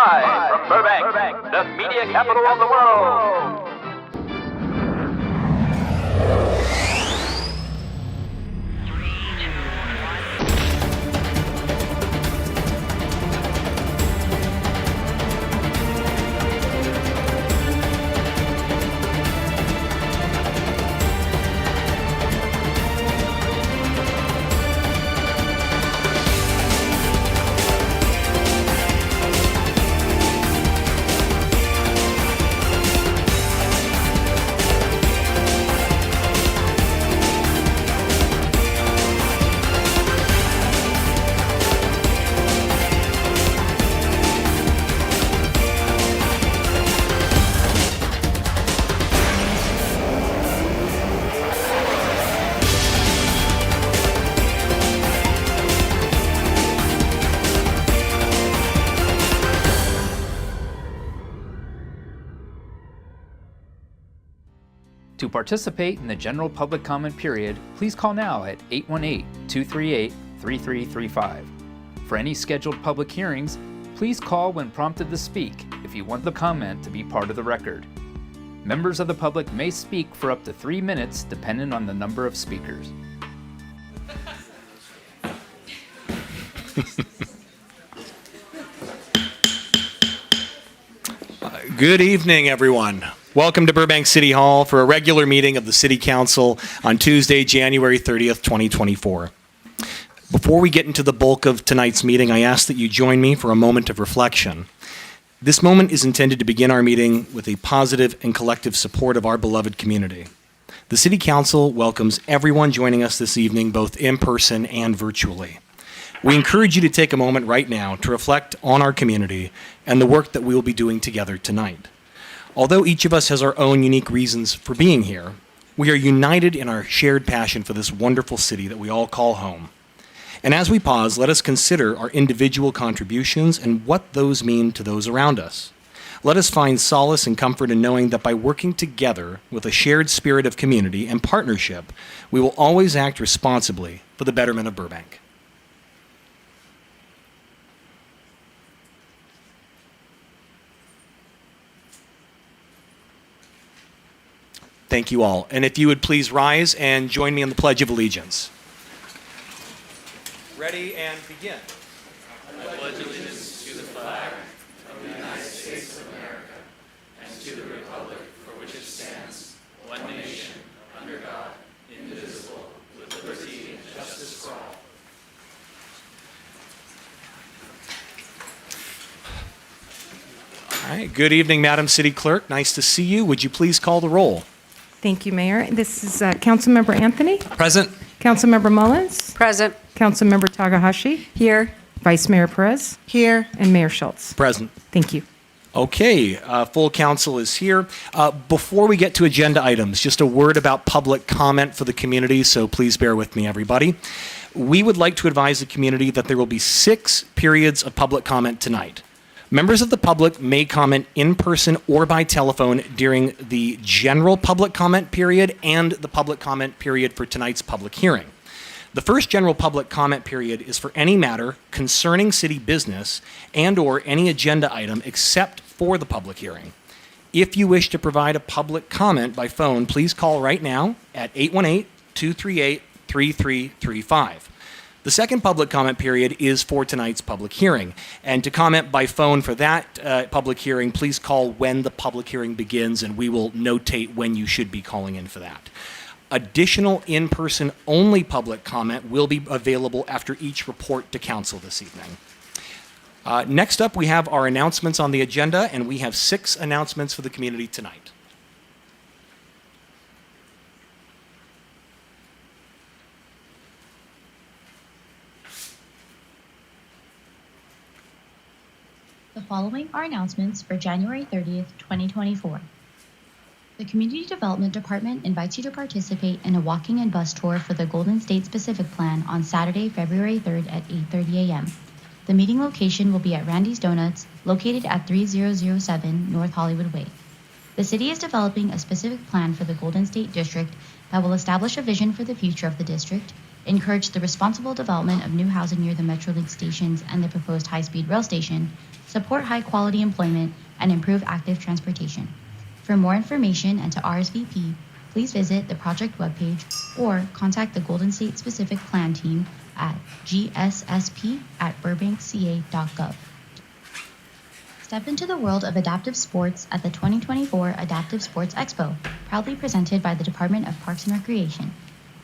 Live from Burbank, the media capital of the world. To participate in the general public comment period, please call now at 818-238-3335. For any scheduled public hearings, please call when prompted to speak if you want the comment to be part of the record. Members of the public may speak for up to 3 minutes depending on the number of speakers. Good evening, everyone. Welcome to Burbank City Hall for a regular meeting of the City Council on Tuesday, January 30th, 2024. Before we get into the bulk of tonight's meeting, I ask that you join me for a moment of reflection. This moment is intended to begin our meeting with a positive and collective support of our beloved community. The City Council welcomes everyone joining us this evening, both in person and virtually. We encourage you to take a moment right now to reflect on our community and the work that we will be doing together tonight. Although each of us has our own unique reasons for being here, we are united in our shared passion for this wonderful city that we all call home. And as we pause, let us consider our individual contributions and what those mean to those around us. Let us find solace and comfort in knowing that by working together with a shared spirit of community and partnership, we will always act responsibly for the betterment of Burbank. Thank you all. And if you would please rise and join me in the Pledge of Allegiance. Ready and begin. I pledge allegiance to the flag of the United States of America and to the republic for which it stands, one nation, under God, indivisible, with liberty and justice for all. All right. Good evening, Madam City Clerk. Nice to see you. Would you please call the roll? Thank you, Mayor. This is Councilmember Anthony. Present. Councilmember Mullins. Present. Councilmember Takahashi. Here. Vice Mayor Perez. Here. And Mayor Schultz. Present. Thank you. Okay, full council is here. Before we get to agenda items, just a word about public comment for the community, so please bear with me, everybody. We would like to advise the community that there will be 6 periods of public comment tonight. Members of the public may comment in person or by telephone during the general public comment period and the public comment period for tonight's public hearing. The first general public comment period is for any matter concerning city business and/or any agenda item except for the public hearing. If you wish to provide a public comment by phone, please call right now at 818-238-3335. The second public comment period is for tonight's public hearing. And to comment by phone for that public hearing, please call when the public hearing begins, and we will notate when you should be calling in for that. Additional in-person only public comment will be available after each report to council this evening. Next up, we have our announcements on the agenda, and we have 6 announcements for the community tonight. The following are announcements for January 30th, 2024. The Community Development Department invites you to participate in a walking and bus tour for the Golden State Specific Plan on Saturday, February 3rd at 8:30 a.m. The meeting location will be at Randy's Donuts, located at 3007 North Hollywood Way. The city is developing a specific plan for the Golden State District that will establish a vision for the future of the district, encourage the responsible development of new housing near the Metrolink stations and the proposed high-speed rail station, support high-quality employment, and improve active transportation. For more information and to RSVP, please visit the project webpage or contact the Golden State Specific Plan Team at gssp@burbankca.gov. Step into the world of adaptive sports at the 2024 Adaptive Sports Expo, proudly presented by the Department of Parks and Recreation.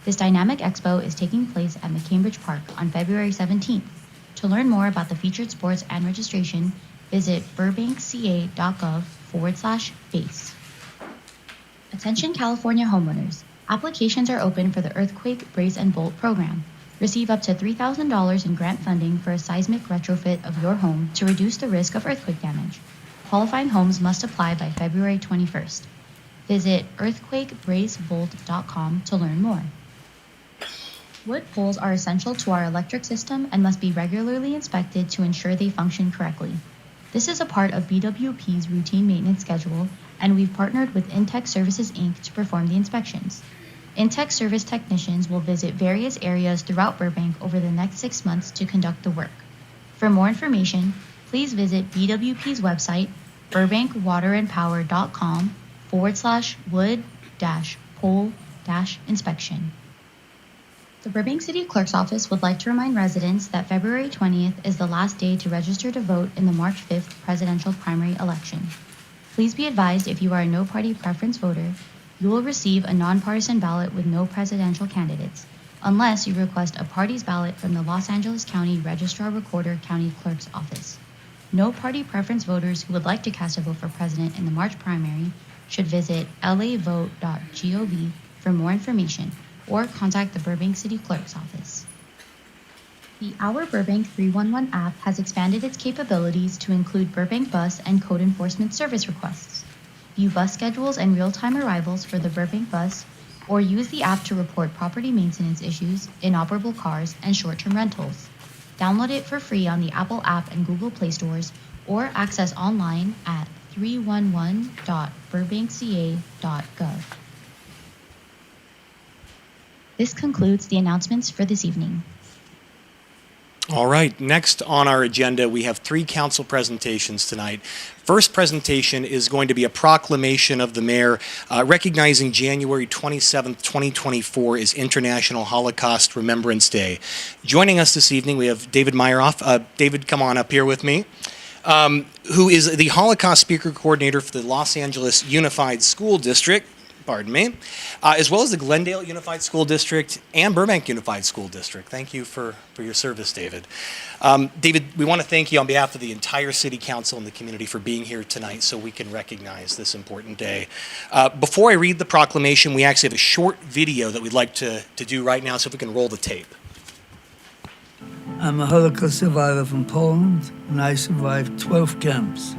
This dynamic expo is taking place at McCambridge Park on February 17th. To learn more about the featured sports and registration, visit burbankca.gov/base. Attention California homeowners. Applications are open for the Earthquake, Brace, and Bolt program. Receive up to $3,000 in grant funding for a seismic retrofit of your home to reduce the risk of earthquake damage. Qualifying homes must apply by February 21st. Visit earthquakebracebolt.com to learn more. Wood poles are essential to our electric system and must be regularly inspected to ensure they function correctly. This is a part of BWP's routine maintenance schedule, and we've partnered with Intech Services Inc. to perform the inspections. Intech service technicians will visit various areas throughout Burbank over the next 6 months to conduct the work. For more information, please visit BWP's website, burbankwaterandpower.com/wood-pole-inspection. The Burbank City Clerk's Office would like to remind residents that February 20th is the last day to register to vote in the March 5th presidential primary election. Please be advised if you are a no-party preference voter, you will receive a nonpartisan ballot with no presidential candidates, unless you request a party's ballot from the Los Angeles County Registrar Recorder County Clerk's Office. No party preference voters who would like to cast a vote for president in the March primary should visit lavote.gov for more information or contact the Burbank City Clerk's Office. The Our Burbank 311 app has expanded its capabilities to include Burbank bus and code enforcement service requests. View bus schedules and real-time arrivals for the Burbank bus, or use the app to report property maintenance issues, inoperable cars, and short-term rentals. Download it for free on the Apple app and Google Play stores, or access online at 311.burbankca.gov. This concludes the announcements for this evening. All right, next on our agenda, we have 3 council presentations tonight. First presentation is going to be a proclamation of the mayor recognizing January 27th, 2024 is International Holocaust Remembrance Day. Joining us this evening, we have David Meyerhoff. David, come on up here with me, who is the Holocaust Speaker Coordinator for the Los Angeles Unified School District. As well as the Glendale Unified School District and Burbank Unified School District. Thank you for your service, David. David, we want to thank you on behalf of the entire City Council and the community for being here tonight so we can recognize this important day. Before I read the proclamation, we actually have a short video that we'd like to do right now, so if we can roll the tape. I'm a Holocaust survivor from Poland, and I survived 12 camps.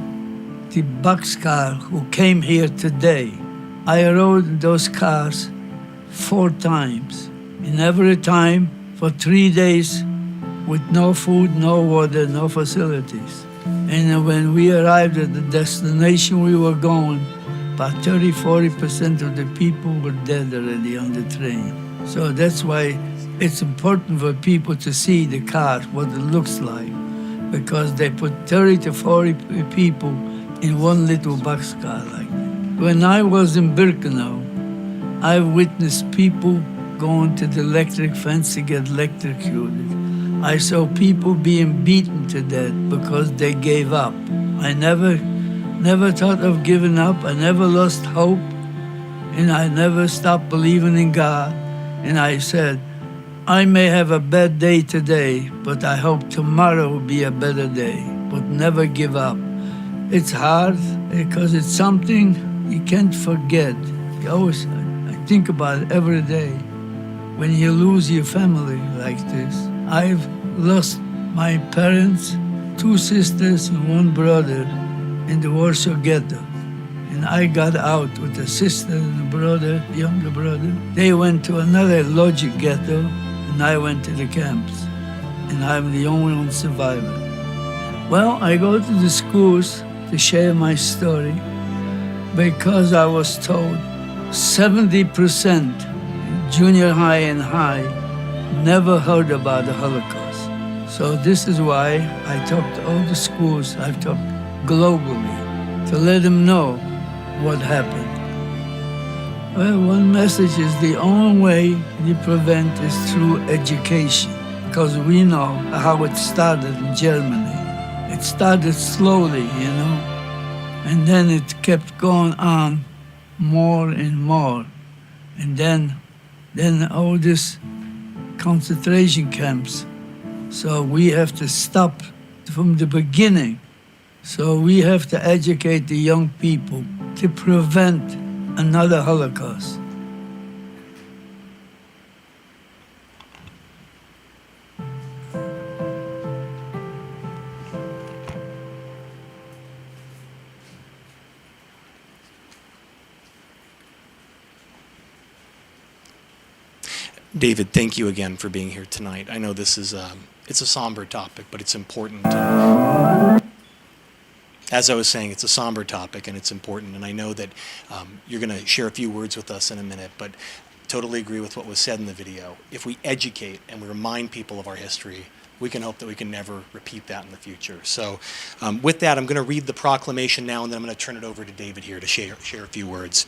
The boxcar who came here today, I rode in those cars 4 times. And every time for 3 days with no food, no water, no facilities. And when we arrived at the destination we were going, about 30-40% of the people were dead already on the train. So that's why it's important for people to see the car, what it looks like, because they put 30 to 40 people in one little boxcar like that. When I was in Birkenau, I witnessed people going to the electric fence to get electrocuted. I saw people being beaten to death because they gave up. I never thought of giving up. I never lost hope, and I never stopped believing in God. And I said, I may have a bad day today, but I hope tomorrow will be a better day. But never give up. It's hard because it's something you can't forget. I think about it every day. When you lose your family like this. I've lost my parents, 2 sisters and 1 brother in the Warsaw Ghetto. And I got out with a sister and a brother, younger brother. They went to another Logic Ghetto, and I went to the camps. And I'm the only one survivor. Well, I go to the schools to share my story, because I was told 70% junior high and high never heard about the Holocaust. So this is why I talked to all the schools, I've talked globally, to let them know what happened. Well, one message is the only way you prevent is through education, because we know how it started in Germany. It started slowly, and then it kept going on more and more. And then all this concentration camps. So we have to stop from the beginning. So we have to educate the young people to prevent another Holocaust. David, thank you again for being here tonight. I know this is it's a somber topic, but it's important. As I was saying, it's a somber topic and it's important, and I know that you're going to share a few words with us in a minute, but totally agree with what was said in the video. If we educate and we remind people of our history, we can hope that we can never repeat that in the future. So with that, I'm going to read the proclamation now, and then I'm going to turn it over to David here to share a few words.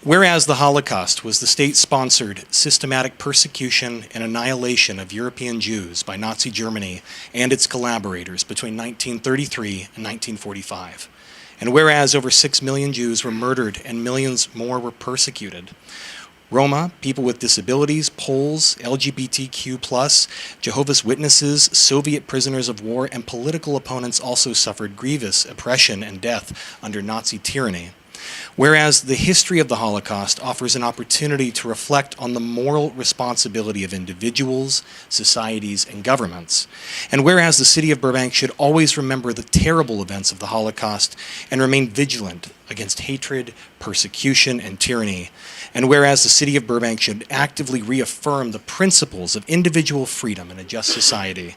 Whereas the Holocaust was the state-sponsored, systematic persecution and annihilation of European Jews by Nazi Germany and its collaborators between 1933 and 1945, and whereas over 6 million Jews were murdered and millions more were persecuted, Roma, people with disabilities, Poles, LGBTQ+, Jehovah's Witnesses, Soviet prisoners of war, and political opponents also suffered grievous oppression and death under Nazi tyranny. Whereas the history of the Holocaust offers an opportunity to reflect on the moral responsibility of individuals, societies, and governments, and whereas the city of Burbank should always remember the terrible events of the Holocaust and remain vigilant against hatred, persecution, and tyranny, and whereas the city of Burbank should actively reaffirm the principles of individual freedom and a just society.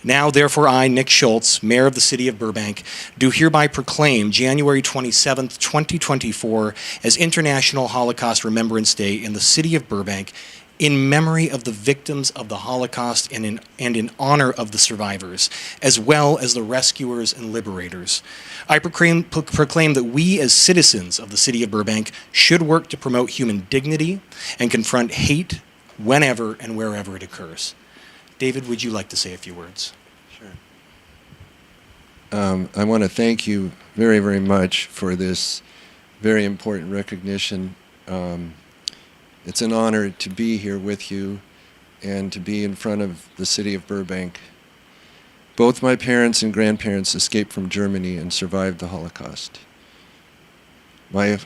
Now, therefore, I, Nick Schultz, Mayor of the City of Burbank, do hereby proclaim January 27th, 2024 as International Holocaust Remembrance Day in the City of Burbank in memory of the victims of the Holocaust and in honor of the survivors, as well as the rescuers and liberators. I proclaim that we as citizens of the City of Burbank should work to promote human dignity and confront hate whenever and wherever it occurs. David, would you like to say a few words? Sure. I want to thank you very, very much for this very important recognition. It's an honor to be here with you and to be in front of the city of Burbank. Both my parents and grandparents escaped from Germany and survived the Holocaust. My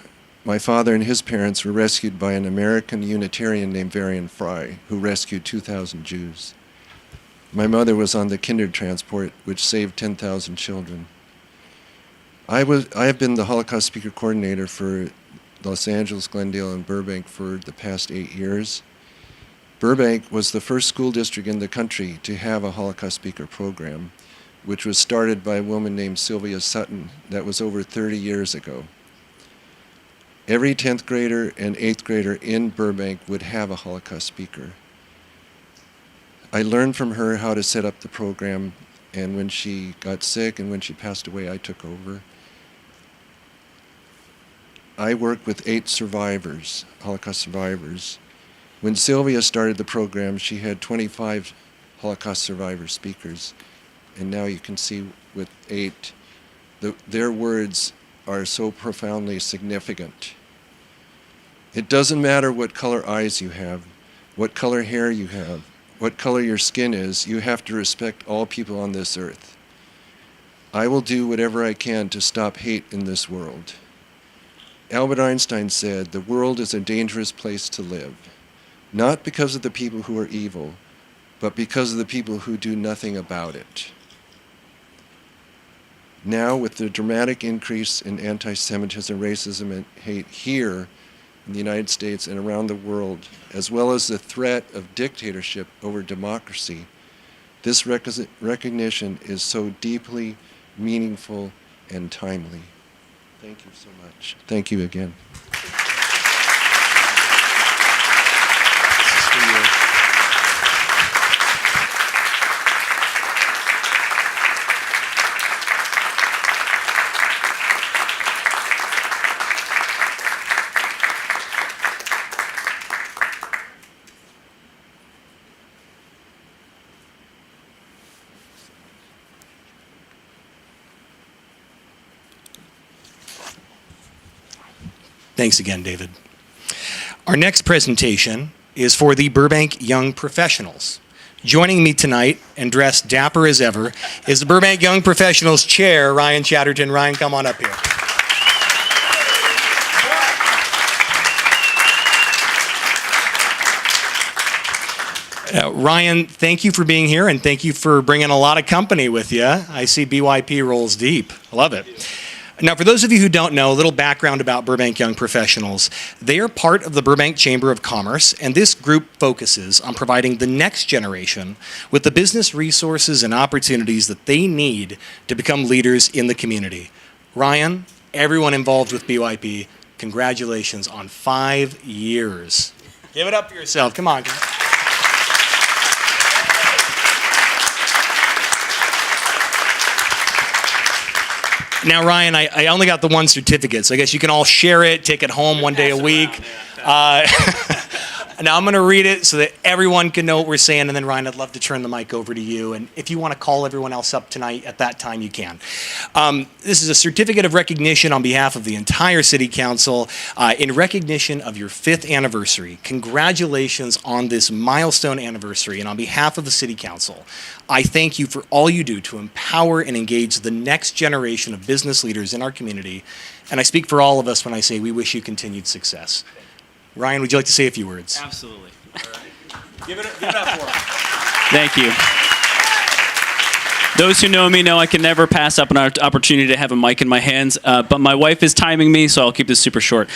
father and his parents were rescued by an American Unitarian named Varian Fry, who rescued 2,000 Jews. My mother was on the Kindertransport, which saved 10,000 children. I have been the Holocaust Speaker Coordinator for Los Angeles, Glendale, and Burbank for the past 8 years. Burbank was the first school district in the country to have a Holocaust Speaker program, which was started by a woman named Sylvia Sutton. That was over 30 years ago. Every 10th grader and 8th grader in Burbank would have a Holocaust speaker. I learned from her how to set up the program, and when she got sick and when she passed away, I took over. I worked with 8 survivors, Holocaust survivors. When Sylvia started the program, she had 25 Holocaust survivor speakers, and now you can see with 8, their words are so profoundly significant. It doesn't matter what color eyes you have, what color hair you have, what color your skin is, you have to respect all people on this earth. I will do whatever I can to stop hate in this world. Albert Einstein said, "The world is a dangerous place to live, not because of the people who are evil, but because of the people who do nothing about it." Now, with the dramatic increase in anti-Semitism, racism, and hate here in the United States and around the world, as well as the threat of dictatorship over democracy, this recognition is so deeply meaningful and timely. Thank you so much. Thank you again. Thanks again, David. Our next presentation is for the Burbank Young Professionals. Joining me tonight, and dressed dapper as ever, is the Burbank Young Professionals Chair, Ryan Chatterton. Ryan, come on up here. Ryan, thank you for being here, and thank you for bringing a lot of company with you. I see BYP rolls deep. I love it. Now, for those of you who don't know, a little background about Burbank Young Professionals. They are part of the Burbank Chamber of Commerce, and this group focuses on providing the next generation with the business resources and opportunities that they need to become leaders in the community. Ryan, everyone involved with BYP, congratulations on 5 years. Give it up for yourself. Come on. Now, Ryan, I only got the one certificate, so I guess you can all share it, take it home one day a week. Now, I'm going to read it so that everyone can know what we're saying, and then, Ryan, I'd love to turn the mic over to you. And if you want to call everyone else up tonight, at that time, you can. This is a certificate of recognition on behalf of the entire City Council in recognition of your 5th anniversary. Congratulations on this milestone anniversary, and on behalf of the City Council, I thank you for all you do to empower and engage the next generation of business leaders in our community, and I speak for all of us when I say we wish you continued success. Ryan, would you like to say a few words? Absolutely. Give it up for him. Thank you. Those who know me know I can never pass up an opportunity to have a mic in my hands, but my wife is timing me, so I'll keep this super short.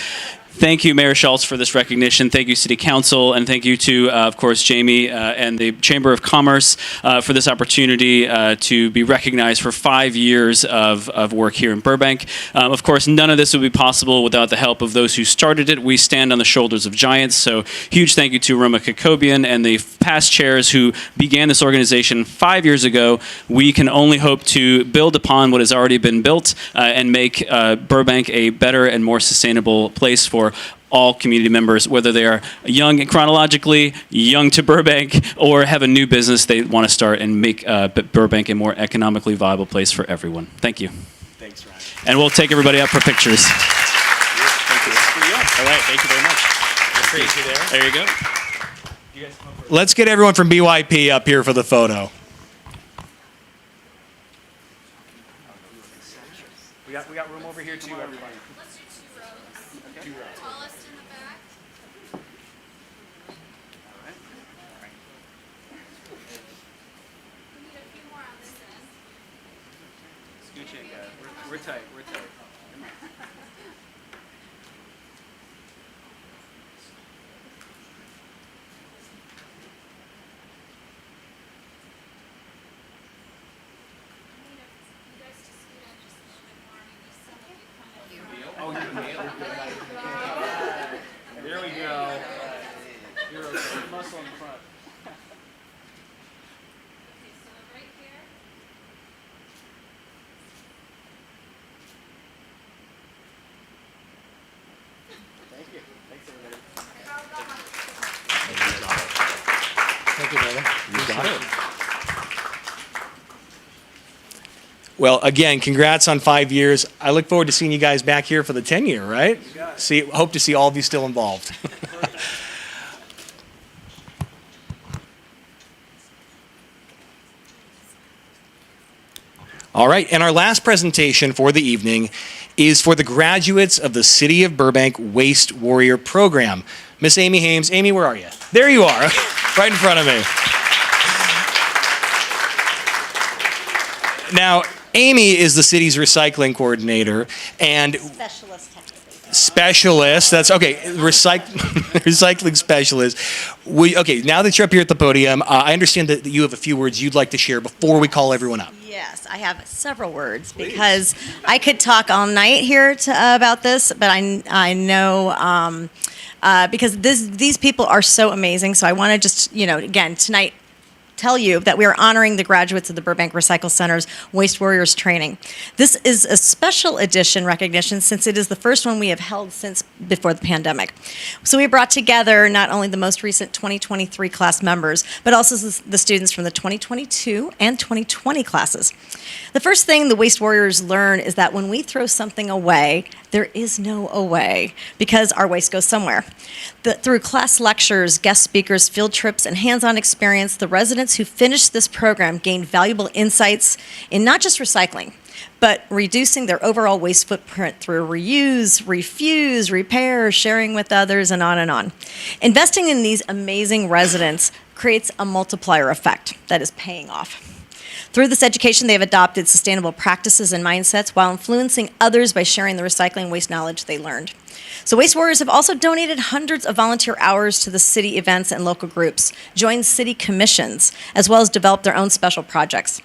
Thank you, Mayor Schultz, for this recognition. Thank you, City Council, and thank you to, of course, Jamie and the Chamber of Commerce for this opportunity to be recognized for 5 years of work here in Burbank. Of course, none of this would be possible without the help of those who started it. We stand on the shoulders of giants, so huge thank you to Roma Kakobian and the past chairs who began this organization 5 years ago. We can only hope to build upon what has already been built and make Burbank a better and more sustainable place for all community members, whether they are young and chronologically, young to Burbank, or have a new business they want to start and make Burbank a more economically viable place for everyone. Thank you. Thanks, Ryan. And we'll take everybody up for pictures. Thank you. All right, thank you very much. There you go. Let's get everyone from BYP up here for the photo. We got room over here too, everybody. Let's do 2 rows. 2 rows. Tallest in the back. We need a few more on this end. Scooch in, guys. We're tight. We're tight. You guys to scoot in just a little bit more. Maybe some of you come in. There we go. You're okay. Muscle in front. Okay, so right here. Thank you. Thanks, everybody. Thank you, brother. You got it. Well, again, congrats on 5 years. I look forward to seeing you guys back here for the 10-year, right? Hope to see all of you still involved. All right, and our last presentation for the evening is for the graduates of the City of Burbank Waste Warrior Program. Miss Amy Hames. Amy, where are you? There you are, right in front of me. Now, Amy is the city's recycling coordinator and Specialist, technically. specialist. That's okay. Recycling specialist. Okay, now that you're up here at the podium, I understand that you have a few words you'd like to share before we call everyone up. Yes, I have several words because I could talk all night here about this, but I know because these people are so amazing. So I want to just, again, tonight, tell you that we are honoring the graduates of the Burbank Recycle Center's Waste Warriors training. This is a special edition recognition since it is the first one we have held since before the pandemic. So we brought together not only the most recent 2023 class members, but also the students from the 2022 and 2020 classes. The first thing the Waste Warriors learn is that when we throw something away, there is no away because our waste goes somewhere. Through class lectures, guest speakers, field trips, and hands-on experience, the residents who finished this program gained valuable insights in not just recycling, but reducing their overall waste footprint through reuse, refuse, repair, sharing with others, and on and on. Investing in these amazing residents creates a multiplier effect that is paying off. Through this education, they have adopted sustainable practices and mindsets while influencing others by sharing the recycling waste knowledge they learned. So Waste Warriors have also donated hundreds of volunteer hours to the city events and local groups, joined city commissions, as well as developed their own special projects.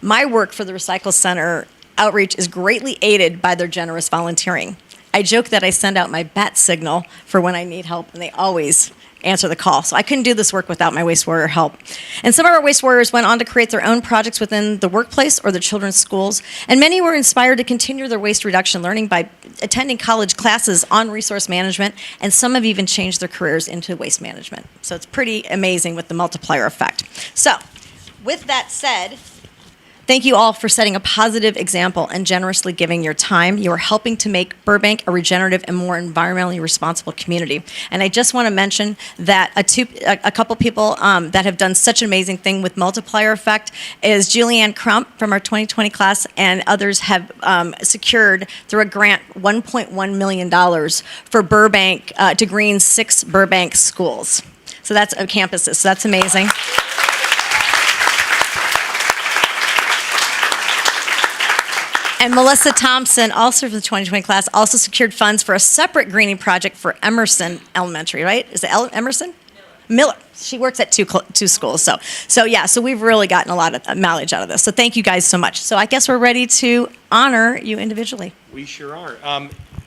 My work for the Recycle Center outreach is greatly aided by their generous volunteering. I joke that I send out my bat signal for when I need help, and they always answer the call. So I couldn't do this work without my Waste Warrior help. And some of our Waste Warriors went on to create their own projects within the workplace or the children's schools, and many were inspired to continue their waste reduction learning by attending college classes on resource management, and some have even changed their careers into waste management. So it's pretty amazing with the multiplier effect. So with that said, thank you all for setting a positive example and generously giving your time. You are helping to make Burbank a regenerative and more environmentally responsible community. And I just want to mention that a couple people that have done such an amazing thing with multiplier effect is Julianne Crump from our 2020 class, and others have secured through a grant $1.1 million for Burbank to green 6 Burbank schools. So that's campuses. So that's amazing. And Melissa Thompson, also from the 2020 class, also secured funds for a separate greening project for Emerson Elementary, right? Is it Emerson? Miller. She works at two schools. So we've really gotten a lot of mileage out of this. So thank you guys so much. So I guess we're ready to honor you individually. We sure are.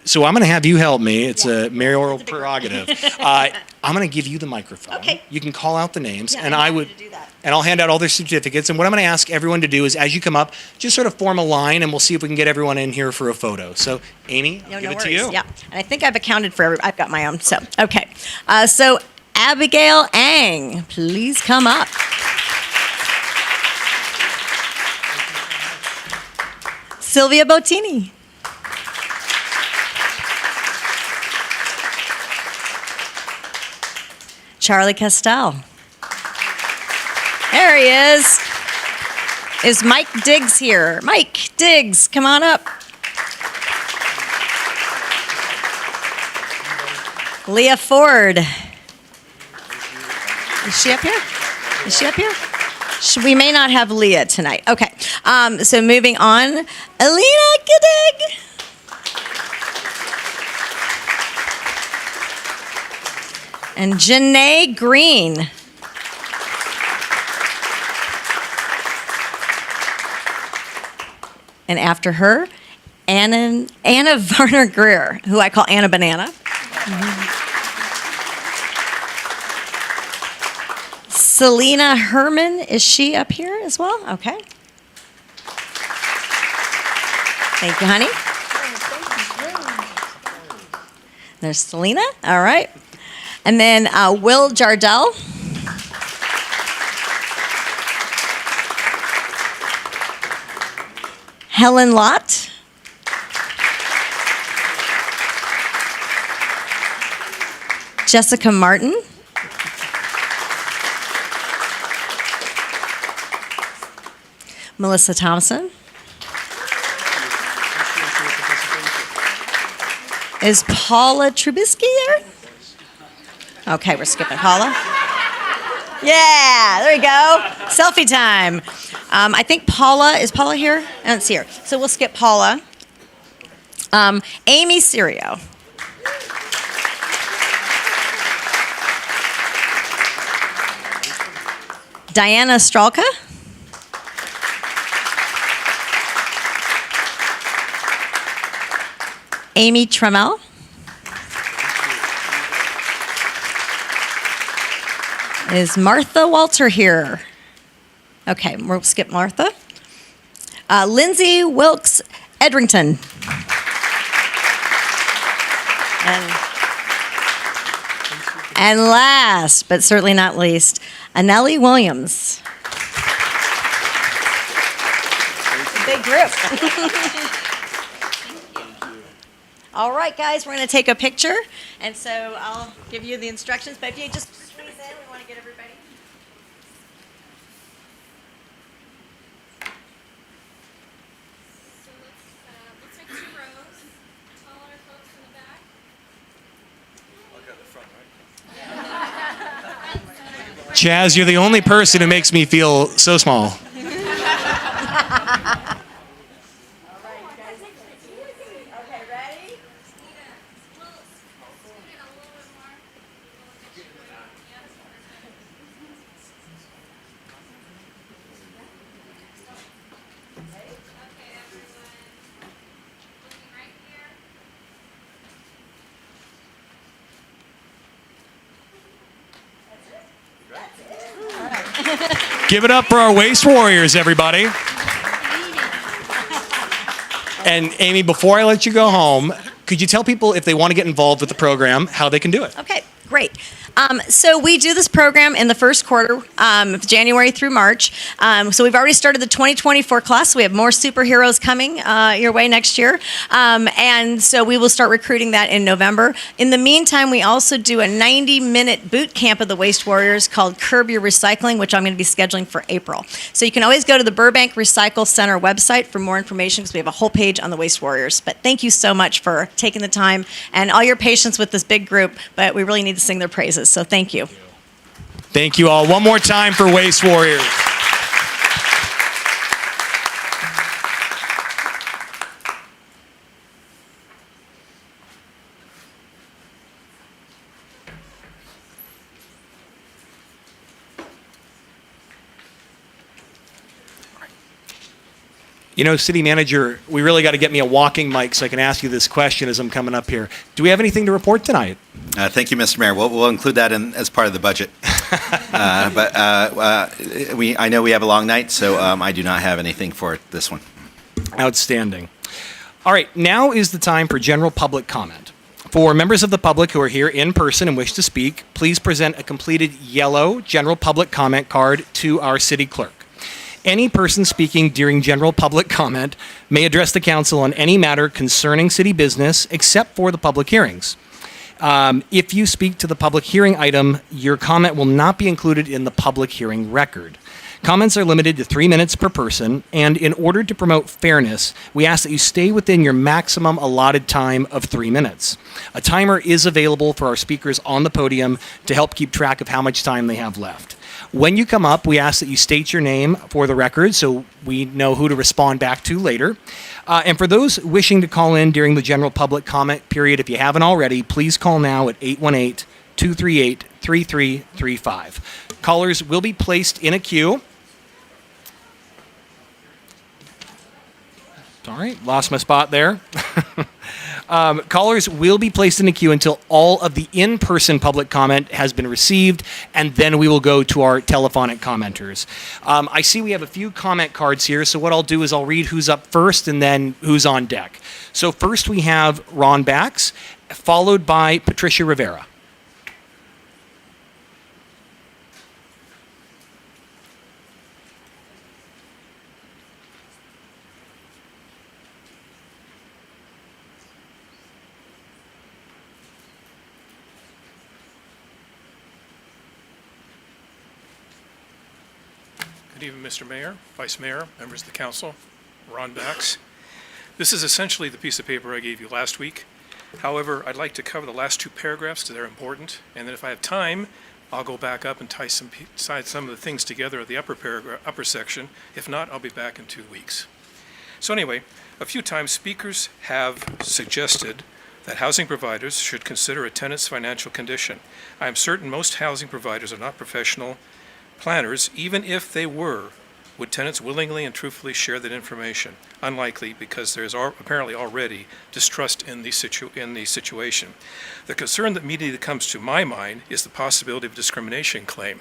So I'm going to have you help me. It's a mayoral prerogative. I'm going to give you the microphone. Okay. You can call out the names, Yeah, and I'm happy to do that. and I'll hand out all their certificates. And what I'm going to ask everyone to do is, as you come up, just sort of form a line, and we'll see if we can get everyone in here for a photo. So, Amy, I'll give it to you. Yeah, and I think I've accounted for I've got my own. So, okay. So Abigail Ang, please come up. Sylvia Bottini. Charlie Castell. There he is. Is Mike Diggs here? Mike Diggs, come on up. Leah Ford. Is she up here? Is she up here? We may not have Leah tonight. Okay. So moving on, Alina Gadig. And Janae Green. And after her, Anna Varner Greer, who I call Anna Banana. Selena Herman, is she up here as well? Okay. Thank you, honey. There's Selena. All right. And then Will Jardell. Helen Lott. Jessica Martin. Melissa Thompson. Is Paula Trubisky there? Okay, we're skipping Paula. Yeah, there we go. Selfie time. I think Paula, is Paula here? I don't see her. So we'll skip Paula. Amy Serio. Diana Stralka. Amy Trammell. Is Martha Walter here? Okay, we'll skip Martha. Lindsay Wilkes Edrington. And last, but certainly not least, Anelli Williams. Big group. All right, guys, we're going to take a picture, and so I'll give you the instructions, but if you just squeeze in, we want to get everybody. So let's make 2 rows. Taller folks in the back. Chaz, you're the only person who makes me feel so small. Give it up for our Waste Warriors, everybody. And Amy, before I let you go home, could you tell people if they want to get involved with the program, how they can do it? Okay, great. So we do this program in the first quarter, January through March. So we've already started the 2024 class. We have more superheroes coming your way next year. And so we will start recruiting that in November. In the meantime, we also do a 90-minute boot camp of the Waste Warriors called Curb Your Recycling, which I'm going to be scheduling for April. So you can always go to the Burbank Recycle Center website for more information because we have a whole page on the Waste Warriors. But thank you so much for taking the time and all your patience with this big group, but we really need to sing their praises. So thank you. Thank you all. One more time for Waste Warriors. You know, City Manager, we really got to get me a walking mic so I can ask you this question as I'm coming up here. Do we have anything to report tonight? Thank you, Mr. Mayor. We'll include that as part of the budget. I know we have a long night, so I do not have anything for this one. Outstanding. All right, now is the time for general public comment. For members of the public who are here in person and wish to speak, please present a completed yellow general public comment card to our city clerk. Any person speaking during general public comment may address the council on any matter concerning city business except for the public hearings. If you speak to the public hearing item, your comment will not be included in the public hearing record. Comments are limited to 3 minutes per person, and in order to promote fairness, we ask that you stay within your maximum allotted time of 3 minutes. A timer is available for our speakers on the podium to help keep track of how much time they have left. When you come up, we ask that you state your name for the record so we know who to respond back to later. And for those wishing to call in during the general public comment period, if you haven't already, please call now at 818-238-3335. Callers will be placed in a queue. Sorry, lost my spot there. Callers will be placed in a queue until all of the in-person public comment has been received, and then we will go to our telephonic commenters. I see we have a few comment cards here, so what I'll do is I'll read who's up first and then who's on deck. So first we have Ron Bax, followed by Patricia Rivera. Good evening, Mr. Mayor, Vice Mayor, members of the council, Ron Bax. This is essentially the piece of paper I gave you last week. However, I'd like to cover the last 2 paragraphs because they're important, and then if I have time, I'll go back up and tie some of the things together at the upper section. If not, I'll be back in 2 weeks. So anyway, a few times speakers have suggested that housing providers should consider a tenant's financial condition. I am certain most housing providers are not professional planners. Even if they were, would tenants willingly and truthfully share that information? Unlikely, because there's apparently already distrust in the situation. The concern that immediately comes to my mind is the possibility of a discrimination claim.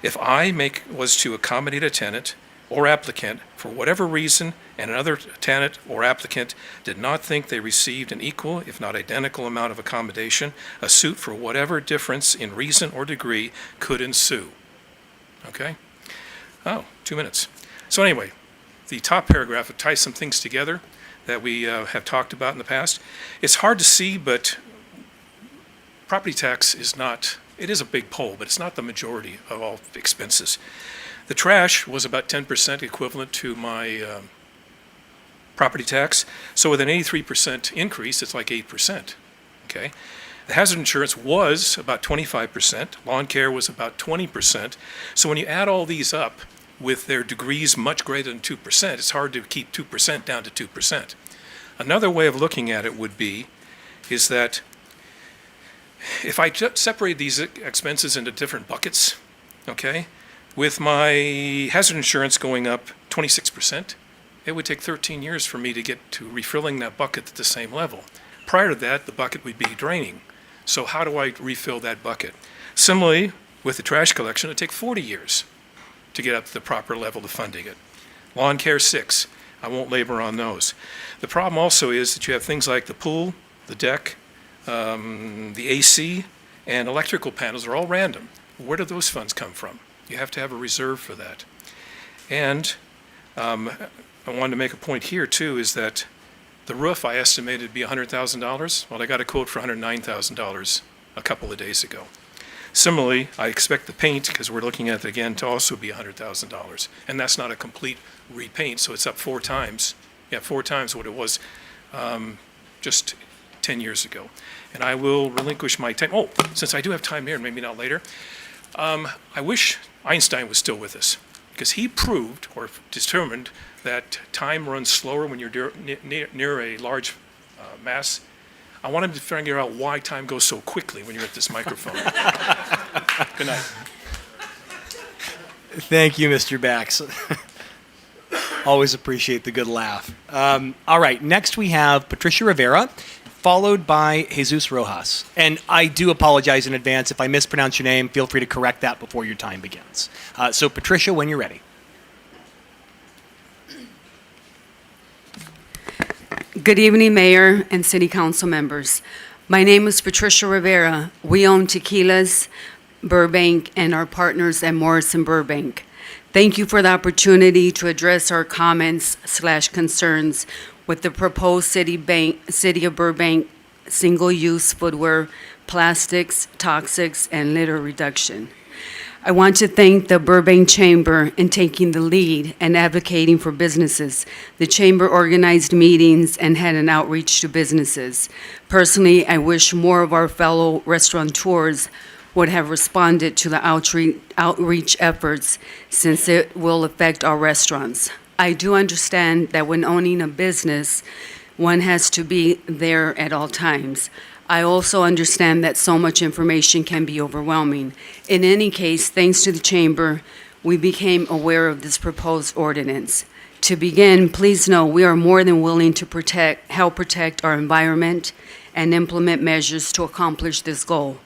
If I was to accommodate a tenant or applicant for whatever reason, and another tenant or applicant did not think they received an equal, if not identical amount of accommodation, a suit for whatever difference in reason or degree could ensue. Okay? Oh, 2 minutes. So anyway, the top paragraph ties some things together that we have talked about in the past. It's hard to see, but property tax is not, it is a big poll, but it's not the majority of all expenses. The trash was about 10% equivalent to my property tax. So with an 83% increase, it's like 8%. Okay? The hazard insurance was about 25%. Lawn care was about 20%. So when you add all these up with their degrees much greater than 2%, it's hard to keep 2% down to 2%. Another way of looking at it would be, is that if I separate these expenses into different buckets, okay, with my hazard insurance going up 26%, it would take 13 years for me to get to refilling that bucket at the same level. Prior to that, the bucket would be draining. So how do I refill that bucket? Similarly, with the trash collection, it would take 40 years to get up to the proper level of funding it. Lawn care, 6. I won't labor on those. The problem also is that you have things like the pool, the deck, the AC, and electrical panels are all random. Where do those funds come from? You have to have a reserve for that. And I wanted to make a point here too, is that the roof I estimated to be $100,000. Well, I got a quote for $109,000 a couple of days ago. Similarly, I expect the paint, because we're looking at it again, to also be $100,000. And that's not a complete repaint, so it's up 4 times. Yeah, 4 times what it was just 10 years ago. And I will relinquish my time. Oh, since I do have time here, and maybe not later, I wish Einstein was still with us, because he proved or determined that time runs slower when you're near a large mass. I want him to figure out why time goes so quickly when you're at this microphone. Good night. Thank you, Mr. Bax. Always appreciate the good laugh. All right, next we have Patricia Rivera, followed by Jesus Rojas. And I do apologize in advance. If I mispronounce your name, feel free to correct that before your time begins. So Patricia, when you're ready. Good evening, Mayor and City Council members. My name is Patricia Rivera. We own Tequilas, Burbank, and our partners at Morrison Burbank. Thank you for the opportunity to address our comments/concerns with the proposed City of Burbank single-use footwear, plastics, toxics, and litter reduction. I want to thank the Burbank Chamber in taking the lead and advocating for businesses. The Chamber organized meetings and had an outreach to businesses. Personally, I wish more of our fellow restaurateurs would have responded to the outreach efforts, since it will affect our restaurants. I do understand that when owning a business, one has to be there at all times. I also understand that so much information can be overwhelming. In any case, thanks to the Chamber, we became aware of this proposed ordinance. To begin, please know we are more than willing to help protect our environment and implement measures to accomplish this goal.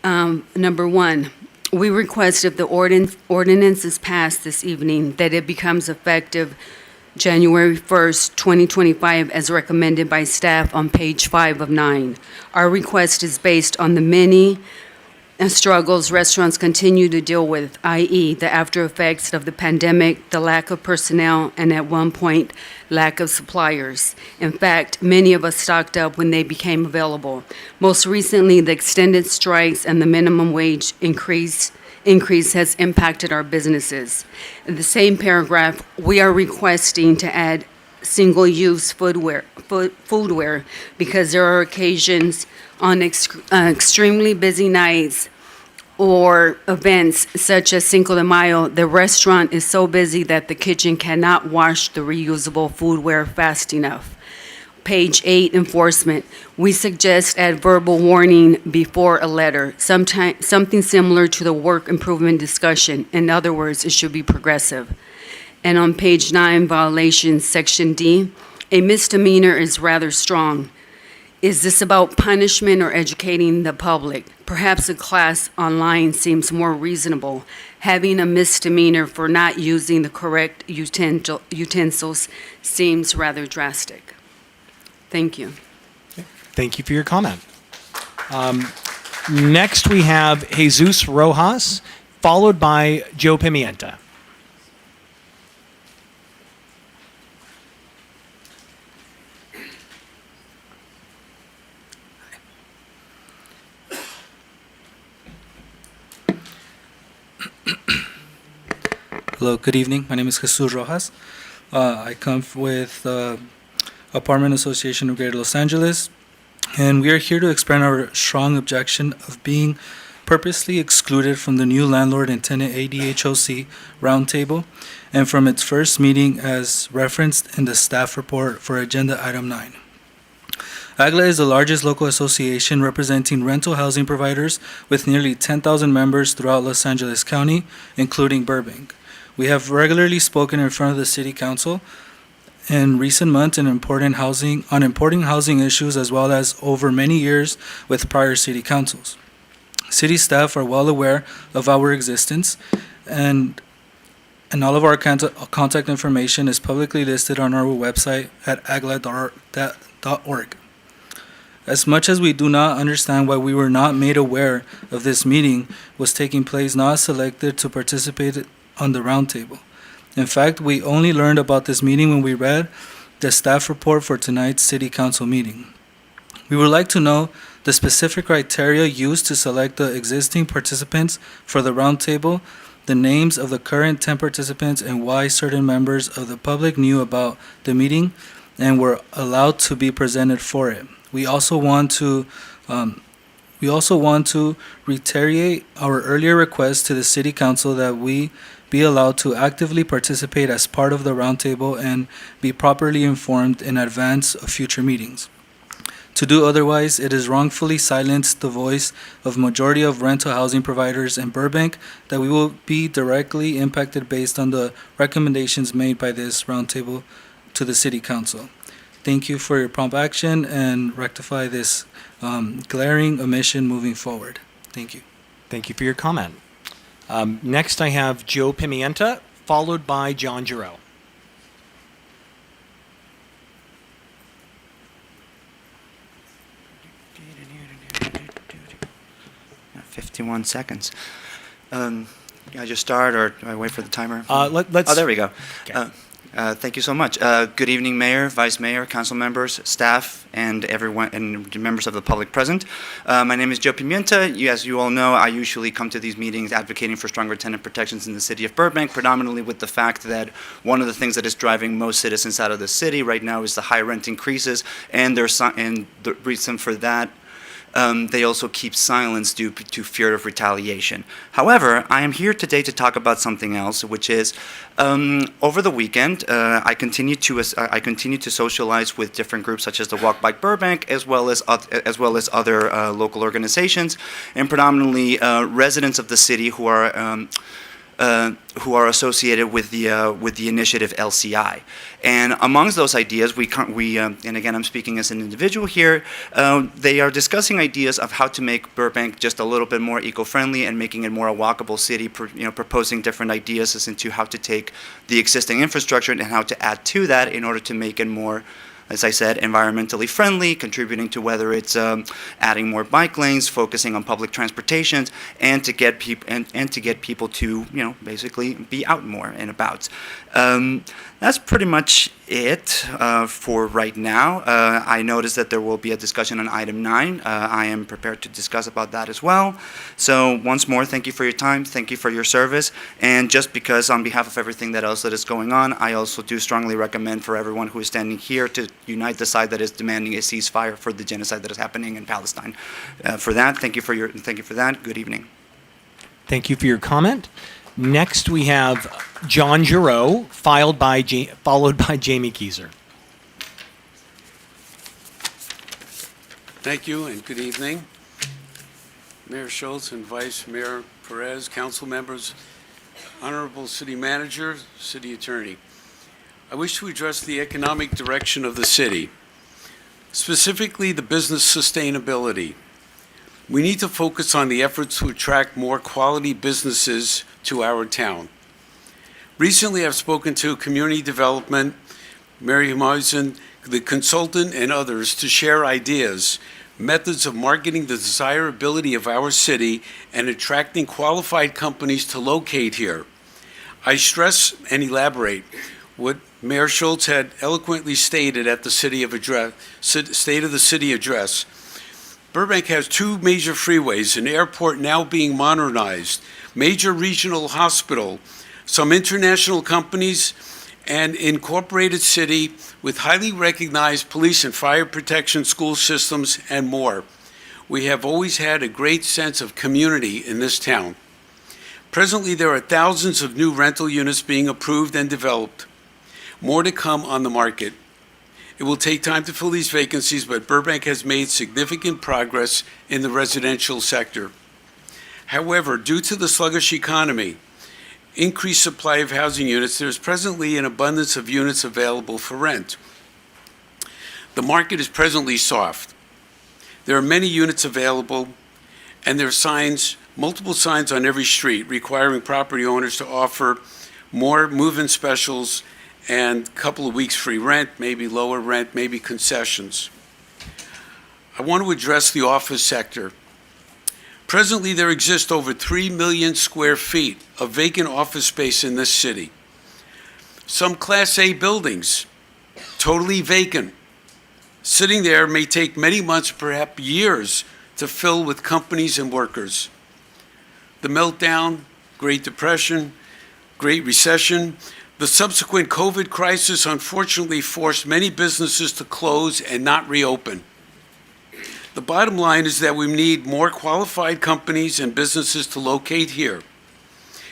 Number 1, we request if the ordinance is passed this evening, that it becomes effective January 1st, 2025, as recommended by staff on page 5 of 9. Our request is based on the many struggles restaurants continue to deal with, i.e., the after effects of the pandemic, the lack of personnel, and at one point, lack of suppliers. In fact, many of us stocked up when they became available. Most recently, the extended strikes and the minimum wage increase has impacted our businesses. In the same paragraph, we are requesting to add single-use foodwear because there are occasions on extremely busy nights or events such as Cinco de Mayo, the restaurant is so busy that the kitchen cannot wash the reusable foodware fast enough. Page 8, enforcement. We suggest add verbal warning before a letter, something similar to the work improvement discussion. In other words, it should be progressive. And on page 9, violations, section D, a misdemeanor is rather strong. Is this about punishment or educating the public? Perhaps a class online seems more reasonable. Having a misdemeanor for not using the correct utensils seems rather drastic. Thank you. Thank you for your comment. Next, we have Jesus Rojas, followed by Joe Pimienta. Hello, good evening. My name is Jesus Rojas. I come with Apartment Association of Greater Los Angeles, and we are here to express our strong objection of being purposely excluded from the new landlord and tenant ADHOC roundtable and from its first meeting as referenced in the staff report for agenda item 9. AGLA is the largest local association representing rental housing providers with nearly 10,000 members throughout Los Angeles County, including Burbank. We have regularly spoken in front of the City Council in recent months on important housing issues as well as over many years with prior City Councils. City staff are well aware of our existence and all of our contact information is publicly listed on our website at agla.org. As much as we do not understand why we were not made aware of this meeting was taking place, not selected to participate on the roundtable. In fact, we only learned about this meeting when we read the staff report for tonight's City Council meeting. We would like to know the specific criteria used to select the existing participants for the roundtable, the names of the current 10 participants, and why certain members of the public knew about the meeting and were allowed to be presented for it. We also want to reiterate our earlier request to the City Council that we be allowed to actively participate as part of the roundtable and be properly informed in advance of future meetings. To do otherwise, it is wrongfully silence the voice of majority of rental housing providers in Burbank that we will be directly impacted based on the recommendations made by this roundtable to the City Council. Thank you for your prompt action and rectify this glaring omission moving forward. Thank you. Thank you for your comment. Next, I have Joe Pimienta, followed by John Giroux. Yeah, 51 seconds. Can I just start, or do I wait for the timer? Let's. Oh, there we go. Okay. Thank you so much. Good evening, Mayor, Vice Mayor, Council members, staff, and everyone, and members of the public present. My name is Joe Pimienta. As you all know, I usually come to these meetings advocating for stronger tenant protections in the city of Burbank, predominantly with the fact that one of the things that is driving most citizens out of the city right now is the high rent increases, and the reason for that. They also keep silence due to fear of retaliation. However, I am here today to talk about something else, which is over the weekend, I continue to socialize with different groups such as the Walk Bike Burbank, as well as other local organizations, and predominantly residents of the city who are associated with the initiative LCI. And amongst those ideas, and again, I'm speaking as an individual here, they are discussing ideas of how to make Burbank just a little bit more eco-friendly and making it more a walkable city, proposing different ideas as into how to take the existing infrastructure and how to add to that in order to make it more, as I said, environmentally friendly, contributing to whether it's adding more bike lanes, focusing on public transportation, and to get people to basically be out more and about. That's pretty much it for right now. I noticed that there will be a discussion on item 9. I am prepared to discuss about that as well. So once more, thank you for your time. Thank you for your service. And just because on behalf of everything that else that is going on, I also do strongly recommend for everyone who is standing here to unite the side that is demanding a ceasefire for the genocide that is happening in Palestine. For that, thank you for that. Good evening. Thank you for your comment. Next, we have John Giroux, followed by Jamie Kieser. Thank you and good evening. Mayor Schultz and Vice Mayor Perez, council members, Honorable City Manager, City Attorney. I wish to address the economic direction of the city. specifically the business sustainability. We need to focus on the efforts to attract more quality businesses to our town. Recently, I've spoken to community development, Mary Humayson, the consultant, and others to share ideas, methods of marketing the desirability of our city and attracting qualified companies to locate here. I stress and elaborate what Mayor Schultz had eloquently stated at the State of the City address. Burbank has two major freeways, an airport now being modernized, major regional hospital, some international companies, and incorporated city with highly recognized police and fire protection school systems and more. We have always had a great sense of community in this town. Presently, there are thousands of new rental units being approved and developed. More to come on the market. It will take time to fill these vacancies, but Burbank has made significant progress in the residential sector. However, due to the sluggish economy, increased supply of housing units, there is presently an abundance of units available for rent. The market is presently soft. There are many units available, and there are multiple signs on every street requiring property owners to offer more move-in specials and a couple of weeks free rent, maybe lower rent, maybe concessions. I want to address the office sector. Presently, there exist over 3 million square feet of vacant office space in this city. Some Class A buildings, totally vacant. Sitting there may take many months, perhaps years, to fill with companies and workers. The meltdown, Great Depression, Great Recession, the subsequent COVID crisis unfortunately forced many businesses to close and not reopen. The bottom line is that we need more qualified companies and businesses to locate here.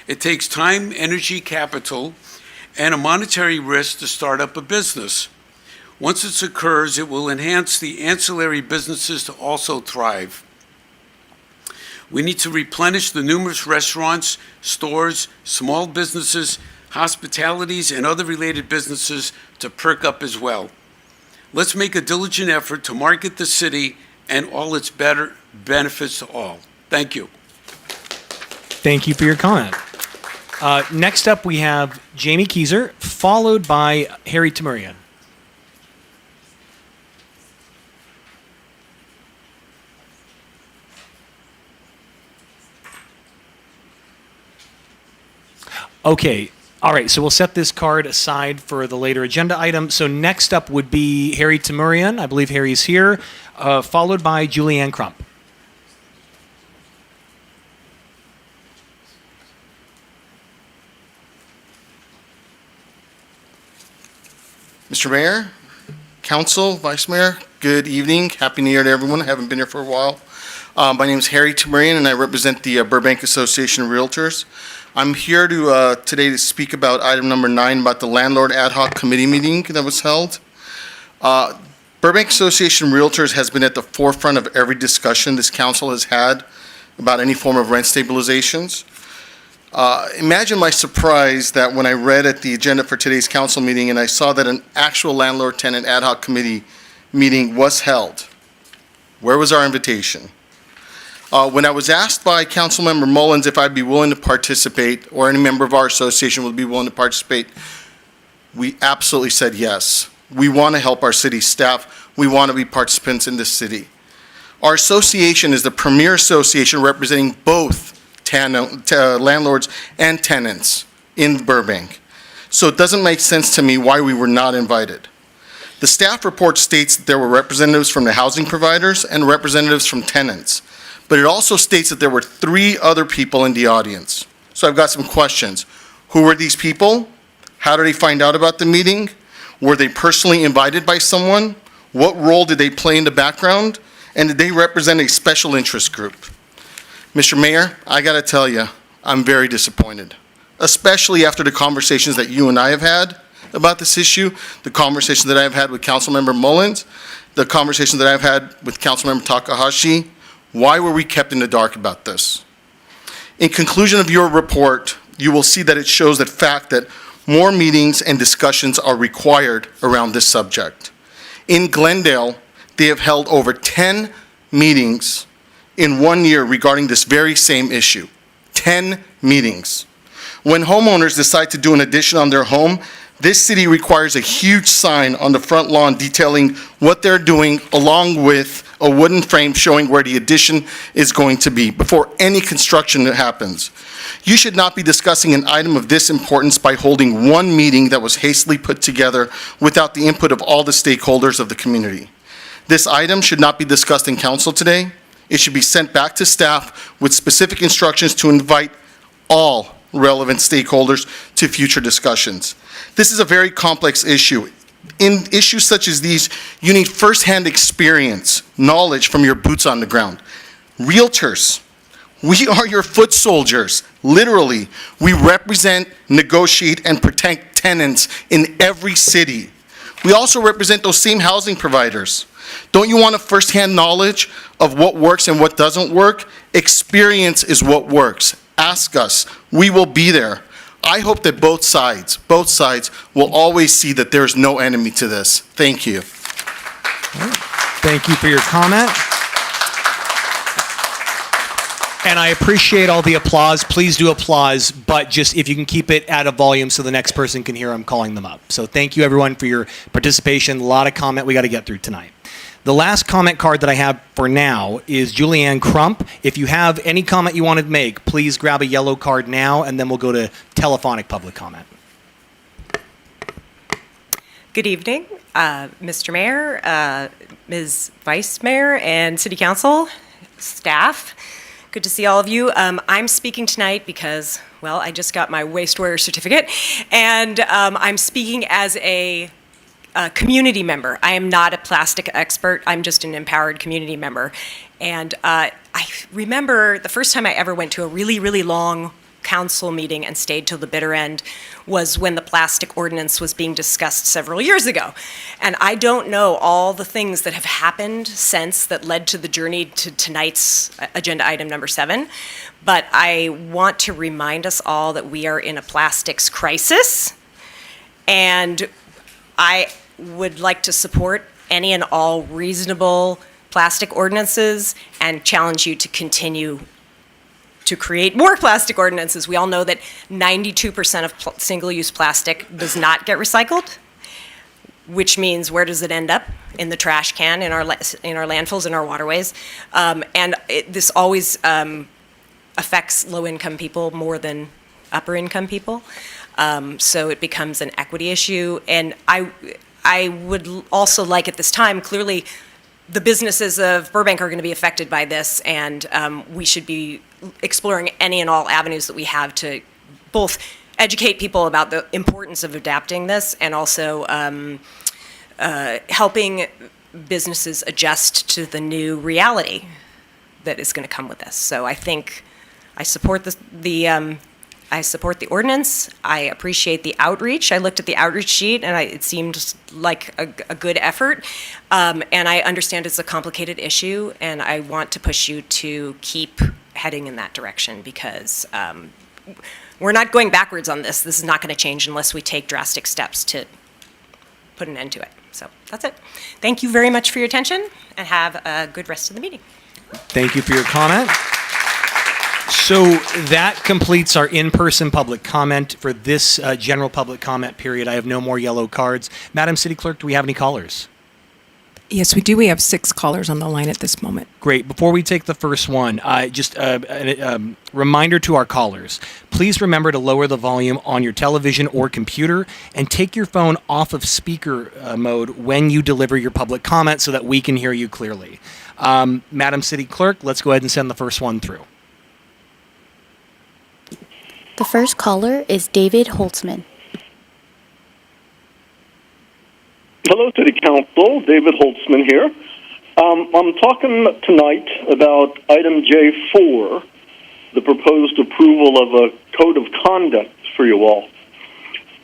It takes time, energy, capital, and a monetary risk to start up a business. Once this occurs, it will enhance the ancillary businesses to also thrive. We need to replenish the numerous restaurants, stores, small businesses, hospitalities, and other related businesses to perk up as well. Let's make a diligent effort to market the city and all its better benefits to all. Thank you. Thank you for your comment. Next up, we have Jamie Keyser, followed by Harry Tamurian. Okay. All right, so we'll set this card aside for the later agenda item. So next up would be Harry Tamurian. I believe Harry's here, followed by Julianne Crump. Mr. Mayor, Council, Vice Mayor, good evening. Happy New Year to everyone. I haven't been here for a while. My name is Harry Tamurian, and I represent the Burbank Association of Realtors. I'm here today to speak about item number 9 about the Landlord Ad Hoc Committee meeting that was held. Burbank Association of Realtors has been at the forefront of every discussion this council has had about any form of rent stabilizations. Imagine my surprise that when I read at the agenda for today's council meeting and I saw that an actual landlord-tenant ad hoc committee meeting was held. Where was our invitation? When I was asked by Councilmember Mullins if I'd be willing to participate, or any member of our association would be willing to participate, we absolutely said yes. We want to help our city staff. We want to be participants in this city. Our association is the premier association representing both landlords and tenants in Burbank. So it doesn't make sense to me why we were not invited. The staff report states that there were representatives from the housing providers and representatives from tenants. But it also states that there were 3 other people in the audience. So I've got some questions. Who were these people? How did they find out about the meeting? Were they personally invited by someone? What role did they play in the background? And did they represent a special interest group? Mr. Mayor, I gotta tell you, I'm very disappointed, especially after the conversations that you and I have had about this issue, the conversations that I've had with Councilmember Mullins, the conversations that I've had with Councilmember Takahashi. Why were we kept in the dark about this? In conclusion of your report, you will see that it shows the fact that more meetings and discussions are required around this subject. In Glendale, they have held over 10 meetings in 1 year regarding this very same issue. 10 meetings. When homeowners decide to do an addition on their home, this city requires a huge sign on the front lawn detailing what they're doing, along with a wooden frame showing where the addition is going to be before any construction happens. You should not be discussing an item of this importance by holding one meeting that was hastily put together without the input of all the stakeholders of the community. This item should not be discussed in council today. It should be sent back to staff with specific instructions to invite all relevant stakeholders to future discussions. This is a very complex issue. In issues such as these, you need firsthand experience, knowledge from your boots on the ground. Realtors, we are your foot soldiers. Literally, we represent, negotiate, and protect tenants in every city. We also represent those same housing providers. Don't you want a firsthand knowledge of what works and what doesn't work? Experience is what works. Ask us. We will be there. I hope that both sides will always see that there's no enemy to this. Thank you. Thank you for your comment. And I appreciate all the applause. Please do applause, but just if you can keep it at a volume so the next person can hear I'm calling them up. So thank you everyone for your participation. A lot of comment we got to get through tonight. The last comment card that I have for now is Julianne Crump. If you have any comment you want to make, please grab a yellow card now, and then we'll go to telephonic public comment. Good evening, Mr. Mayor, Ms. Vice Mayor, and City Council staff. Good to see all of you. I'm speaking tonight because, well, I just got my waste warrior certificate, and I'm speaking as a community member. I am not a plastic expert. I'm just an empowered community member. And I remember the first time I ever went to a really, really long council meeting and stayed till the bitter end was when the plastic ordinance was being discussed several years ago. And I don't know all the things that have happened since that led to the journey to tonight's agenda item number 7. But I want to remind us all that we are in a plastics crisis. And I would like to support any and all reasonable plastic ordinances and challenge you to continue to create more plastic ordinances. We all know that 92% of single-use plastic does not get recycled, which means where does it end up? In the trash can, in our landfills, in our waterways. This always affects low-income people more than upper-income people. So it becomes an equity issue. And I would also like at this time, clearly, the businesses of Burbank are going to be affected by this, and we should be exploring any and all avenues that we have to both educate people about the importance of adapting this and also helping businesses adjust to the new reality that is going to come with this. So I think I support I support the ordinance. I appreciate the outreach. I looked at the outreach sheet, and it seemed like a good effort. And I understand it's a complicated issue, and I want to push you to keep heading in that direction because we're not going backwards on this. This is not going to change unless we take drastic steps to put an end to it. So that's it. Thank you very much for your attention, and have a good rest of the meeting. Thank you for your comment. So that completes our in-person public comment for this general public comment period. I have no more yellow cards. Madam City Clerk, do we have any callers? Yes, we do. We have 6 callers on the line at this moment. Great. Before we take the first one, just a reminder to our callers. Please remember to lower the volume on your television or computer and take your phone off of speaker mode when you deliver your public comment so that we can hear you clearly. Madam City Clerk, let's go ahead and send the first one through. The first caller is David Holtzman. Hello, City Council. David Holtzman here. I'm talking tonight about item J4, the proposed approval of a code of conduct for you all.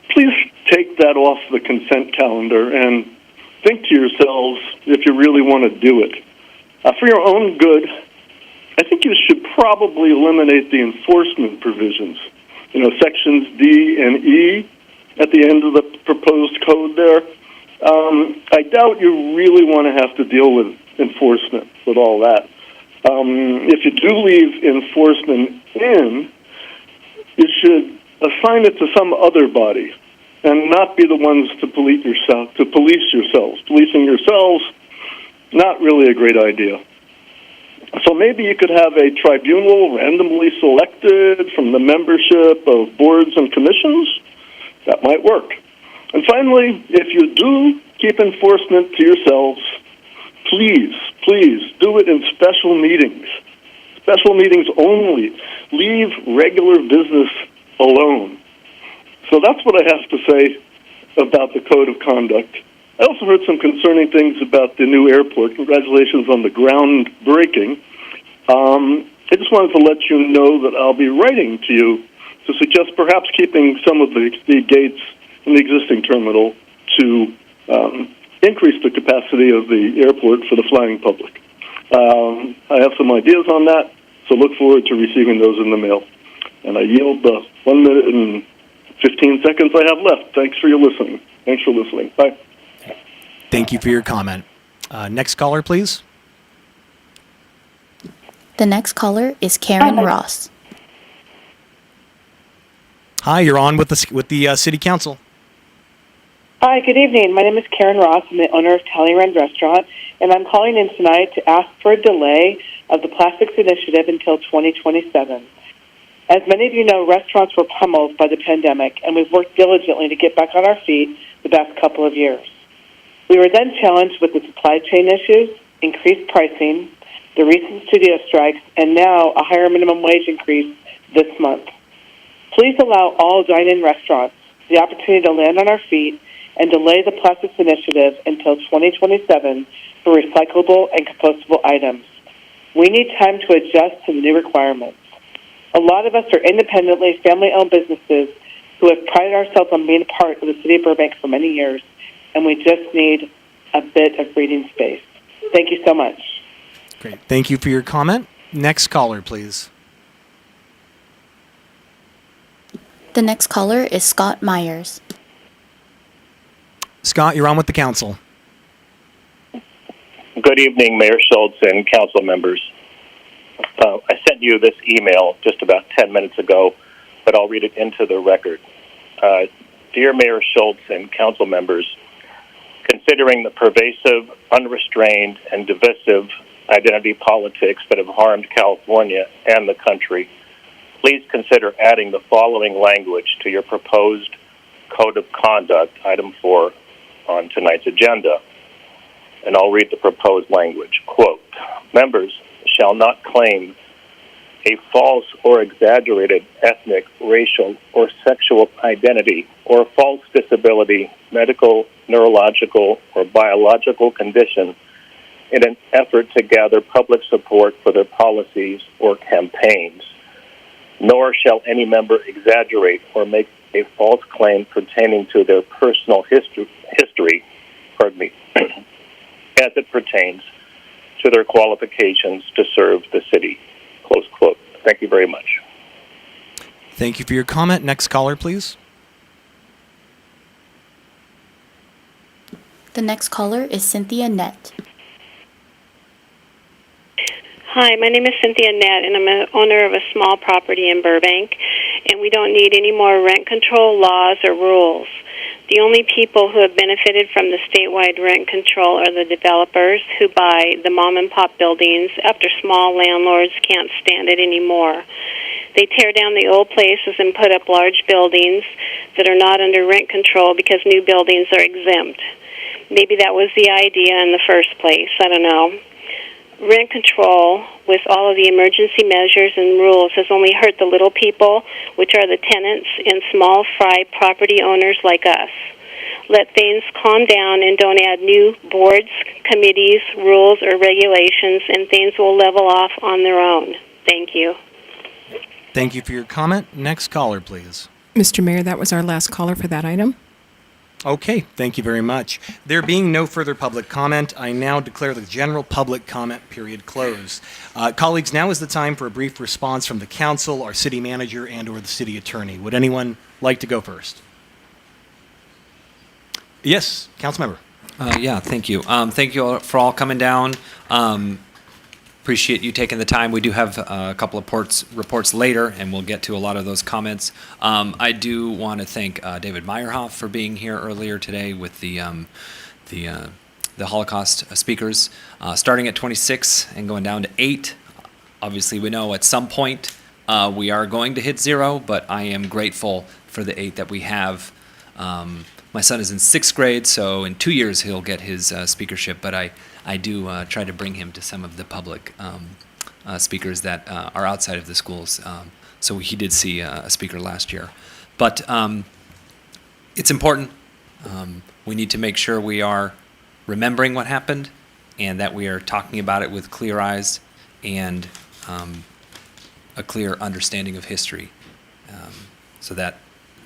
Please take that off the consent calendar and think to yourselves if you really want to do it. For your own good, I think you should probably eliminate the enforcement provisions. Sections D and E at the end of the proposed code there. I I doubt you really want to have to deal with enforcement with all that. If you do leave enforcement in, you should assign it to some other body and not be the ones to police yourselves. Policing yourselves, not really a great idea. So maybe you could have a tribunal randomly selected from the membership of boards and commissions. That might work. And finally, if you do keep enforcement to yourselves, please do it in special meetings. Special meetings only. Leave regular business alone. So that's what I have to say about the code of conduct. I also heard some concerning things about the new airport. Congratulations on the groundbreaking. I just wanted to let you know that I'll be writing to you to suggest perhaps keeping some of the gates in the existing terminal to increase the capacity of the airport for the flying public. I have some ideas on that, so look forward to receiving those in the mail. And I yield the 1 minute and 15 seconds I have left. Thanks for your listening. Thanks for listening. Bye. Thank you for your comment. Next caller, please. The next caller is Karen Ross. Hi, you're on with the City Council. Hi, good evening. My name is Karen Ross. I'm the owner of Talleyrand Restaurant, and I'm calling in tonight to ask for a delay of the Plastics Initiative until 2027. As many of you know, restaurants were pummeled by the pandemic, and we've worked diligently to get back on our feet the past couple of years. We were then challenged with the supply chain issues, increased pricing, the recent studio strikes, and now a higher minimum wage increase this month. Please allow all dine-in restaurants the opportunity to land on our feet and delay the Plastics Initiative until 2027 for recyclable and compostable items. We need time to adjust to the new requirements. A lot of us are independently family-owned businesses who have prided ourselves on being a part of the city of Burbank for many years, and we just need a bit of breathing space. Thank you so much. Great. Thank you for your comment. Next caller, please. The next caller is Scott Myers. Scott, you're on with the council. Good evening, Mayor Schultz and council members. I sent you this email just about 10 minutes ago, but I'll read it into the record. Dear Mayor Schultz and council members, considering the pervasive, unrestrained, and divisive identity politics that have harmed California and the country, please consider adding the following language to your proposed Code of Conduct, item 4, on tonight's agenda. And I'll read the proposed language. Quote, members shall not claim a false or exaggerated ethnic, racial, or sexual identity or false disability, medical, neurological, or biological condition in an effort to gather public support for their policies or campaigns. Nor shall any member exaggerate or make a false claim pertaining to their personal history, as it pertains to their qualifications to serve the city. Close quote. Thank you very much. Thank you for your comment. Next caller, please. The next caller is Cynthia Nett. Hi, my name is Cynthia Nett, and I'm an owner of a small property in Burbank, and we don't need any more rent control laws or rules. The only people who have benefited from the statewide rent control are the developers who buy the mom-and-pop buildings after small landlords can't stand it anymore. They tear down the old places and put up large buildings that are not under rent control because new buildings are exempt. Maybe that was the idea in the first place. I don't know. Rent control, with all of the emergency measures and rules, has only hurt the little people, which are the tenants and small fry property owners like us. Let things calm down and don't add new boards, committees, rules, or regulations, and things will level off on their own. Thank you. Thank you for your comment. Next caller, please. Mr. Mayor, that was our last caller for that item. Okay, thank you very much. There being no further public comment, I now declare the general public comment period closed. Colleagues, now is the time for a brief response from the council, our city manager, and or the city attorney. Would anyone like to go first? Yes, council member. Yeah, thank you. Thank you all for all coming down. Appreciate you taking the time. We do have a couple of reports later, and we'll get to a lot of those comments. I do want to thank David Meyerhoff for being here earlier today with the Holocaust speakers, starting at 26 and going down to 8. Obviously, we know at some point we are going to hit 0, but I am grateful for the 8 that we have. My son is in 6th grade, so in 2 years he'll get his speakership, but I do try to bring him to some of the public speakers that are outside of the schools. So he did see a speaker last year. But it's important. We need to make sure we are remembering what happened and that we are talking about it with clear eyes and a clear understanding of history. So that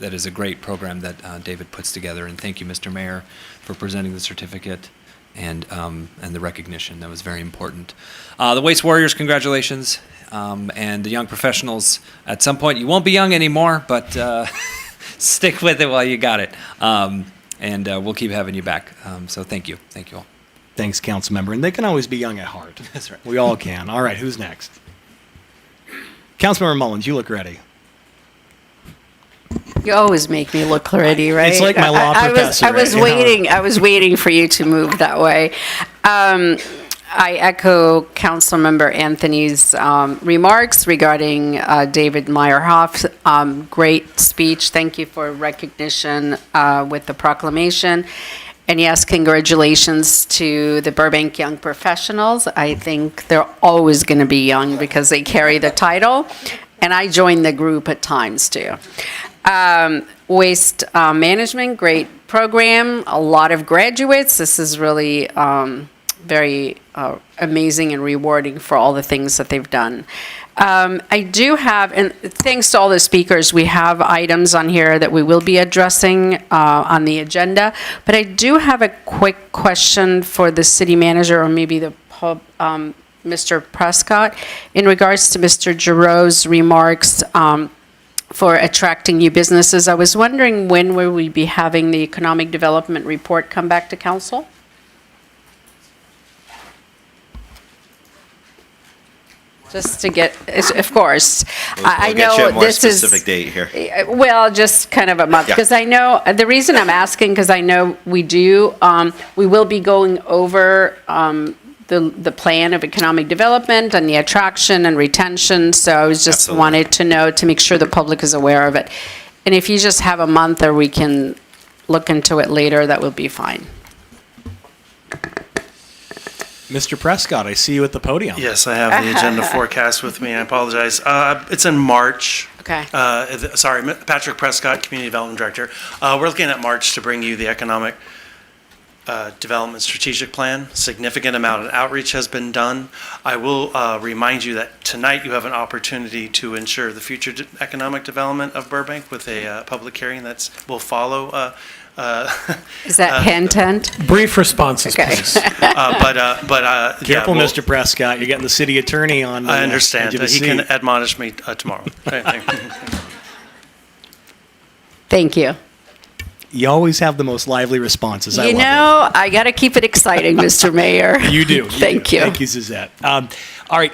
is a great program that David puts together. And thank you, Mr. Mayor, for presenting the certificate and the recognition. That was very important. The Waste Warriors, congratulations. And the young professionals, at some point, you won't be young anymore, but stick with it while you got it. And we'll keep having you back. So thank you. Thank you all. Thanks, council member. And they can always be young at heart. That's right. We all can. All right, who's next? Councilmember Mullins, you look ready. You always make me look ready, right? It's like my law professor. I was waiting for you to move that way. I echo Councilmember Anthony's remarks regarding David Meyerhoff's great speech. Thank you for recognition with the proclamation. And yes, congratulations to the Burbank Young Professionals. I think they're always going to be young because they carry the title. And I join the group at times too. Waste management, great program, a lot of graduates. This is really very amazing and rewarding for all the things that they've done. I do have, and thanks to all the speakers, we have items on here that we will be addressing on the agenda, but I do have a quick question for the city manager or maybe the Mr. Prescott in regards to Mr. Giroux's remarks for attracting new businesses. I was wondering when will we be having the economic development report come back to council? Just to get, of course, I We'll get you know a more this is specific date here. well, just kind of a month, Yeah. because I know the reason I'm asking because I know we will be going over the plan of economic development and the attraction and retention. So I was just Absolutely. wanted to know to make sure the public is aware of it. And if you just have a month or we can look into it later, that would be fine. Mr. Prescott, I see you at the podium. Yes, I have the agenda forecast with me. I apologize. It's in March. Okay. Sorry, Patrick Prescott, Community Development Director. We're looking at March to bring you the Economic Development Strategic Plan. Significant amount of outreach has been done. I will remind you that tonight you have an opportunity to ensure the future economic development of Burbank with a public hearing that will follow. Is that hint? Brief responses, please. Careful, we'll- Mr. Prescott. You're getting the city attorney on. I understand. edge of his He can seat. admonish me tomorrow. Thank you. You always have the most lively responses. I You love know, I got to keep it exciting, Mr. Mayor. it. You do. Thank you. Thank you, Suzette. All right,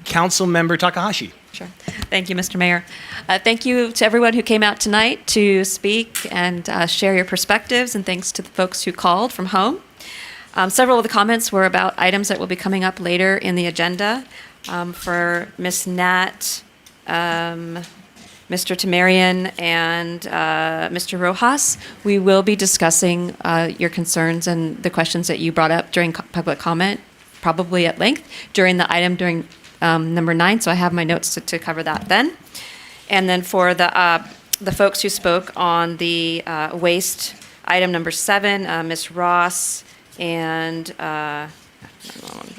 Council Member Takahashi. Sure. Thank you, Mr. Mayor. Thank you to everyone who came out tonight to speak and share your perspectives, and thanks to the folks who called from home. Several of the comments were about items that will be coming up later in the agenda. For Ms. Nat, Mr. Tamarian, and Mr. Rojas, we will be discussing your concerns and the questions that you brought up during public comment, probably at length, during the item during number 9, so I have my notes to cover that then. And then for the folks who spoke on the waste item number 7, Ms. Ross and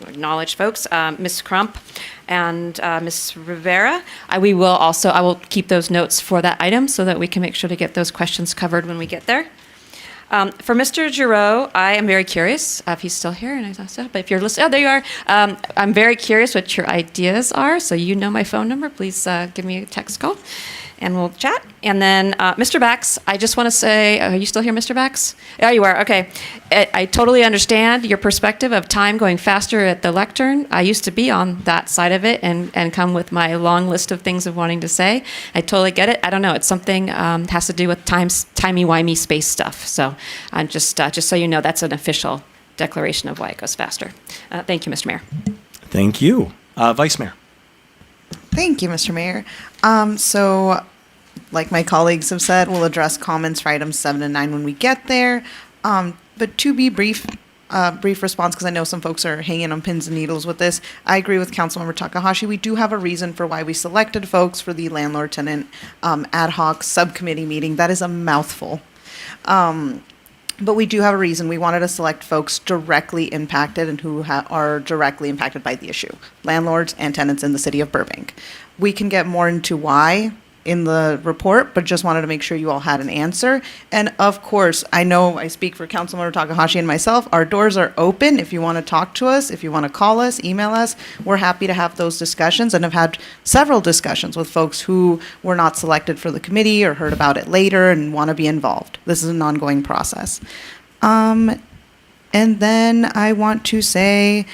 acknowledged folks, Ms. Crump and Ms. Rivera. I will keep those notes for that item so that we can make sure to get those questions covered when we get there. For Mr. Giroux, I am very curious if he's still here, and but if you're listening, oh, there you are. I'm very curious what your ideas are, so you know my phone number. Please give me a text call. and we'll chat. And then Mr. Bax, I just want to say, are you still here, Mr. Bax? Yeah, you are. Okay. I totally understand your perspective of time going faster at the lectern. I used to be on that side of it and come with my long list of things of wanting to say. I totally get it. I don't know. It's something has to do with timey-wimey space stuff. So I'm just so you know, that's an official declaration of why it goes faster. Thank you, Mr. Mayor. Thank you. Vice Mayor. Thank you, Mr. Mayor. So, like my colleagues have said, we'll address comments for items 7 and 9 when we get there. But to be brief response, because I know some folks are hanging on pins and needles with this. I agree with Councilmember Takahashi. We do have a reason for why we selected folks for the landlord-tenant ad hoc subcommittee meeting. That is a mouthful. But we do have a reason. We wanted to select folks directly impacted and who are directly impacted by the issue, landlords and tenants in the city of Burbank. We can get more into why in the report, but just wanted to make sure you all had an answer. And of course, I know I speak for Councilmember Takahashi and myself. Our doors are open if you want to talk to us, if you want to call us, email us. We're happy to have those discussions and have had several discussions with folks who were not selected for the committee or heard about it later and want to be involved. This is an ongoing process. And then I want to say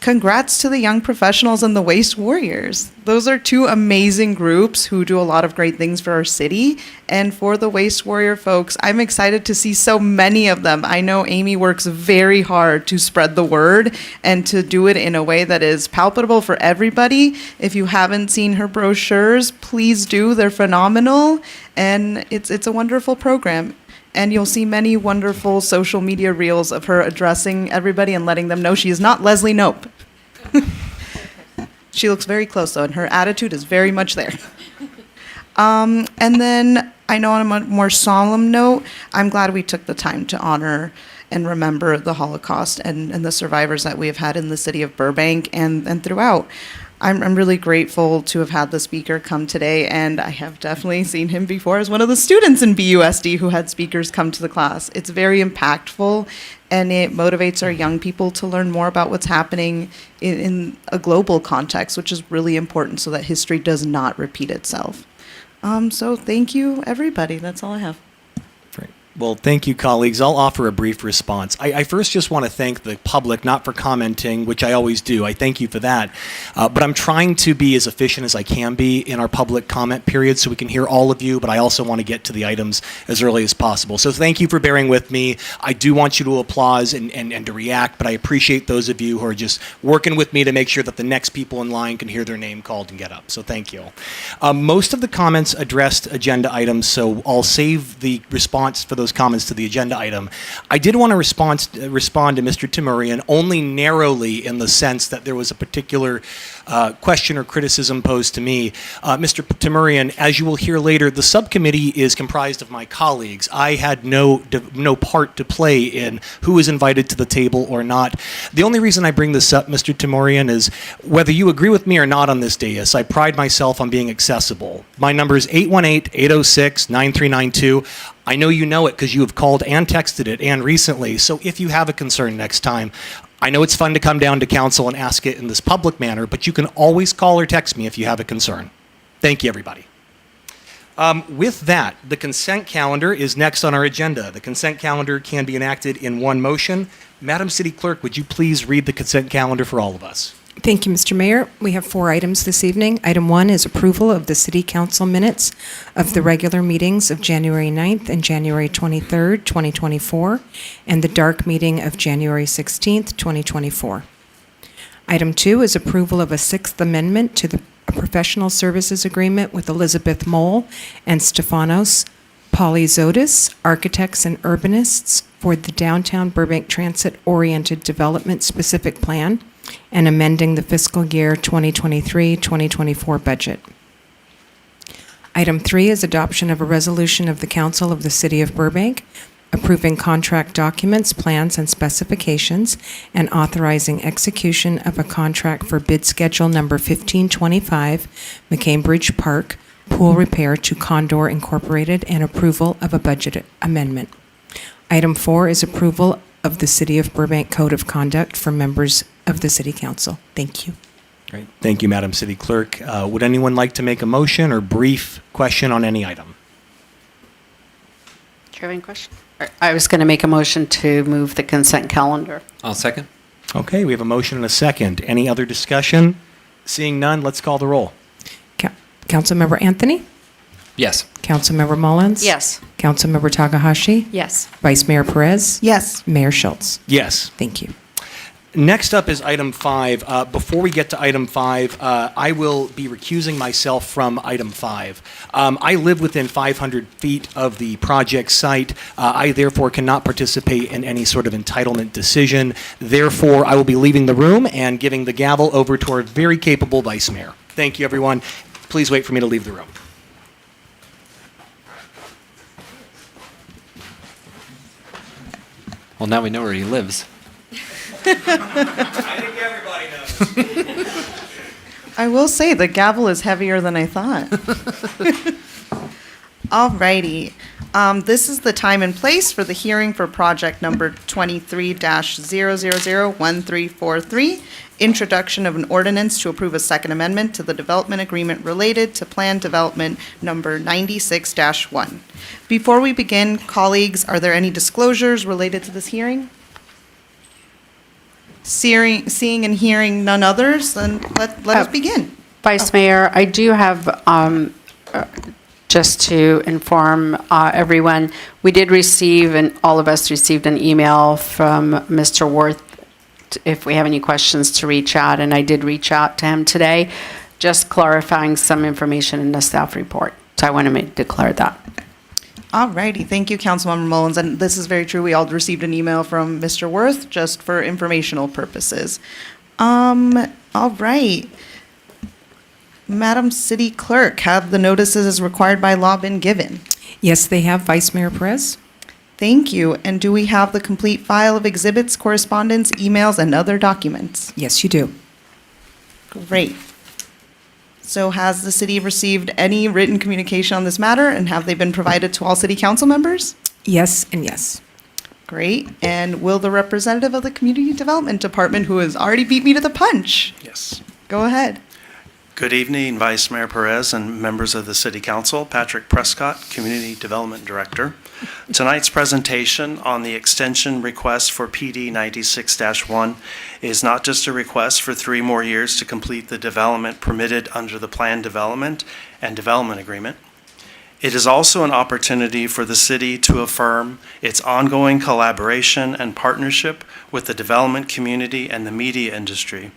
congrats to the young professionals and the Waste Warriors. Those are two amazing groups who do a lot of great things for our city. And for the Waste Warrior folks, I'm excited to see so many of them. I know Amy works very hard to spread the word and to do it in a way that is palpable for everybody. If you haven't seen her brochures, please do. They're phenomenal. And it's a wonderful program. And you'll see many wonderful social media reels of her addressing everybody and letting them know she is not Leslie Knope. She looks very close, though, and her attitude is very much there. And then I know on a more solemn note, I'm glad we took the time to honor and remember the Holocaust and the survivors that we have had in the city of Burbank and throughout. I'm really grateful to have had the speaker come today, and I have definitely seen him before as one of the students in BUSD who had speakers come to the class. It's very impactful, and it motivates our young people to learn more about what's happening in a global context, which is really important so that history does not repeat itself. So thank you, everybody. That's all I have. Well, thank you, colleagues. I'll offer a brief response. I first just want to thank the public, not for commenting, which I always do. I thank you for that. But I'm trying to be as efficient as I can be in our public comment period so we can hear all of you, but I also want to get to the items as early as possible. So thank you for bearing with me. I do want you to applause and to react, but I appreciate those of you who are just working with me to make sure that the next people in line can hear their name called and get up. So thank you. Most of the comments addressed agenda items, so I'll save the response for those comments to the agenda item. I did want to respond to Mr. Timurian only narrowly in the sense that there was a particular question or criticism posed to me. Mr. Timurian, as you will hear later, the subcommittee is comprised of my colleagues. I had no part to play in who is invited to the table or not. The only reason I bring this up, Mr. Timurian, is whether you agree with me or not on this dais, I pride myself on being accessible. My number is 818-806-9392. I know you know it because you have called and texted it and recently. So if you have a concern next time, I know it's fun to come down to council and ask it in this public manner, but you can always call or text me if you have a concern. Thank you, everybody. With that, the consent calendar is next on our agenda. The consent calendar can be enacted in one motion. Madam City Clerk, would you please read the consent calendar for all of us? Thank you, Mr. Mayor. We have 4 items this evening. Item 1 is approval of the City Council minutes of the regular meetings of January 9th and January 23rd, 2024, and the dark meeting of January 16th, 2024. Item 2 is approval of a 6th amendment to the professional services agreement with Elizabeth Mole and Stefanos Polyzotis, architects and urbanists, for the downtown Burbank transit-oriented development specific plan and amending the fiscal year 2023-2024 budget. Item 3 is adoption of a resolution of the Council of the City of Burbank approving contract documents, plans, and specifications, and authorizing execution of a contract for bid schedule number 1525, McCambridge Park, pool repair to Condor Incorporated, and approval of a budget amendment. Item 4 is approval of the City of Burbank Code of Conduct for members of the City Council. Thank you. Great. Thank you, Madam City Clerk. Would anyone like to make a motion or brief question on any item? Do you have any question? I was going to make a motion to move the consent calendar. I'll second. Okay, we have a motion and a second. Any other discussion? Seeing none, let's call the roll. Councilmember Anthony? Yes. Councilmember Mullins? Yes. Councilmember Takahashi? Yes. Vice Mayor Perez? Yes. Mayor Schultz? Yes. Thank you. Next up is item 5. Before we get to item 5, I will be recusing myself from item 5. I live within 500 feet of the project site. I therefore cannot participate in any sort of entitlement decision. Therefore, I will be leaving the room and giving the gavel over to our very capable Vice Mayor. Thank you, everyone. Please wait for me to leave the room. Well, now we know where he lives. I think everybody knows. I will say the gavel is heavier than I thought. Alrighty. This is the time and place for the hearing for project number 23-0001343, introduction of an ordinance to approve a second amendment to the development agreement related to plan development number 96-1. Before we begin, colleagues, are there any disclosures related to this hearing? Seeing and hearing none others, then let us begin. Vice Mayor, I do have, just to inform everyone, we did receive, and all of us received an email from Mr. Worth, if we have any questions to reach out, and I did reach out to him today, just clarifying some information in the staff report. So I want to declare that. Alrighty, thank you, Councilmember Mullins, and this is very true. We all received an email from Mr. Worth just for informational purposes. All right. Madam City Clerk, have the notices as required by law been given? Yes, they have, Vice Mayor Perez. Thank you. And do we have the complete file of exhibits, correspondence, emails, and other documents? Yes, you do. Great. So has the city received any written communication on this matter, and have they been provided to all city council members? Yes and yes. Great. And will the representative of the Community Development Department, who has already beat me to the punch, Yes. go ahead? Good evening, Vice Mayor Perez and members of the City Council. Patrick Prescott, Community Development Director. Tonight's presentation on the extension request for PD 96-1 is not just a request for 3 more years to complete the development permitted under the Planned Development and Development Agreement. It is also an opportunity for the city to affirm its ongoing collaboration and partnership with the development community and the media industry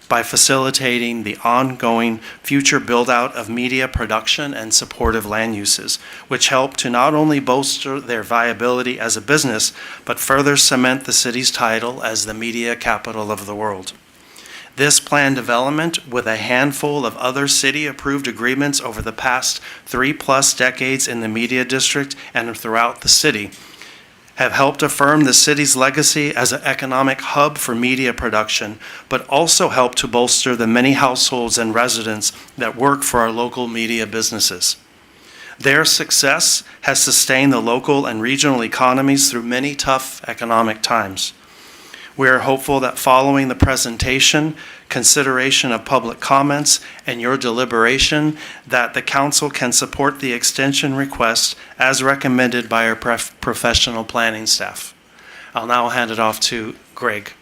by facilitating the ongoing future build-out of media production and supportive land uses, which help to not only bolster their viability as a business, but further cement the city's title as the media capital of the world. This planned development, with a handful of other city-approved agreements over the past 3+ decades in the media district and throughout the city, have helped affirm the city's legacy as an economic hub for media production, but also helped to bolster the many households and residents that work for our local media businesses. Their success has sustained the local and regional economies through many tough economic times. We are hopeful that following the presentation, consideration of public comments, and your deliberation, that the council can support the extension request as recommended by our professional planning staff. I'll now hand it off to Greg.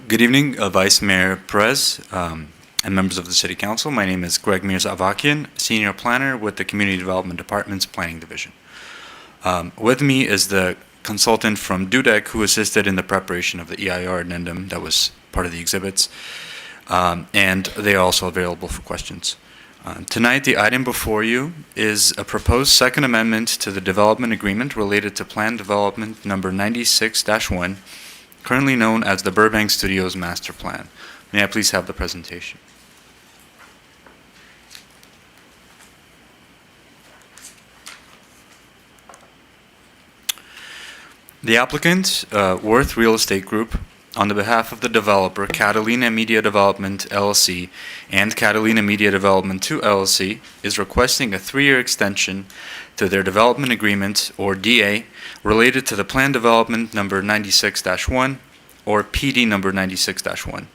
Good evening, Vice Mayor Perez and members of the City Council. My name is Greg Mirza-Avakian, Senior Planner with the Community Development Department's Planning Division. With me is the consultant from DUDEC who assisted in the preparation of the EIR addendum that was part of the exhibits, and they are also available for questions. Tonight, the item before you is a proposed second amendment to the development agreement related to Plan Development Number 96-1, currently known as the Burbank Studios Master Plan. May I please have the presentation? The applicant, Worth Real Estate Group, on the behalf of the developer, Catalina Media Development LLC, and Catalina Media Development 2 LLC, is requesting a 3-year extension to their development agreement, or DA, related to the Plan Development Number 96-1, or PD Number 96-1.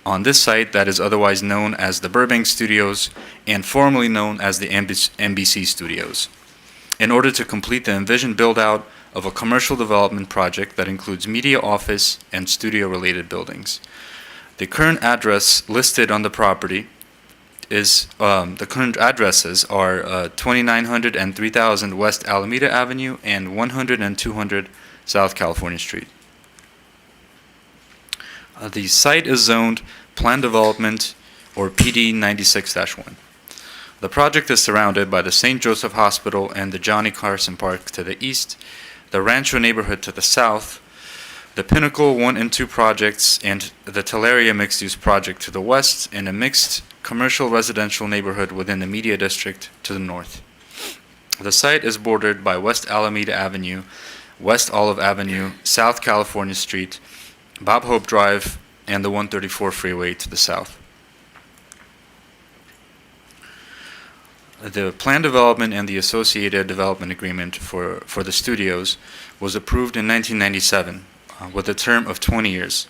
On this site that is otherwise known as the Burbank Studios and formerly known as the NBC Studios, in order to complete the envisioned build-out of a commercial development project that includes media office and studio-related buildings. The current address listed on the property is, the current addresses are 2900 and 3000 West Alameda Avenue and 100 and 200 South California Street. The site is zoned Plan Development, or PD 96-1. The project is surrounded by the St. Joseph Hospital and the Johnny Carson Park to the east, the Rancho neighborhood to the south, the Pinnacle 1 and 2 projects and the Teleria mixed-use project to the west, and a mixed commercial residential neighborhood within the Media District to the north. The site is bordered by West Alameda Avenue, West Olive Avenue, South California Street, Bob Hope Drive, and the 134 freeway to the south. The plan development and the associated development agreement for the studios was approved in 1997 with a term of 20 years.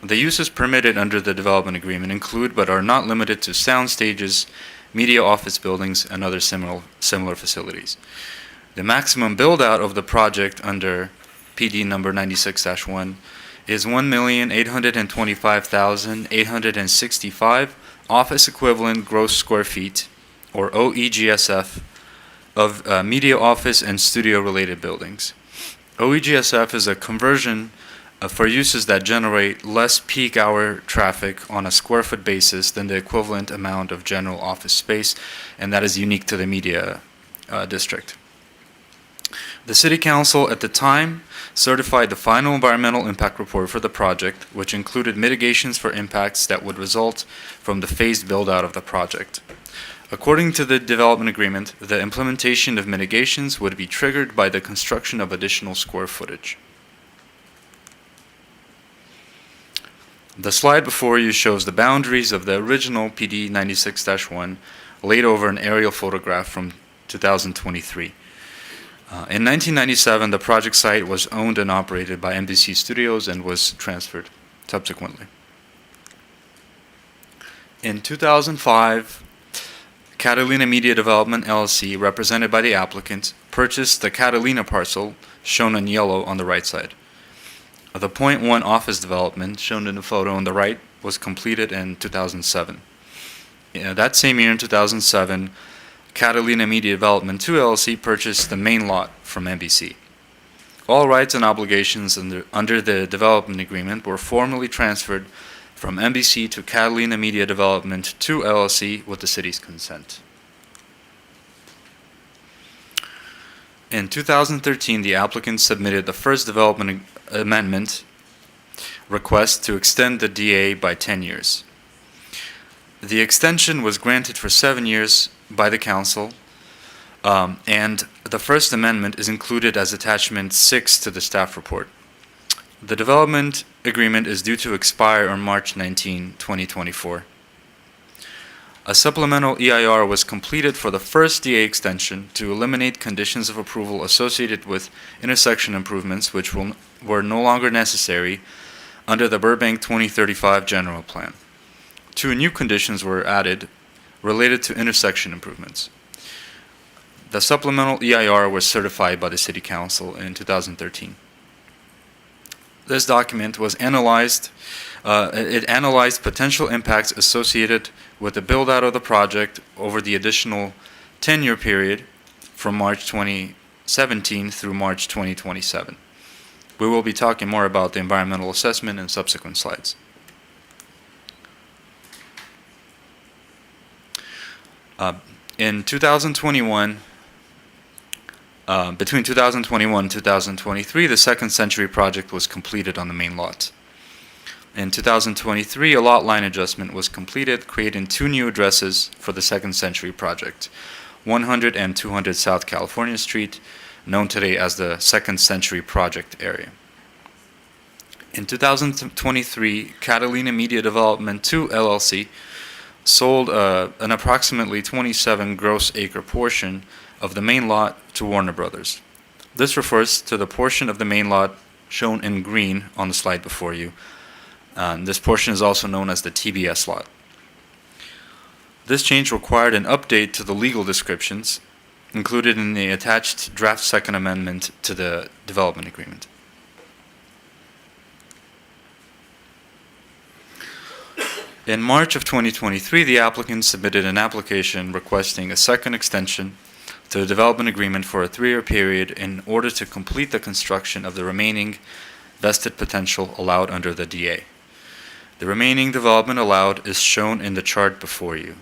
The uses permitted under the development agreement include but are not limited to sound stages, media office buildings, and other similar facilities. The maximum build-out of the project under PD number 96-1 is 1,825,865 office equivalent gross square feet, or OEGSF, of media office and studio related buildings. OEGSF is a conversion for uses that generate less peak hour traffic on a square foot basis than the equivalent amount of general office space, and that is unique to the media district. The City Council at the time certified the final environmental impact report for the project, which included mitigations for impacts that would result from the phased build-out of the project. According to the development agreement, the implementation of mitigations would be triggered by the construction of additional square footage. The slide before you shows the boundaries of the original PD 96-1 laid over an aerial photograph from 2023. In 1997, the project site was owned and operated by NBC Studios and was transferred subsequently. In 2005, Catalina Media Development LLC, represented by the applicant, purchased the Catalina parcel, shown in yellow on the right side. The Point 1 office development, shown in the photo on the right, was completed in 2007. That same year, in 2007, Catalina Media Development 2 LLC purchased the main lot from NBC. All rights and obligations under the development agreement were formally transferred from NBC to Catalina Media Development 2 LLC with the city's consent. In 2013, the applicant submitted the first development amendment request to extend the DA by 10 years. The extension was granted for 7 years by the council, and the first amendment is included as attachment 6 to the staff report. The development agreement is due to expire on March 19, 2024. A supplemental EIR was completed for the first DA extension to eliminate conditions of approval associated with intersection improvements which were no longer necessary under the Burbank 2035 general plan. 2 new conditions were added related to intersection improvements. The supplemental EIR was certified by the City Council in 2013. This document was analyzed. It analyzed potential impacts associated with the build-out of the project over the additional 10-year period from March 2017 through March 2027. We will be talking more about the environmental assessment in subsequent slides. In 2021, between 2021 and 2023, the Second Century project was completed on the main lot. In 2023, a lot line adjustment was completed, creating 2 new addresses for the Second Century project, 100 and 200 South California Street, known today as the Second Century project area. In 2023, Catalina Media Development 2 LLC sold an approximately 27 gross acre portion of the main lot to Warner Brothers. This refers to the portion of the main lot shown in green on the slide before you. This portion is also known as the TBS lot. This change required an update to the legal descriptions included in the attached draft second amendment to the development agreement. In March of 2023, the applicant submitted an application requesting a second extension to the development agreement for a 3-year period in order to complete the construction of the remaining vested potential allowed under the DA. The remaining development allowed is shown in the chart before you.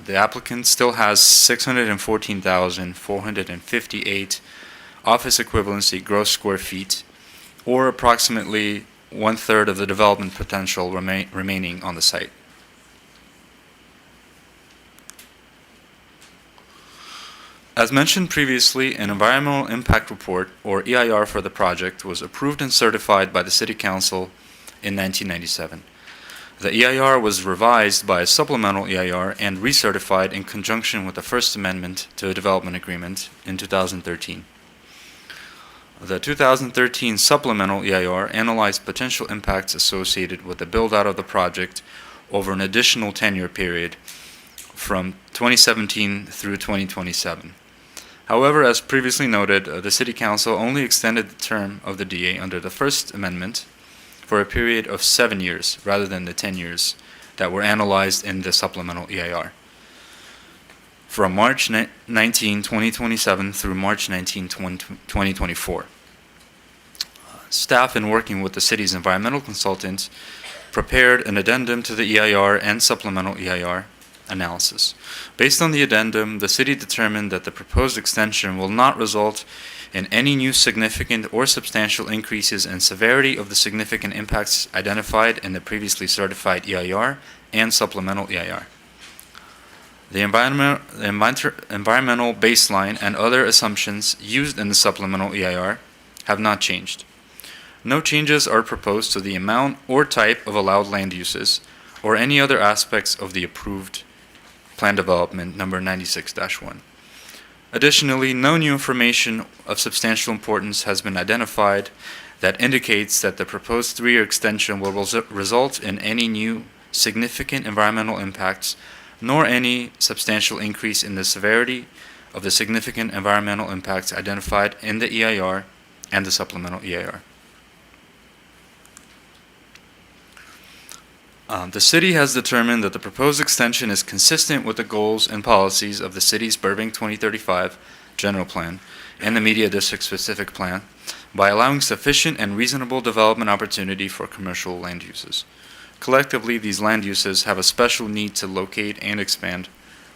The applicant still has 614,458 office equivalency gross square feet, or approximately 1/3 of the development potential remaining on the site. As mentioned previously, an environmental impact report, or EIR, for the project was approved and certified by the City Council in 1997. The EIR was revised by a supplemental EIR and recertified in conjunction with the First Amendment to a development agreement in 2013. The 2013 supplemental EIR analyzed potential impacts associated with the build-out of the project over an additional 10-year period from 2017 through 2027. However, as previously noted, the City Council only extended the term of the DA under the First Amendment for a period of 7 years rather than the 10 years that were analyzed in the supplemental EIR. From March 19, 2027 through March 19, 2024. Staff, in working with the city's environmental consultant, prepared an addendum to the EIR and supplemental EIR analysis. Based on the addendum, the city determined that the proposed extension will not result in any new significant or substantial increases in severity of the significant impacts identified in the previously certified EIR and supplemental EIR. The environmental baseline and other assumptions used in the supplemental EIR have not changed. No changes are proposed to the amount or type of allowed land uses or any other aspects of the approved plan development number 96-1. Additionally, no new information of substantial importance has been identified that indicates that the proposed 3-year extension will result in any new significant environmental impacts, nor any substantial increase in the severity of the significant environmental impacts identified in the EIR and the supplemental EIR. The city has determined that the proposed extension is consistent with the goals and policies of the city's Burbank 2035 general plan and the Media District specific plan by allowing sufficient and reasonable development opportunity for commercial land uses. Collectively, these land uses have a special need to locate and expand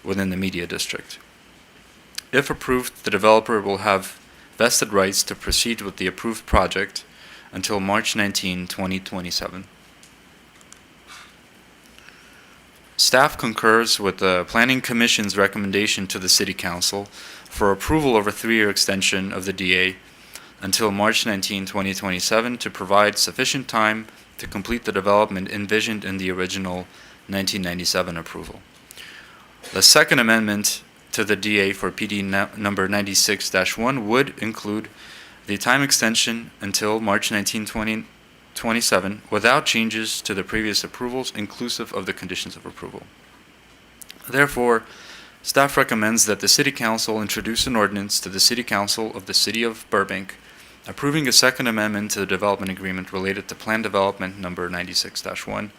within the Media District. If approved, the developer will have vested rights to proceed with the approved project until March 19, 2027. Staff concurs with the Planning Commission's recommendation to the City Council for approval of a 3-year extension of the DA until March 19, 2027 to provide sufficient time to complete the development envisioned in the original 1997 approval. The Second Amendment to the DA for PD number 96-1 would include the time extension until March 19, 2027 without changes to the previous approvals inclusive of the conditions of approval. Therefore, staff recommends that the City Council introduce an ordinance to the City Council of the City of Burbank approving a Second Amendment to the development agreement related to Plan Development number 96-1,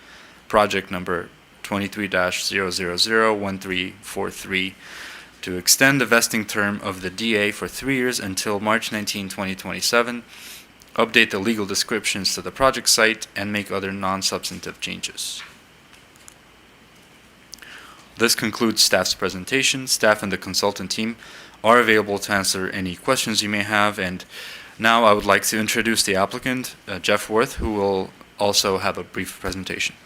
project number 23-0001343, to extend the vesting term of the DA for 3 years until March 19, 2027, update the legal descriptions to the project site, and make other non-substantive changes. This concludes staff's presentation. Staff and the consultant team are available to answer any questions you may have, and now I would like to introduce the applicant, Jeff Worth, who will also have a brief presentation.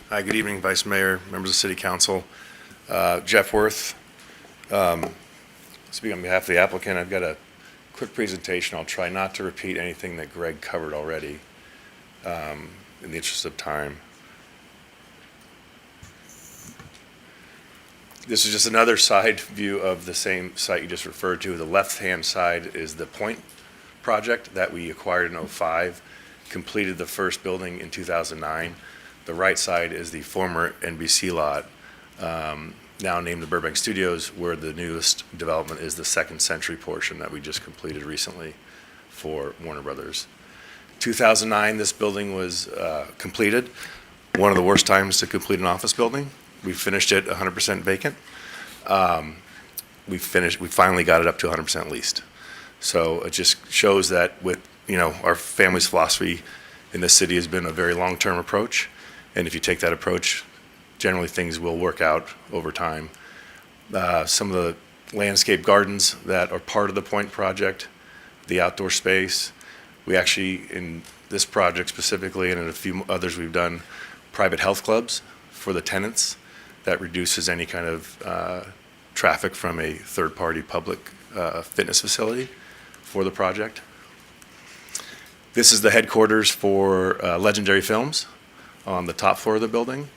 Hi, good evening, Vice Mayor, members of City Council. Jeff Worth. Speaking on behalf of the applicant, I've got a quick presentation. I'll try not to repeat anything that Greg covered already in the interest of time. This is just another side view of the same site you just referred to. The left-hand side is the Point project that we acquired in '05, completed the first building in 2009. The right side is the former NBC lot, now named the Burbank Studios, where the newest development is the Second Century portion that we just completed recently for Warner Brothers. 2009, this building was completed. One of the worst times to complete an office building. We finished it 100% vacant. We finally got it up to 100% leased. So it just shows that with, our family's philosophy in this city has been a very long-term approach. And if you take that approach, generally things will work out over time. Some of the landscape gardens that are part of the Point project, the outdoor space, we actually, in this project specifically and in a few others we've done, private health clubs for the tenants. That reduces any kind of traffic from a third-party public fitness facility for the project. This is the headquarters for Legendary Films on the top floor of the building.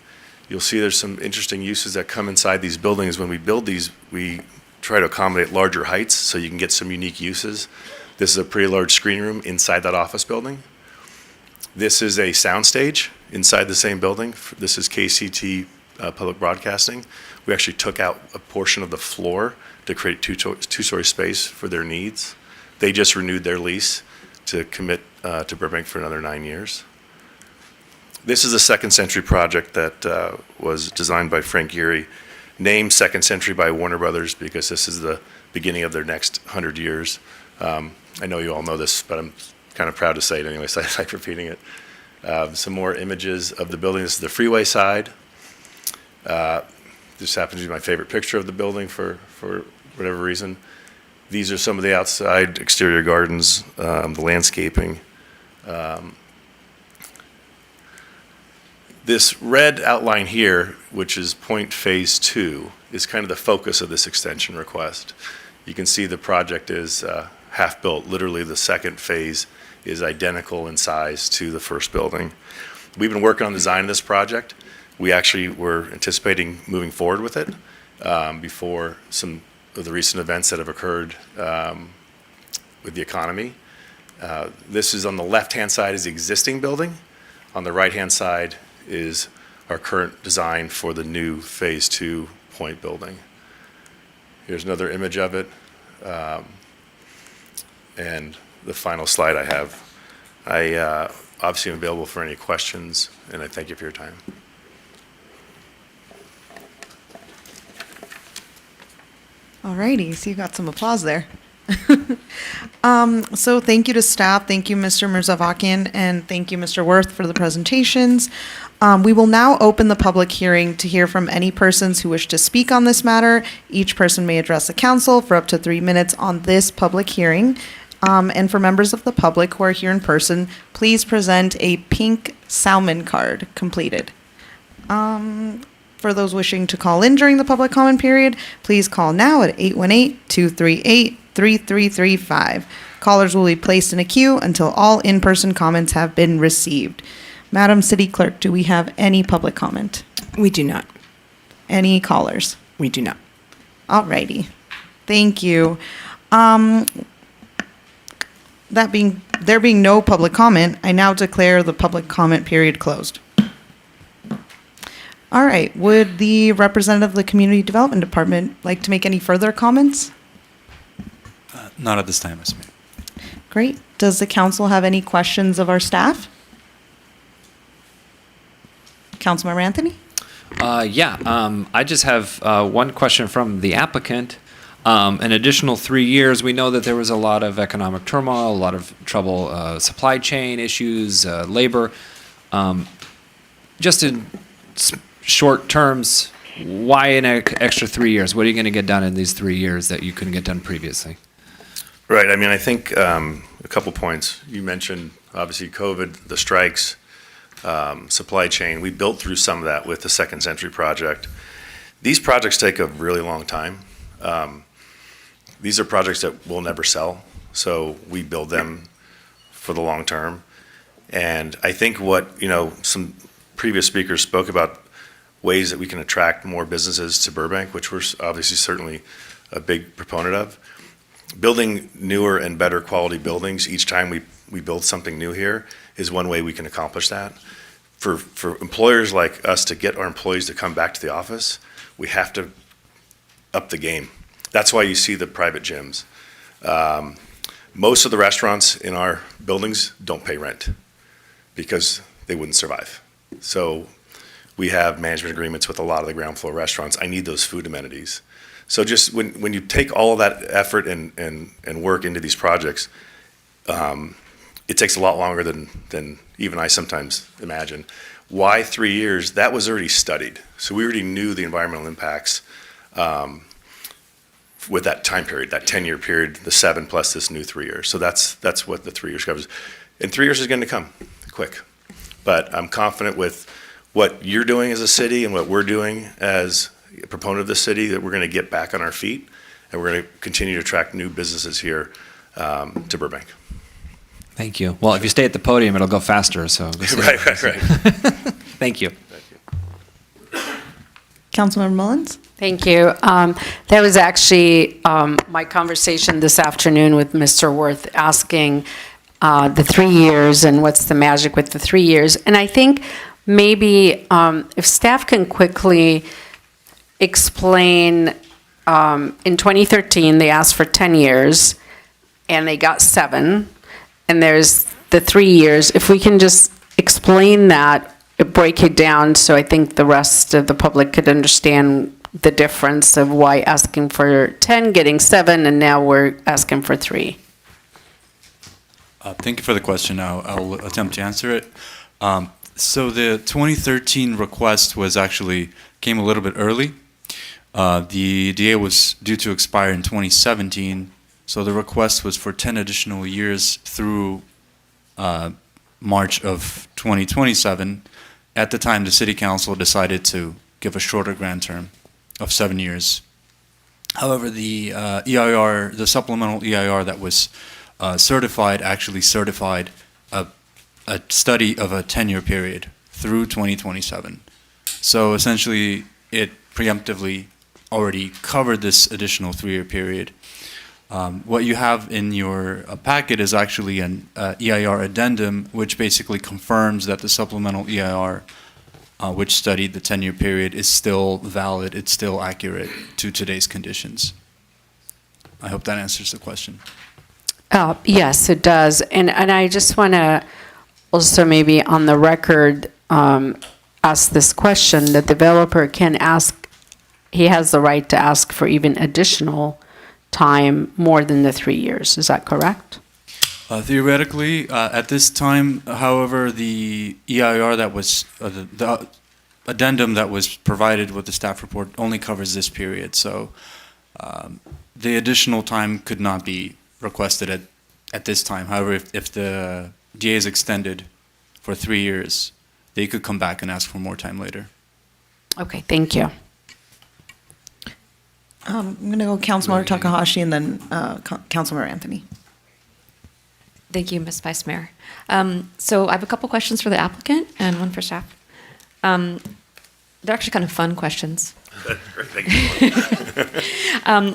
You'll see there's some interesting uses that come inside these buildings. When we build these, we try to accommodate larger heights so you can get some unique uses. This is a pretty large screen room inside that office building. This is a soundstage inside the same building. This is KCT Public Broadcasting. We actually took out a portion of the floor to create two-story space for their needs. They just renewed their lease to commit to Burbank for another 9 years. This is a Second Century project that was designed by Frank Geary, named Second Century by Warner Brothers because this is the beginning of their next 100 years. I know you all know this, but I'm kind of proud to say it anyway, so I like repeating it. Some more images of the building. This is the freeway side. This happens to be my favorite picture of the building for whatever reason. These are some of the outside exterior gardens, the landscaping. This red outline here, which is Point Phase 2, is kind of the focus of this extension request. You can see the project is half built. Literally, the second phase is identical in size to the first building. We've been working on the design of this project. We actually were anticipating moving forward with it before some of the recent events that have occurred with the economy. This is on the left-hand side is the existing building. On the right-hand side is our current design for the new Phase 2 Point building. Here's another image of it. And the final slide I have. I obviously am available for any questions, and I thank you for your time. All righty, so you got some applause there. So thank you to staff, thank you Mr. Mirzavakian, and thank you Mr. Worth for the presentations. We will now open the public hearing to hear from any persons who wish to speak on this matter. Each person may address the council for up to 3 minutes on this public hearing. And for members of the public who are here in person, please present a pink Salmon card completed. For those wishing to call in during the public comment period, please call now at 818-238-3335. Callers will be placed in a queue until all in-person comments have been received. Madam City Clerk, do we have any public comment? We do not. Any callers? We do not. All righty. Thank you. There being no public comment, I now declare the public comment period closed. All right, would the representative of the Community Development Department like to make any further comments? Not at this time, Ms. Mayor. Great. Does the council have any questions of our staff? Councilmember Anthony? I just have one question from the applicant. An additional 3 years, we know that there was a lot of economic turmoil, a lot of trouble, supply chain issues, labor. Just in short terms, why an extra 3 years? What are you going to get done in these 3 years that you couldn't get done previously? Right. I mean, I think a couple points. You mentioned, obviously, COVID, the strikes, supply chain. We built through some of that with the Second Century project. These projects take a really long time. These are projects that we'll never sell, so we build them for the long term. And I think what, some previous speakers spoke about ways that we can attract more businesses to Burbank, which we're obviously certainly a big proponent of. Building newer and better quality buildings each time we build something new here is one way we can accomplish that. For employers like us to get our employees to come back to the office, we have to up the game. That's why you see the private gyms. Most of the restaurants in our buildings don't pay rent because they wouldn't survive. So we have management agreements with a lot of the ground floor restaurants. I need those food amenities. So just when you take all of that effort and work into these projects, it takes a lot longer than even I sometimes imagine. Why 3 years? That was already studied. So we already knew the environmental impacts with that time period, that 10-year period, the 7 plus this new 3 years. So that's what the 3 years covers. And 3 years is going to come quick. But I'm confident with what you're doing as a city and what we're doing as a proponent of the city that we're going to get back on our feet and we're going to continue to attract new businesses here to Burbank. Thank you. Well, if you stay at the podium, it'll go faster. So Right. Thank you. Councilmember Mullins? Thank you. That was actually my conversation this afternoon with Mr. Worth, asking the 3 years and what's the magic with the 3 years. And I think maybe if staff can quickly explain, in 2013, they asked for 10 years and they got 7. And there's the 3 years. If we can just explain that, break it down, so I think the rest of the public could understand the difference of why asking for 10, getting 7, and now we're asking for 3. Thank you for the question. I'll attempt to answer it. So the 2013 request came a little bit early. The DA was due to expire in 2017. So the request was for 10 additional years through March of 2027. At the time, the City Council decided to give a shorter grant term of 7 years. However, the EIR, the supplemental EIR that was certified, actually certified a study of a 10-year period through 2027. So essentially, it preemptively already covered this additional 3-year period. What you have in your packet is actually an EIR addendum, which basically confirms that the supplemental EIR, which studied the 10-year period, is still valid, it's still accurate to today's conditions. I hope that answers the question. Yes, it does. And I just want to also maybe on the record ask this question. The developer can ask, he has the right to ask for even additional time more than the 3 years. Is that correct? Theoretically, at this time, however, the EIR that was, the addendum that was provided with the staff report only covers this period. So the additional time could not be requested at this time. However, if the DA is extended for 3 years, they could come back and ask for more time later. Okay, thank you. I'm going to go Councilmember Takahashi and then Councilmember Anthony. Thank you, Ms. Vice Mayor. So I have a couple questions for the applicant and one for staff. They're actually kind of fun questions. Thank you.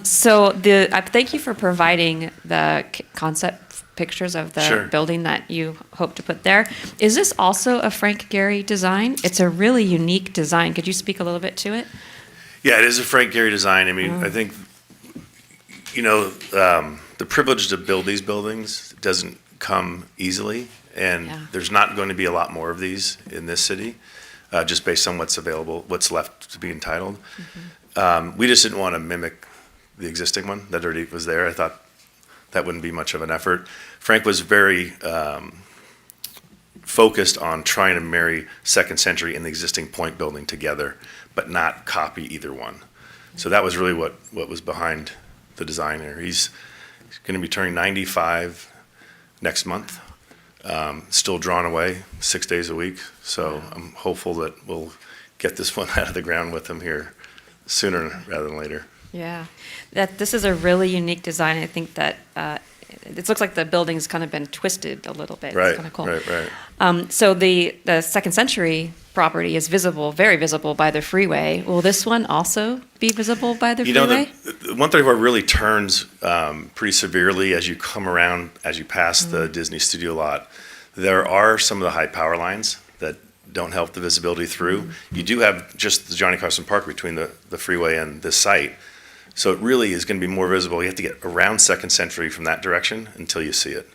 So thank you for providing the concept pictures of the building that you hope to put there. Is this also a Frank Gehry design? It's a really unique design. Could you speak a little bit to it? Yeah, it is a Frank Gehry design. I mean, I think, the privilege to build these buildings doesn't come easily, and there's not going to be a lot more of these in this city, just based on what's available, what's left to be entitled. We just didn't want to mimic the existing one that already was there. I thought that wouldn't be much of an effort. Frank was very focused on trying to marry Second Century and the existing Point building together, but not copy either one. So that was really what was behind the design here. He's going to be turning 95 next month, still drawn away 6 days a week. So I'm hopeful that we'll get this one out of the ground with him here sooner rather than later. Yeah, that this is a really unique design. I think that it looks like the building's kind of been twisted a little bit. Right, It's kind of cool. right. So the Second Century property is visible, very visible by the freeway. Will this one also be visible by the You know, freeway? the 134 really turns pretty severely as you come around, as you pass Mm-hmm. the Disney Studio lot. There are some of the high power lines that don't help the visibility through. Mm-hmm. You do have just the Johnny Carson Park between the freeway and this site. So it really is going to be more visible. You have to get around Second Century from that direction until you see it.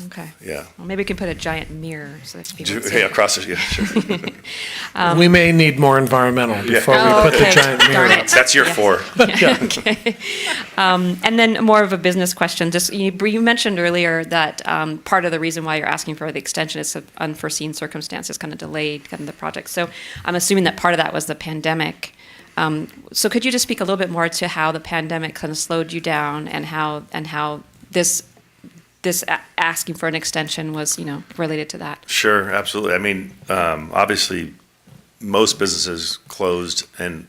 Okay. Yeah. Well, maybe we can put a giant mirror so that people can see Yeah, it. across the, yeah, sure. We may need more environmental before we Oh, put the okay. giant mirror Darn up. it. That's your Yes. four. Yeah, okay. And then more of a business question. Just you mentioned earlier that part of the reason why you're asking for the extension is unforeseen circumstances kind of delayed kind of the project. So I'm assuming that part of that was the pandemic. So could you just speak a little bit more to how the pandemic kind of slowed you down and how this asking for an extension was, related to that? Sure, absolutely. I mean, obviously, most businesses closed, and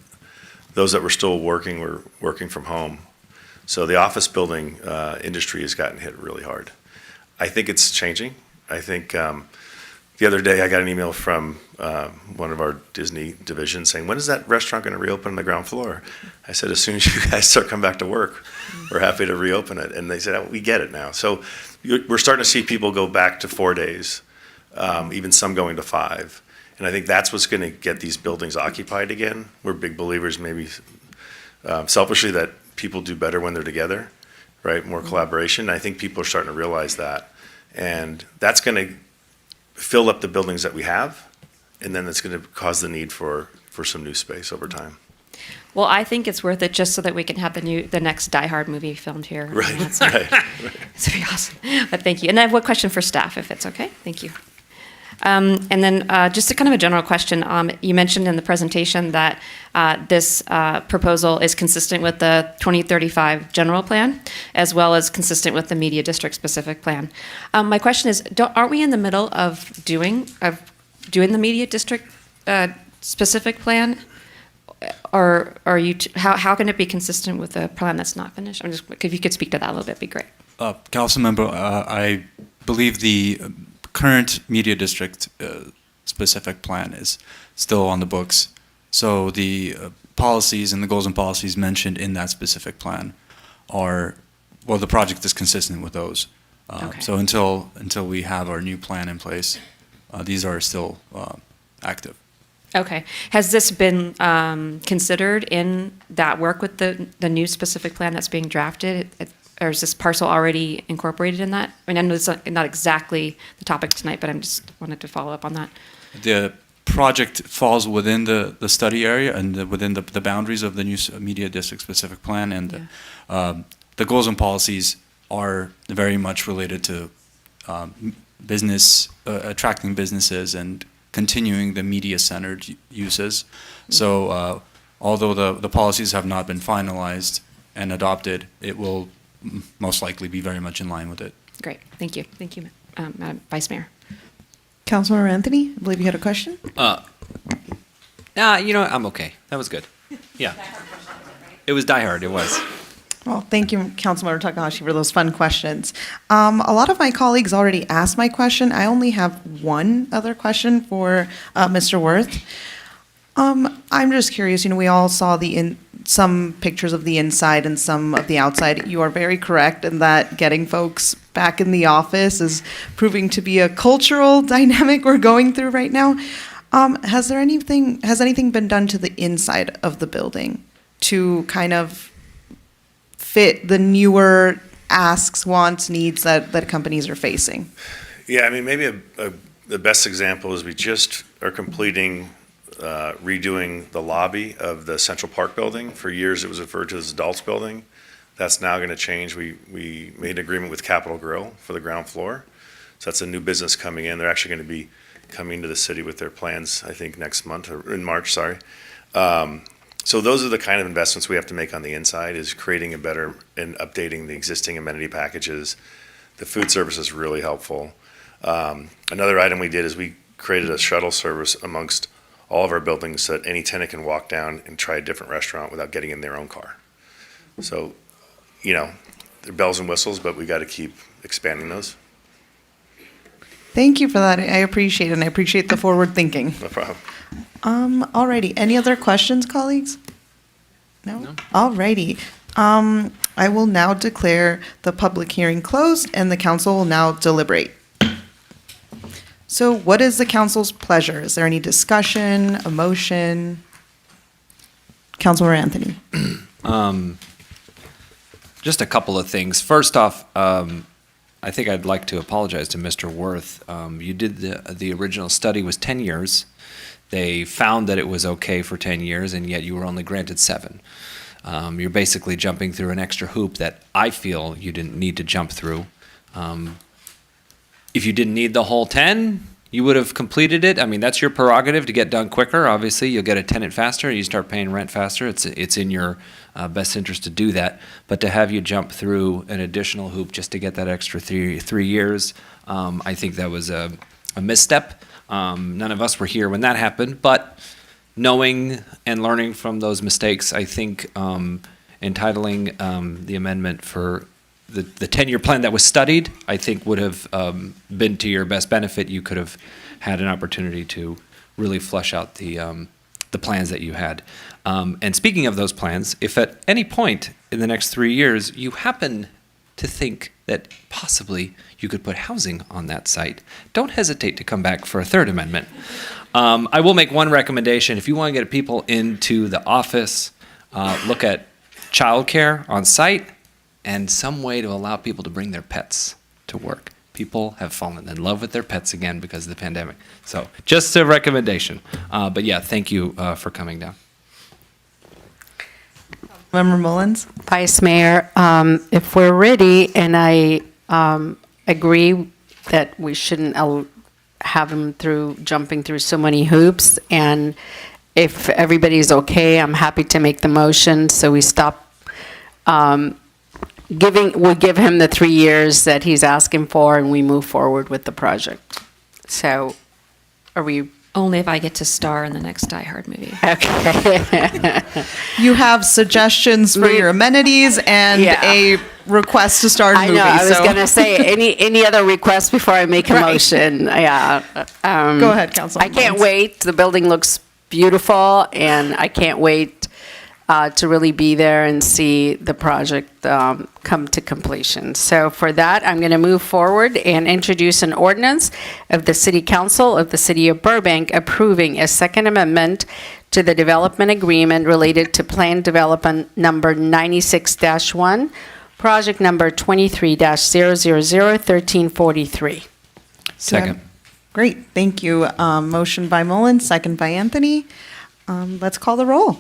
those that were still working were working from home. So the office building industry has gotten hit really hard. I think it's changing. I think the other day I got an email from one of our Disney divisions saying, when is that restaurant going to reopen on the ground floor? I said, as soon as you guys start coming back to work, we're happy to reopen it. And they said, oh, we get it now. So we're starting to see people go back to 4 days, even some going to 5. And I think that's what's going to get these buildings occupied again. We're big believers, maybe selfishly, that people do better when they're together, right? More collaboration. I think people are starting to realize that. And that's going to fill up the buildings that we have, and then it's going to cause the need for some new space over time. Well, I think it's worth it just so that we can have the next Die Hard movie filmed here. Right, That's right. It's pretty awesome. But thank you. And I have one question for staff, if it's okay. Thank you. And then just a kind of a general question. You mentioned in the presentation that this proposal is consistent with the 2035 general plan, as well as consistent with the media district specific plan. My question is, aren't we in the middle of doing the media district specific plan? Or are you? How can it be consistent with a plan that's not finished? If you could speak to that a little bit, it'd be great. Council member, I believe the current media district specific plan is still on the books. So the policies and the goals and policies mentioned in that specific plan the project is consistent with those. Okay. So until we have our new plan in place, these are still active. Okay. Has this been considered in that work with the new specific plan that's being drafted? Or is this parcel already incorporated in that? I mean, I know it's not exactly the topic tonight, but I'm just wanted to follow up on that. The project falls within the study area and within the boundaries of the new media district specific plan, and the goals and policies are very much related to business, attracting businesses and continuing the media-centered uses. So although the policies have not been finalized and adopted, it will most likely be very much in line with it. Great. Thank you. Thank you, Madam Vice Mayor. Councilmember Anthony, I believe you had a question? I'm okay. That was good. Yeah. It was Die Hard, it was. Well, thank you, Councilmember Takahashi, for those fun questions. A lot of my colleagues already asked my question. I only have one other question for Mr. Worth. I'm just curious, we all saw some pictures of the inside and some of the outside. You are very correct in that getting folks back in the office is proving to be a cultural dynamic we're going through right now. Has anything been done to the inside of the building to kind of fit the newer asks, wants, needs that companies are facing? Yeah, I mean, maybe the best example is we just are completing redoing the lobby of the Central Park building. For years, it was referred to as Adults Building. That's now going to change. We made an agreement with Capital Grill for the ground floor. So that's a new business coming in. They're actually going to be coming to the city with their plans, I think, next month, or in March, sorry. So those are the kind of investments we have to make on the inside, is creating a better and updating the existing amenity packages. The food service is really helpful. Another item we did is we created a shuttle service amongst all of our buildings so that any tenant can walk down and try a different restaurant without getting in their own car. So, they're bells and whistles, but we got to keep expanding those. Thank you for that. I appreciate it, and I appreciate the forward thinking. No problem. Alrighty. Any other questions, colleagues? No? Alrighty. I will now declare the public hearing closed, and the council will now deliberate. So what is the council's pleasure? Is there any discussion, a motion? Councilor Anthony. Just a couple of things. First off, I think I'd like to apologize to Mr. Worth. You did the original study was 10 years. They found that it was okay for 10 years, and yet you were only granted 7. You're basically jumping through an extra hoop that I feel you didn't need to jump through. If you didn't need the whole 10, you would have completed it. I mean, that's your prerogative to get done quicker. Obviously, you'll get a tenant faster. You start paying rent faster. It's in your best interest to do that. But to have you jump through an additional hoop just to get that extra three years, I think that was a misstep. None of us were here when that happened, but knowing and learning from those mistakes, I think entitling the amendment for the 10-year plan that was studied, I think would have been to your best benefit. You could have had an opportunity to really flesh out the plans that you had. And speaking of those plans, if at any point in the next 3 years you happen to think that possibly you could put housing on that site, don't hesitate to come back for a third amendment. I will make one recommendation. If you want to get people into the office, look at childcare on site and some way to allow people to bring their pets to work. People have fallen in love with their pets again because of the pandemic. So just a recommendation. But yeah, thank you for coming down. Member Mullins? Vice Mayor, if we're ready, and I agree that we shouldn't have them jumping through so many hoops, and if everybody's okay, I'm happy to make the motion so we stop we'll give him the 3 years that he's asking for, and we move forward with the project. So, are we? Only if I get to star in the next Die Hard movie. Okay. You have suggestions for your amenities and a request to start a movie. I know. I was going to say any other requests before I make a motion. Yeah. Go ahead, Councilman. I can't wait. The building looks beautiful, and I can't wait to really be there and see the project come to completion. So for that, I'm going to move forward and introduce an ordinance of the City Council of the City of Burbank approving a second amendment to the development agreement related to Plan Development Number 96-1, Project Number 23-000-1343. Second. Great, thank you. Motion by Mullins, second by Anthony. Let's call the roll.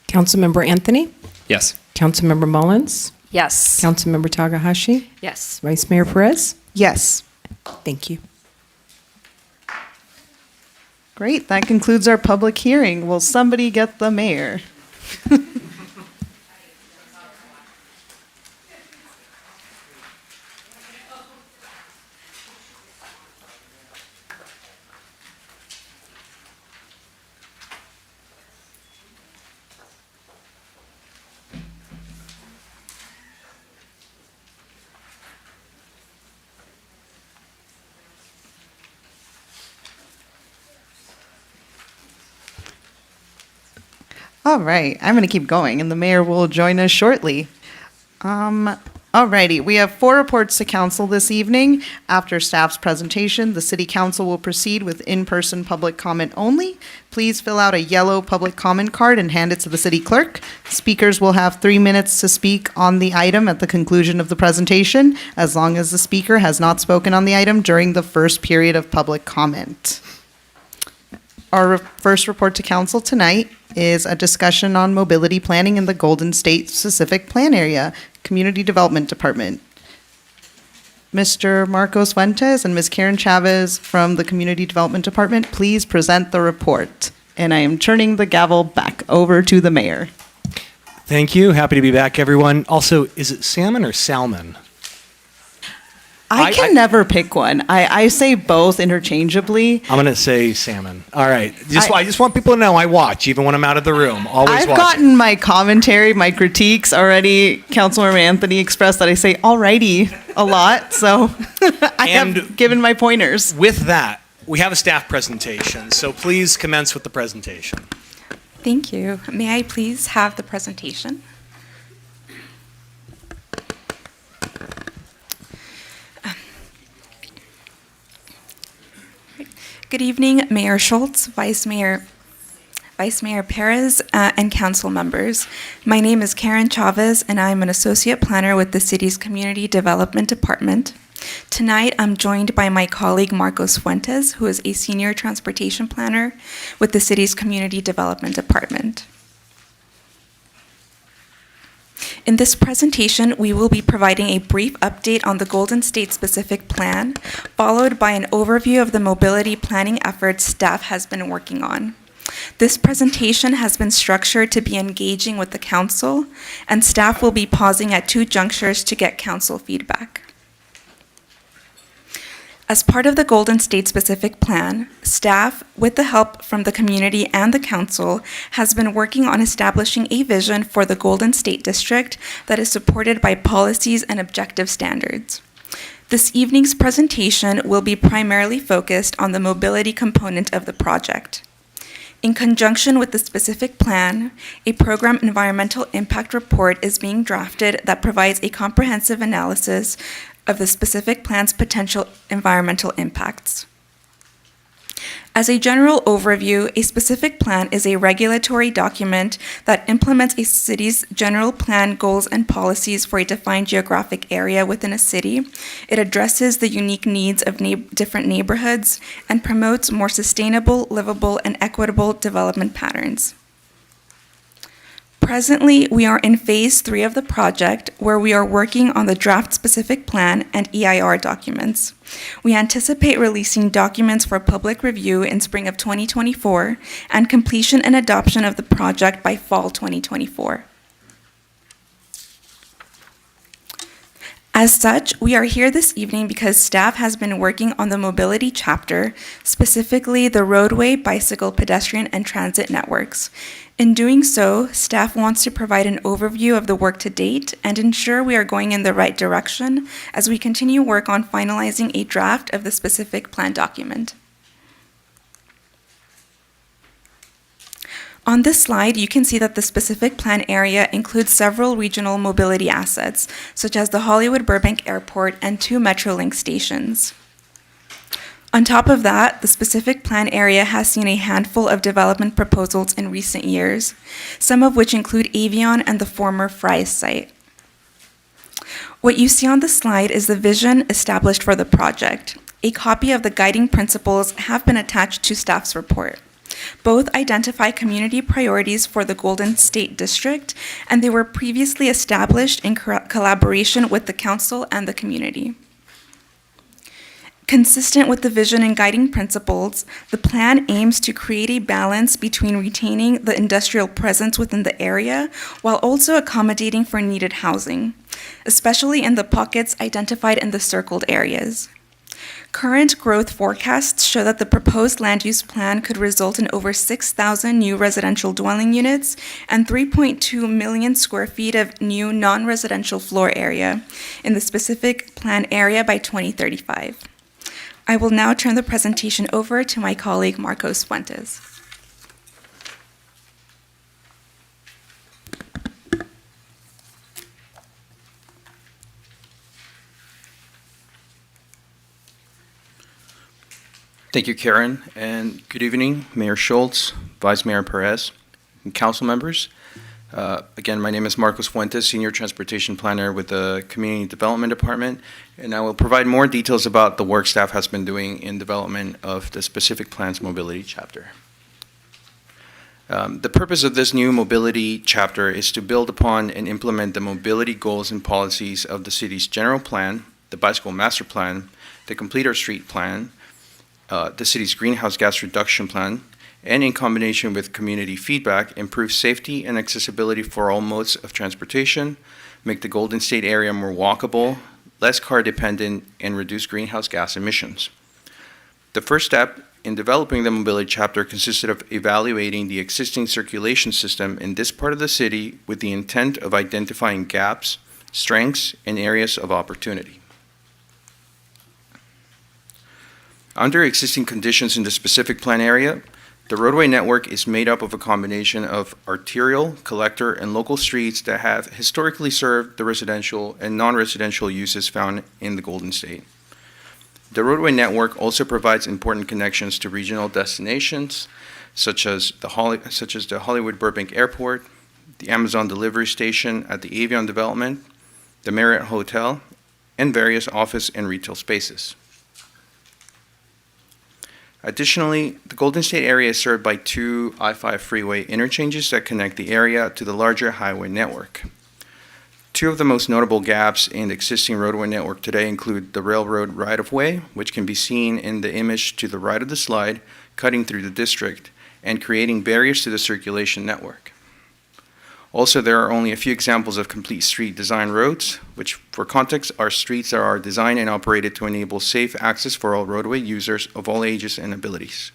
Councilmember Anthony? Yes. Councilmember Mullins? Yes. Councilmember Takahashi? Yes. Vice Mayor Perez? Yes. Thank you. Great, that concludes our public hearing. Will somebody get the mayor? All right, I'm going to keep going, and the mayor will join us shortly. All righty, we have 4 reports to council this evening. After staff's presentation, the city council will proceed with in-person public comment only. Please fill out a yellow public comment card and hand it to the city clerk. Speakers will have 3 minutes to speak on the item at the conclusion of the presentation, as long as the speaker has not spoken on the item during the first period of public comment. Our first report to council tonight is a discussion on mobility planning in the Golden State Specific Plan Area, Community Development Department. Mr. Marcos Fuentes and Ms. Karen Chavez from the Community Development Department, please present the report. And I am turning the gavel back over to the mayor. Thank you. Happy to be back, everyone. Also, is it salmon or salmon? I can never pick one. I say both interchangeably. I'm going to say salmon. All right. I just want people to know I watch, even when I'm out of the room. Always I've watching. gotten my commentary, my critiques already. Councilmember Anthony expressed that I say alrighty a lot, so I have given my pointers. With that, we have a staff presentation, so please commence with the presentation. Thank you. May I please have the presentation? Good evening, Mayor Schultz, Vice Mayor Perez, and council members. My name is Karen Chavez, and I'm an associate planner with the city's Community Development Department. Tonight, I'm joined by my colleague Marcos Fuentes, who is a senior transportation planner with the city's Community Development Department. In this presentation, we will be providing a brief update on the Golden State specific plan, followed by an overview of the mobility planning efforts staff has been working on. This presentation has been structured to be engaging with the council, and staff will be pausing at 2 junctures to get council feedback. As part of the Golden State specific plan, staff, with the help from the community and the council, has been working on establishing a vision for the Golden State District that is supported by policies and objective standards. This evening's presentation will be primarily focused on the mobility component of the project. In conjunction with the specific plan, a program environmental impact report is being drafted that provides a comprehensive analysis of the specific plan's potential environmental impacts. As a general overview, a specific plan is a regulatory document that implements a city's general plan goals and policies for a defined geographic area within a city. It addresses the unique needs of different neighborhoods and promotes more sustainable, livable, and equitable development patterns. Presently, we are in phase 3 of the project, where we are working on the draft specific plan and EIR documents. We anticipate releasing documents for public review in spring of 2024 and completion and adoption of the project by fall 2024. As such, we are here this evening because staff has been working on the mobility chapter, specifically the roadway, bicycle, pedestrian, and transit networks. In doing so, staff wants to provide an overview of the work to date and ensure we are going in the right direction as we continue work on finalizing a draft of the specific plan document. On this slide, you can see that the specific plan area includes several regional mobility assets, such as the Hollywood Burbank Airport and 2 Metrolink stations. On top of that, the specific plan area has seen a handful of development proposals in recent years, some of which include Avion and the former Fry's site. What you see on the slide is the vision established for the project. A copy of the guiding principles have been attached to staff's report. Both identify community priorities for the Golden State District, and they were previously established in collaboration with the council and the community. Consistent with the vision and guiding principles, the plan aims to create a balance between retaining the industrial presence within the area while also accommodating for needed housing, especially in the pockets identified in the circled areas. Current growth forecasts show that the proposed land use plan could result in over 6,000 new residential dwelling units and 3.2 million square feet of new non-residential floor area in the specific plan area by 2035. I will now turn the presentation over to my colleague Marcos Fuentes. Thank you, Karen, and good evening, Mayor Schultz, Vice Mayor Perez, and council members. Again, my name is Marcos Fuentes, Senior Transportation Planner with the Community Development Department, and I will provide more details about the work staff has been doing in development of the specific plan's mobility chapter. The purpose of this new mobility chapter is to build upon and implement the mobility goals and policies of the city's general plan, the bicycle master plan, the Complete Our Street plan, the city's greenhouse gas reduction plan, and in combination with community feedback, improve safety and accessibility for all modes of transportation, make the Golden State area more walkable, less car dependent, and reduce greenhouse gas emissions. The first step in developing the mobility chapter consisted of evaluating the existing circulation system in this part of the city with the intent of identifying gaps, strengths, and areas of opportunity. Under existing conditions in the specific plan area, the roadway network is made up of a combination of arterial, collector, and local streets that have historically served the residential and non-residential uses found in the Golden State. The roadway network also provides important connections to regional destinations, such as the Hollywood Burbank Airport, the Amazon delivery station at the Avion development, the Marriott Hotel, and various office and retail spaces. Additionally, the Golden State area is served by 2 I-5 freeway interchanges that connect the area to the larger highway network. 2 of the most notable gaps in the existing roadway network today include the railroad right-of-way, which can be seen in the image to the right of the slide, cutting through the district and creating barriers to the circulation network. Also, there are only a few examples of complete street design roads, which, for context, are streets that are designed and operated to enable safe access for all roadway users of all ages and abilities.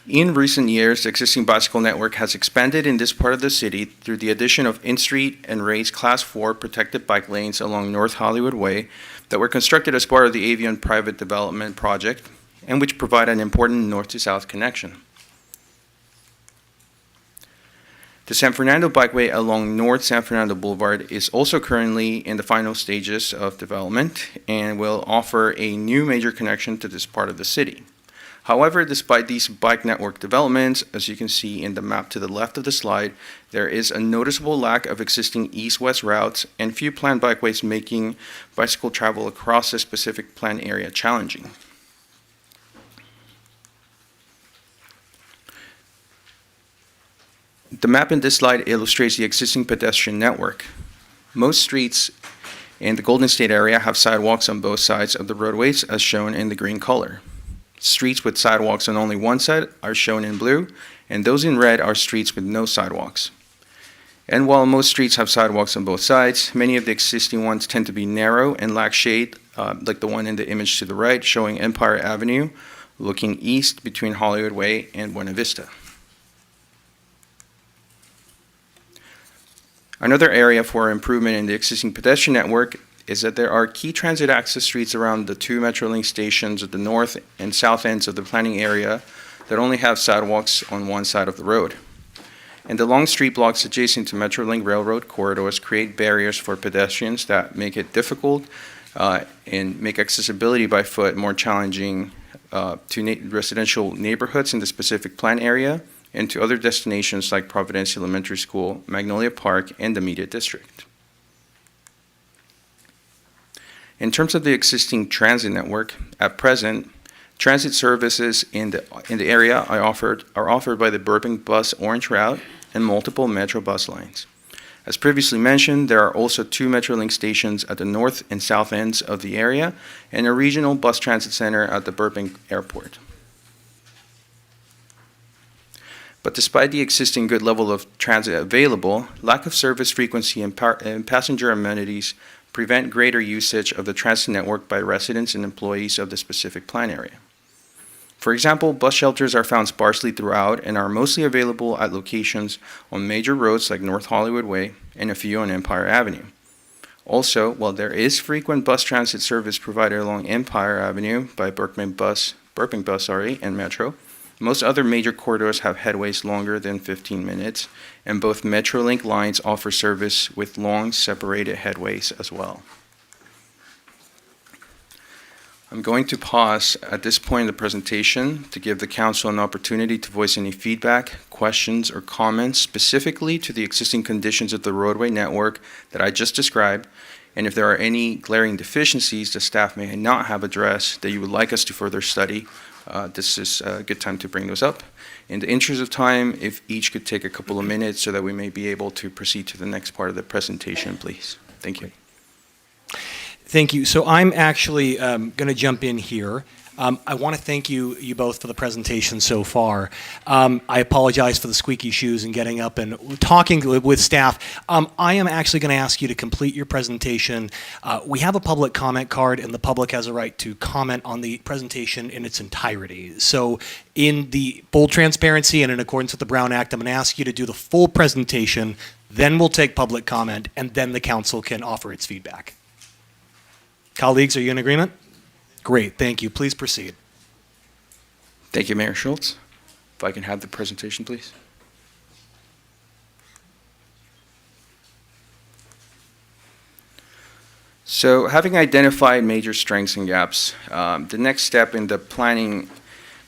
In recent years, the existing bicycle network has expanded in this part of the city through the addition of in-street and raised Class 4 protected bike lanes along North Hollywood Way that were constructed as part of the Avion private development project and which provide an important north-to-south connection. The San Fernando Bikeway along North San Fernando Boulevard is also currently in the final stages of development and will offer a new major connection to this part of the city. However, despite these bike network developments, as you can see in the map to the left of the slide, there is a noticeable lack of existing east-west routes and few planned bikeways, making bicycle travel across the specific plan area challenging. The map in this slide illustrates the existing pedestrian network. Most streets in the Golden State area have sidewalks on both sides of the roadways, as shown in the green color. Streets with sidewalks on only one side are shown in blue, and those in red are streets with no sidewalks. And while most streets have sidewalks on both sides, many of the existing ones tend to be narrow and lack shade, like the one in the image to the right, showing Empire Avenue, looking east between Hollywood Way and Buena Vista. Another area for improvement in the existing pedestrian network is that there are key transit access streets around the 2 Metrolink stations at the north and south ends of the planning area that only have sidewalks on one side of the road. And the long street blocks adjacent to Metrolink railroad corridors create barriers for pedestrians that make it difficult and make accessibility by foot more challenging to residential neighborhoods in the specific plan area and to other destinations like Providence Elementary School, Magnolia Park, and the Media District. In terms of the existing transit network, at present, transit services in the area are offered by the Burbank Bus Orange Route and multiple Metro bus lines. As previously mentioned, there are also 2 Metrolink stations at the north and south ends of the area and a regional bus transit center at the Burbank Airport. But despite the existing good level of transit available, lack of service frequency and passenger amenities prevent greater usage of the transit network by residents and employees of the specific plan area. For example, bus shelters are found sparsely throughout and are mostly available at locations on major roads like North Hollywood Way and a few on Empire Avenue. Also, while there is frequent bus transit service provided along Empire Avenue by Burbank Bus, and Metro, most other major corridors have headways longer than 15 minutes, and both Metrolink lines offer service with long separated headways as well. I'm going to pause at this point in the presentation to give the council an opportunity to voice any feedback, questions, or comments specifically to the existing conditions of the roadway network that I just described, and if there are any glaring deficiencies that staff may not have addressed that you would like us to further study, this is a good time to bring those up. In the interest of time, if each could take a couple of minutes so that we may be able to proceed to the next part of the presentation, please. Thank you. Thank you. So I'm actually going to jump in here. I want to thank you both for the presentation so far. I apologize for the squeaky shoes and getting up and talking with staff. I am actually going to ask you to complete your presentation. We have a public comment card, and the public has a right to comment on the presentation in its entirety. So in the full transparency and in accordance with the Brown Act, I'm going to ask you to do the full presentation, then we'll take public comment, and then the council can offer its feedback. Colleagues, are you in agreement? Great, thank you. Please proceed. Thank you, Mayor Schultz. If I can have the presentation, please. So, having identified major strengths and gaps, the next step in the planning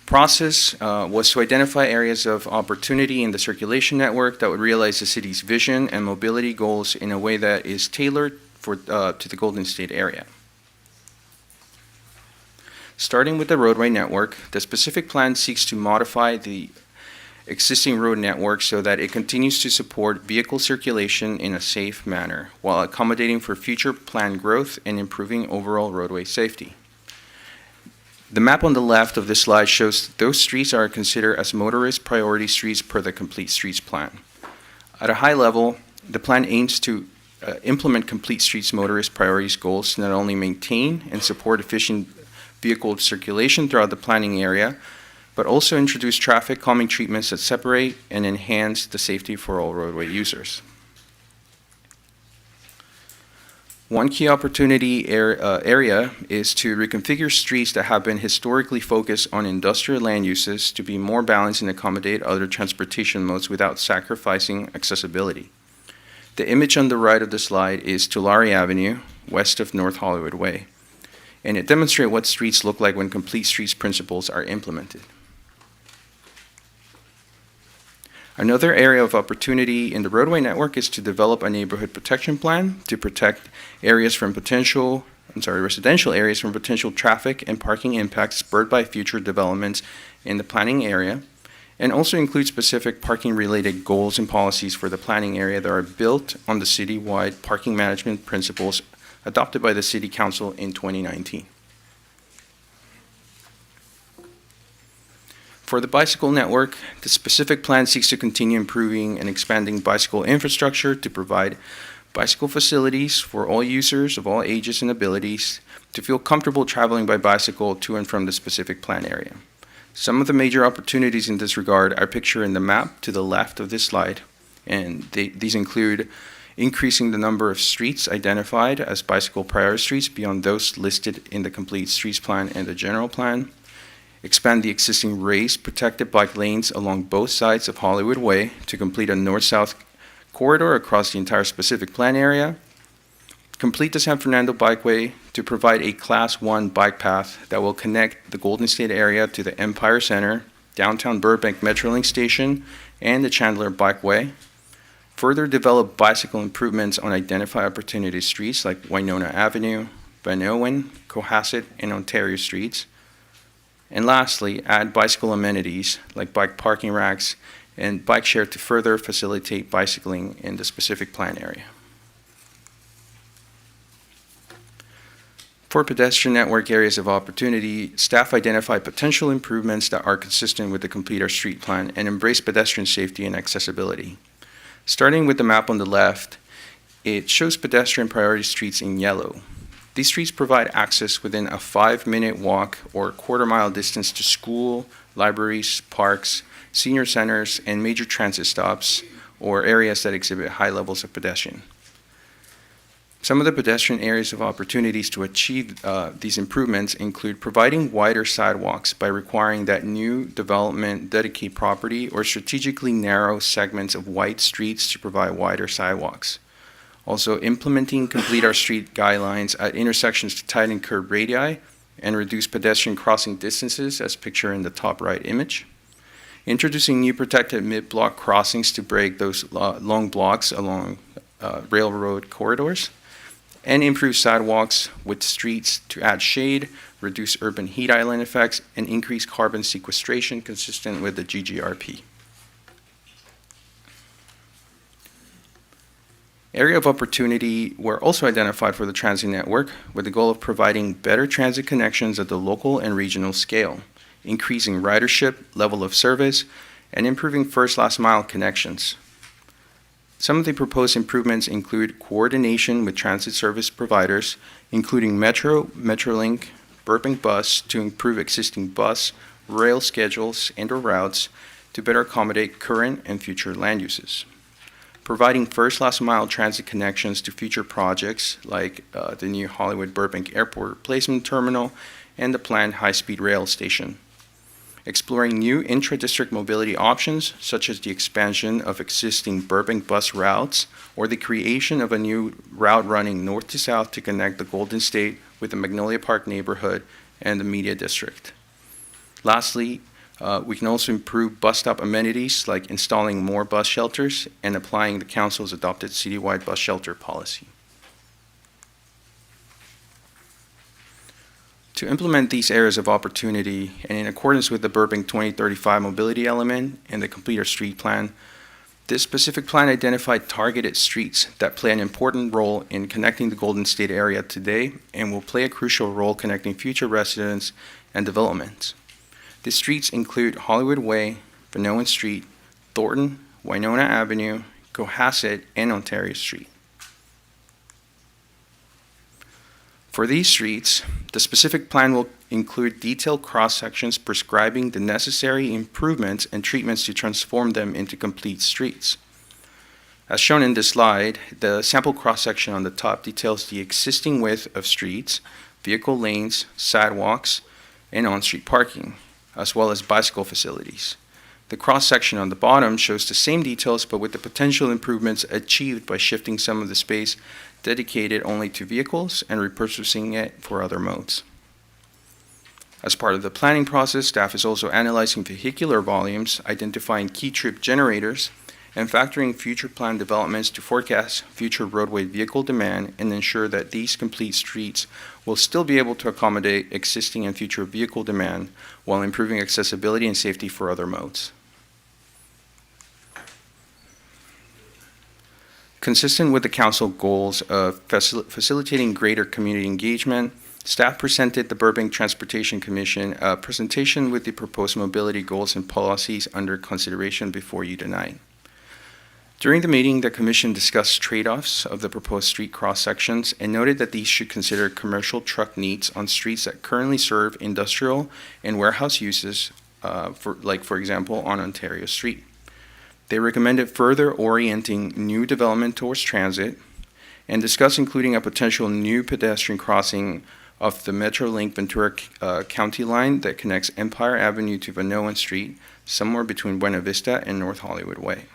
process was to identify areas of opportunity in the circulation network that would realize the city's vision and mobility goals in a way that is tailored to the Golden State area. Starting with the roadway network, the specific plan seeks to modify the existing road network so that it continues to support vehicle circulation in a safe manner while accommodating for future planned growth and improving overall roadway safety. The map on the left of this slide shows those streets are considered as motorist priority streets per the Complete Streets Plan. At a high level, the plan aims to implement Complete Streets motorist priorities goals to not only maintain and support efficient vehicle circulation throughout the planning area, but also introduce traffic calming treatments that separate and enhance the safety for all roadway users. One key opportunity area is to reconfigure streets that have been historically focused on industrial land uses to be more balanced and accommodate other transportation modes without sacrificing accessibility. The image on the right of the slide is Tulare Avenue, west of North Hollywood Way, and it demonstrates what streets look like when Complete Streets principles are implemented. Another area of opportunity in the roadway network is to develop a neighborhood protection plan to protect residential areas from potential traffic and parking impacts spurred by future developments in the planning area, and also include specific parking-related goals and policies for the planning area that are built on the citywide parking management principles adopted by the City Council in 2019. For the bicycle network, the specific plan seeks to continue improving and expanding bicycle infrastructure to provide bicycle facilities for all users of all ages and abilities to feel comfortable traveling by bicycle to and from the specific plan area. Some of the major opportunities in this regard are pictured in the map to the left of this slide, and these include increasing the number of streets identified as bicycle priority streets beyond those listed in the Complete Streets Plan and the General Plan, expand the existing raised protected bike lanes along both sides of Hollywood Way to complete a north-south corridor across the entire specific plan area, complete the San Fernando Bikeway to provide a Class 1 bike path that will connect the Golden State area to the Empire Center, downtown Burbank Metrolink Station, and the Chandler Bikeway, further develop bicycle improvements on identified opportunity streets like Winona Avenue, Van Owen, Cohasset, and Ontario streets. And lastly, add bicycle amenities like bike parking racks and bike share to further facilitate bicycling in the specific plan area. For pedestrian network areas of opportunity, staff identify potential improvements that are consistent with the Complete Our Street Plan and embrace pedestrian safety and accessibility. Starting with the map on the left, it shows pedestrian priority streets in yellow. These streets provide access within a 5-minute walk or quarter-mile distance to school, libraries, parks, senior centers, and major transit stops, or areas that exhibit high levels of pedestrian. Some of the pedestrian areas of opportunities to achieve these improvements include providing wider sidewalks by requiring that new development dedicate property or strategically narrow segments of wide streets to provide wider sidewalks. Also, implementing Complete Our Street guidelines at intersections to tighten curb radii and reduce pedestrian crossing distances as pictured in the top right image. Introducing new protected mid-block crossings to break those long blocks along railroad corridors. And improve sidewalks with streets to add shade, reduce urban heat island effects, and increase carbon sequestration consistent with the GGRP. Area of opportunity were also identified for the transit network with the goal of providing better transit connections at the local and regional scale, increasing ridership, level of service, and improving first-last mile connections. Some of the proposed improvements include coordination with transit service providers, including Metro, Metrolink, Burbank Bus, to improve existing bus, rail schedules and/or routes to better accommodate current and future land uses. Providing first-last mile transit connections to future projects like the new Hollywood Burbank Airport Replacement Terminal and the planned high-speed rail station. Exploring new intra-district mobility options, such as the expansion of existing Burbank bus routes or the creation of a new route running north to south to connect the Golden State with the Magnolia Park neighborhood and the Media District. Lastly, we can also improve bus stop amenities like installing more bus shelters and applying the council's adopted citywide bus shelter policy. To implement these areas of opportunity and in accordance with the Burbank 2035 mobility element and the completer street plan, this specific plan identified targeted streets that play an important role in connecting the Golden State area today and will play a crucial role connecting future residents and developments. These streets include Hollywood Way, Vanoan Street, Thornton, Winona Avenue, Cohasset, and Ontario Street. For these streets, the specific plan will include detailed cross-sections prescribing the necessary improvements and treatments to transform them into complete streets. As shown in this slide, the sample cross-section on the top details the existing width of streets, vehicle lanes, sidewalks, and on-street parking, as well as bicycle facilities. The cross-section on the bottom shows the same details but with the potential improvements achieved by shifting some of the space dedicated only to vehicles and repurposing it for other modes. As part of the planning process, staff is also analyzing vehicular volumes, identifying key trip generators, and factoring future plan developments to forecast future roadway vehicle demand and ensure that these complete streets will still be able to accommodate existing and future vehicle demand while improving accessibility and safety for other modes. Consistent with the council goals of facilitating greater community engagement, staff presented the Burbank Transportation Commission a presentation with the proposed mobility goals and policies under consideration before you tonight. During the meeting, the Commission discussed trade-offs of the proposed street cross-sections and noted that these should consider commercial truck needs on streets that currently serve industrial and warehouse uses, for example, on Ontario Street. They recommended further orienting new development towards transit and discussed including a potential new pedestrian crossing of the Metrolink Ventura County line that connects Empire Avenue to Vanoan Street, somewhere between Buena Vista and North Hollywood Way.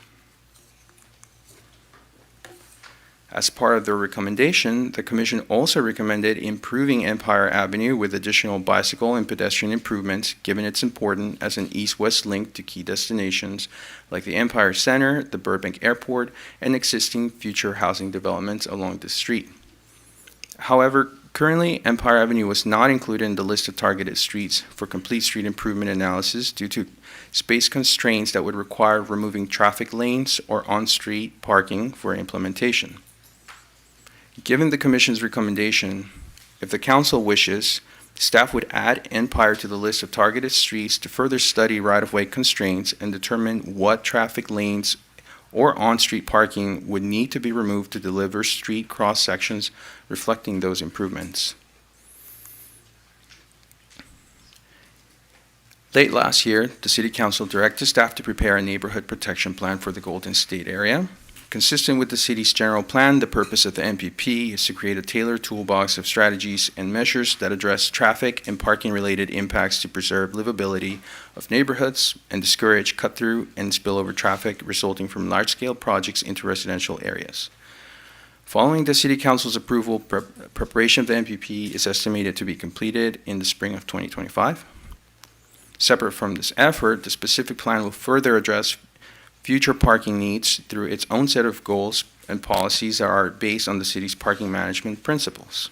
As part of their recommendation, the Commission also recommended improving Empire Avenue with additional bicycle and pedestrian improvements, given its importance as an east-west link to key destinations like the Empire Center, the Burbank Airport, and existing future housing developments along the street. However, currently, Empire Avenue was not included in the list of targeted streets for complete street improvement analysis due to space constraints that would require removing traffic lanes or on-street parking for implementation. Given the Commission's recommendation, if the Council wishes, staff would add Empire to the list of targeted streets to further study right-of-way constraints and determine what traffic lanes or on-street parking would need to be removed to deliver street cross-sections reflecting those improvements. Late last year, the City Council directed staff to prepare a neighborhood protection plan for the Golden State area. Consistent with the city's general plan, the purpose of the NPP is to create a tailored toolbox of strategies and measures that address traffic and parking-related impacts to preserve livability of neighborhoods and discourage cut-through and spillover traffic resulting from large-scale projects into residential areas. Following the City Council's approval, preparation of the NPP is estimated to be completed in the spring of 2025. Separate from this effort, the specific plan will further address future parking needs through its own set of goals and policies that are based on the city's parking management principles.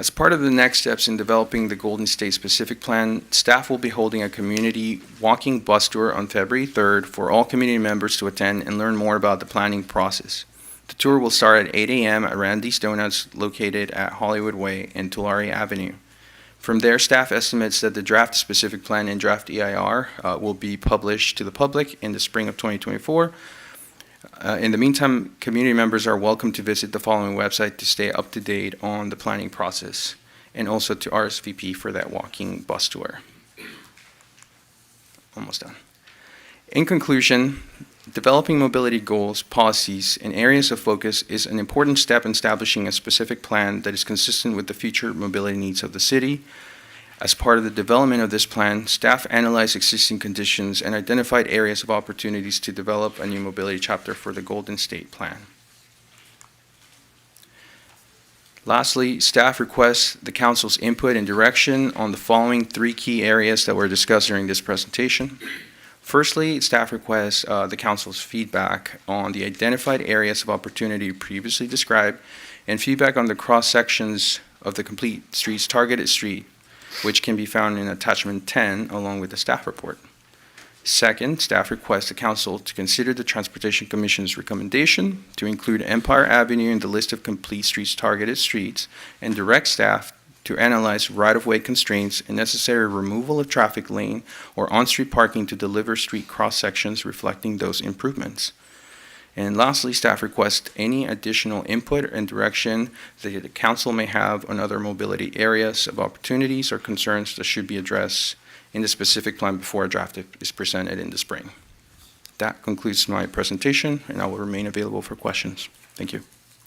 As part of the next steps in developing the Golden State specific plan, staff will be holding a community walking bus tour on February 3rd for all community members to attend and learn more about the planning process. The tour will start at 8 a.m. at Randy's Donuts located at Hollywood Way and Tulare Avenue. From there, staff estimates that the draft specific plan and draft EIR will be published to the public in the spring of 2024. In the meantime, community members are welcome to visit the following website to stay up to date on the planning process and also to RSVP for that walking bus tour. Almost done. In conclusion, developing mobility goals, policies, and areas of focus is an important step in establishing a specific plan that is consistent with the future mobility needs of the city. As part of the development of this plan, staff analyzed existing conditions and identified areas of opportunities to develop a new mobility chapter for the Golden State Plan. Lastly, staff requests the council's input and direction on the following 3 key areas that were discussed during this presentation. Firstly, staff requests the council's feedback on the identified areas of opportunity previously described and feedback on the cross-sections of the complete streets targeted street, which can be found in attachment 10 along with the staff report. Second, staff requests the council to consider the Transportation Commission's recommendation to include Empire Avenue in the list of complete streets targeted streets and direct staff to analyze right-of-way constraints and necessary removal of traffic lane or on-street parking to deliver street cross-sections reflecting those improvements. And lastly, staff requests any additional input and direction that the council may have on other mobility areas of opportunities or concerns that should be addressed in the specific plan before a draft is presented in the spring. That concludes my presentation, and I will remain available for questions. Thank you.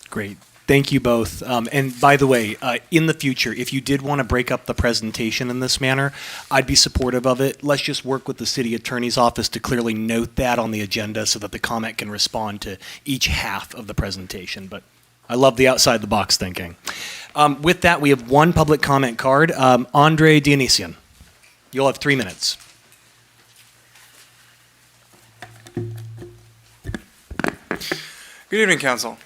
Great. Thank you both. And by the way, in the future, if you did want to break up the presentation in this manner, I'd be supportive of it. Let's just work with the city attorney's office to clearly note that on the agenda so that the comment can respond to each half of the presentation. But I love the outside the box thinking. With that, we have one public comment card. Andre Dionysian, you'll have 3 minutes. Good evening, Council.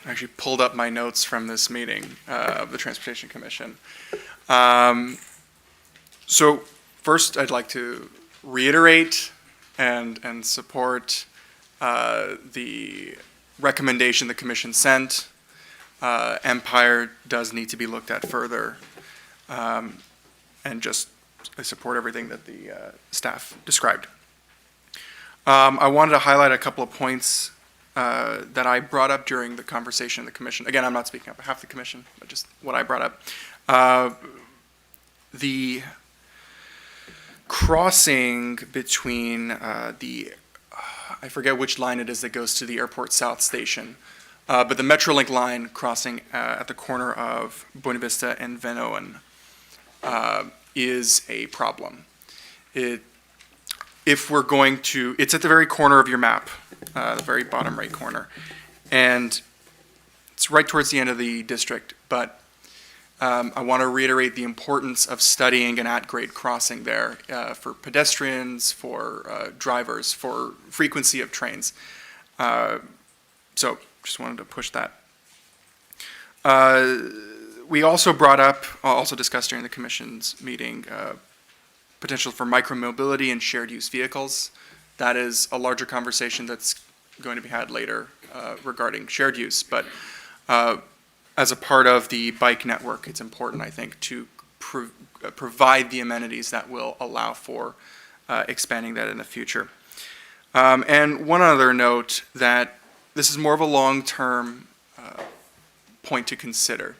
I actually pulled up my notes from this meeting of the Transportation Commission. So first, I'd like to reiterate and support the recommendation the Commission sent. Empire does need to be looked at further, and just I support everything that the staff described. I wanted to highlight a couple of points that I brought up during the conversation in the commission. Again, I'm not speaking on behalf of the commission, but just what I brought up. The crossing between I forget which line it is that goes to the Airport South Station, but the Metrolink line crossing at the corner of Buena Vista and Van Owen is a problem. If we're going to, it's at the very corner of your map, the very bottom right corner. And it's right towards the end of the district, but I want to reiterate the importance of studying an at-grade crossing there for pedestrians, for drivers, for frequency of trains. So just wanted to push that. We also brought up, also discussed during the commission's meeting, potential for micromobility and shared use vehicles. That is a larger conversation that's going to be had later regarding shared use. But as a part of the bike network, it's important, I think, to provide the amenities that will allow for expanding that in the future. And one other note, that this is more of a long-term point to consider.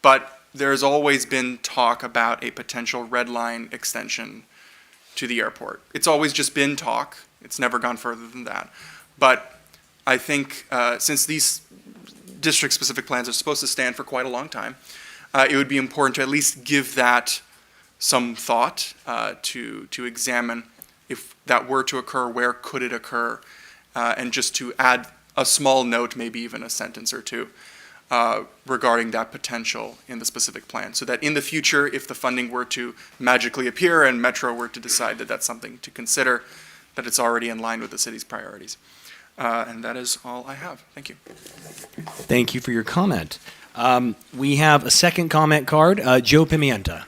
But there's always been talk about a potential red line extension to the airport. It's always just been talk. It's never gone further than that. But I think since these district-specific plans are supposed to stand for quite a long time, it would be important to at least give that some thought to examine if that were to occur, where could it occur, and just to add a small note, maybe even a sentence or two, regarding that potential in the specific plan, so that in the future, if the funding were to magically appear and Metro were to decide that that's something to consider, that it's already in line with the city's priorities. And that is all I have. Thank you. Thank you for your comment. We have a second comment card, Joe Pimienta.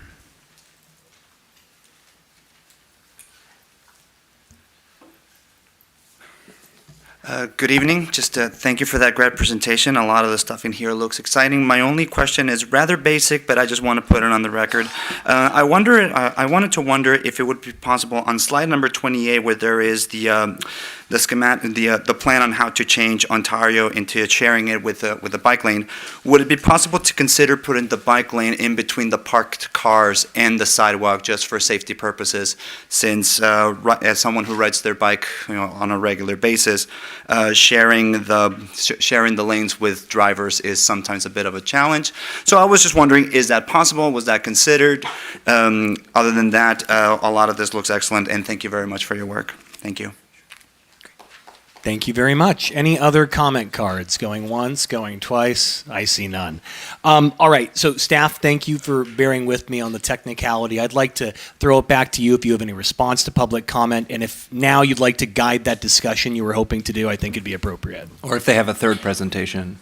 Good evening. Just thank you for that great presentation. A lot of the stuff in here looks exciting. My only question is rather basic, but I just want to put it on the record. I wanted to wonder if it would be possible on slide number 28, where there is the schematic, the plan on how to change Ontario into sharing it with the bike lane. Would it be possible to consider putting the bike lane in between the parked cars and the sidewalk, just for safety purposes? Since as someone who rides their bike, on a regular basis, sharing the lanes with drivers is sometimes a bit of a challenge. So I was just wondering, is that possible? Was that considered? Other than that, a lot of this looks excellent, and thank you very much for your work. Thank you. Thank you very much. Any other comment cards? Going once, going twice? I see none. All right, so staff, thank you for bearing with me on the technicality. I'd like to throw it back to you if you have any response to public comment, and if now you'd like to guide that discussion you were hoping to do, I think it'd be appropriate. Or if they have a third presentation.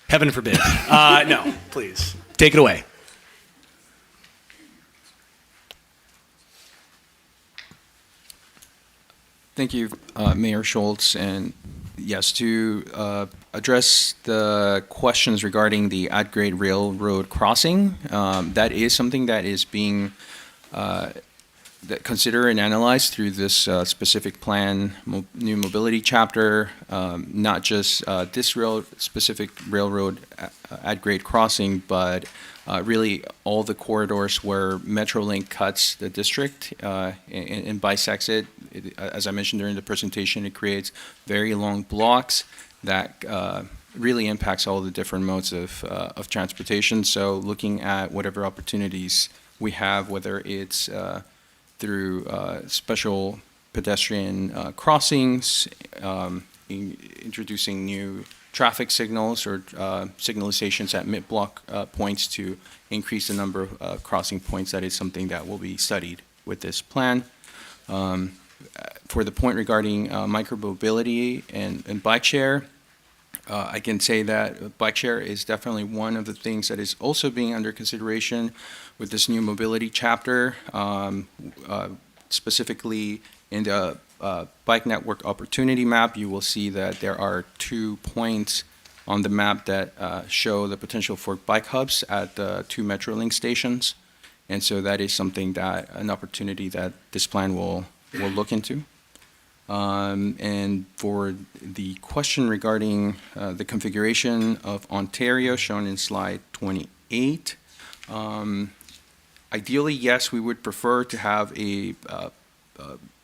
Heaven forbid. No, please. Take it away. Thank you, Mayor Schultz. And yes, to address the questions regarding the at-grade railroad crossing, that is something that is being considered and analyzed through this specific plan, new mobility chapter, not just this specific railroad at-grade crossing, but really all the corridors where Metrolink cuts the district and bisects it. As I mentioned during the presentation, it creates very long blocks that really impacts all the different modes of transportation. So looking at whatever opportunities we have, whether it's through special pedestrian crossings, introducing new traffic signals or signalizations at mid-block points to increase the number of crossing points. That is something that will be studied with this plan. For the point regarding micromobility and bike share, I can say that bike share is definitely one of the things that is also being under consideration with this new mobility chapter, specifically in the bike network opportunity map. You will see that there are 2 points on the map that show the potential for bike hubs at the 2 Metrolink stations. And so that is something an opportunity that this plan will look into. And for the question regarding the configuration of Ontario shown in slide 28, ideally, yes, we would prefer to have a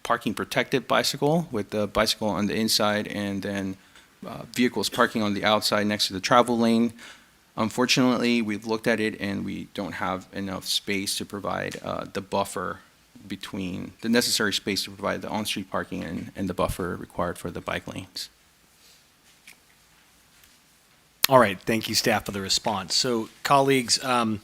parking protected bicycle with the bicycle on the inside and then vehicles parking on the outside next to the travel lane. Unfortunately, we've looked at it and we don't have enough space to provide the buffer between the necessary space to provide the on-street parking and the buffer required for the bike lanes. All right, thank you, staff, for the response. So, colleagues, I'd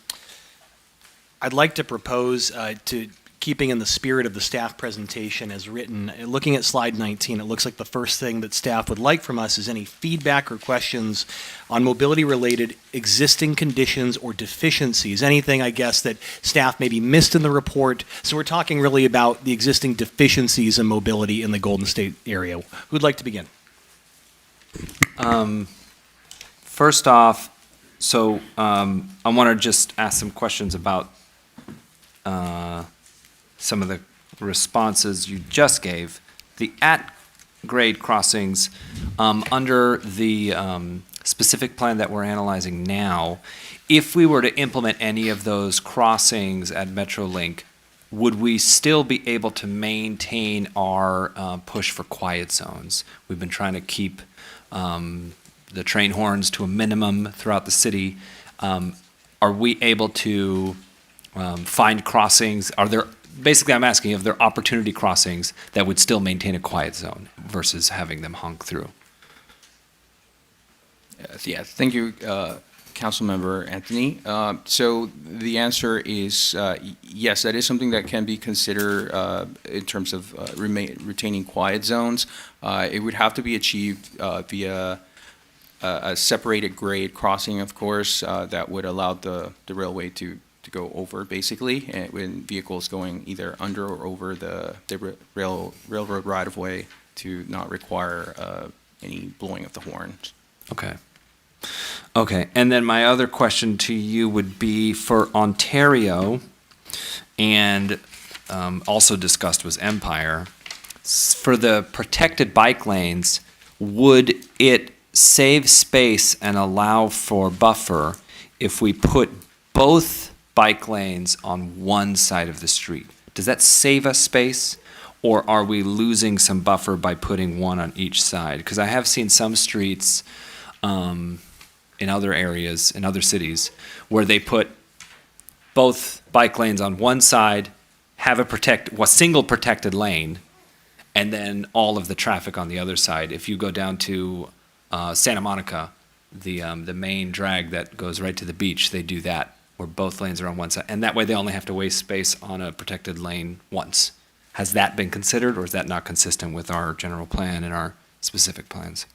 like to propose to keeping in the spirit of the staff presentation as written, looking at slide 19, it looks like the first thing that staff would like from us is any feedback or questions on mobility-related existing conditions or deficiencies, anything, I guess, that staff maybe missed in the report. So we're talking really about the existing deficiencies in mobility in the Golden State area. Who'd like to begin? First off, I want to just ask some questions about some of the responses you just gave. The at-grade crossings, under the specific plan that we're analyzing now, if we were to implement any of those crossings at Metrolink, would we still be able to maintain our push for quiet zones? We've been trying to keep the train horns to a minimum throughout the city. Are we able to find crossings? Basically, I'm asking if there are opportunity crossings that would still maintain a quiet zone versus having them honk through. Yeah, thank you, Councilmember Anthony. So the answer is yes, that is something that can be considered in terms of retaining quiet zones. It would have to be achieved via a separated grade crossing, of course, that would allow the railway to go over, basically, and when vehicles going either under or over the railroad right-of-way to not require any blowing of the horns. Okay. Okay, and then my other question to you would be for Ontario, and also discussed was Empire. For the protected bike lanes, would it save space and allow for buffer if we put both bike lanes on one side of the street? Does that save us space, or are we losing some buffer by putting one on each side? Because I have seen some streets in other areas, in other cities, where they put both bike lanes on one side, have a single protected lane, and then all of the traffic on the other side. If you go down to Santa Monica, the main drag that goes right to the beach, they do that, where both lanes are on one side. And that way they only have to waste space on a protected lane once. Has that been considered, or is that not consistent with our general plan and our specific plans?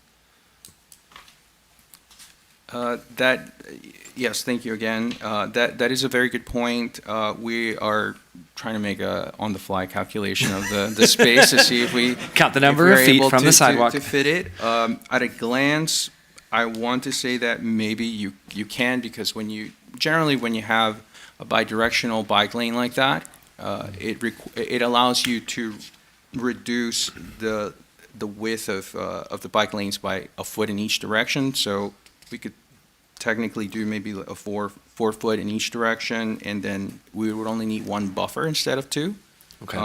Yes, thank you again. That is a very good point. We are trying to make a on-the-fly calculation of the space to see if we count the number of feet from the sidewalk to fit it. At a glance, I want to say that maybe you can, because when you have a bidirectional bike lane like that, it allows you to reduce the width of the bike lanes by a foot in each direction. So we could technically do maybe a four foot in each direction, and then we would only need one buffer instead of two. Okay.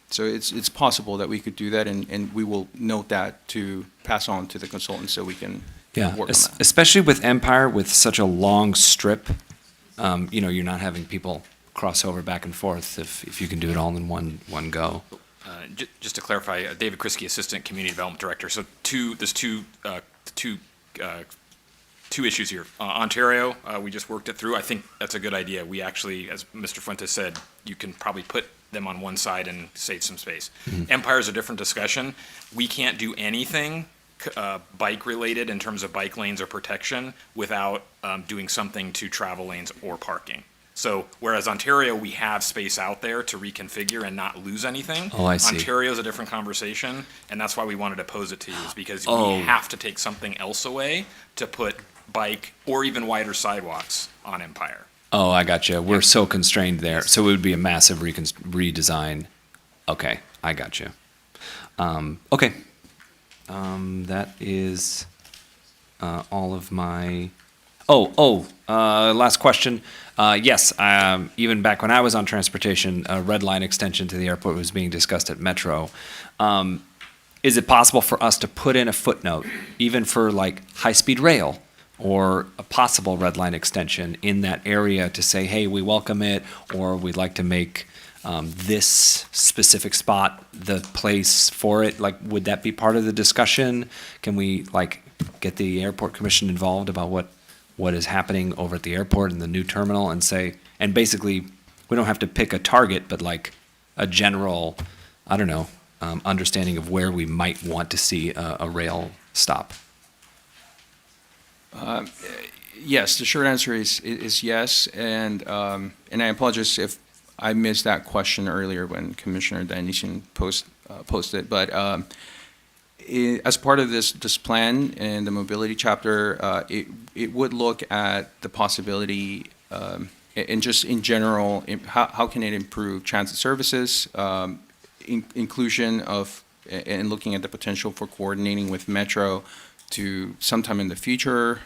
So it's possible that we could do that, and we will note that to pass on to the consultant so we can work on that. Especially with Empire, with such a long strip, you're not having people cross over back and forth if you can do it all in one go. Just to clarify, David Kriske, Assistant Community Development Director. So there's two issues here. Ontario, we just worked it through. I think that's a good idea. We actually, as Mr. Fuentes said, you can probably put them on one side and save some space. Mm-hmm. Empire is a different discussion. We can't do anything bike related in terms of bike lanes or protection without doing something to travel lanes or parking. So whereas Ontario, we have space out there to reconfigure and not lose anything. Oh, I see. Ontario's a different conversation, and that's why we wanted to pose it to you, is because we have to take something else away to put bike or even wider sidewalks on Empire. Oh, I gotcha. We're so constrained there. So it would be a massive redesign. Okay, I gotcha. Okay. That is all of my... last question. Yes, even back when I was on transportation, a red line extension to the airport was being discussed at Metro. Is it possible for us to put in a footnote, even for like high-speed rail, or a possible red line extension in that area to say, hey, we welcome it, or we'd like to make this specific spot the place for it? Like, would that be part of the discussion? Can we get the airport commission involved about what is happening over at the airport and the new terminal, and say, and basically, we don't have to pick a target, but like a general, understanding of where we might want to see a rail stop? Yes, the short answer is yes, and I apologize if I missed that question earlier when Commissioner Danielson posted, but as part of this plan and the mobility chapter, it would look at the possibility, and just in general, how can it improve transit services, inclusion of, and looking at the potential for coordinating with Metro to sometime in the future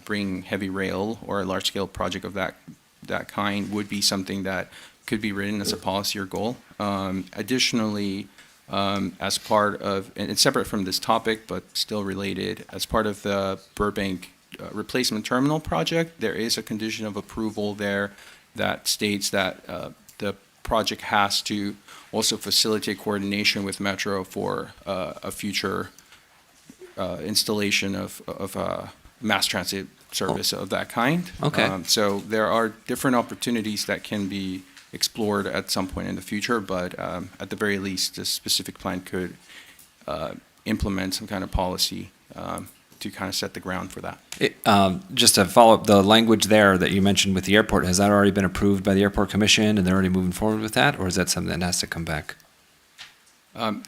bring heavy rail or a large-scale project of that kind would be something that could be written as a policy or goal. Additionally, as part of, and it's separate from this topic, but still related, as part of the Burbank replacement terminal project, there is a condition of approval there that states that the project has to also facilitate coordination with Metro for a future installation of mass transit service of that kind. Okay. So there are different opportunities that can be explored at some point in the future, but at the very least, this specific plan could implement some kind of policy to kind of set the ground for that. Just to follow up, the language there that you mentioned with the airport, has that already been approved by the Airport Commission and they're already moving forward with that, or is that something that has to come back?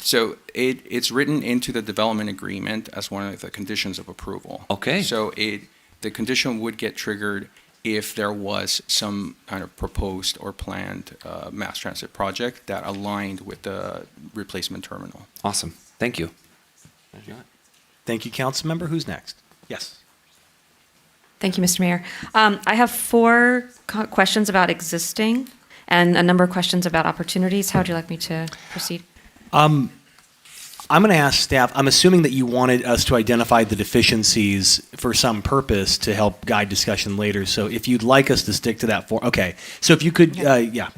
So it's written into the development agreement as one of the conditions of approval. Okay. So the condition would get triggered if there was some kind of proposed or planned mass transit project that aligned with the replacement terminal. Awesome. Thank you. Thank you, council member. Who's next? Yes. Thank you, Mr. Mayor. I have four questions about existing and a number of questions about opportunities. How would you like me to proceed? I'm going to ask staff, I'm assuming that you wanted us to identify the deficiencies for some purpose to help guide discussion later. So if you'd like us to stick to that okay. So if you could,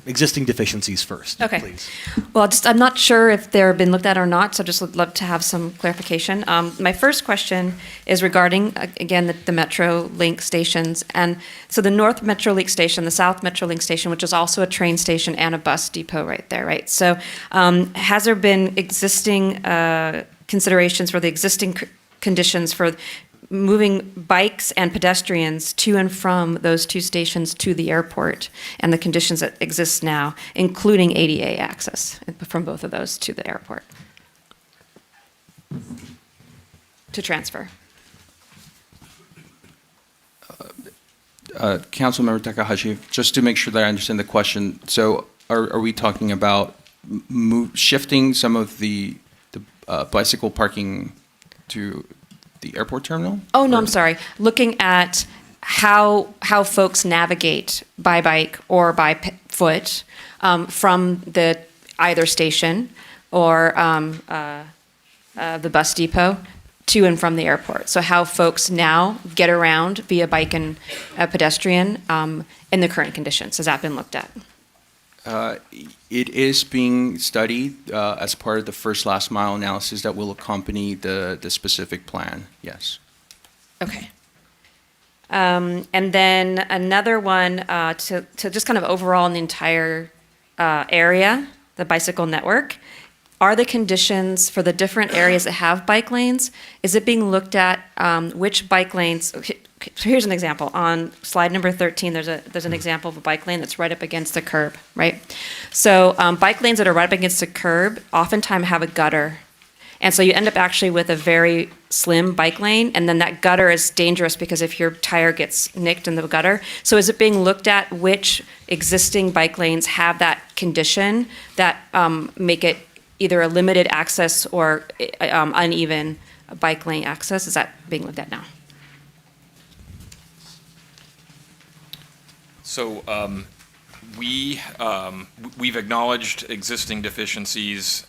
existing deficiencies first, Okay. please. Well, I'm not sure if they're been looked at or not, so just would love to have some clarification. My first question is regarding, again, the Metro Link stations. And so the North Metro Link station, the South Metro Link station, which is also a train station and a bus depot right there, right? So has there been existing considerations for the existing conditions for moving bikes and pedestrians to and from those two stations to the airport and the conditions that exist now, including ADA access from both of those to the airport to transfer? Councilmember Takahashi, just to make sure that I understand the question, so are we talking about shifting some of the bicycle parking to the airport terminal? Oh, no, I'm sorry. Looking at how folks navigate by bike or by foot from the either station or the bus depot to and from the airport. So how folks now get around via bike and pedestrian in the current conditions. Has that been looked at? It is being studied as part of the first last mile analysis that will accompany the specific plan, yes. Okay. And then another one to just kind of overall in the entire area, the bicycle network. Are the conditions for the different areas that have bike lanes, is it being looked at which bike lanes? So here's an example. On slide number 13, there's an example of a bike lane that's right up against the curb, right? So bike lanes that are right up against the curb oftentimes have a gutter. And so you end up actually with a very slim bike lane, and then that gutter is dangerous because if your tire gets nicked in the gutter. So is it being looked at which existing bike lanes have that condition that make it either a limited access or uneven bike lane access? Is that being looked at now? So we've acknowledged existing deficiencies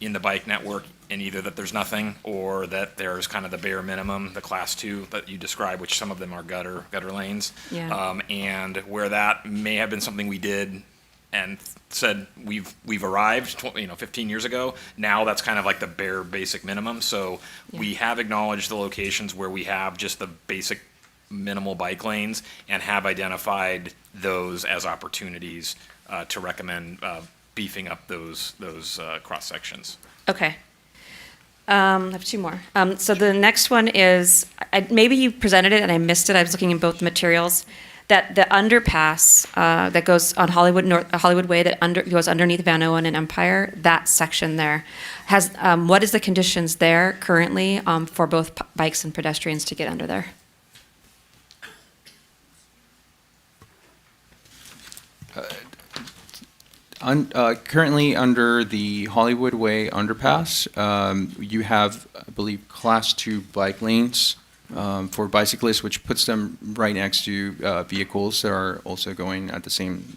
in the bike network, in either that there's nothing or that there's kind of the bare minimum, the class 2 that you described, which some of them are gutter lanes. Yeah. And where that may have been something we did and said we've arrived 15 years ago. Now that's kind of like the bare basic minimum. So we have acknowledged the locations where we have just the basic minimal bike lanes and have identified those as opportunities to recommend beefing up those cross sections. Okay. I have two more. So the next one is, maybe you presented it and I missed it. I was looking in both materials. That the underpass that goes on Hollywood Way that goes underneath Van Owen and Empire, that section there, has what is the conditions there currently for both bikes and pedestrians to get under there? Currently, under the Hollywood Way underpass, you have, I believe, class 2 bike lanes for bicyclists, which puts them right next to vehicles that are also going at the same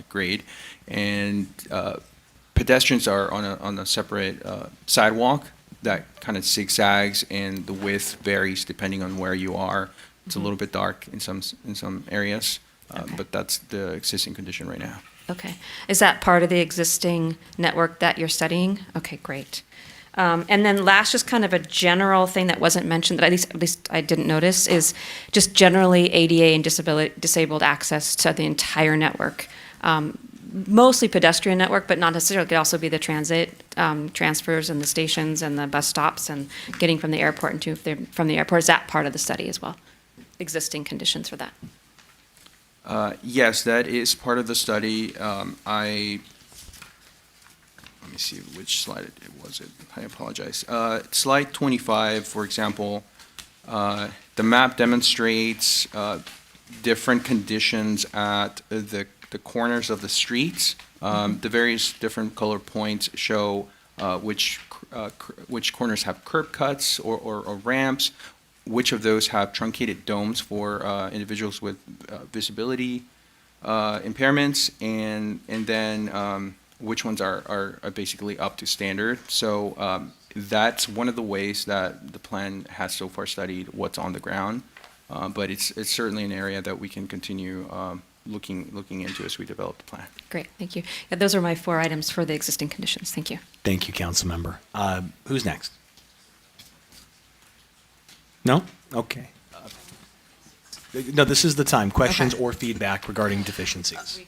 grade. And pedestrians are on a separate sidewalk that kind of zigzags, and the width varies depending on where you are. It's a little bit dark in some areas, but that's the existing condition right now. Okay. Is that part of the existing network that you're studying? Okay, great. And then last, just kind of a general thing that wasn't mentioned, that at least I didn't notice, is just generally ADA and disabled access to the entire network. Mostly pedestrian network, but not necessarily. It could also be the transit transfers and the stations and the bus stops and getting from the airport and from the airport. Is that part of the study as well? Existing conditions for that? Yes, that is part of the study. Let me see which slide it was. I apologize. Slide 25, for example, the map demonstrates different conditions at the corners of the streets. The various different color points show which corners have curb cuts or ramps, which of those have truncated domes for individuals with visibility impairments, and then which ones are basically up to standard. So that's one of the ways that the plan has so far studied what's on the ground, but it's certainly an area that we can continue looking into as we develop the plan. Great, thank you. Yeah, those are my 4 items for the existing conditions. Thank you. Thank you, council member. Who's next? No? Okay. No, this is the time. Questions or feedback regarding deficiencies?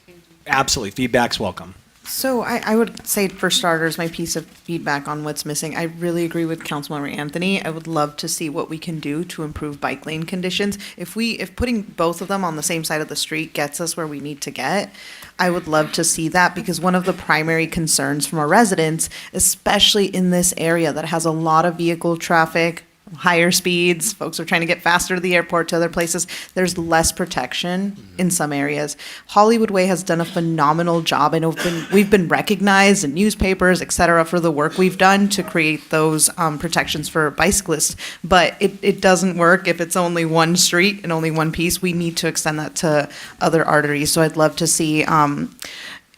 Absolutely. Feedback's welcome. So I would say, for starters, my piece of feedback on what's missing, I really agree with Councilmember Anthony. I would love to see what we can do to improve bike lane conditions. If putting both of them on the same side of the street gets us where we need to get, I would love to see that, because one of the primary concerns from our residents, especially in this area that has a lot of vehicle traffic, higher speeds, folks are trying to get faster to the airport, to other places, there's less protection in some areas. Hollywood Way has done a phenomenal job. I know we've been recognized in newspapers, et cetera, for the work we've done to create those protections for bicyclists, but it doesn't work if it's only one street and only one piece. We need to extend that to other arteries. So I'd love to see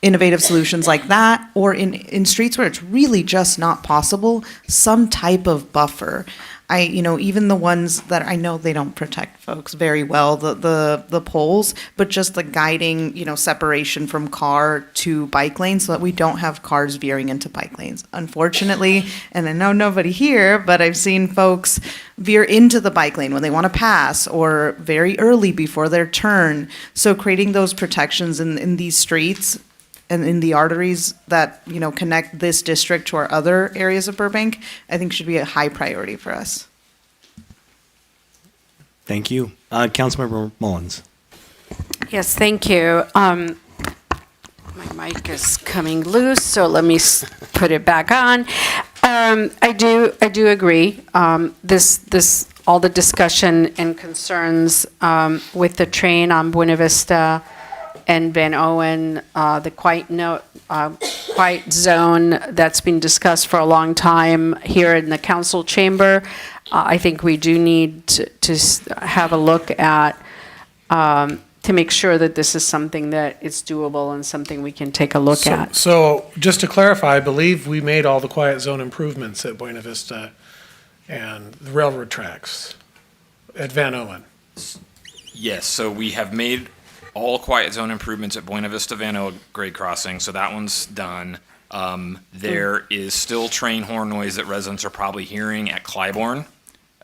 innovative solutions like that, or in streets where it's really just not possible, some type of buffer. Even the ones that I know they don't protect folks very well, the poles, but just the guiding, separation from car to bike lanes so that we don't have cars veering into bike lanes. Unfortunately, and I know nobody here, but I've seen folks veer into the bike lane when they want to pass or very early before their turn. So creating those protections in these streets and in the arteries that, connect this district to our other areas of Burbank, I think should be a high priority for us. Thank you. Councilmember Mullins. Yes, thank you. My mic is coming loose, so let me put it back on. I do agree. This all the discussion and concerns with the train on Buena Vista and Van Owen, the quiet zone that's been discussed for a long time here in the council chamber. I think we do need to have a look at to make sure that this is something that is doable and something we can take a look at. So just to clarify, I believe we made all the quiet zone improvements at Buena Vista and the railroad tracks at Van Owen. Yes, so we have made all quiet zone improvements at Buena Vista Van Owen grade crossing, so that one's done. There is still train horn noise that residents are probably hearing at Clybourne,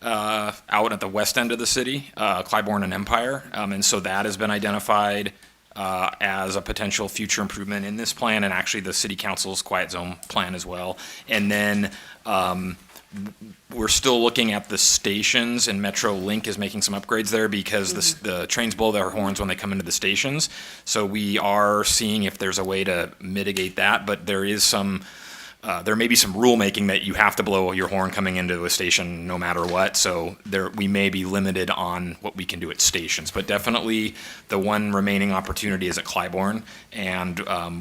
out at the west end of the city, Clybourne and Empire, and so that has been identified as a potential future improvement in this plan, and actually the city council's quiet zone plan as well. And then we're still looking at the stations, and Metro Link is making some upgrades there because the trains blow their horns when they come into the stations. So we are seeing if there's a way to mitigate that, but there is there may be some rulemaking that you have to blow your horn coming into a station no matter what. So we may be limited on what we can do at stations, but definitely the one remaining opportunity is at Clybourne, and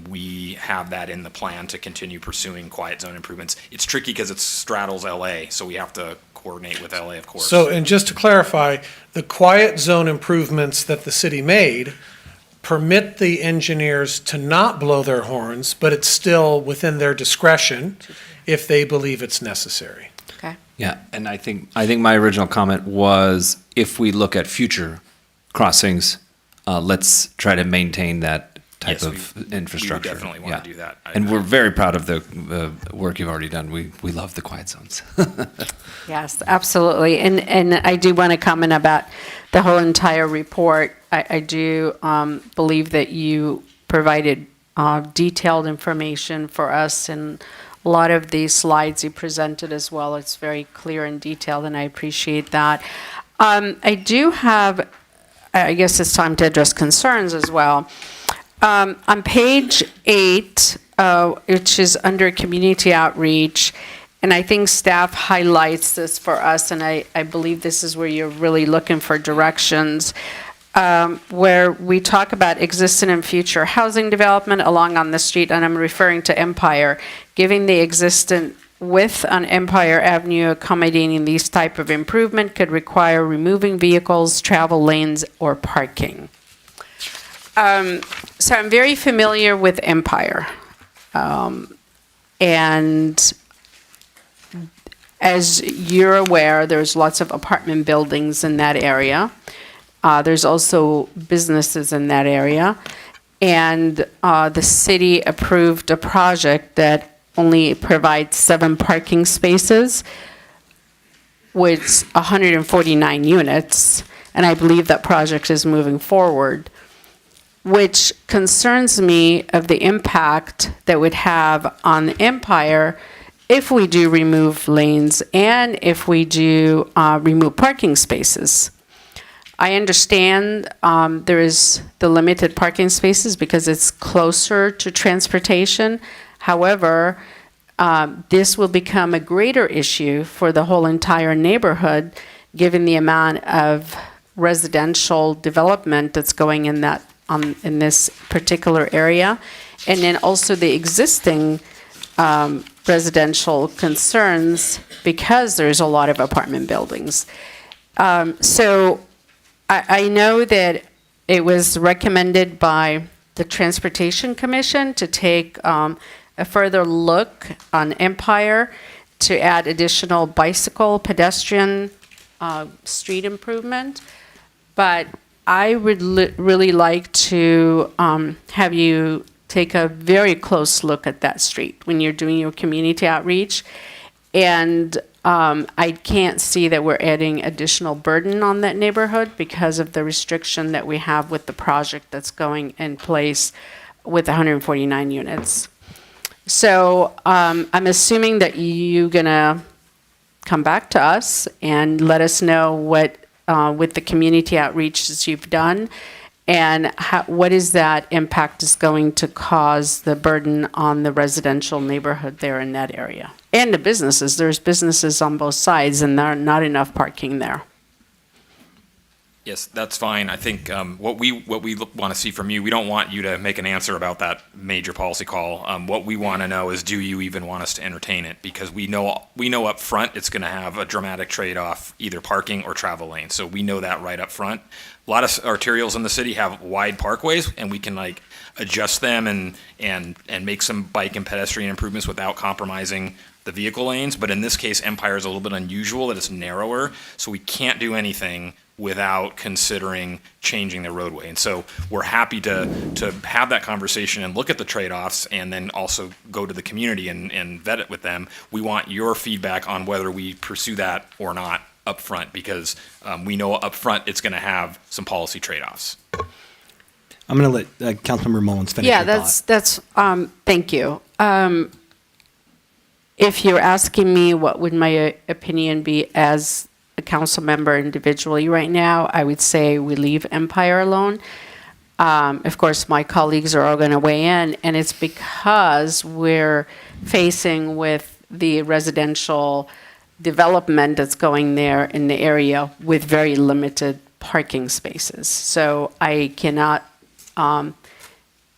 we have that in the plan to continue pursuing quiet zone improvements. It's tricky because it straddles LA, so we have to coordinate with LA, of course. So, and just to clarify, the quiet zone improvements that the city made permit the engineers to not blow their horns, but it's still within their discretion if they believe it's necessary. Okay. Yeah, and I think my original comment was if we look at future crossings, let's try to maintain that type Yes, of we infrastructure. definitely wanna do that. And we're very proud of the work you've already done. We love the quiet zones. Yes, absolutely. And I do want to comment about the whole entire report. I do believe that you provided detailed information for us, and a lot of the slides you presented as well. It's very clear and detailed, and I appreciate that. I do have, I guess it's time to address concerns as well. On page 8, which is under community outreach, and I think staff highlights this for us, and I believe this is where you're really looking for directions, where we talk about existing and future housing development along on the street, and I'm referring to Empire, giving the existing width on Empire Avenue accommodating these type of improvement could require removing vehicles, travel lanes, or parking. So I'm very familiar with Empire. And as you're aware, there's lots of apartment buildings in that area. There's also businesses in that area. And the city approved a project that only provides 7 parking spaces with 149 units. And I believe that project is moving forward, which concerns me of the impact that would have on Empire if we do remove lanes and if we do remove parking spaces. I understand there is the limited parking spaces because it's closer to transportation. However, this will become a greater issue for the whole entire neighborhood, given the amount of residential development that's going in that in this particular area, and then also the existing residential concerns because there's a lot of apartment buildings. So I know that it was recommended by the Transportation Commission to take a further look on Empire to add additional bicycle, pedestrian, street improvement. But I would really like to have you take a very close look at that street when you're doing your community outreach. And I can't see that we're adding additional burden on that neighborhood because of the restriction that we have with the project that's going in place with 149 units. So I'm assuming that you're gonna come back to us and let us know what with the community outreaches you've done, and what is that impact is going to cause the burden on the residential neighborhood there in that area. And the businesses, there's businesses on both sides and there are not enough parking there. Yes, that's fine. I think what we want to see from you, we don't want you to make an answer about that major policy call. What we want to know is, do you even want us to entertain it? Because we know up front it's going to have a dramatic trade-off, either parking or travel lanes. So we know that right up front. A lot of arterials in the city have wide parkways, and we can like adjust them and make some bike and pedestrian improvements without compromising the vehicle lanes. But in this case, Empire is a little bit unusual that it's narrower, so we can't do anything without considering changing the roadway. And so we're happy to have that conversation and look at the trade-offs and then also go to the community and vet it with them. We want your feedback on whether we pursue that or not up front, because we know up front it's going to have some policy trade-offs. I'm going to let Councilmember Mullins finish. Yeah, your thought. that's thank you. If you're asking me what would my opinion be as a council member individually right now, I would say we leave Empire alone. Of course, my colleagues are all going to weigh in, and it's because we're facing with the residential development that's going there in the area with very limited parking spaces. So I cannot,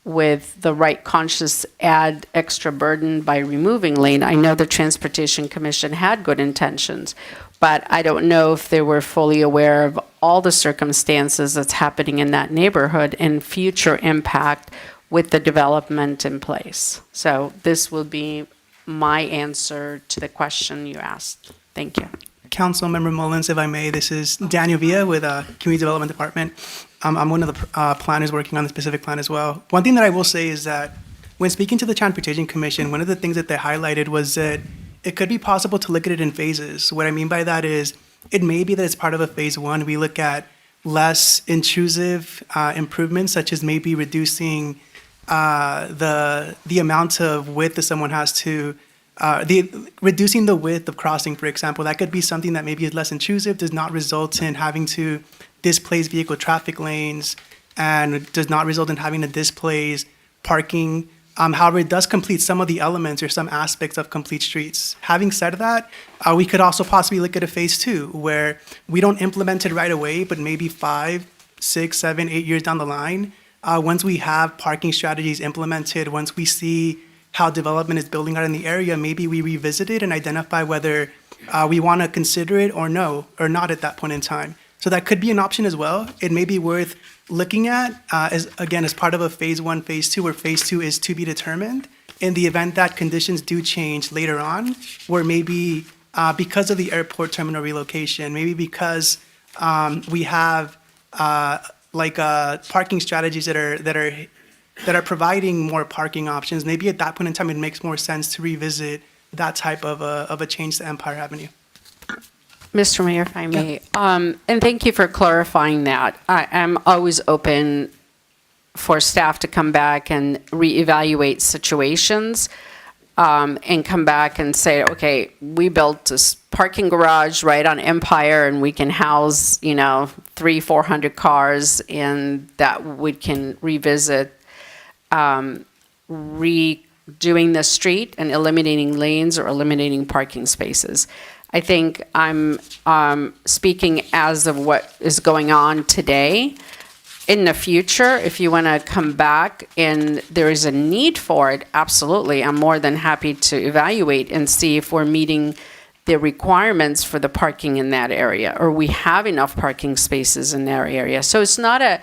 with the right conscience, add extra burden by removing lane. I know the Transportation Commission had good intentions, but I don't know if they were fully aware of all the circumstances that's happening in that neighborhood and future impact with the development in place. So this will be my answer to the question you asked. Thank you. Councilmember Mullins, if I may, this is Daniel Villa with Community Development Department. I'm one of the planners working on the specific plan as well. One thing that I will say is that when speaking to the Transportation Commission, one of the things that they highlighted was that it could be possible to look at it in phases. What I mean by that is it may be that as part of a phase one, we look at less intrusive improvements, such as maybe reducing the amount of width that someone has to, reducing the width of crossing, for example. That could be something that maybe is less intrusive, does not result in having to displace vehicle traffic lanes, and does not result in having to displace parking. However, it does complete some of the elements or some aspects of complete streets. Having said that, we could also possibly look at a phase two where we don't implement it right away, but maybe 5, 6, 7, 8 years down the line, once we have parking strategies implemented, once we see how development is building out in the area, maybe we revisit it and identify whether we want to consider it or no, or not at that point in time. So that could be an option as well. It may be worth looking at, as part of a phase one, phase two, where phase two is to be determined in the event that conditions do change later on, where maybe because of the airport terminal relocation, maybe because we have parking strategies that are providing more parking options, maybe at that point in time it makes more sense to revisit that type of a change to Empire Avenue. Mr. Mayor, if I may, and thank you for clarifying that. I am always open for staff to come back and reevaluate situations and come back and say, okay, we built this parking garage right on Empire and we can house, 300-400 cars, and that we can revisit redoing the street and eliminating lanes or eliminating parking spaces. I think I'm speaking as of what is going on today. In the future, if you want to come back and there is a need for it, absolutely. I'm more than happy to evaluate and see if we're meeting the requirements for the parking in that area, or we have enough parking spaces in that area. So it's not an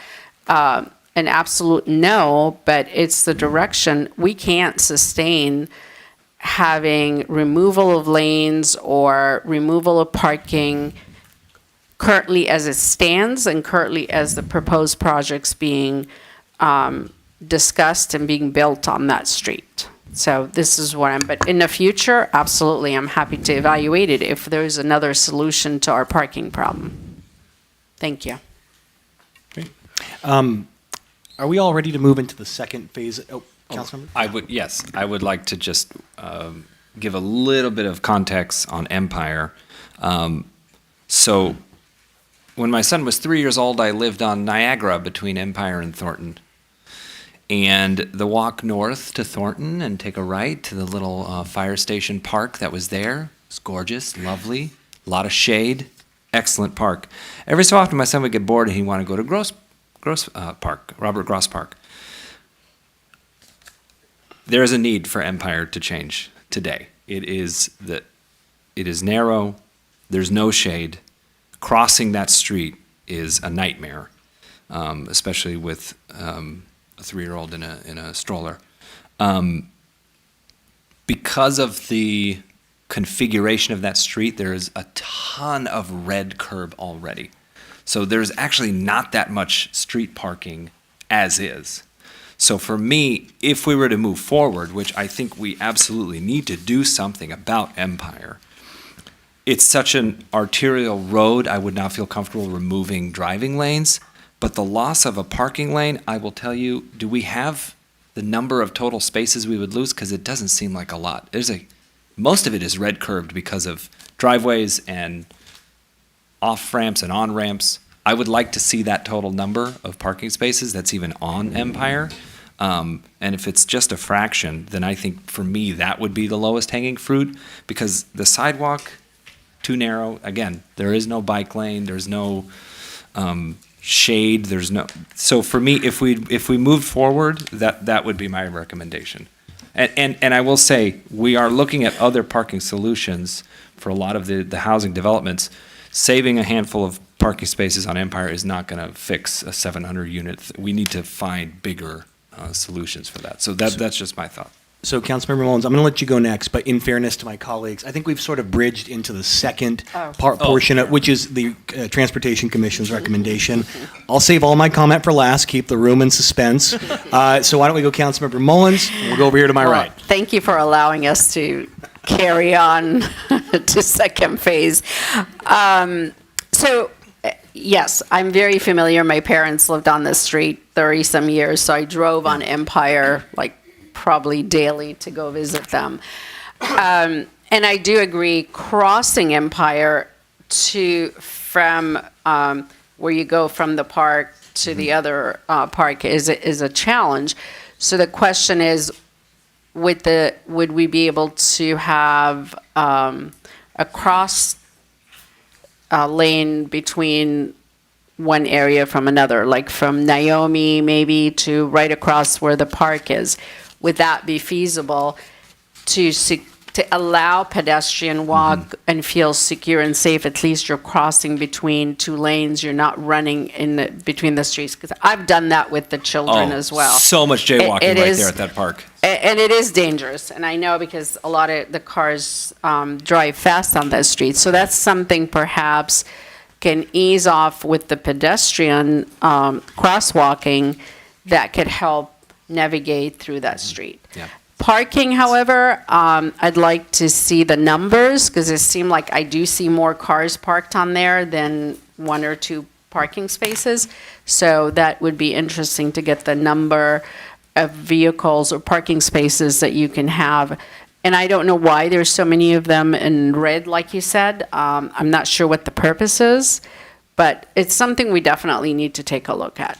absolute no, but it's the direction. We can't sustain having removal of lanes or removal of parking currently as it stands and currently as the proposed projects being discussed and being built on that street. So this is what but in the future, absolutely, I'm happy to evaluate it if there's another solution to our parking problem. Thank you. Great. Are we all ready to move into the second phase? Councilmember? I would like to just give a little bit of context on Empire. So when my son was 3 years old, I lived on Niagara between Empire and Thornton. And the walk north to Thornton and take a right to the little fire station park that was there. It's gorgeous, lovely, a lot of shade, excellent park. Every so often my son would get bored and he'd want to go to Robert Gross Park. There is a need for Empire to change today. It is narrow. There's no shade. Crossing that street is a nightmare, especially with a 3-year-old in a stroller. Because of the configuration of that street, there is a ton of red curb already. So there's actually not that much street parking as is. So for me, if we were to move forward, which I think we absolutely need to do something about Empire, it's such an arterial road, I would not feel comfortable removing driving lanes. But the loss of a parking lane, I will tell you, do we have the number of total spaces we would lose? Because it doesn't seem like a lot. Most of it is red curved because of driveways and off ramps and on ramps. I would like to see that total number of parking spaces that's even on Empire. And if it's just a fraction, then I think for me that would be the lowest hanging fruit, because the sidewalk, too narrow. Again, there is no bike lane. There's no shade. So for me, if we move forward, that would be my recommendation. And I will say, we are looking at other parking solutions for a lot of the housing developments. Saving a handful of parking spaces on Empire is not going to fix a 700 unit. We need to find bigger solutions for that. So that's just my thought. So, Councilmember Mullins, I'm going to let you go next, but in fairness to my colleagues, I think we've sort of bridged into the second portion, which is the Transportation Commission's recommendation. I'll save all my comment for last, keep the room in suspense. So why don't we go Councilmember Mullins, and we'll go over here to my right. Thank you for allowing us to carry on to second phase. Yes, I'm very familiar. My parents lived on this street 30-some years, so I drove on Empire probably daily to go visit them. And I do agree, crossing Empire from where you go from the park to the other park is a challenge. So the question is, would we be able to have a cross lane between one area from another, like from Naomi maybe to right across where the park is? Would that be feasible to allow pedestrian walk and feel secure and safe? At least you're crossing between two lanes. You're not running between the streets. Because I've done that with the children as well. So much jaywalking there at that park. And it is dangerous. And I know because a lot of the cars drive fast on that street. So that's something perhaps can ease off with the pedestrian crosswalking that could help navigate through that street. Yeah. Parking, however, I'd like to see the numbers because it seemed like I do see more cars parked on there than one or two parking spaces. So that would be interesting to get the number of vehicles or parking spaces that you can have. And I don't know why there's so many of them in red, like you said. I'm not sure what the purpose is, but it's something we definitely need to take a look at.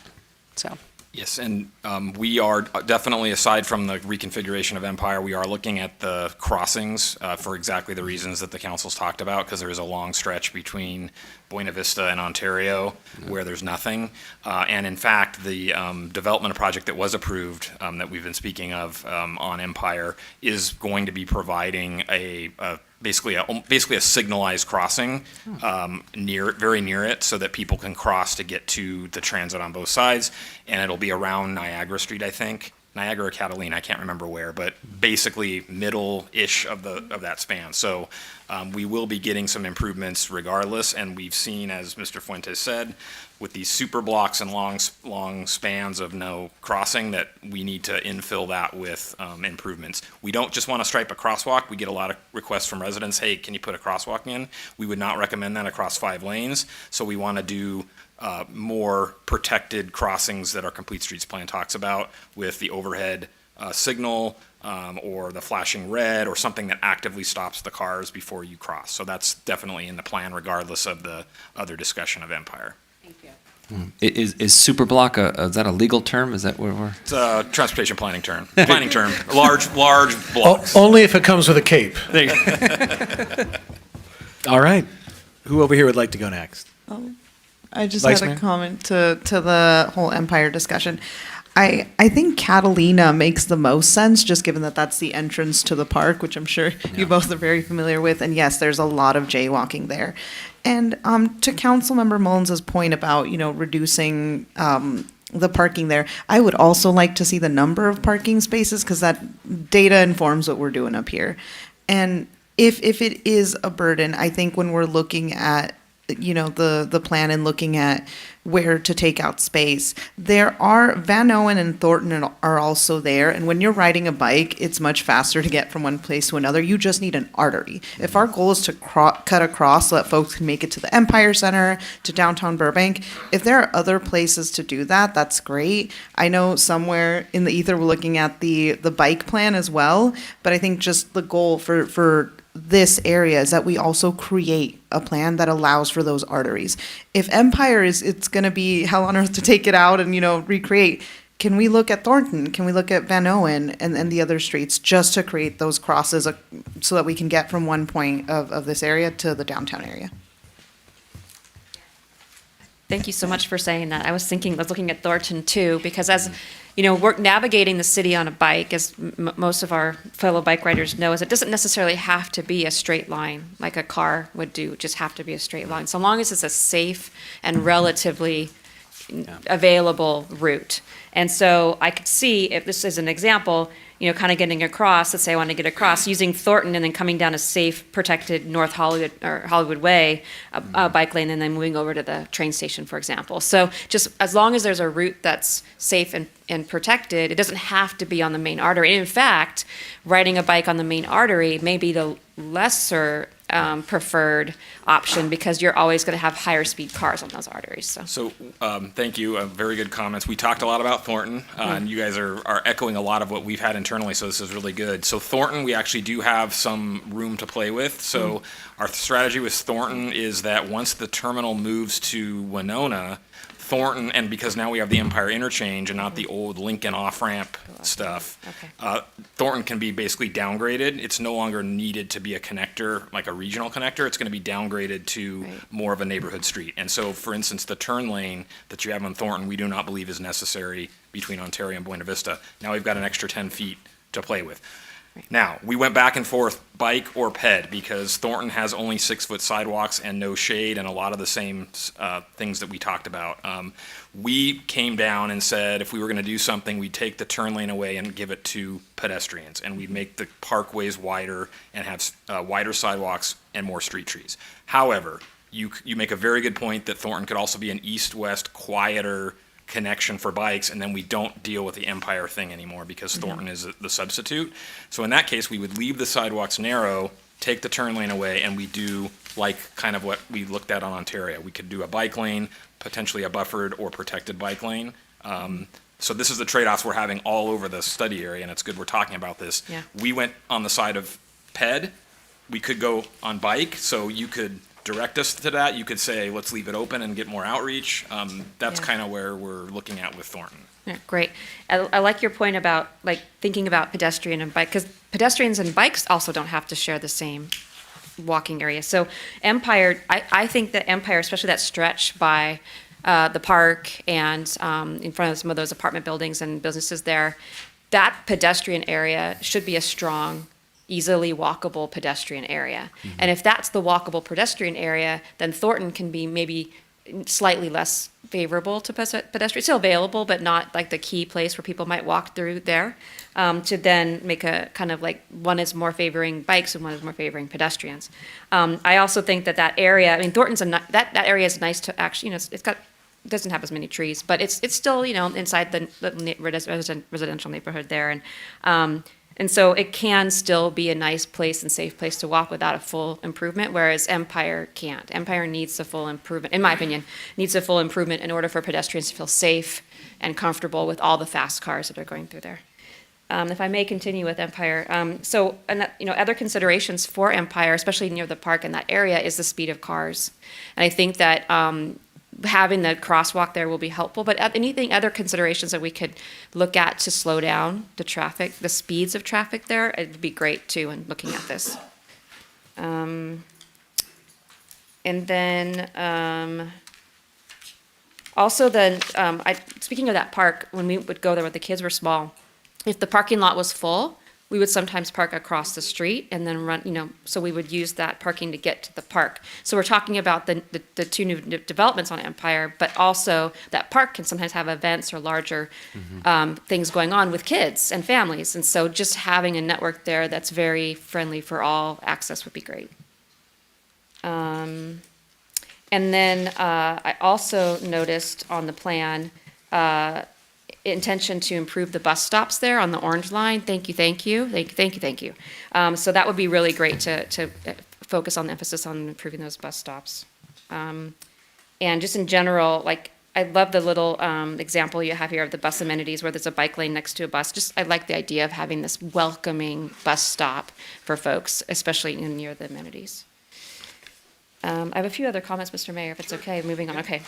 So. Yes, and we are definitely, aside from the reconfiguration of Empire, we are looking at the crossings for exactly the reasons that the council's talked about, because there is a long stretch between Buena Vista and Ontario where there's nothing. And in fact, the development project that was approved that we've been speaking of on Empire is going to be providing basically a signalized crossing very near it, so that people can cross to get to the transit on both sides, and it'll be around Niagara Street, I think. Niagara or Catalina, I can't remember where, but basically middle-ish of that span. So we will be getting some improvements regardless, and we've seen, as Mr. Fuentes said, with these super blocks and long spans of no crossing, that we need to infill that with improvements. We don't just want to stripe a crosswalk. We get a lot of requests from residents, hey, can you put a crosswalk in? We would not recommend that across 5 lanes, so we want to do more protected crossings that our Complete Streets Plan talks about, with the overhead signal or the flashing red or something that actively stops the cars before you cross. So that's definitely in the plan regardless of the other discussion of Empire. Is super block is that a legal term? Is that where we're? It's a transportation planning term. Large blocks. Only if it comes with a cape. All right. Who over here would like to go next? I just Vice had a Mayor? comment to the whole Empire discussion. I think Catalina makes the most sense, just given that that's the entrance to the park, which I'm sure you both are very familiar with. And yes, there's a lot of jaywalking there. And to Councilmember Mullins' point about, reducing the parking there, I would also like to see the number of parking spaces, because that data informs what we're doing up here. And if it is a burden, I think when we're looking at the plan and looking at where to take out space, there are Van Owen and Thornton are also there. And when you're riding a bike, it's much faster to get from one place to another. You just need an artery. If our goal is to cut across so that folks can make it to the Empire Center, to downtown Burbank, if there are other places to do that, that's great. I know somewhere in the ether we're looking at the bike plan as well, but I think just the goal for this area is that we also create a plan that allows for those arteries. If Empire it's going to be hell on earth to take it out and, recreate, can we look at Thornton? Can we look at Van Owen and the other streets just to create those crosses so that we can get from one point of this area to the downtown area? Thank you so much for saying that. I was looking at Thornton too, because as we're navigating the city on a bike, as most of our fellow bike riders know, is it doesn't necessarily have to be a straight line like a car would do, just have to be a straight line. So long as it's a safe and relatively available route. And so I could see, if this is an example, kind of getting across, let's say I want to get across, using Thornton and then coming down a safe, protected North Hollywood or Hollywood Way bike lane and then moving over to the train station, for example. So just as long as there's a route that's safe and protected, it doesn't have to be on the main artery. And in fact, riding a bike on the main artery may be the lesser preferred option because you're always going to have higher speed cars on those arteries. So thank you. Very good comments. We talked a lot about Thornton, and you guys are echoing a lot of what we've had internally, so this is really good. So Thornton, we actually do have some room to play with. So our strategy with Thornton is that once the terminal moves to Winona, Thornton, and because now we have the Empire interchange and not the old Lincoln off-ramp stuff, Thornton can be basically downgraded. It's no longer needed to be a connector, like a regional connector. It's going to be downgraded to more of a neighborhood street. And so, for instance, the turn lane that you have on Thornton, we do not believe is necessary between Ontario and Buena Vista. Now we've got an extra 10 feet to play with. Now, we went back and forth, bike or ped, because Thornton has only 6-foot sidewalks and no shade and a lot of the same things that we talked about. We came down and said if we were going to do something, we'd take the turn lane away and give it to pedestrians, and we'd make the parkways wider and have wider sidewalks and more street trees. However, you make a very good point that Thornton could also be an east-west, quieter connection for bikes, and then we don't deal with the Empire thing anymore because Thornton is the substitute. So in that case, we would leave the sidewalks narrow, take the turn lane away, and we do like kind of what we looked at on Ontario. We could do a bike lane, potentially a buffered or protected bike lane. So this is the trade-offs we're having all over the study area, and it's good we're talking about this. Yeah. We went on the side of ped. We could go on bike, so you could direct us to that. You could say, let's leave it open and get more outreach. That's kind of where we're looking at with Thornton. Yeah, great. I like your point about like thinking about pedestrian and bike, because pedestrians and bikes also don't have to share the same walking area. So Empire, I think that Empire, especially that stretch by the park and in front of some of those apartment buildings and businesses there, that pedestrian area should be a strong, easily walkable pedestrian area. And if that's the walkable pedestrian area, then Thornton can be maybe slightly less favorable to pedestrians, still available, but not like the key place where people might walk through there, to then make a kind of like one is more favoring bikes and one is more favoring pedestrians. I also think that area, I mean, Thornton's, that area is nice to actually, it's got, doesn't have as many trees, but it's still, inside the residential neighborhood there. And so it can still be a nice place and safe place to walk without a full improvement, whereas Empire can't. Empire needs a full improvement, in my opinion, needs a full improvement in order for pedestrians to feel safe and comfortable with all the fast cars that are going through there. If I may continue with Empire, other considerations for Empire, especially near the park in that area, is the speed of cars. And I think that having the crosswalk there will be helpful, but anything, other considerations that we could look at to slow down the traffic, the speeds of traffic there, it'd be great too in looking at this. And then also speaking of that park, when we would go there when the kids were small, if the parking lot was full, we would sometimes park across the street and then run, so we would use that parking to get to the park. So we're talking about the two new developments on Empire, but also that park can sometimes have events or larger things going on with kids and families. And so just having a network there that's very friendly for all access would be great. And then I also noticed on the plan, intention to improve the bus stops there on the Orange Line. Thank you. So that would be really great to focus on the emphasis on improving those bus stops. And just in general, like I love the little example you have here of the bus amenities where there's a bike lane next to a bus. I like the idea of having this welcoming bus stop for folks, especially near the amenities. I have a few other comments, Mr. Mayor, if it's okay. Moving on. Okay.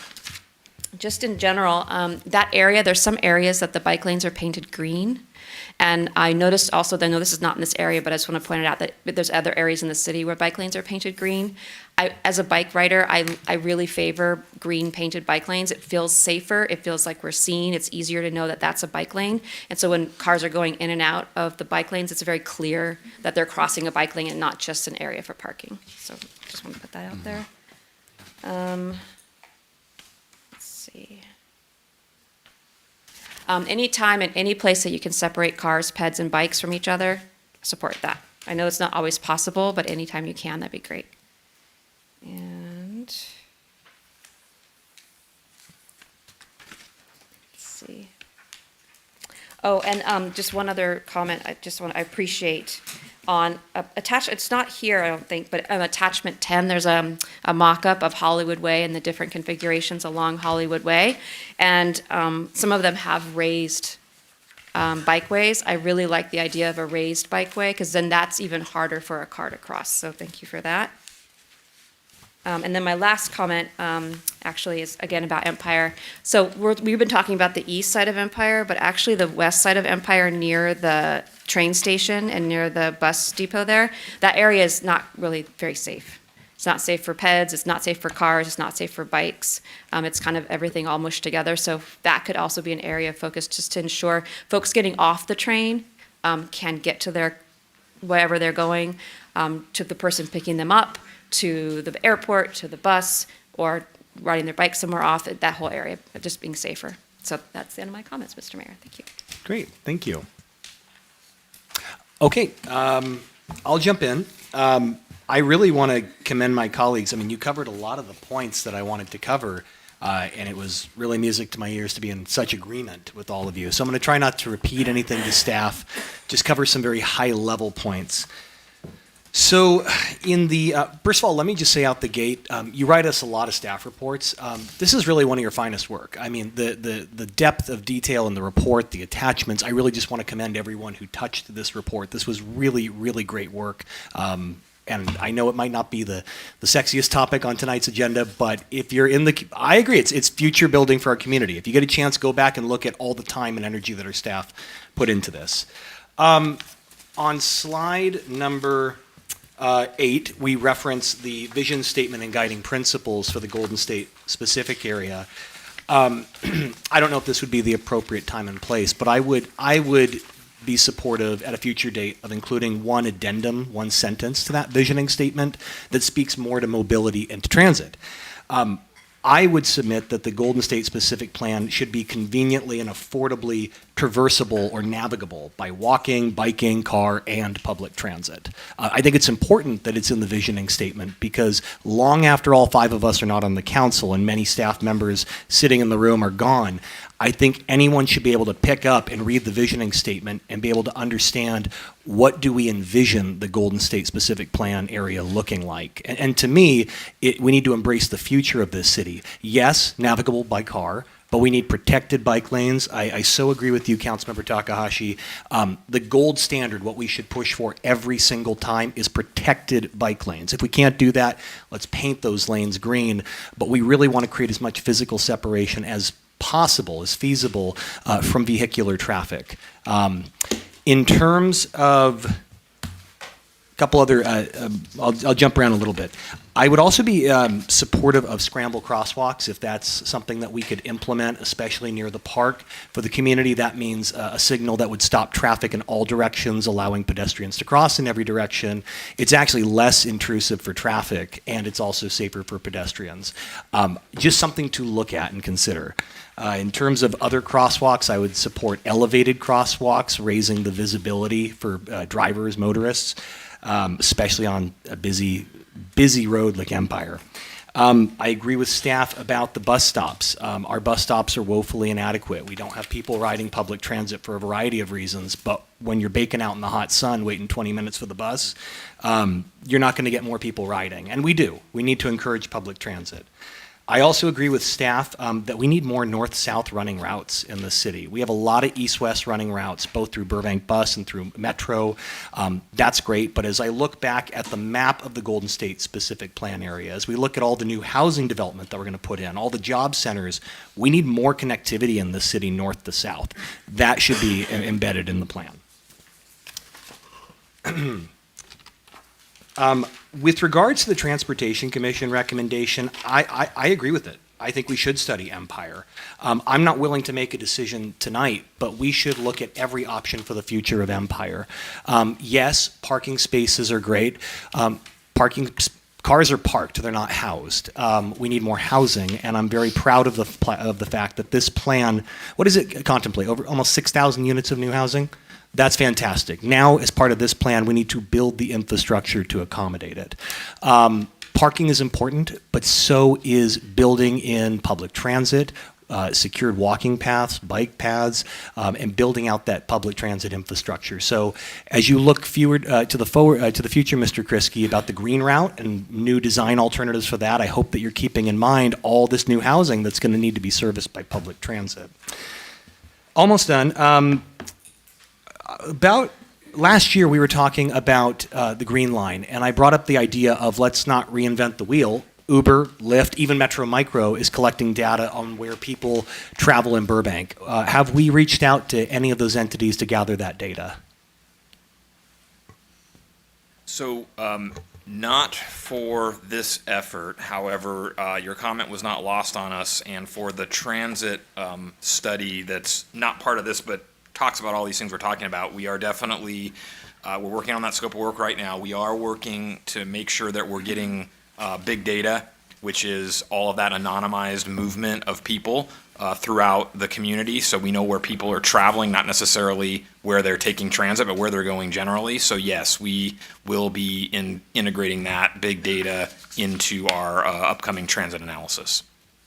Just in general, that area, there's some areas that the bike lanes are painted green. And I noticed also, I know this is not in this area, but I just want to point it out that there's other areas in the city where bike lanes are painted green. As a bike rider, I really favor green painted bike lanes. It feels safer. It feels like we're seen. It's easier to know that that's a bike lane. And so when cars are going in and out of the bike lanes, it's very clear that they're crossing a bike lane and not just an area for parking. So just want to put that out there. Anytime and any place that you can separate cars, peds, and bikes from each other, support that. I know it's not always possible, but anytime you can, that'd be great. And let's see. Oh, and just one other comment. I appreciate on attached. It's not here, I don't think, but attachment 10. There's a mock-up of Hollywood Way and the different configurations along Hollywood Way, and some of them have raised bikeways. I really like the idea of a raised bikeway because then that's even harder for a car to cross. So thank you for that. And then my last comment actually is again about Empire. So we've been talking about the east side of Empire, but actually the west side of Empire near the train station and near the bus depot there, that area is not really very safe. It's not safe for peds, it's not safe for cars, it's not safe for bikes. It's kind of everything all mushed together. So that could also be an area of focus just to ensure folks getting off the train can get to their wherever they're going, to the person picking them up, to the airport, to the bus, or riding their bike somewhere off, that whole area, just being safer. So that's the end of my comments, Mr. Mayor. Thank you. Great, thank you. Okay, I'll jump in. I really want to commend my colleagues. I mean, you covered a lot of the points that I wanted to cover, and it was really music to my ears to be in such agreement with all of you. So I'm going to try not to repeat anything to staff, just cover some very high-level points. So in the, first of all, let me just say out the gate, you write us a lot of staff reports. This is really one of your finest work. I mean, the depth of detail in the report, the attachments, I really just want to commend everyone who touched this report. This was really, really great work. And I know it might not be the sexiest topic on tonight's agenda, but if you're in the, I agree, it's future building for our community. If you get a chance, go back and look at all the time and energy that our staff put into this. On slide number 8, we reference the vision statement and guiding principles for the Golden State specific area. I don't know if this would be the appropriate time and place, but I would be supportive at a future date of including one addendum, one sentence to that visioning statement that speaks more to mobility and to transit. I would submit that the Golden State specific plan should be conveniently and affordably traversable or navigable by walking, biking, car, and public transit. I think it's important that it's in the visioning statement because long after all 5 of us are not on the council and many staff members sitting in the room are gone, I think anyone should be able to pick up and read the visioning statement and be able to understand what do we envision the Golden State specific plan area looking like. And to me, we need to embrace the future of this city. Yes, navigable by car, but we need protected bike lanes. I so agree with you, Councilmember Takahashi. The gold standard, what we should push for every single time is protected bike lanes. If we can't do that, let's paint those lanes green. But we really want to create as much physical separation as possible, as feasible from vehicular traffic. In terms of a couple other, I'll jump around a little bit. I would also be supportive of scramble crosswalks if that's something that we could implement, especially near the park. For the community, that means a signal that would stop traffic in all directions, allowing pedestrians to cross in every direction. It's actually less intrusive for traffic, and it's also safer for pedestrians. Just something to look at and consider. In terms of other crosswalks, I would support elevated crosswalks, raising the visibility for drivers, motorists, especially on a busy road like Empire. I agree with staff about the bus stops. Our bus stops are woefully inadequate. We don't have people riding public transit for a variety of reasons, but when you're baking out in the hot sun waiting 20 minutes for the bus, you're not going to get more people riding. And we do. We need to encourage public transit. I also agree with staff that we need more north-south running routes in the city. We have a lot of east-west running routes, both through Burbank Bus and through Metro. That's great, but as I look back at the map of the Golden State specific plan area, as we look at all the new housing development that we're going to put in, all the job centers, we need more connectivity in the city north to south. That should be embedded in the plan. With regards to the Transportation Commission recommendation, I agree with it. I think we should study Empire. I'm not willing to make a decision tonight, but we should look at every option for the future of Empire. Yes, parking spaces are great. Parking cars are parked; they're not housed. We need more housing, and I'm very proud of the fact that this plan. What does it contemplate? Over almost 6,000 units of new housing. That's fantastic. Now, as part of this plan, we need to build the infrastructure to accommodate it. Parking is important, but so is building in public transit, secured walking paths, bike paths, and building out that public transit infrastructure. So, as you look to the future, Mr. Kriske, about the green route and new design alternatives for that, I hope that you're keeping in mind all this new housing that's going to need to be serviced by public transit. Almost done. About last year, we were talking about the Green Line, and I brought up the idea of let's not reinvent the wheel. Uber, Lyft, even Metro Micro is collecting data on where people travel in Burbank. Have we reached out to any of those entities to gather that data? So, not for this effort. However, your comment was not lost on us, and for the transit study that's not part of this, but talks about all these things we're talking about, we are definitely, we're working on that scope of work right now. We are working to make sure that we're getting big data, which is all of that anonymized movement of people throughout the community. So we know where people are traveling, not necessarily where they're taking transit, but where they're going generally. So yes, we will be integrating that big data into our upcoming transit analysis.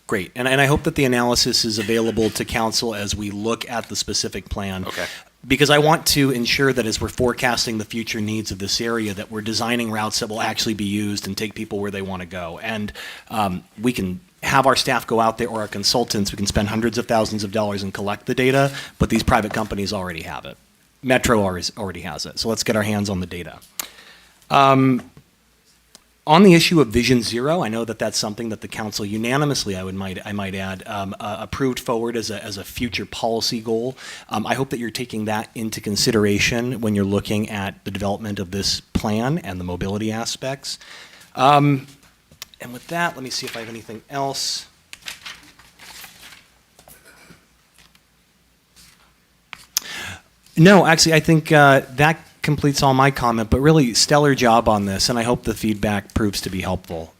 Great. And I hope that the analysis is available to council as we look at the specific plan. Okay. Because I want to ensure that as we're forecasting the future needs of this area, that we're designing routes that will actually be used and take people where they want to go. And we can have our staff go out there, or our consultants, we can spend hundreds of thousands of dollars and collect the data, but these private companies already have it. Metro already has it. So let's get our hands on the data. On the issue of Vision Zero, I know that that's something that the council unanimously, I might add, approved forward as a future policy goal. I hope that you're taking that into consideration when you're looking at the development of this plan and the mobility aspects. And with that, let me see if I have anything else. No, actually, I think that completes all my comment, but really stellar job on this, and I hope the feedback proves to be helpful.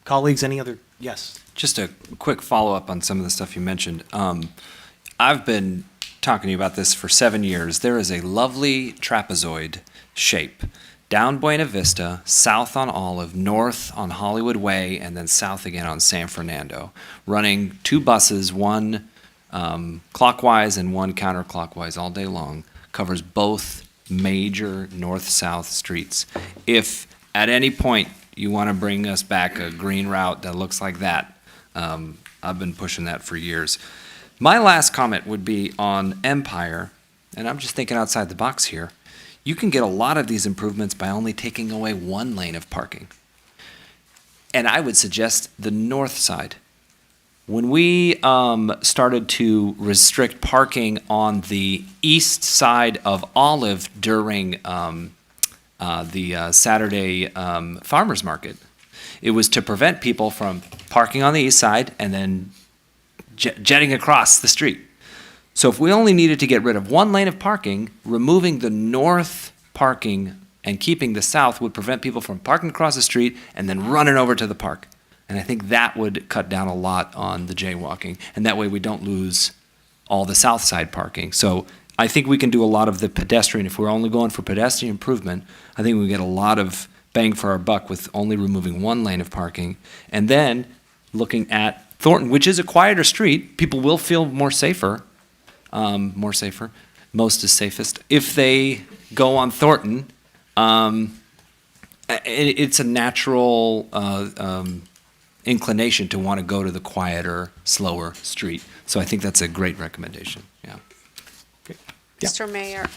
Colleagues, any other? Yes. Just a quick follow-up on some of the stuff you mentioned. I've been talking to you about this for 7 years. There is a lovely trapezoid shape down Buena Vista, south on Olive, north on Hollywood Way, and then south again on San Fernando, running 2 buses, one clockwise and one counterclockwise all day long, covers both major north-south streets. If at any point you want to bring us back a green route that looks like that, I've been pushing that for years. My last comment would be on Empire, and I'm just thinking outside the box here. You can get a lot of these improvements by only taking away 1 lane of parking. And I would suggest the north side. When we started to restrict parking on the east side of Olive during the Saturday farmers market, it was to prevent people from parking on the east side and then jetting across the street. So if we only needed to get rid of 1 lane of parking, removing the north parking and keeping the south would prevent people from parking across the street and then running over to the park. And I think that would cut down a lot on the jaywalking. And that way we don't lose all the south side parking. So I think we can do a lot of the pedestrian. If we're only going for pedestrian improvement, I think we get a lot of bang for our buck with only removing 1 lane of parking. And then looking at Thornton, which is a quieter street, people will feel more safer, most is safest, if they go on Thornton. It's a natural inclination to want to go to the quieter, slower street. So I think that's a great recommendation. Yeah. Okay. Yeah. Mr. Mayor,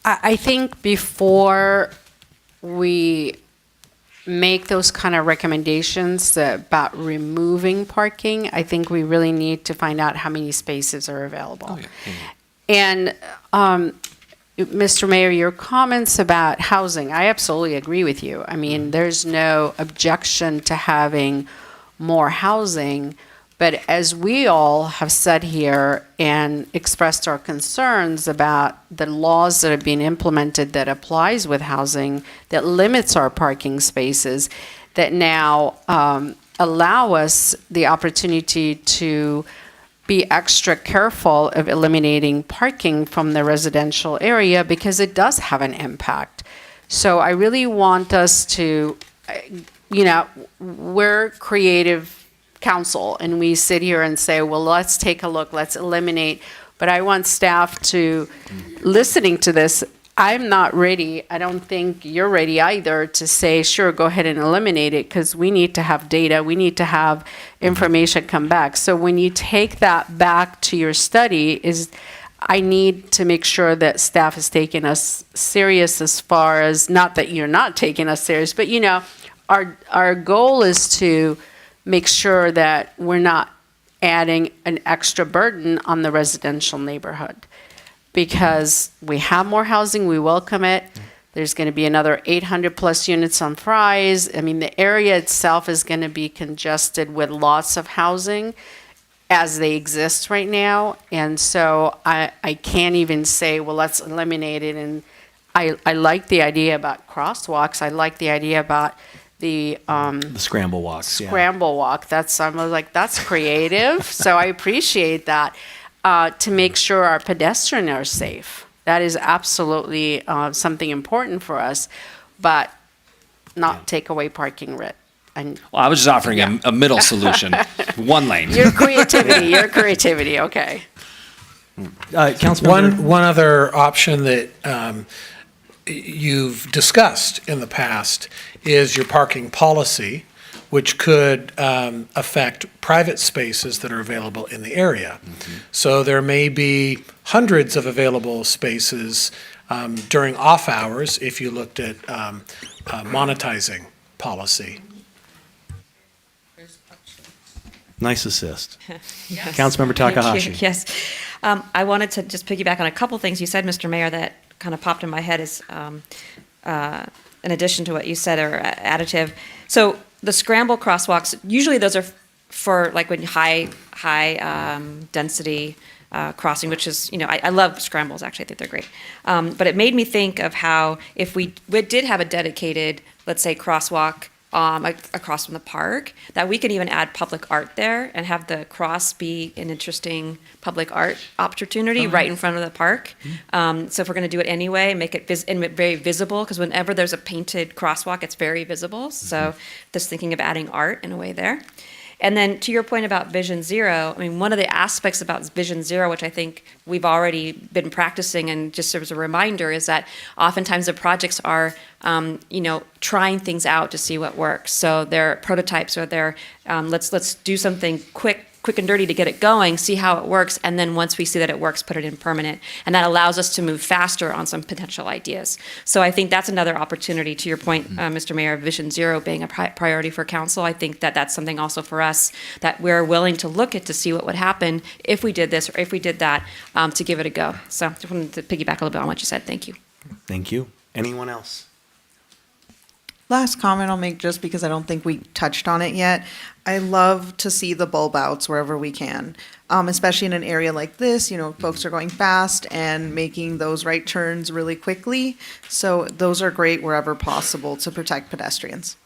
I think before we make those kind of recommendations about removing parking, I think we really need to find out how many spaces are available. Oh, yeah. And Mr. Mayor, your comments about housing, I absolutely agree with you. I mean, there's no objection to having more housing, But as we all have said here and expressed our concerns about the laws that are being implemented that applies with housing, that limits our parking spaces, that now allow us the opportunity to be extra careful of eliminating parking from the residential area because it does have an impact. So I really want us to, we're creative council and we sit here and say, well, let's take a look, let's eliminate. But I want staff to, listening to this, I'm not ready, I don't think you're ready either to say, sure, go ahead and eliminate it, because we need to have data, we need to have information come back. So when you take that back to your study, I need to make sure that staff is taking us serious as far as, not that you're not taking us serious, but our goal is to make sure that we're not adding an extra burden on the residential neighborhood. Because we have more housing, we welcome it. There's going to be another 800 plus units on Fry's. I mean, the area itself is going to be congested with lots of housing as they exist right now. And so I can't even say, well, let's eliminate it. And I like the idea about crosswalks. I like the idea about the scramble walks. Scramble walk. I was like, that's creative. So I appreciate that. To make sure our pedestrians are safe. That is absolutely something important for us, but not take away parking writ. And Well, I was just offering a middle solution, one lane. Your creativity, okay. Councilmember. One other option that you've discussed in the past is your parking policy, which could affect private spaces that are available in the area. So there may be hundreds of available spaces during off hours if you looked at monetizing policy. Nice assist. Yes. Councilmember Takahashi. Thank you. Yes. I wanted to just piggyback on a couple things you said, Mr. Mayor, that kind of popped in my head as in addition to what you said, or additive. So the scramble crosswalks, usually those are for like when high density crossing, which is, I love scrambles, actually, I think they're great. But it made me think of how if we did have a dedicated, let's say, crosswalk across from the park, that we could even add public art there and have the cross be an interesting public art opportunity right in front of the park. So if we're going to do it anyway, make it very visible, because whenever there's a painted crosswalk, it's very visible. So just thinking of adding art in a way there. And then to your point about Vision Zero, I mean, one of the aspects about Vision Zero, which I think we've already been practicing, and just as a reminder, is that oftentimes the projects are, trying things out to see what works. So they're prototypes, or they're, let's do something quick and dirty to get it going, see how it works, and then once we see that it works, put it in permanent. And that allows us to move faster on some potential ideas. So I think that's another opportunity, to your point, Mr. Mayor, Vision Zero being a priority for council. I think that that's something also for us that we're willing to look at to see what would happen if we did this or if we did that, to give it a go. So just wanted to piggyback a little bit on what you said. Thank you. Thank you. Anyone else? Last comment I'll make, just because I don't think we touched on it yet. I love to see the bulb outs wherever we can, especially in an area like this. Folks are going fast and making those right turns really quickly. So those are great wherever possible to protect pedestrians.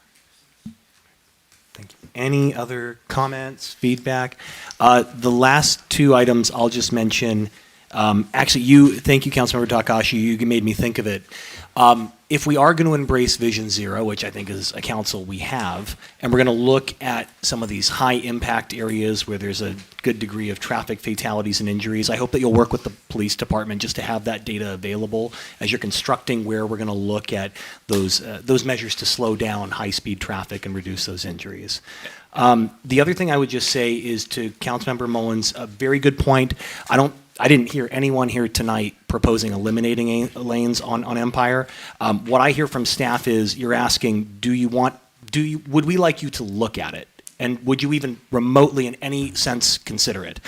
Thank you. Any other comments, feedback? The last two items I'll just mention. Thank you, Councilmember Takahashi. You made me think of it. If we are going to embrace Vision Zero, which I think as a council we have, and we're going to look at some of these high impact areas where there's a good degree of traffic fatalities and injuries, I hope that you'll work with the police department just to have that data available as you're constructing where we're going to look at those measures to slow down high speed traffic and reduce those injuries. The other thing I would just say is to Councilmember Mullins, a very good point. I didn't hear anyone here tonight proposing eliminating lanes on Empire. What I hear from staff is you're asking, would we like you to look at it? And would you even remotely in any sense consider it?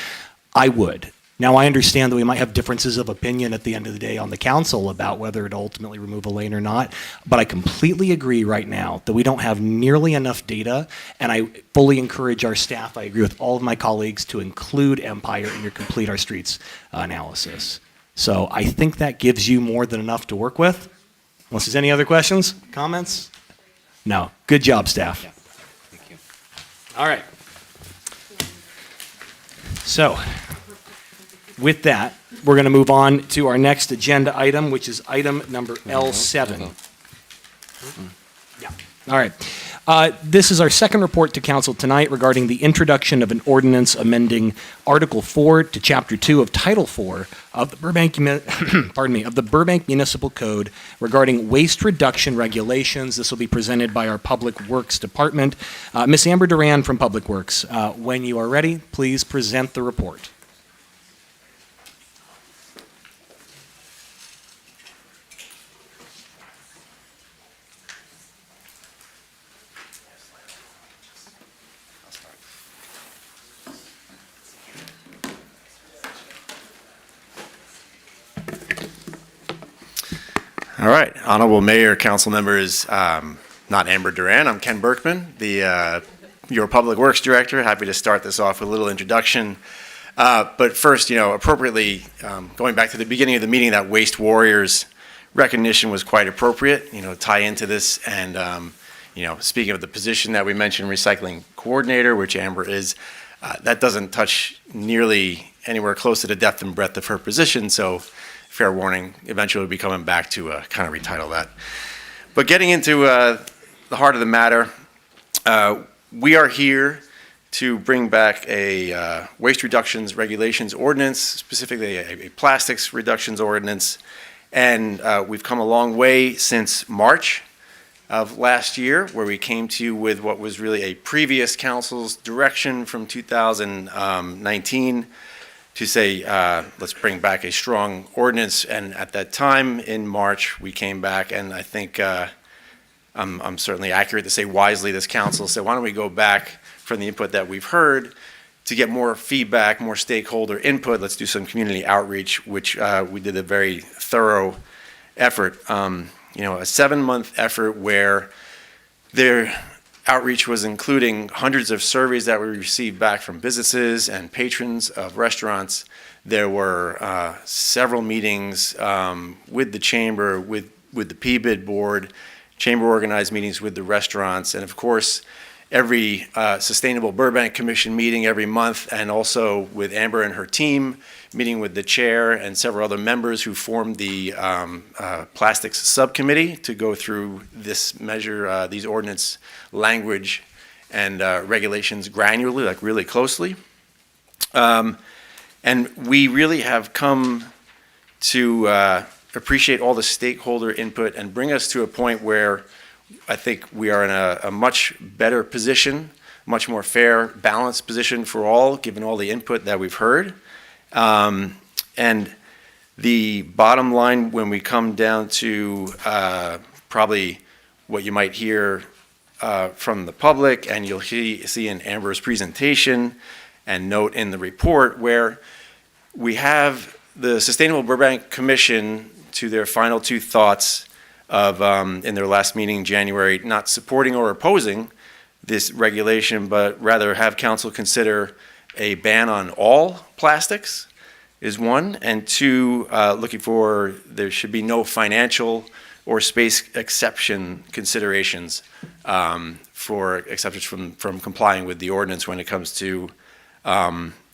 I would. Now, I understand that we might have differences of opinion at the end of the day on the council about whether to ultimately remove a lane or not, but I completely agree right now that we don't have nearly enough data, and I fully encourage our staff, I agree with all of my colleagues, to include Empire in your Complete Our Streets analysis. So I think that gives you more than enough to work with. Unless there's any other questions, comments? No. Good job, staff. Thank you. All right. So, with that, we're going to move on to our next agenda item, which is item number L7. Yeah. All right. This is our second report to council tonight regarding the introduction of an ordinance amending Article 4 to Chapter 2 of Title 4 of the Burbank, of the Burbank Municipal Code regarding waste reduction regulations. This will be presented by our Public Works Department. Ms. Amber Duran from Public Works, when you are ready, please present the report. All right, Honorable Mayor, council members, not Amber Duran, I'm Ken Berkman, your Public Works Director. Happy to start this off with a little introduction. But first, appropriately, going back to the beginning of the meeting, that Waste Warriors recognition was quite appropriate, tie into this. And, speaking of the position that we mentioned, recycling coordinator, which Amber is, that doesn't touch nearly anywhere close to the depth and breadth of her position. So, fair warning, eventually we'll be coming back to kind of retitle that. But getting into the heart of the matter, we are here to bring back a waste reductions regulations ordinance, specifically a plastics reductions ordinance. And we've come a long way since March of last year, where we came to you with what was really a previous council's direction from 2019 to say, let's bring back a strong ordinance. And at that time in March, we came back, and I think I'm certainly accurate to say wisely, this council said, why don't we go back from the input that we've heard to get more feedback, more stakeholder input. Let's do some community outreach, which we did a very thorough effort. A 7-month effort where their outreach was including hundreds of surveys that we received back from businesses and patrons of restaurants. There were several meetings with the chamber, with the PBID board, chamber organized meetings with the restaurants, and of course, every Sustainable Burbank Commission meeting every month, and also with Amber and her team, meeting with the chair and several other members who formed the plastics subcommittee to go through this measure, these ordinance language and regulations granularly, like really closely. And we really have come to appreciate all the stakeholder input and bring us to a point where I think we are in a much better position, much more fair, balanced position for all, given all the input that we've heard. And the bottom line, when we come down to probably what you might hear from the public, and you'll see in Amber's presentation and note in the report, where we have the Sustainable Burbank Commission, to their final 2 thoughts of in their last meeting in January, not supporting or opposing this regulation, but rather have council consider a ban on all plastics is 1, and 2, looking for there should be no financial or space exception considerations for exceptions from complying with the ordinance when it comes to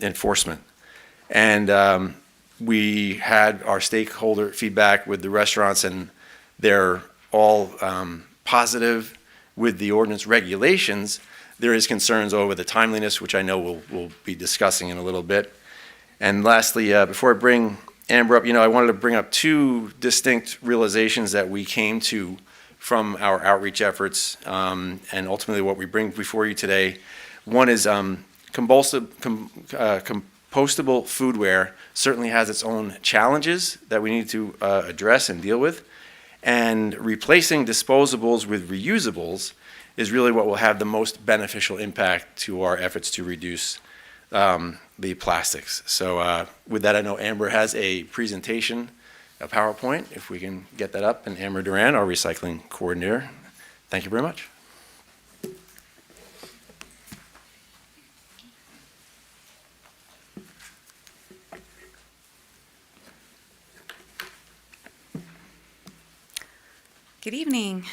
enforcement. And we had our stakeholder feedback with the restaurants, and they're all positive with the ordinance regulations. There is concerns over the timeliness, which I know we'll be discussing in a little bit. And lastly, before I bring Amber up, I wanted to bring up 2 distinct realizations that we came to from our outreach efforts, and ultimately what we bring before you today. One is compostable foodware certainly has its own challenges that we need to address and deal with. And replacing disposables with reusables is really what will have the most beneficial impact to our efforts to reduce the plastics. So with that, I know Amber has a presentation, a PowerPoint, if we can get that up, and Amber Duran, our recycling coordinator. Thank you very much. Good evening.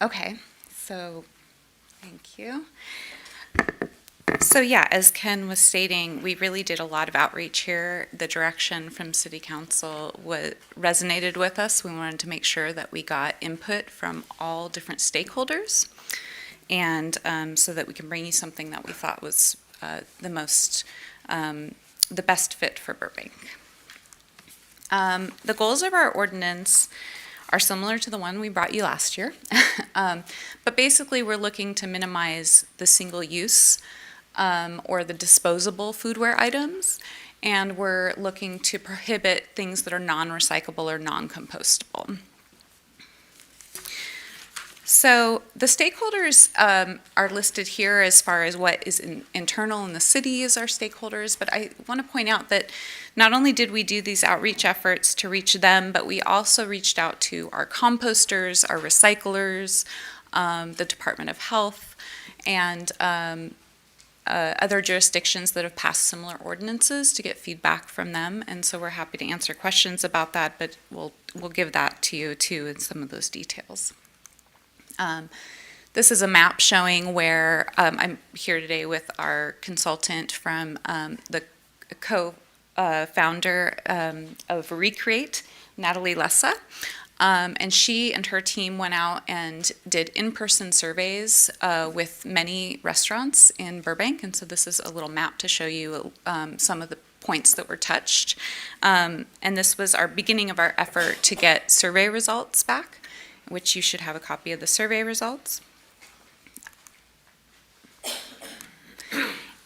Okay, so thank you. So yeah, as Ken was stating, we really did a lot of outreach here. The direction from City Council resonated with us. We wanted to make sure that we got input from all different stakeholders, and so that we can bring you something that we thought was the best fit for Burbank. The goals of our ordinance are similar to the one we brought you last year. But basically, we're looking to minimize the single use or the disposable foodware items, and we're looking to prohibit things that are non-recyclable or non-compostable. So the stakeholders are listed here as far as what is internal in the city as our stakeholders, but I want to point out that not only did we do these outreach efforts to reach them, but we also reached out to our composters, our recyclers, the Department of Health, and other jurisdictions that have passed similar ordinances to get feedback from them. And so we're happy to answer questions about that, but we'll give that to you too in some of those details. This is a map showing where I'm here today with our consultant from the co-founder of Recreate, Natalie Lessa. And she and her team went out and did in-person surveys with many restaurants in Burbank. And so this is a little map to show you some of the points that were touched. And this was our beginning of our effort to get survey results back, which you should have a copy of the survey results.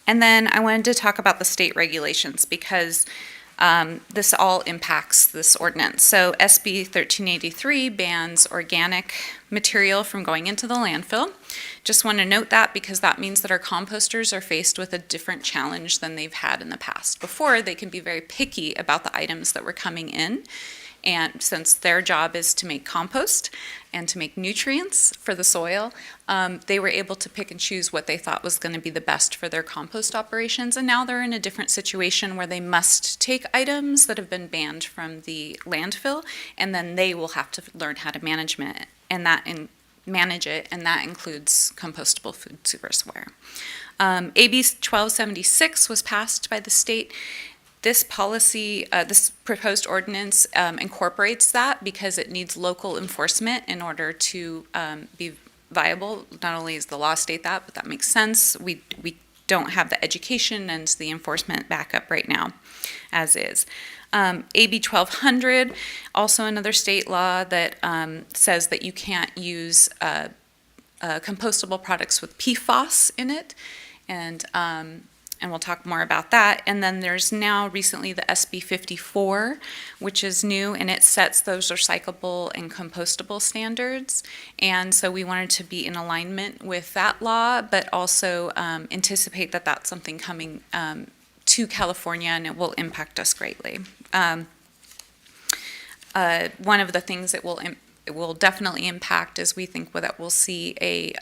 And then I wanted to talk about the state regulations because this all impacts this ordinance. So SB 1383 bans organic material from going into the landfill. Just want to note that because that means that our composters are faced with a different challenge than they've had in the past. Before, they can be very picky about the items that were coming in. And since their job is to make compost and to make nutrients for the soil, they were able to pick and choose what they thought was going to be the best for their compost operations. And now they're in a different situation where they must take items that have been banned from the landfill, and then they will have to learn how to manage it, and that includes compostable food superware. AB 1276 was passed by the state. This policy, this proposed ordinance incorporates that because it needs local enforcement in order to be viable. Not only does the law state that, but that makes sense. We don't have the education and the enforcement backup right now, as is. AB 1200, also another state law that says that you can't use compostable products with PFAS in it, and we'll talk more about that. And then there's now recently the SB 54, which is new, and it sets those recyclable and compostable standards. And so we wanted to be in alignment with that law, but also anticipate that that's something coming to California, and it will impact us greatly. One of the things it will definitely impact is we think that we'll see a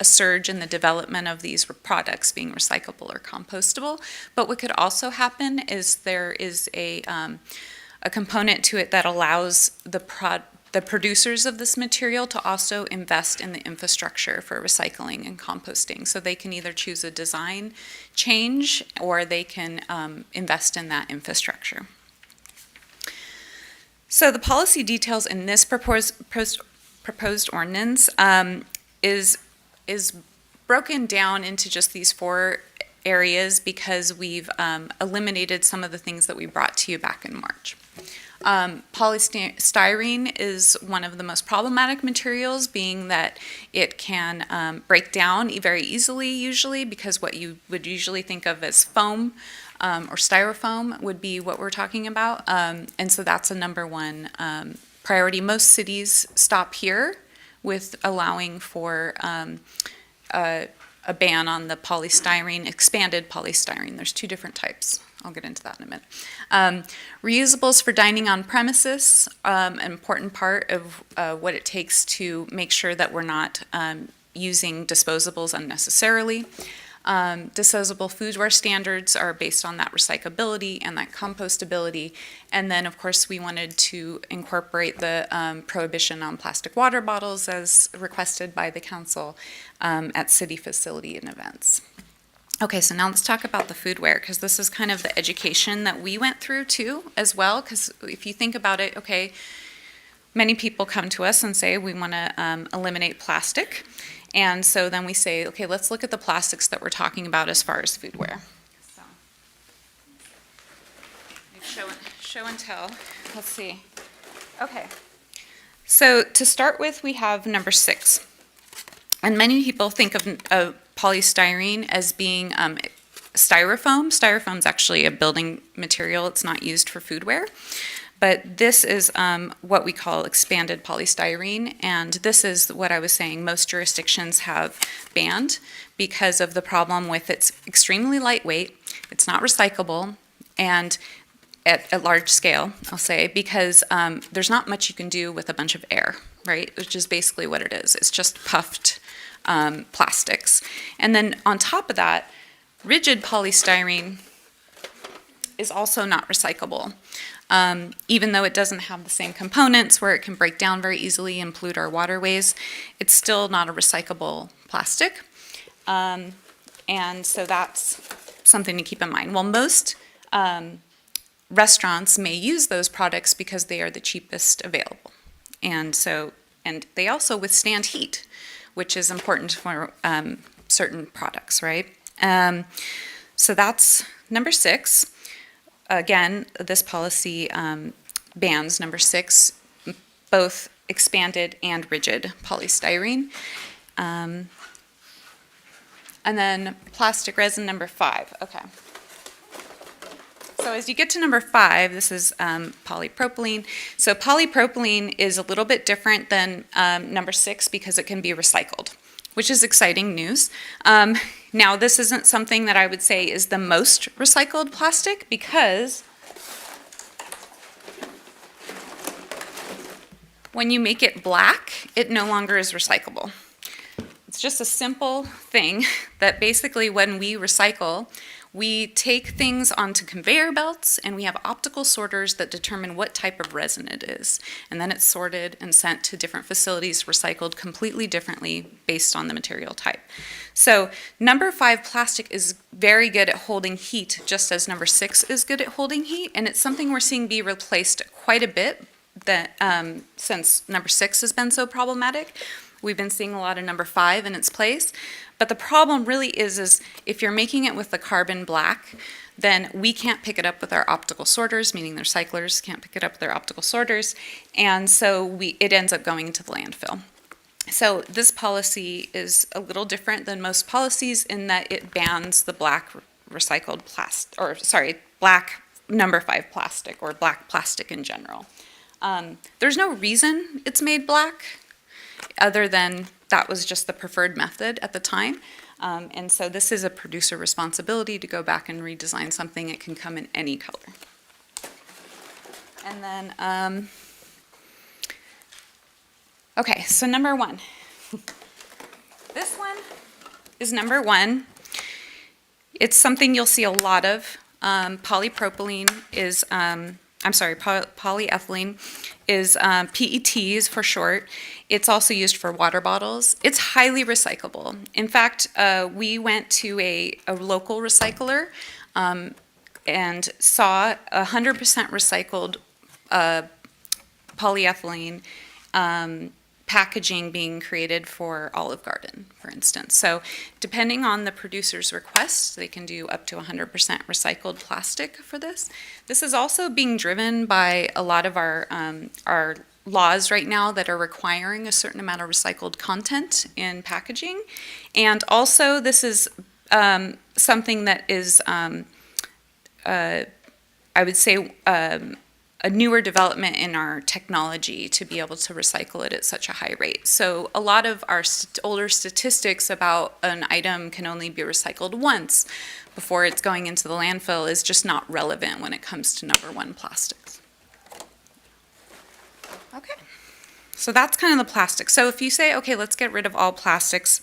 surge in the development of these products being recyclable or compostable. But what could also happen is there is a component to it that allows the producers of this material to also invest in the infrastructure for recycling and composting. So they can either choose a design change or they can invest in that infrastructure. So the policy details in this proposed ordinance is broken down into just these 4 areas because we've eliminated some of the things that we brought to you back in March. Polystyrene is one of the most problematic materials, being that it can break down very easily usually, because what you would usually think of as foam or styrofoam would be what we're talking about. And so that's a number 1 priority. Most cities stop here with allowing for a ban on the polystyrene, expanded polystyrene. There's two different types. I'll get into that in a minute. Reusables for dining on premises, an important part of what it takes to make sure that we're not using disposables unnecessarily. Disposable foodware standards are based on that recyclability and that compostability. And then, of course, we wanted to incorporate the prohibition on plastic water bottles as requested by the council at city facility and events. Okay, so now let's talk about the foodware, because this is kind of the education that we went through too, as well, because if you think about it, okay, many people come to us and say we want to eliminate plastic. And so then we say, okay, let's look at the plastics that we're talking about as far as foodware. So, show and tell. Let's see. Okay. So to start with, we have number 6. And many people think of polystyrene as being styrofoam. Styrofoam is actually a building material. It's not used for foodware. But this is what we call expanded polystyrene, and this is what I was saying most jurisdictions have banned because of the problem with it's extremely lightweight, it's not recyclable, and at large scale, I'll say, because there's not much you can do with a bunch of air, right? Which is basically what it is. It's just puffed plastics. And then on top of that, rigid polystyrene is also not recyclable. Even though it doesn't have the same components where it can break down very easily and pollute our waterways, it's still not a recyclable plastic. And so that's something to keep in mind. Well, most restaurants may use those products because they are the cheapest available. And they also withstand heat, which is important for certain products, right? So that's number 6. Again, this policy bans, number 6, both expanded and rigid polystyrene. And then plastic resin, number 5. Okay. So as you get to number 5, this is polypropylene. So polypropylene is a little bit different than number 6 because it can be recycled, which is exciting news. Now, this isn't something that I would say is the most recycled plastic because when you make it black, it no longer is recyclable. It's just a simple thing that basically when we recycle, we take things onto conveyor belts and we have optical sorters that determine what type of resin it is. And then it's sorted and sent to different facilities, recycled completely differently based on the material type. So number 5 plastic is very good at holding heat, just as number 6 is good at holding heat. And it's something we're seeing be replaced quite a bit that since number 6 has been so problematic. We've been seeing a lot of number 5 in its place. But the problem really is if you're making it with the carbon black, then we can't pick it up with our optical sorters, meaning their cyclers can't pick it up with their optical sorters, and so it ends up going into the landfill. So this policy is a little different than most policies in that it bans the black recycled plastic, or sorry, black number 5 plastic or black plastic in general. There's no reason it's made black other than that was just the preferred method at the time. And so this is a producer responsibility to go back and redesign something. It can come in any color. And then, okay, so number 1. This one is number 1. It's something you'll see a lot of. Polypropylene is, polyethylene is PETs for short. It's also used for water bottles. It's highly recyclable. In fact, we went to a local recycler and saw 100% recycled polyethylene packaging being created for Olive Garden, for instance. So depending on the producer's request, they can do up to 100% recycled plastic for this. This is also being driven by a lot of our laws right now that are requiring a certain amount of recycled content in packaging. And also this is something that is, I would say, a newer development in our technology to be able to recycle it at such a high rate. So a lot of our older statistics about an item can only be recycled once before it's going into the landfill is just not relevant when it comes to number one, plastics. Okay. So that's kind of the plastic. So if you say, okay, let's get rid of all plastics,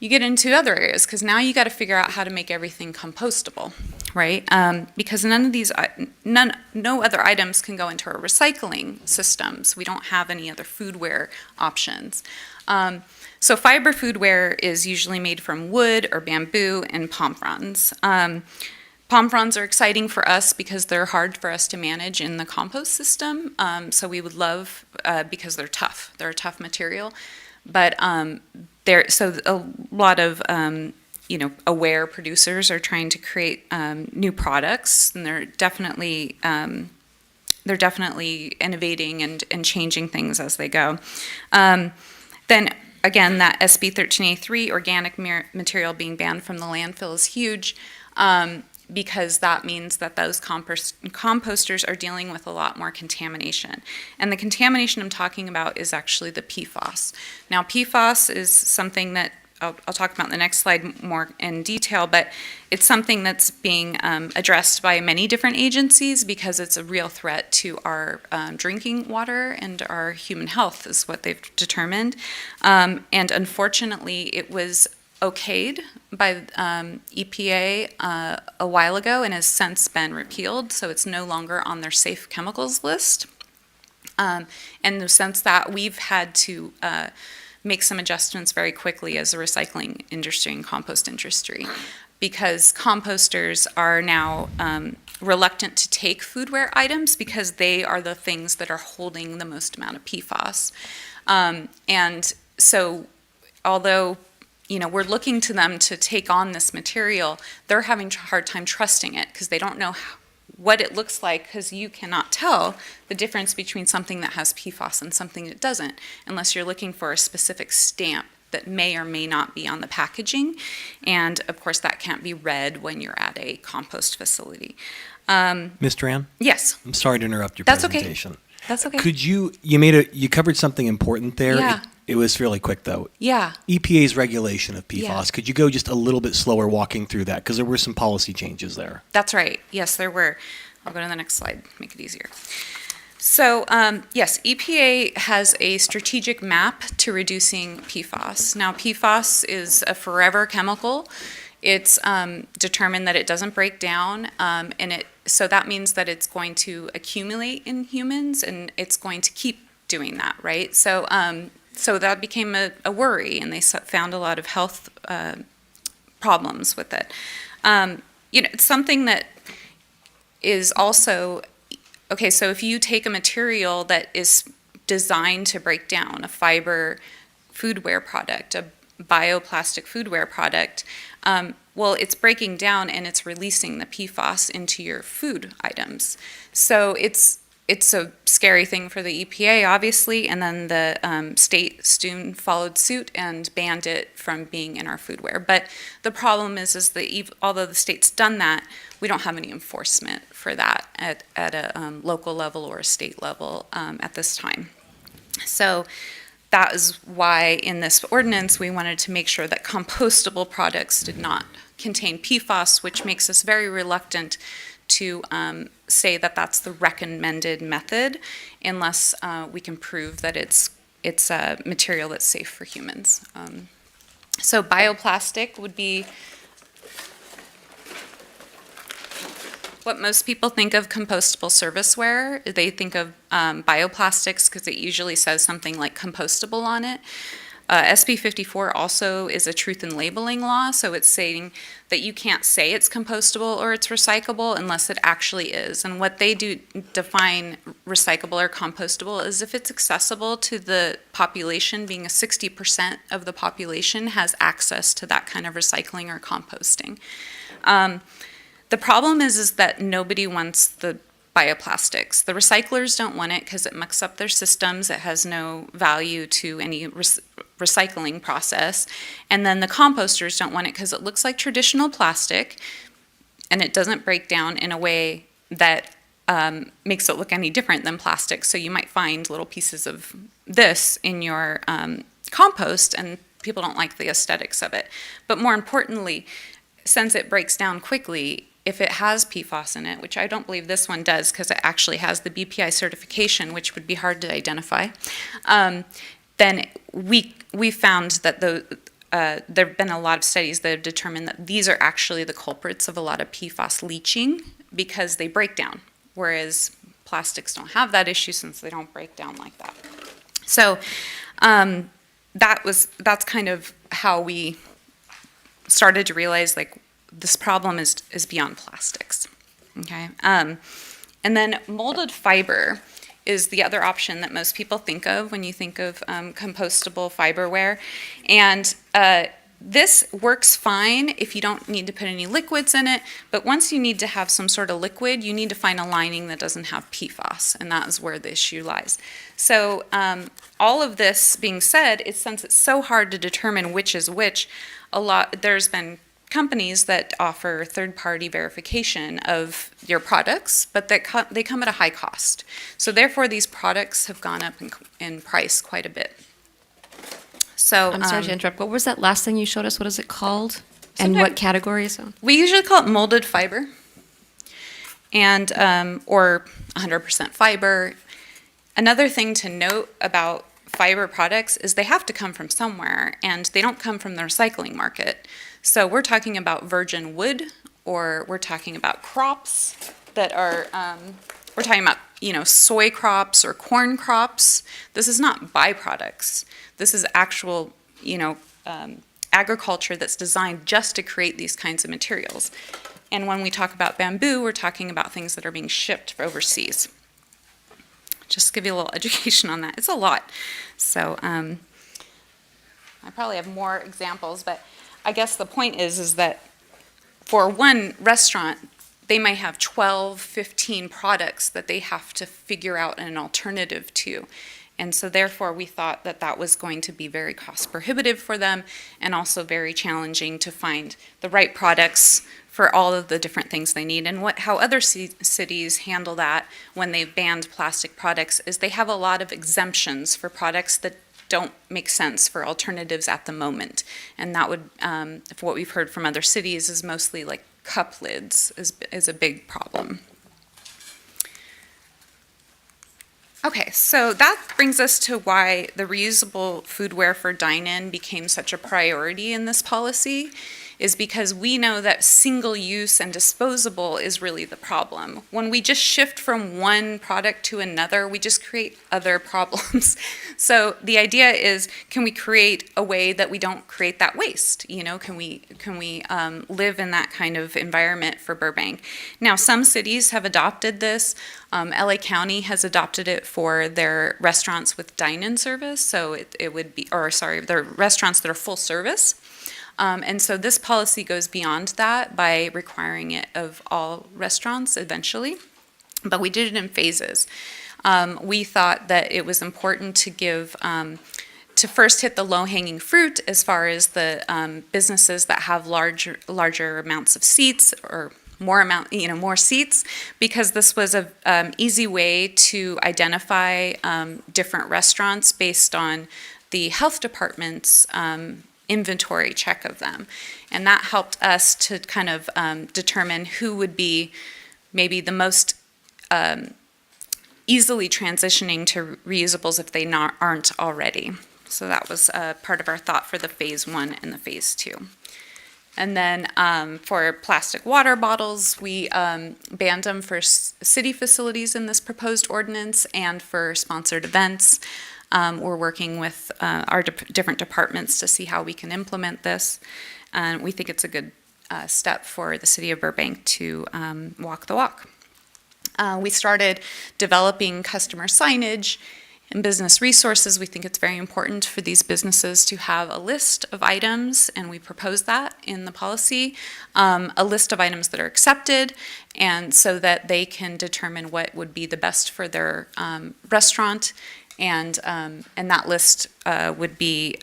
you get into other areas because now you got to figure out how to make everything compostable, right? Because no other items can go into our recycling systems. We don't have any other foodware options. So fiber foodware is usually made from wood or bamboo and palm fronds. Palm fronds are exciting for us because they're hard for us to manage in the compost system. So we would love, because they're tough. They're a tough material. But so a lot of aware producers are trying to create new products, and they're definitely innovating and changing things as they go. Then again, that SB 13A3 organic material being banned from the landfill is huge. Because that means that those composters are dealing with a lot more contamination. And the contamination I'm talking about is actually the PFAS. Now, PFAS is something that I'll talk about in the next slide more in detail, but it's something that's being addressed by many different agencies because it's a real threat to our drinking water and our human health is what they've determined. And unfortunately, it was okayed by EPA a while ago and has since been repealed, so it's no longer on their safe chemicals list. In the sense that we've had to make some adjustments very quickly as a recycling industry and compost industry, because composters are now reluctant to take foodware items because they are the things that are holding the most amount of PFAS. And so although we're looking to them to take on this material, they're having a hard time trusting it because they don't know what it looks like, because you cannot tell the difference between something that has PFAS and something that doesn't, unless you're looking for a specific stamp that may or may not be on the packaging. And of course, that can't be read when you're at a compost facility. Ms. Duran? Yes. I'm sorry to interrupt your That's presentation. okay. That's okay. Could you covered something important there. Yeah. It was fairly quick though. Yeah. EPA's regulation of PFAS. Yeah. Could you go just a little bit slower walking through that? Because there were some policy changes there. That's right. Yes, there were. I'll go to the next slide, make it easier. So, yes, EPA has a strategic map to reducing PFAS. Now, PFAS is a forever chemical. It's determined that it doesn't break down, so that means that it's going to accumulate in humans, and it's going to keep doing that, right? So, so that became a worry, and they found a lot of health problems with it. It's something that is also, okay, so if you take a material that is designed to break down, a fiber foodware product, a bioplastic foodware product, well, it's breaking down and it's releasing the PFAS into your food items. So it's a scary thing for the EPA, obviously, and then the state soon followed suit and banned it from being in our foodware. But the problem is that although the state's done that, we don't have any enforcement for that at a local level or a state level at this time. So that is why in this ordinance we wanted to make sure that compostable products did not contain PFAS, which makes us very reluctant to say that that's the recommended method unless we can prove that it's a material that's safe for humans. So bioplastic would be what most people think of compostable serviceware. They think of bioplastics because it usually says something like compostable on it. SB 54 also is a truth in labeling law, so it's saying that you can't say it's compostable or it's recyclable unless it actually is. And what they do define recyclable or compostable is if it's accessible to the population, being 60% of the population has access to that kind of recycling or composting. The problem is that nobody wants the bioplastics. The recyclers don't want it because it mucks up their systems. It has no value to any recycling process. And then the composters don't want it because it looks like traditional plastic and it doesn't break down in a way that makes it look any different than plastic. So you might find little pieces of this in your compost, and people don't like the aesthetics of it. But more importantly, since it breaks down quickly, if it has PFAS in it, which I don't believe this one does because it actually has the BPI certification, which would be hard to identify, then we found that there have been a lot of studies that have determined that these are actually the culprits of a lot of PFAS leaching because they break down, whereas plastics don't have that issue since they don't break down like that. So that's kind of how we started to realize like this problem is beyond plastics. Okay, and then molded fiber is the other option that most people think of when you think of compostable fiberware, and this works fine if you don't need to put any liquids in it, but once you need to have some sort of liquid, you need to find a lining that doesn't have PFAS, and that is where the issue lies. So all of this being said, since it's so hard to determine which is which, there's been companies that offer third-party verification of your products, but they come at a high cost. So therefore, these products have gone up in price quite a bit. So I'm sorry to interrupt. What was that last thing you showed us? What is it called? And what category is it? We usually call it molded fiber, and or 100% fiber. Another thing to note about fiber products is they have to come from somewhere, and they don't come from the recycling market. So we're talking about virgin wood, or we're talking about crops that are, we're talking about, soy crops or corn crops. This is not byproducts. This is actual, agriculture that's designed just to create these kinds of materials. And when we talk about bamboo, we're talking about things that are being shipped overseas. Just to give you a little education on that. It's a lot. So I probably have more examples, but I guess the point is that for one restaurant, they might have 12, 15 products that they have to figure out an alternative to. And so therefore, we thought that that was going to be very cost prohibitive for them and also very challenging to find the right products for all of the different things they need. And how other cities handle that when they've banned plastic products is they have a lot of exemptions for products that don't make sense for alternatives at the moment. And that would, for what we've heard from other cities, is mostly like cup lids is a big problem. Okay, so that brings us to why the reusable foodware for dine-in became such a priority in this policy, is because we know that single use and disposable is really the problem. When we just shift from one product to another, we just create other problems. So the idea is, can we create a way that we don't create that waste? Can we live in that kind of environment for Burbank? Now, some cities have adopted this. LA County has adopted it for their restaurants with dine-in service. So it would be, their restaurants that are full service. And so this policy goes beyond that by requiring it of all restaurants eventually, but we did it in phases. We thought that it was important to to first hit the low-hanging fruit as far as the businesses that have larger amounts of seats or more seats, because this was an easy way to identify different restaurants based on the health department's inventory check of them. And that helped us to kind of determine who would be maybe the most easily transitioning to reusables if they aren't already. So that was part of our thought for the phase 1 and the phase 2. And then for plastic water bottles, we banned them for city facilities in this proposed ordinance and for sponsored events. We're working with our different departments to see how we can implement this. And we think it's a good step for the city of Burbank to walk the walk. We started developing customer signage and business resources. We think it's very important for these businesses to have a list of items, and we propose that in the policy, a list of items that are accepted, and so that they can determine what would be the best for their restaurant. And that list would be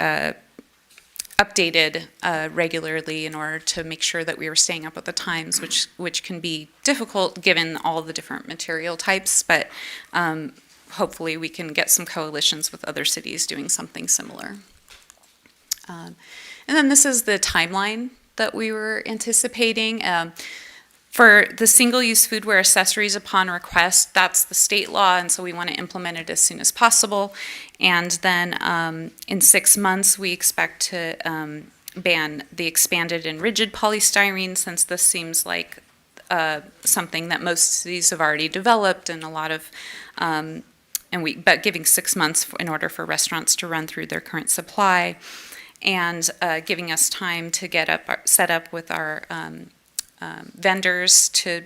updated regularly in order to make sure that we were staying up with the times, which can be difficult given all the different material types, but hopefully we can get some coalitions with other cities doing something similar. And then this is the timeline that we were anticipating. For the single-use foodware accessories upon request, that's the state law, and so we want to implement it as soon as possible. And then in 6 months, we expect to ban the expanded and rigid polystyrene, since this seems like something that most cities have already developed, and a lot of, but giving 6 months in order for restaurants to run through their current supply, and giving us time to get set up with our vendors to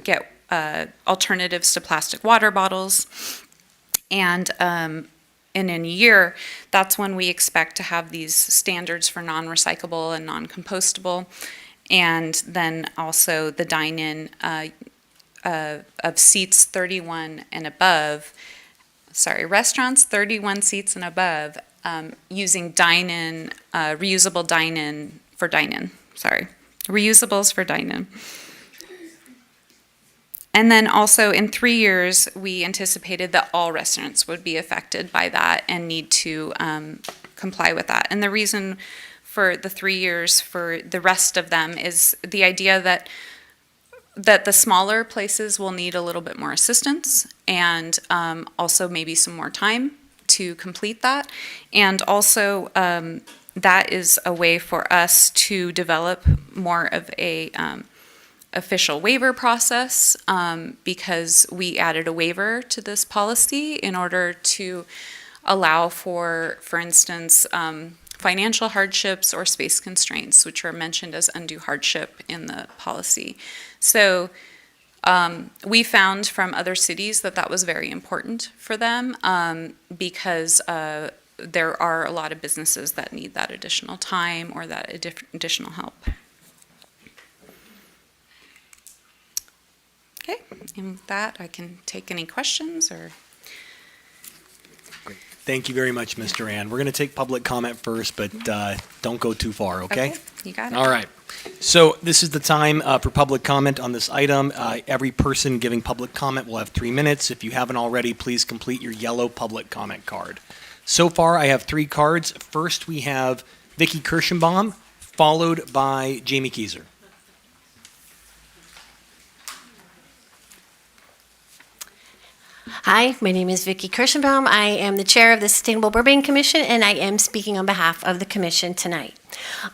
get alternatives to plastic water bottles. And in a year, that's when we expect to have these standards for non-recyclable and non-compostable. And then also the dine-in of seats 31 and above, restaurants 31 seats and above, using dine-in, reusable dine-in for dine-in, reusables for dine-in. And then also in 3 years, we anticipated that all restaurants would be affected by that and need to comply with that. And the reason for the 3 years for the rest of them is the idea that the smaller places will need a little bit more assistance, and also maybe some more time to complete that. And also that is a way for us to develop more of a official waiver process, because we added a waiver to this policy in order to allow for instance, financial hardships or space constraints, which are mentioned as undue hardship in the policy. So we found from other cities that was very important for them, because there are a lot of businesses that need that additional time or that additional help. Okay, and with that, I can take any questions or... Great. Thank you very much, Ms. Duran. We're going to take public comment first, but don't go too far, okay? You got it. All right. So this is the time for public comment on this item. Every person giving public comment will have 3 minutes. If you haven't already, please complete your yellow public comment card. So far, I have 3 cards. First, we have Vicky Kirschenbaum, followed by Jamie Kieser. Hi, my name is Vicky Kirschenbaum. I am the chair of the Sustainable Burbank Commission, and I am speaking on behalf of the commission tonight.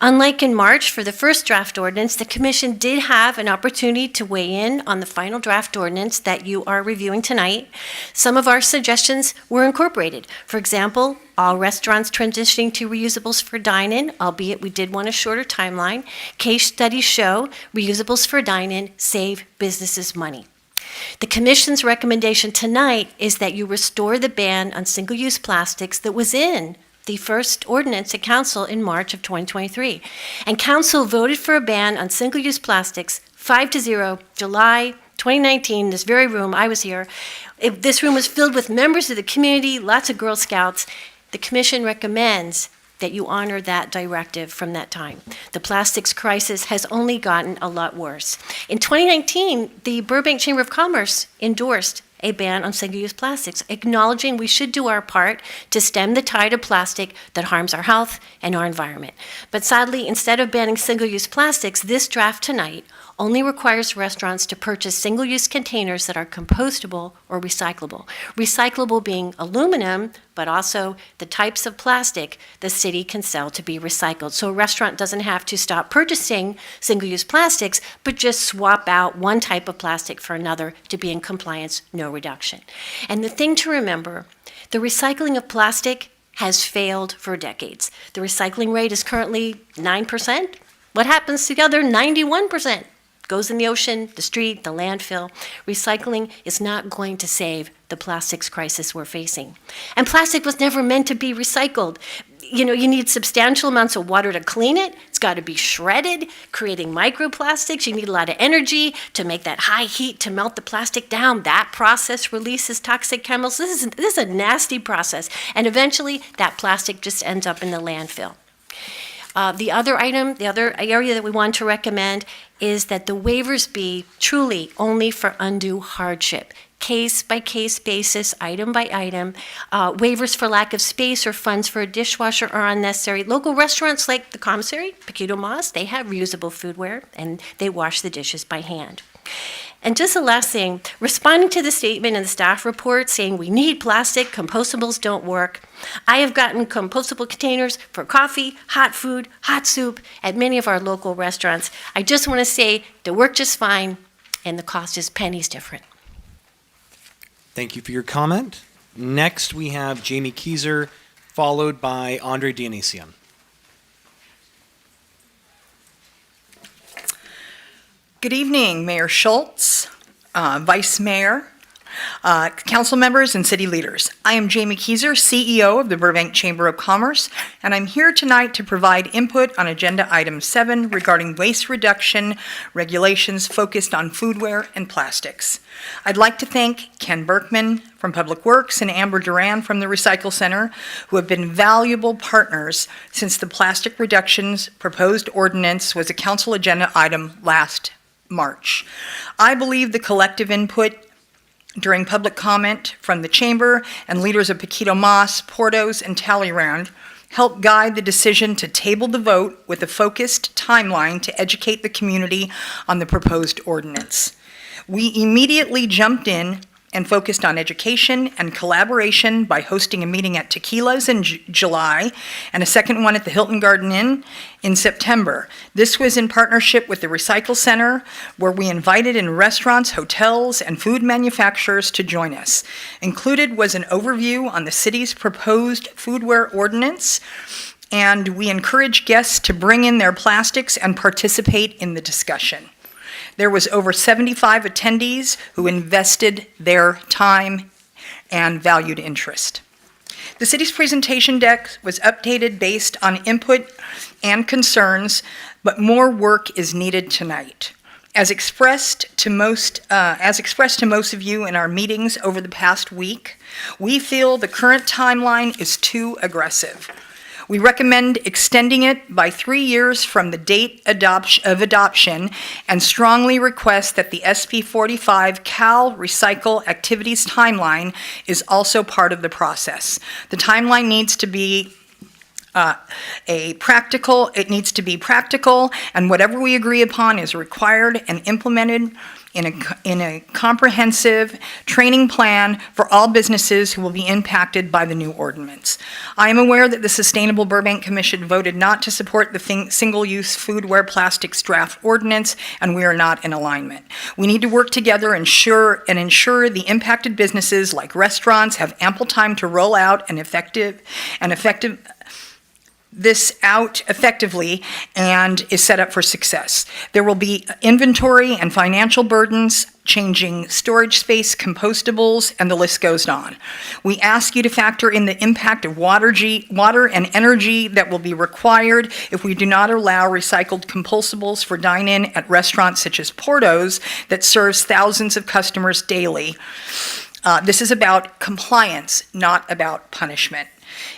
Unlike in March for the first draft ordinance, the commission did have an opportunity to weigh in on the final draft ordinance that you are reviewing tonight. Some of our suggestions were incorporated. For example, all restaurants transitioning to reusables for dine-in, albeit we did want a shorter timeline. Case studies show reusables for dine-in save businesses money. The Commission's recommendation tonight is that you restore the ban on single-use plastics that was in the first ordinance at Council in March of 2023. And Council voted for a ban on single-use plastics 5-0, July 2019, this very room, I was here. This room was filled with members of the community, lots of Girl Scouts. The Commission recommends that you honor that directive from that time. The plastics crisis has only gotten a lot worse. In 2019, the Burbank Chamber of Commerce endorsed a ban on single-use plastics, acknowledging we should do our part to stem the tide of plastic that harms our health and our environment. But sadly, instead of banning single-use plastics, this draft tonight only requires restaurants to purchase single-use containers that are compostable or recyclable. Recyclable being aluminum, but also the types of plastic the city can sell to be recycled. So a restaurant doesn't have to stop purchasing single-use plastics, but just swap out one type of plastic for another to be in compliance, no reduction. And the thing to remember, the recycling of plastic has failed for decades. The recycling rate is currently 9%. What happens to the other 91%? Goes in the ocean, the street, the landfill. Recycling is not going to save the plastics crisis we're facing. And plastic was never meant to be recycled. You know, you need substantial amounts of water to clean it. It's got to be shredded, creating microplastics. You need a lot of energy to make that high heat to melt the plastic down. That process releases toxic chemicals. This is a nasty process. And eventually, that plastic just ends up in the landfill. The other item, the other area that we want to recommend is that the waivers be truly only for undue hardship. Case-by-case basis, item by item. Waivers for lack of space or funds for a dishwasher are unnecessary. Local restaurants like the Commissary, Paquito Mas, they have reusable foodware and they wash the dishes by hand. And just the last thing, responding to the statement in the staff report saying we need plastic, compostables don't work. I have gotten compostable containers for coffee, hot food, hot soup at many of our local restaurants. I just want to say they work just fine and the cost is pennies different. Thank you for your comment. Next, we have Jamie Kieser, followed by Andre Dionysian. Good evening, Mayor Schultz, Vice Mayor, council members, and city leaders. I am Jamie Kieser, CEO of the Burbank Chamber of Commerce, and I'm here tonight to provide input on Agenda Item 7 regarding waste reduction regulations focused on foodware and plastics. I'd like to thank Ken Berkman from Public Works and Amber Duran from the Recycle Center, who have been valuable partners since the plastic reductions proposed ordinance was a council agenda item last March. I believe the collective input during public comment from the Chamber and leaders of Paquito Mas, Portos, and Talleyrand helped guide the decision to table the vote with a focused timeline to educate the community on the proposed ordinance. We immediately jumped in and focused on education and collaboration by hosting a meeting at Tequila's in July and a second one at the Hilton Garden Inn in September. This was in partnership with the Recycle Center, where we invited in restaurants, hotels, and food manufacturers to join us. Included was an overview on the city's proposed foodware ordinance, and we encourage guests to bring in their plastics and participate in the discussion. There was over 75 attendees who invested their time and valued interest. The city's presentation deck was updated based on input and concerns, but more work is needed tonight. As expressed to most of you in our meetings over the past week, we feel the current timeline is too aggressive. We recommend extending it by 3 years from the date of adoption and strongly request that the SB 45 Cal Recycle Activities timeline is also part of the process. The timeline needs to be practical, and whatever we agree upon is required and implemented in a comprehensive training plan for all businesses who will be impacted by the new ordinance. I am aware that the Sustainable Burbank Commission voted not to support the single-use foodware plastics draft ordinance, and we are not in alignment. We need to work together and ensure the impacted businesses like restaurants have ample time to roll out this out effectively and is set up for success. There will be inventory and financial burdens, changing storage space, compostables, and the list goes on. We ask you to factor in the impact of water and energy that will be required if we do not allow recycled compostables for dine-in at restaurants such as Portos that serves thousands of customers daily. This is about compliance, not about punishment.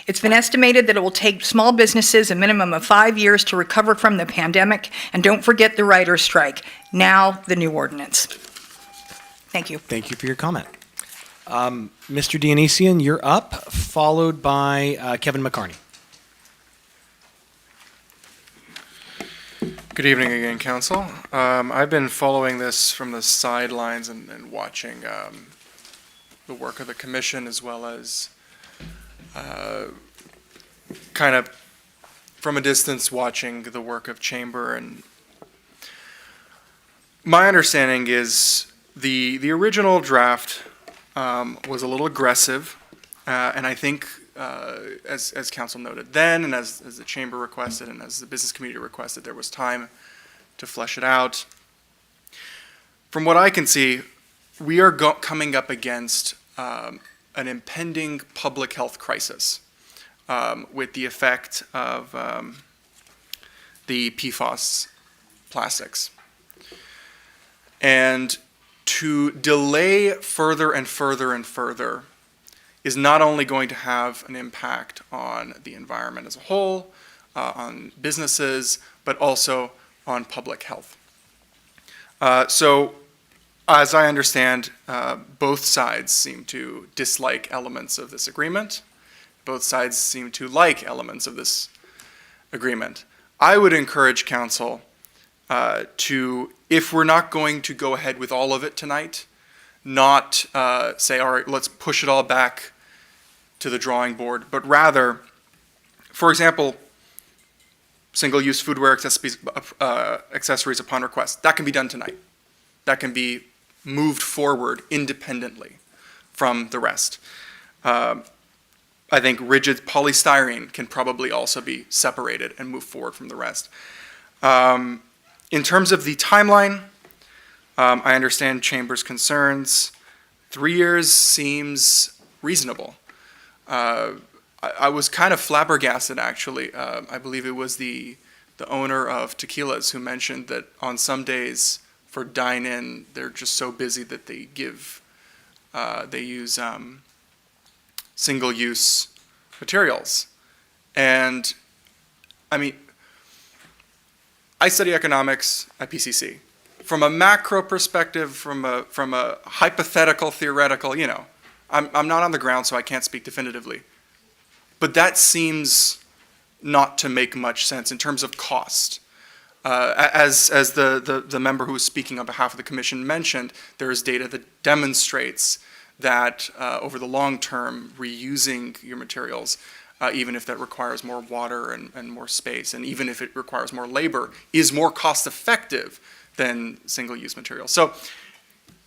It's been estimated that it will take small businesses a minimum of 5 years to recover from the pandemic, and don't forget the writer's strike. Now, the new ordinance. Thank you. Thank you for your comment. Mr. Dionysian, you're up, followed by Kevin McCarney. Good evening again, Council. I've been following this from the sidelines and watching the work of the Commission, as well as kind of from a distance watching the work of Chamber. And my understanding is the original draft was a little aggressive, and I think as Council noted then, and as the Chamber requested, and as the business community requested, there was time to flesh it out. From what I can see, we are coming up against an impending public health crisis with the effect of the PFAS plastics. And to delay further and further and further is not only going to have an impact on the environment as a whole, on businesses, but also on public health. So, as I understand, both sides seem to dislike elements of this agreement. Both sides seem to like elements of this agreement. I would encourage council to, if we're not going to go ahead with all of it tonight, not say, all right, let's push it all back to the drawing board, but rather, for example, single-use foodware accessories upon request. That can be done tonight. That can be moved forward independently from the rest. I think rigid polystyrene can probably also be separated and move forward from the rest. In terms of the timeline, I understand Chamber's concerns. 3 years seems reasonable. I was kind of flabbergasted, actually. I believe it was the owner of Tequilas who mentioned that on some days for dine-in, they're just so busy that they use single-use materials. And I mean, I study economics at PCC. From a macro perspective, from a hypothetical, theoretical, you know, I'm not on the ground, so I can't speak definitively. But that seems not to make much sense in terms of cost. As the member who was speaking on behalf of the commission mentioned, there is data that demonstrates that over the long term, reusing your materials, even if that requires more water and more space, and even if it requires more labor, is more cost effective than single-use materials. So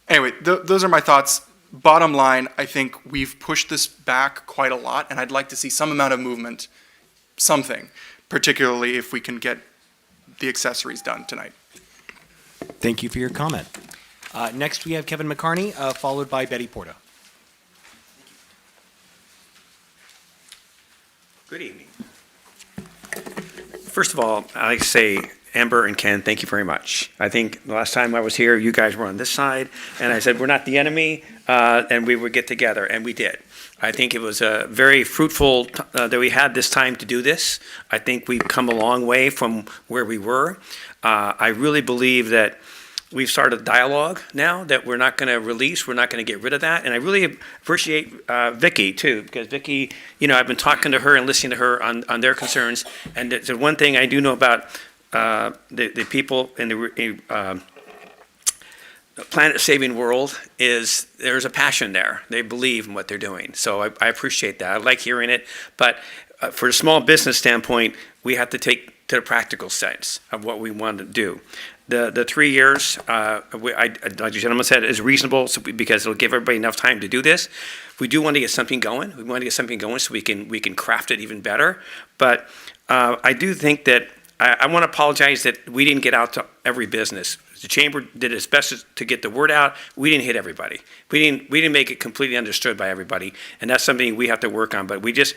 anyway, those are my thoughts. Bottom line, I think we've pushed this back quite a lot, and I'd like to see some amount of movement, something, particularly if we can get the accessories done tonight. Thank you for your comment. Next, we have Kevin McCarney, followed by Betty Porta. Good evening. First of all, I'd like to say, Amber and Ken, thank you very much. I think the last time I was here, you guys were on this side, and I said, we're not the enemy, and we would get together, and we did. I think it was very fruitful that we had this time to do this. I think we've come a long way from where we were. I really believe that we've started a dialogue now that we're not going to release. We're not going to get rid of that. And I really appreciate Vicki, too, because Vicki, you know, I've been talking to her and listening to her on their concerns. And the one thing I do know about the people in the planet-saving world is there's a passion there. They believe in what they're doing. So I appreciate that. I like hearing it. But for a small business standpoint, we have to take to the practical sense of what we want to do. The 3 years, like the gentleman said, is reasonable because it'll give everybody enough time to do this. We do want to get something going. We want to get something going so we can craft it even better. But I do think that I want to apologize that we didn't get out to every business. The chamber did its best to get the word out. We didn't hit everybody. We didn't make it completely understood by everybody, and that's something we have to work on. But we just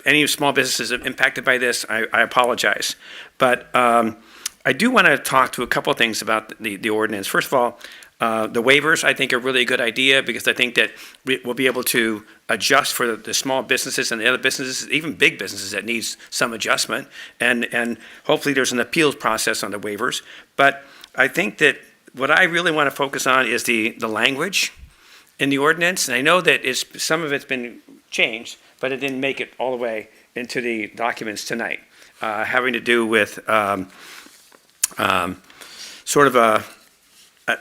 any small businesses impacted by this, I apologize. But I do want to talk to a couple of things about the ordinance. First of all, the waivers, I think, are really a good idea because I think that we'll be able to adjust for the small businesses and the other businesses, even big businesses that needs some adjustment. And hopefully there's an appeals process on the waivers. But I think that what I really want to focus on is the language in the ordinance. And I know that some of it's been changed, but it didn't make it all the way into the documents tonight, having to do with sort of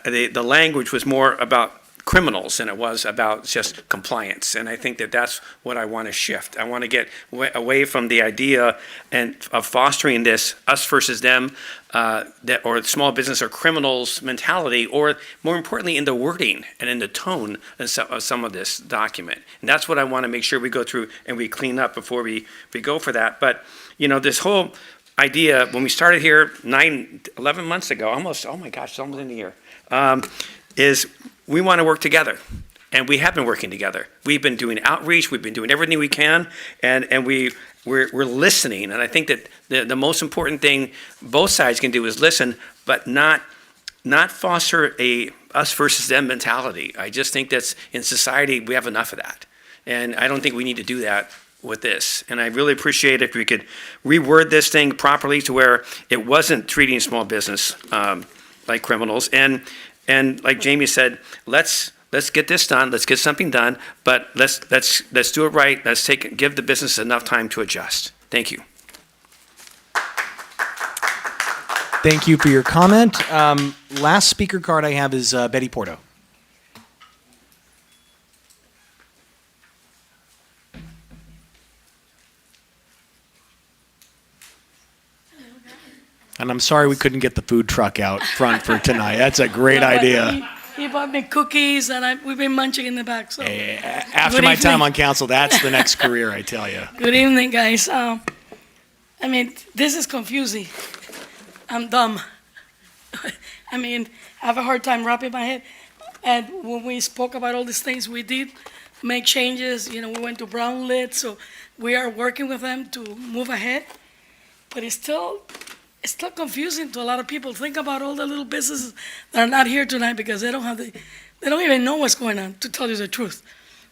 the language was more about criminals than it was about just compliance. And I think that that's what I want to shift. I want to get away from the idea of fostering this us versus them, or small business or criminals mentality, or more importantly in the wording and in the tone of some of this document. And that's what I want to make sure we go through and we clean up before we go for that. But, you know, this whole idea, when we started here 11 months ago, almost in a year, is we want to work together. And we have been working together. We've been doing outreach, we've been doing everything we can, and we're listening. And I think that the most important thing both sides can do is listen, but not foster a us versus them mentality. I just think that's in society, we have enough of that. And I don't think we need to do that with this. And I really appreciate if we could reword this thing properly to where it wasn't treating small business like criminals. And like Jamie said, let's get this done. Let's get something done. But let's do it right. Let's give the business enough time to adjust. Thank you. Thank you for your comment. Last speaker card I have is Betty Porto. And I'm sorry we couldn't get the food truck out front for tonight. That's a great idea. He bought me cookies, and we've been munching in the back. So, After my time on council, that's the next career, I tell you. Good evening, guys. I mean, this is confusing. I'm dumb. I mean, I have a hard time wrapping my head. And when we spoke about all these things, we did make changes. You know, we went to brown lit, so we are working with them to move ahead. But it's still confusing to a lot of people. Think about all the little businesses that are not here tonight because they don't even know what's going on, to tell you the truth.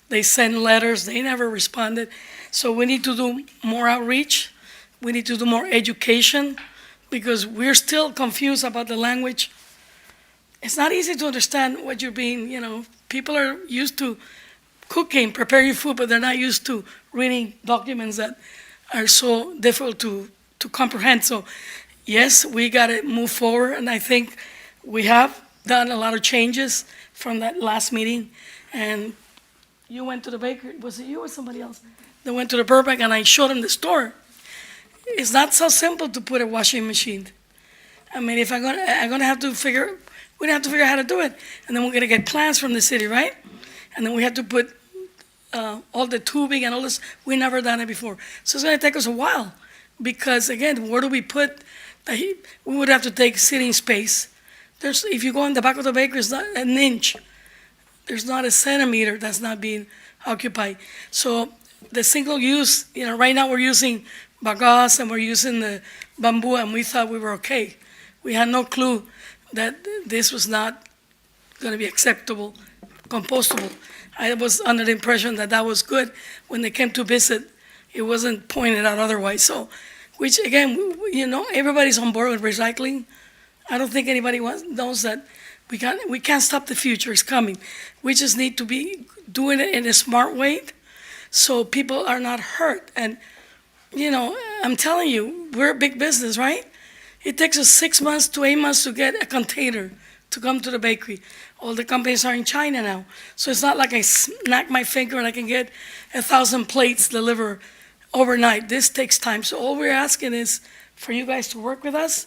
They send letters, they never responded. So we need to do more outreach. We need to do more education because we're still confused about the language. It's not easy to understand what you're being, people are used to cooking, preparing food, but they're not used to reading documents that are so difficult to comprehend. So yes, we got to move forward, and I think we have done a lot of changes from that last meeting. And you went to the bakery, was it you or somebody else? They went to the Burbank, and I showed them the store. It's not so simple to put a washing machine. I mean, if I'm gonna have to figure out how to do it, and then we're gonna get plans from the city, right? And then we have to put all the tubing and all this. We never done it before, so it's gonna take us a while. Because again, where do we put the heat? We would have to take sitting space. If you go in the back of the bakery, it's not an inch. There's not a centimeter that's not being occupied. So the single use, right now we're using bagasse and we're using the bamboo, and we thought we were okay. We had no clue that this was not going to be acceptable, compostable. I was under the impression that was good. When they came to visit, it wasn't pointed out otherwise. So, which again, everybody's on board with recycling. I don't think anybody knows that we can't stop the future. It's coming. We just need to be doing it in a smart way so people are not hurt. And, I'm telling you, we're a big business, right? It takes us 6 months to 8 months to get a container to come to the bakery. All the companies are in China now. So it's not like I snap my finger and I can get 1,000 plates delivered overnight. This takes time. So all we're asking is for you guys to work with us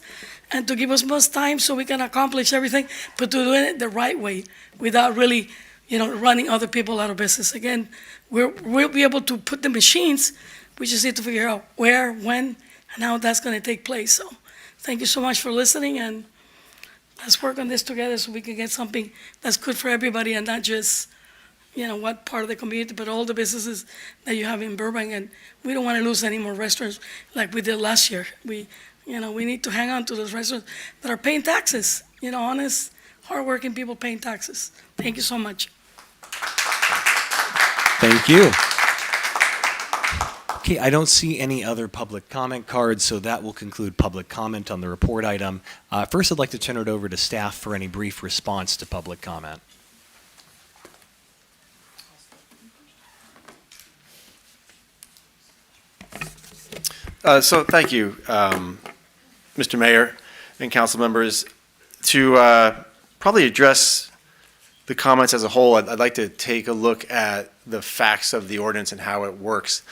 and to give us most time so we can accomplish everything, but to do it the right way without really, running other people out of business. Again, we'll be able to put the machines. We just need to figure out where, when, and how that's going to take place. So thank you so much for listening, and let's work on this together so we can get something that's good for everybody and not just, what part of the community, but all the businesses that you have in Burbank. And we don't want to lose any more restaurants like we did last year. We need to hang on to those restaurants that are paying taxes, honest, hardworking people paying taxes. Thank you so much. Thank you. Okay, I don't see any other public comment cards, so that will conclude public comment on the report item. First, I'd like to turn it over to staff for any brief response to public comment. So thank you, Mr. Mayor and council members. To probably address the comments as a whole, I'd like to take a look at the facts of the ordinance and how it works.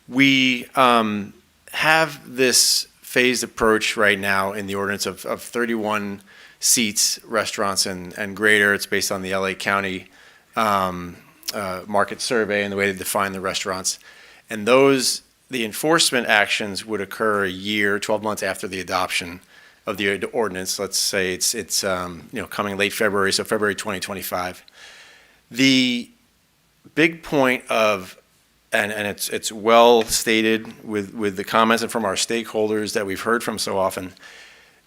We have this phased approach right now in the ordinance of 31 seats, restaurants, and greater. It's based on the LA County market survey and the way they define the restaurants. And the enforcement actions would occur a year, 12 months after the adoption of the ordinance. Let's say it's coming late February, so February 2025. The big point of, and it's well stated with the comments and from our stakeholders that we've heard from so often,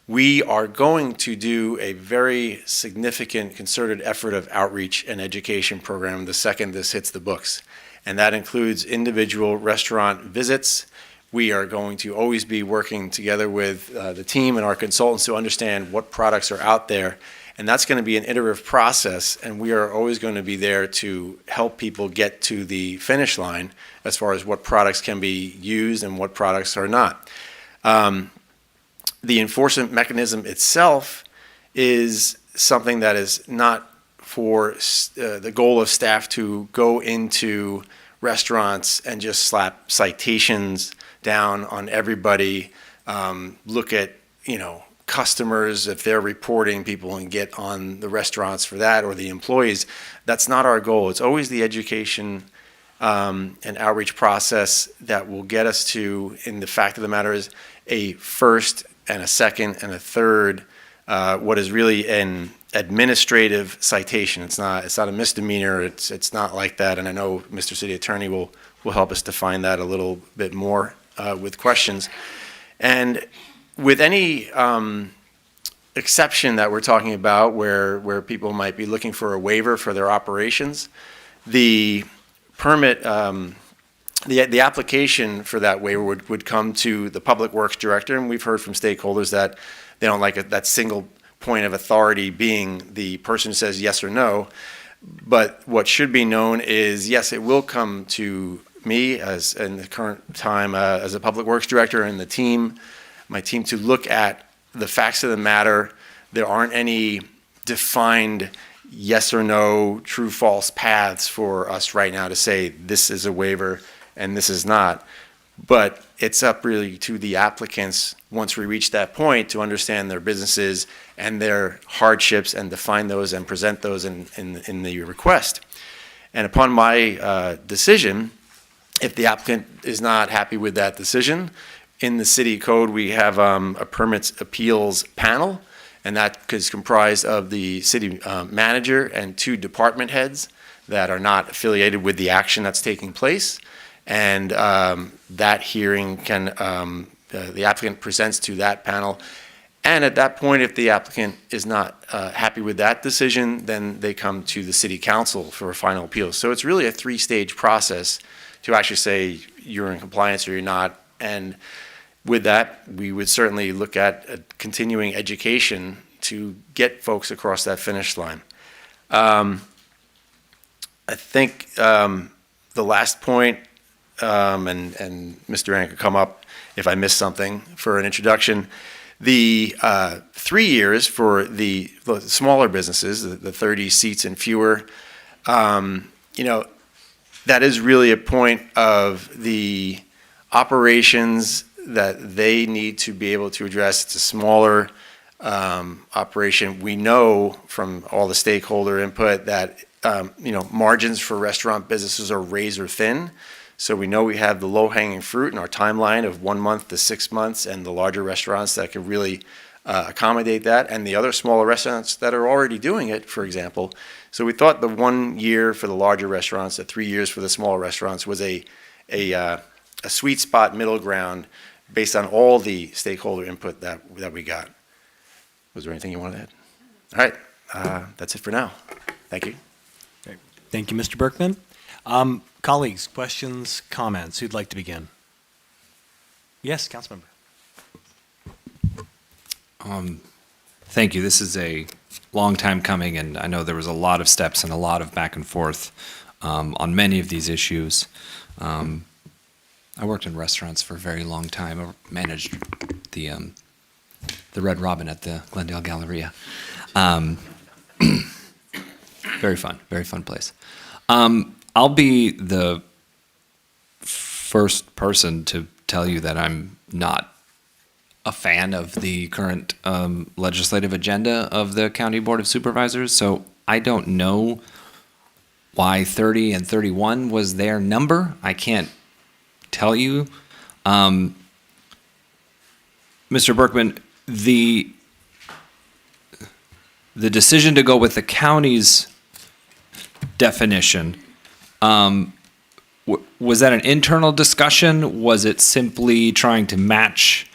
we are going to do a very significant concerted effort of outreach and education program the second this hits the books. and that includes individual restaurant visits. We are going to always be working together with the team and our consultants to understand what products are out there, and that's going to be an iterative process, and we are always going to be there to help people get to the finish line as far as what products can be used and what products are not. The enforcement mechanism itself is something that is not for the goal of staff to go into restaurants and just slap citations down on everybody, look at, customers, if they're reporting people, and get on the restaurants for that, or the employees. That's not our goal. It's always the education and outreach process that will get us to, and the fact of the matter is, a first and a second and a third, what is really an administrative citation. It's not a misdemeanor. It's not like that. And I know Mr. City Attorney will help us define that a little bit more with questions. And with any exception that we're talking about, where people might be looking for a waiver for their operations, the permit, the application for that waiver would come to the Public Works Director, and we've heard from stakeholders that they don't like that single point of authority being the person who says yes or no. But what should be known is, yes, it will come to me as in the current time as a Public Works Director, and the team, my team, to look at the facts of the matter. There aren't any defined yes or no, true, false paths for us right now to say this is a waiver and this is not. But it's up really to the applicants, once we reach that point, to understand their businesses and their hardships and define those and present those in the request. And upon my decision, if the applicant is not happy with that decision, in the city code we have a permits appeals panel, and that is comprised of the city manager and 2 department heads that are not affiliated with the action that's taking place. And that hearing can, the applicant presents to that panel. And at that point, if the applicant is not happy with that decision, then they come to the city council for a final appeal. So it's really a 3-stage process to actually say you're in compliance or you're not. And with that, we would certainly look at a continuing education to get folks across that finish line. I think the last point, and Mr. Aaron could come up if I missed something for an introduction. The 3 years for the smaller businesses, the 30 seats and fewer, that is really a point of the operations that they need to be able to address. It's a smaller operation. We know from all the stakeholder input that margins for restaurant businesses are razor thin. So we know we have the low-hanging fruit in our timeline of 1 month to 6 months, and the larger restaurants that can really accommodate that, and the other smaller restaurants that are already doing it, for example. So we thought the 1 year for the larger restaurants, the 3 years for the smaller restaurants was a sweet spot middle ground based on all the stakeholder input that we got. Was there anything you wanted to add? All right, that's it for now. Thank you. Okay. Thank you, Mr. Berkman. Colleagues, questions, comments? Who'd like to begin? Yes, Councilmember. Thank you. This is a long time coming, and I know there was a lot of steps and a lot of back and forth on many of these issues. I worked in restaurants for a very long time. I managed the Red Robin at the Glendale Galleria. Very fun place. I'll be the first person to tell you that I'm not a fan of the current legislative agenda of the County Board of Supervisors, so I don't know why 30 and 31 was their number. I can't tell you. Mr. Berkman, the decision to go with the county's definition, was that an internal discussion? Was it simply trying to match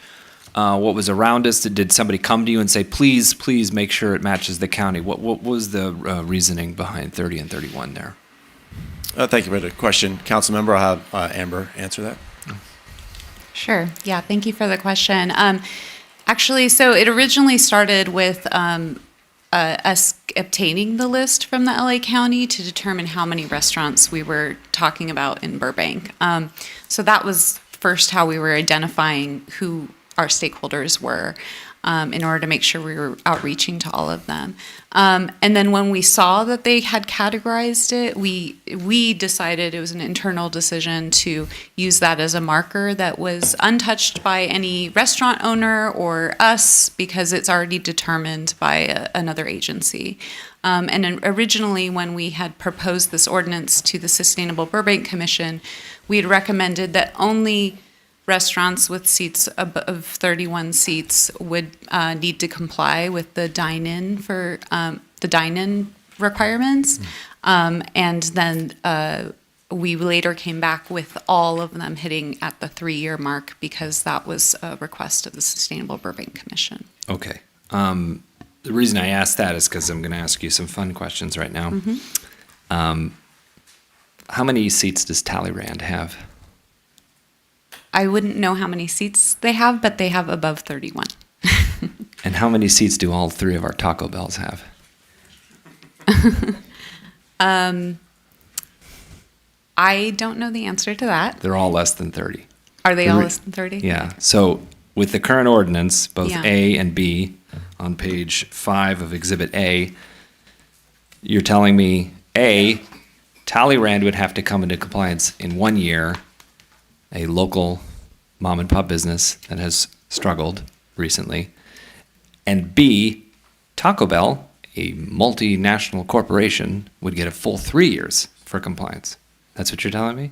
what was around us? Did somebody come to you and say, please make sure it matches the county? What was the reasoning behind 30 and 31 there? Thank you for the question. Council member, I'll have Amber answer that. Sure. Yeah, thank you for the question. Actually, so it originally started with us obtaining the list from the LA County to determine how many restaurants we were talking about in Burbank. So that was first how we were identifying who our stakeholders were, in order to make sure we were outreaching to all of them. And then when we saw that they had categorized it, we decided, it was an internal decision, to use that as a marker that was untouched by any restaurant owner or us, because it's already determined by another agency. And then originally, when we had proposed this ordinance to the Sustainable Burbank Commission, we had recommended that only restaurants with seats of 31 seats would need to comply with the dine-in requirements. And then we later came back with all of them hitting at the 3-year mark, because that was a request of the Sustainable Burbank Commission. Okay. The reason I asked that is because I'm going to ask you some fun questions right now. How many seats does Talleyrand have? I wouldn't know how many seats they have, but they have above 31. And how many seats do all 3 of our Taco Bells have? I don't know the answer to that. They're all less than 30. Are they all less than 30? Yeah. So with the current ordinance, both Yeah. A and B, on page 5 of Exhibit A, you're telling me, A, Talleyrand would have to come into compliance in 1 year, a local mom and pop business that has struggled recently, and B, Taco Bell, a multinational corporation, would get a full 3 years for compliance. That's what you're telling me?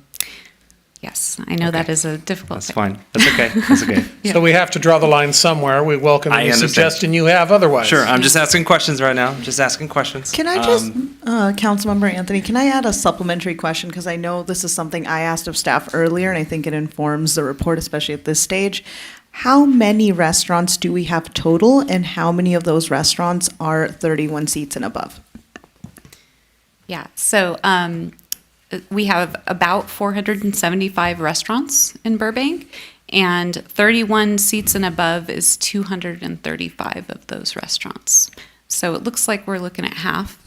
Yes, I know that is a difficult That's thing. fine. That's okay. That's okay. So we have to draw the line somewhere. We welcome I any understand. suggestion you have otherwise. Sure, I'm just asking questions right now. I'm just asking questions. Can I just, Councilmember Anthony, can I add a supplementary question? Because I know this is something I asked of staff earlier, and I think it informs the report, especially at this stage. How many restaurants do we have total, and how many of those restaurants are 31 seats and above? Yeah, so we have about 475 restaurants in Burbank, and 31 seats and above is 235 of those restaurants. So it looks like we're looking at half.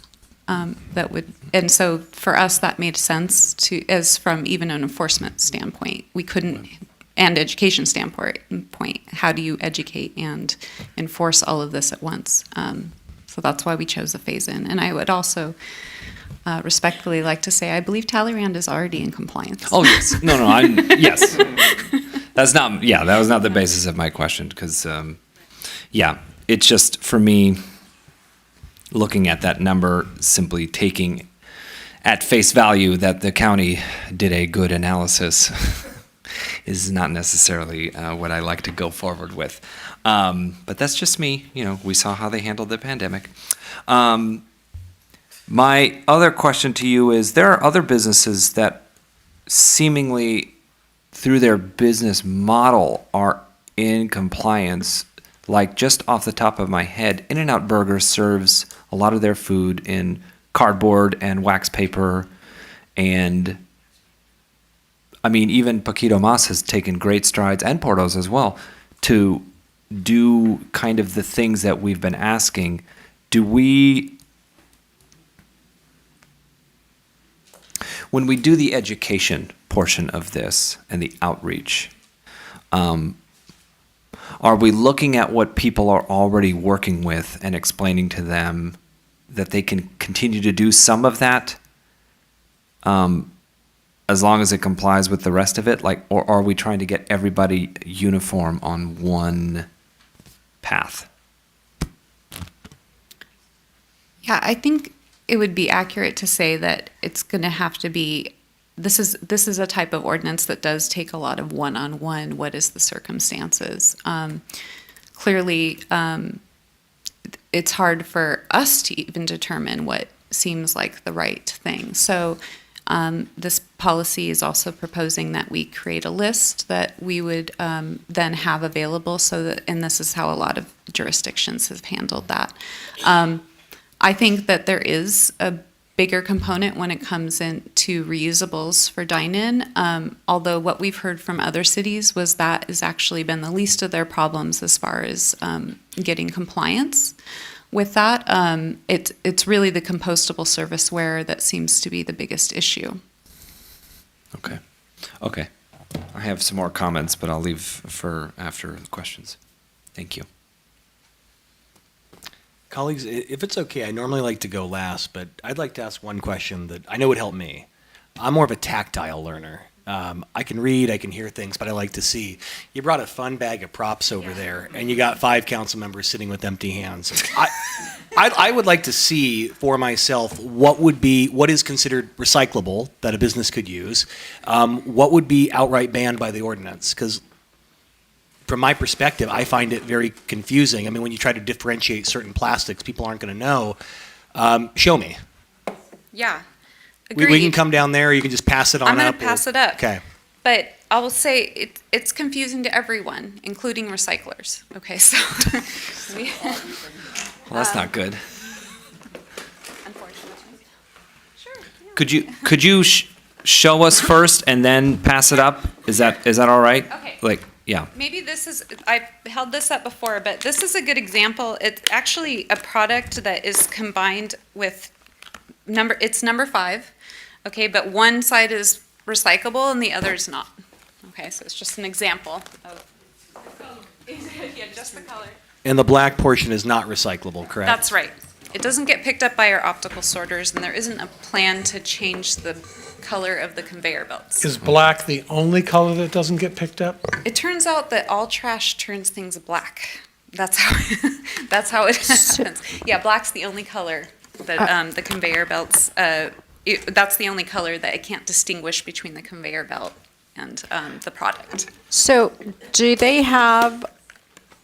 That would, and so for us, that made sense to, as from even an enforcement standpoint. We couldn't, and education standpoint, how do you educate and enforce all of this at once? So that's why we chose a phase-in. And I would also respectfully like to say, I believe Talleyrand is already in compliance. Oh, yes. No, yes. That's not, yeah, that was not the basis of my question, because, yeah, it's just, for me, looking at that number, simply taking at face value that the county did a good analysis is not necessarily what I like to go forward with. But that's just me. You know, we saw how they handled the pandemic. My other question to you is, there are other businesses that seemingly, through their business model, are in compliance. Like, just off the top of my head, In-N-Out Burger serves a lot of their food in cardboard and wax paper, and I mean, even Paquito Mas has taken great strides, and Portos as well, to do kind of the things that we've been asking. When we do the education portion of this and the outreach, are we looking at what people are already working with and explaining to them that they can continue to do some of that, as long as it complies with the rest of it? Like, or are we trying to get everybody uniform on one path? Yeah, I think it would be accurate to say that it's going to have to be, this is a type of ordinance that does take a lot of one-on-one, what is the circumstances. Clearly, it's hard for us to even determine what seems like the right thing. So this policy is also proposing that we create a list that we would then have available, so that, and this is how a lot of jurisdictions have handled that. I think that there is bigger component when it comes into reusables for dine-in. Although what we've heard from other cities was that has actually been the least of their problems as far as getting compliance with that. It's really the compostable serviceware that seems to be the biggest issue. Okay. I have some more comments, but I'll leave for after the questions. Thank you. Colleagues, if it's okay, I normally like to go last, but I'd like to ask one question that I know would help me. I'm more of a tactile learner. I can read, I can hear things, but I like to see. You brought a fun bag of props over there, and you got 5 council members sitting with empty hands. I would like to see for myself what is considered recyclable that a business could use. What would be outright banned by the ordinance? Because from my perspective, I find it very confusing. I mean, when you try to differentiate certain plastics, people aren't going to know. Show me. Yeah. We can come down there, or you can just pass it on up. I'm going to pass it up. Okay. But I will say it's confusing to everyone, including recyclers. Okay, so Well, that's not good. Unfortunately. Could you show us first and then pass it up? Is that all right? Okay. Yeah. Maybe I've held this up before, but this is a good example. It's actually a product that is combined with it's number 5, okay, but one side is recyclable and the other is not. Okay, so it's just an example of, yeah, just the color. And the black portion is not recyclable, correct? That's right. It doesn't get picked up by our optical sorters, and there isn't a plan to change the color of the conveyor belts. Is black the only color that doesn't get picked up? It turns out that all trash turns things black. That's how it happens. Yeah, black's the only color that the conveyor belts. That's the only color that I can't distinguish between the conveyor belt and the product. So, do they have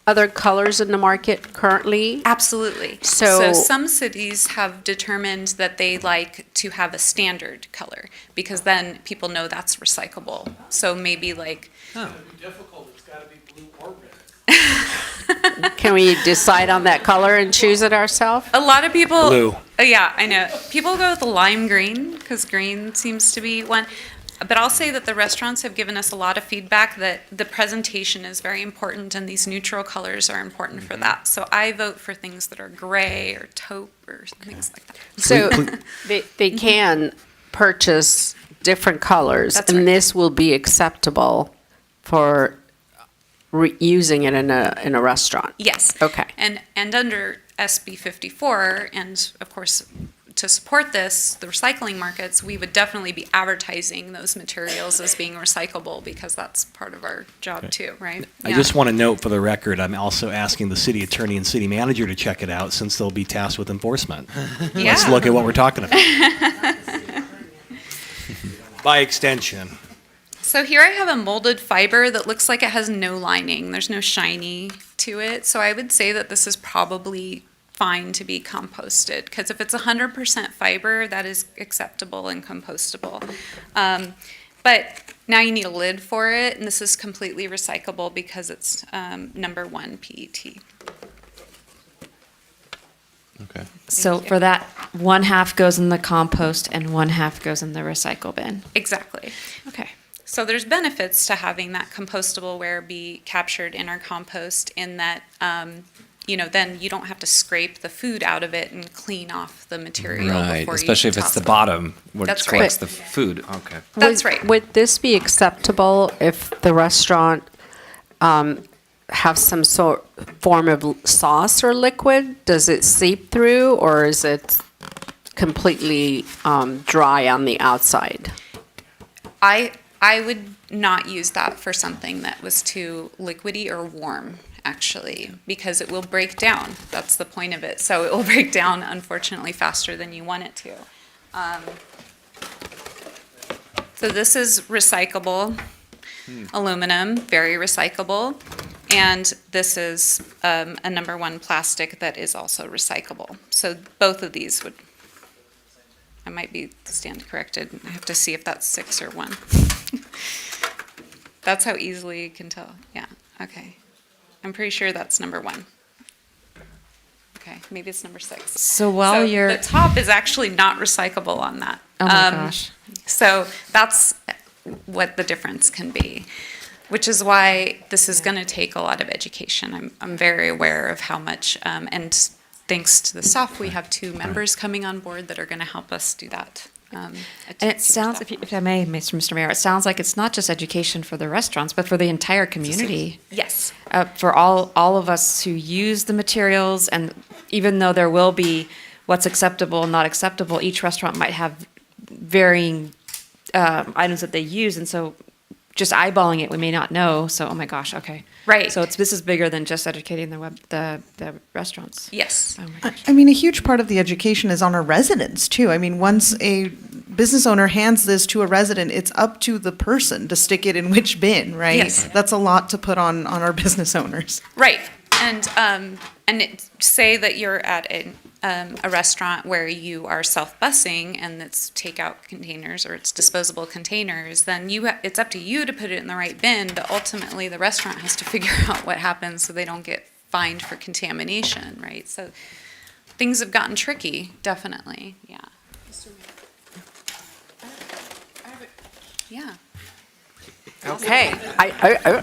other colors in the market currently? Absolutely. So some cities have determined that they like to have a standard color because then people know that's recyclable. So maybe like. Oh. Difficult. It's got to be blue or red. Can we decide on that color and choose it ourselves? A lot of people. Blue. Yeah, I know. People go with the lime green because green seems to be one. But I'll say that the restaurants have given us a lot of feedback that the presentation is very important and these neutral colors are important for that. So I vote for things that are gray or taupe or things like that. So they can purchase different colors, That's and right. this will be acceptable for using it in a restaurant. Yes. Okay. And under SB 54, and of course, to support this, the recycling markets, we would definitely be advertising those materials as being recyclable because that's part of our job too, right? I just want to note for the record, I'm also asking the city attorney and city manager to check it out since they'll be tasked with enforcement. Let's look at what we're talking about. By extension. So here I have a molded fiber that looks like it has no lining. There's no shiny to it. So I would say that this is probably fine to be composted because if it's 100% fiber, that is acceptable and compostable. But now you need a lid for it, and this is completely recyclable because it's number 1 PET. Okay. So for that, 1/2 goes in the compost and 1/2 goes in the recycle bin. Exactly. Okay. So there's benefits to having that compostable ware be captured in our compost in that, then you don't have to scrape the food out of it and clean off the material Right, before especially you if it's toss the it. bottom where That's it collects right. the food. Okay. That's right. Would this be acceptable if the restaurant have some form of sauce or liquid? Does it seep through, or is it completely dry on the outside? I would not use that for something that was too liquidy or warm, actually, because it will break down. That's the point of it. So it will break down, unfortunately, faster than you want it to. So this is recyclable aluminum, very recyclable. And this is a number 1 plastic that is also recyclable. So both of these would, I might be stand corrected. I have to see if that's 6 or 1. That's how easily you can tell. Yeah, okay. I'm pretty sure that's number 1. Okay. Okay, maybe it's number 6. So while you're- The top is actually not recyclable on that. Oh my gosh. So that's what the difference can be, which is why this is going to take a lot of education. I'm very aware of how much, and thanks to the staff, we have 2 members coming on board that are going to help us do that. And it sounds, if I may, Mr. Mayor, it sounds like it's not just education for the restaurants, but for the entire community. Yes. For all of us who use the materials, and even though there will be what's acceptable and not acceptable, each restaurant might have varying items that they use, and so just eyeballing it, we may not know. So, oh my gosh, okay, right. So this is bigger than just educating the restaurants. Yes. Oh my gosh. I mean, a huge part of the education is on our residents too. I mean, once a business owner hands this to a resident, it's up to the person to stick it in which bin, right? Yes. That's a lot to put on our business owners. Right, and say that you're at a restaurant where you are self-busing and it's takeout containers or it's disposable containers, then it's up to you to put it in the right bin, but ultimately the restaurant has to figure out what happens so they don't get fined for contamination, right? So things have gotten tricky, definitely, yeah. Yeah. Okay, I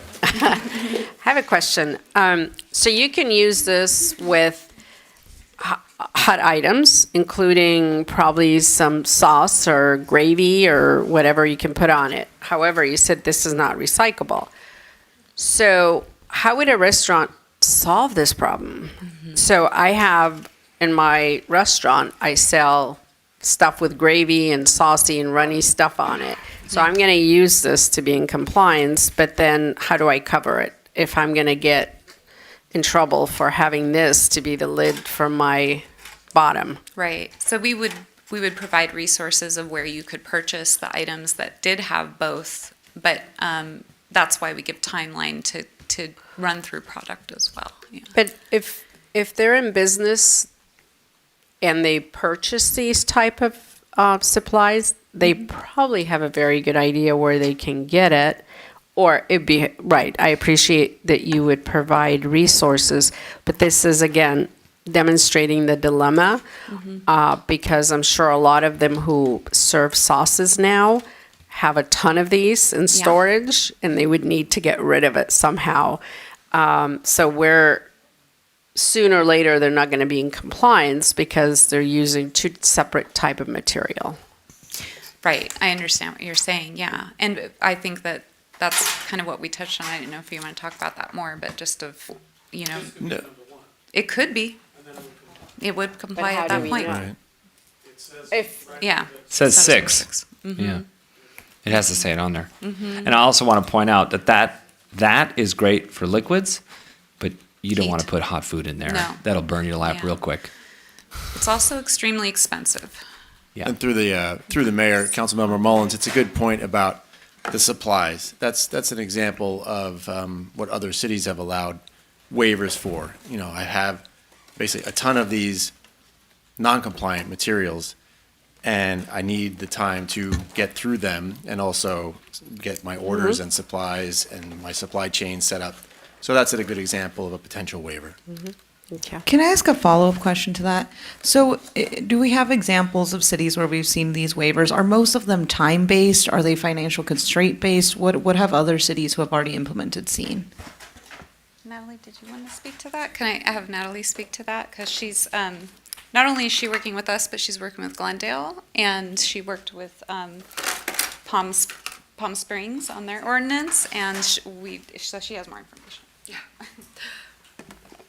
have a question. So you can use this with hot items, including probably some sauce or gravy or whatever you can put on it. However, you said this is not recyclable. So how would a restaurant solve this problem? So I have, in my restaurant, I sell stuff with gravy and saucy and runny stuff on it. So I'm going to use this to be in compliance, but then how do I cover it if I'm going to get in trouble for having this to be the lid for my bottom? Right. So we would provide resources of where you could purchase the items that did have both, but that's why we give timeline to run through product as well. Yeah. But if they're in business and they purchase these type of supplies, they probably have a very good idea where they can get it. Or it'd be, right, I appreciate that you would provide resources, but this is, again, demonstrating the dilemma, because I'm sure a lot of them who serve sauces now have a ton of these in storage, and they would need to get rid of it somehow. So sooner or later, they're not going to be in compliance because they're using 2 separate type of material. Right. I understand what you're saying. Yeah. And I think that's kind of what we touched on. I didn't know if you want to talk about that more, but just No. it could be. It would comply at that point. Right. Yeah. It says 6. 6. Yeah. It has to say it on there. And I also want to point out that is great for liquids, but you don't want to put hot food in there. No. That'll burn your lap real quick. It's also extremely expensive. Yeah. And through the mayor, Councilmember Mullins, it's a good point about the supplies. That's an example of what other cities have allowed waivers for. You know, I have basically a ton of these non-compliant materials, and I need the time to get through them and also get my orders and supplies and my supply chain set up. So that's a good example of a potential waiver. Okay. Can I ask a follow-up question to that? So do we have examples of cities where we've seen these waivers? Are most of them time-based? Are they financial constraint-based? What have other cities who have already implemented seen? Natalie, did you want to speak to that? Can I have Natalie speak to that? Because she's, not only is she working with us, but she's working with Glendale, and she worked with Palm Springs on their ordinance, and so she has more information. Yeah.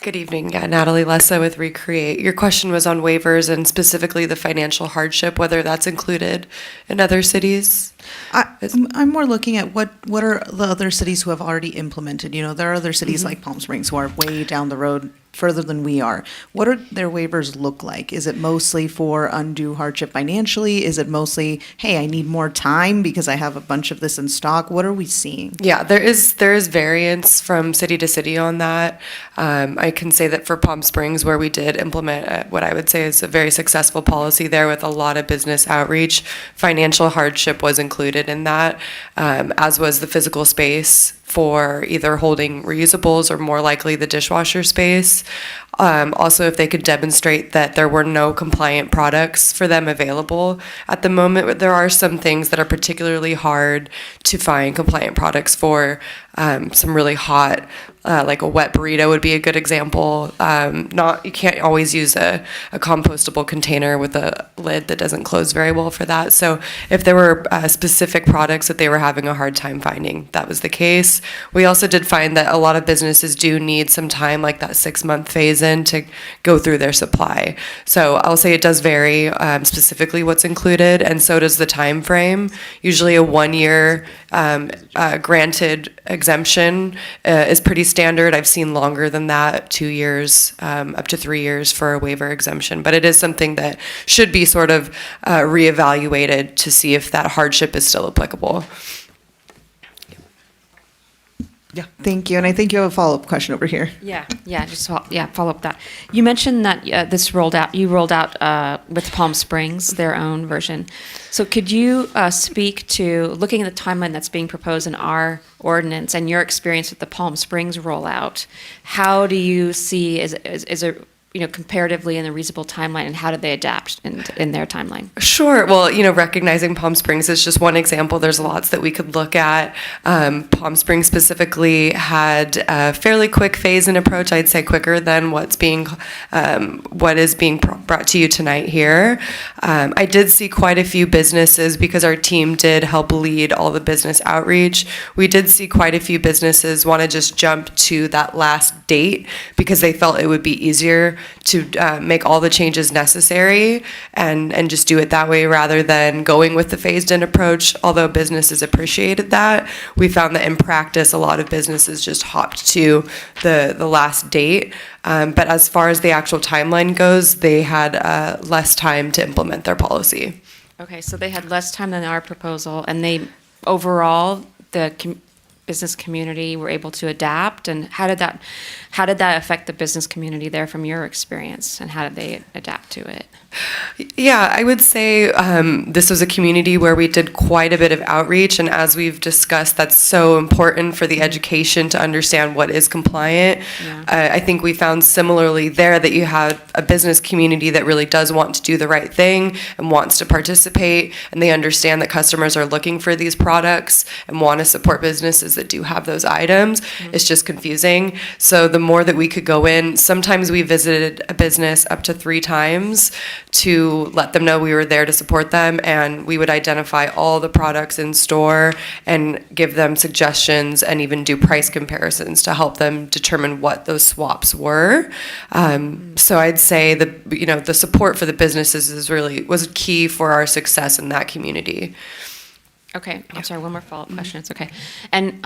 Good evening, Natalie Lessa with Recreate. Your question was on waivers and specifically the financial hardship, whether that's included in other cities. I'm more looking at what are the other cities who have already implemented. You know, there are other cities like Palm Springs who are way down the road, further than we are. What are their waivers look like? Is it mostly for undue hardship financially? Is it mostly, hey, I need more time because I have a bunch of this in stock? What are we seeing? Yeah, there is variance from city to city on that. I can say that for Palm Springs, where we did implement what I would say is a very successful policy there with a lot of business outreach, financial hardship was included in that, as was the physical space for either holding reusables or more likely the dishwasher space. Also, if they could demonstrate that there were no compliant products for them available at the moment. There are some things that are particularly hard to find compliant products for. Some really hot, like a wet burrito would be a good example. You can't always use a compostable container with a lid that doesn't close very well for that. So if there were specific products that they were having a hard time finding, that was the case. We also did find that a lot of businesses do need some time, like that 6-month phase in, to go through their supply. So I'll say it does vary specifically what's included, and so does the time frame. Usually a 1-year granted exemption is pretty standard. I've seen longer than that, 2 years, up to 3 years for a waiver exemption. But it is something that should be sort of reevaluated to see if that hardship is still applicable. Thank you. And I think you have a follow-up question over here. Follow up that. You mentioned that you rolled out with Palm Springs, their own version. So could you speak to, looking at the timeline that's being proposed in our ordinance and your experience with the Palm Springs rollout, how do you see, is it, comparatively in a reasonable timeline, and how did they adapt in their timeline? Sure. Well, recognizing Palm Springs is just one example. There's lots that we could look at. Palm Springs specifically had a fairly quick phase-in approach. I'd say quicker than what is being brought to you tonight here. I did see quite a few businesses, because our team did help lead all the business outreach. We did see quite a few businesses want to just jump to that last date because they felt it would be easier to make all the changes necessary and just do it that way rather than going with the phased-in approach. Although businesses appreciated that, we found that in practice a lot of businesses just hopped to the last date. But as far as the actual timeline goes, they had less time to implement their policy. Okay, so they had less time than our proposal, and they overall business community were able to adapt. And how did that affect the business community there from your experience, and how did they adapt to it? Yeah, I would say this was a community where we did quite a bit of outreach, and as we've discussed, that's so important for the education to understand what is compliant. Yeah. I think we found similarly there that you had a business community that really does want to do the right thing and wants to participate, and they understand that customers are looking for these products and want to support businesses that do have those items. Mm-hmm. It's just confusing. So the more that we could go in, sometimes we visited a business up to 3 times to let them know we were there to support them, and we would identify all the products in store and give them suggestions and even do price comparisons to help them determine what those swaps were. So I'd say the support for the businesses was key for our success in that community. Okay, I'm sorry, one more follow-up question, it's okay. And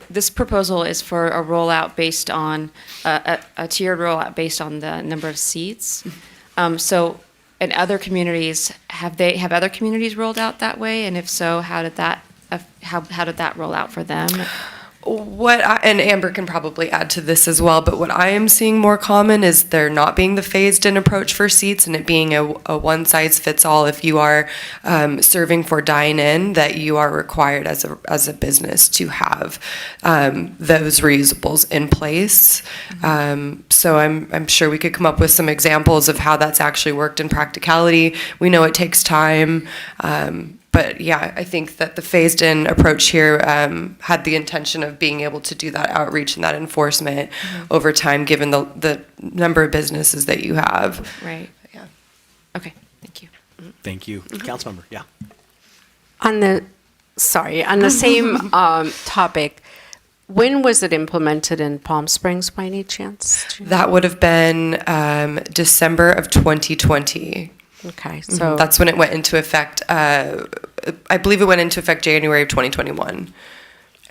this proposal is for a rollout based on, a tiered rollout based on the number of seats. So in other communities, have other communities rolled out that way? And if so, how did that roll out for them? And Amber can probably add to this as well, but what I am seeing more common is there not being the phased-in approach for seats, and it being a one-size-fits-all. If you are serving for dine-in, that you are required as a business to have those reusables in place. So I'm sure we could come up with some examples of how that's actually worked in practicality. We know it takes time. But yeah, I think that the phased-in approach here had the intention of being able to do that outreach and that enforcement over time, given the number of businesses that you have. Right. Yeah. Okay. Thank you. Thank you. Councilmember, yeah. On the same topic, when was it implemented in Palm Springs by any chance? That would have been December of 2020. Okay, so that's when it went into effect. I believe it went into effect January of 2021.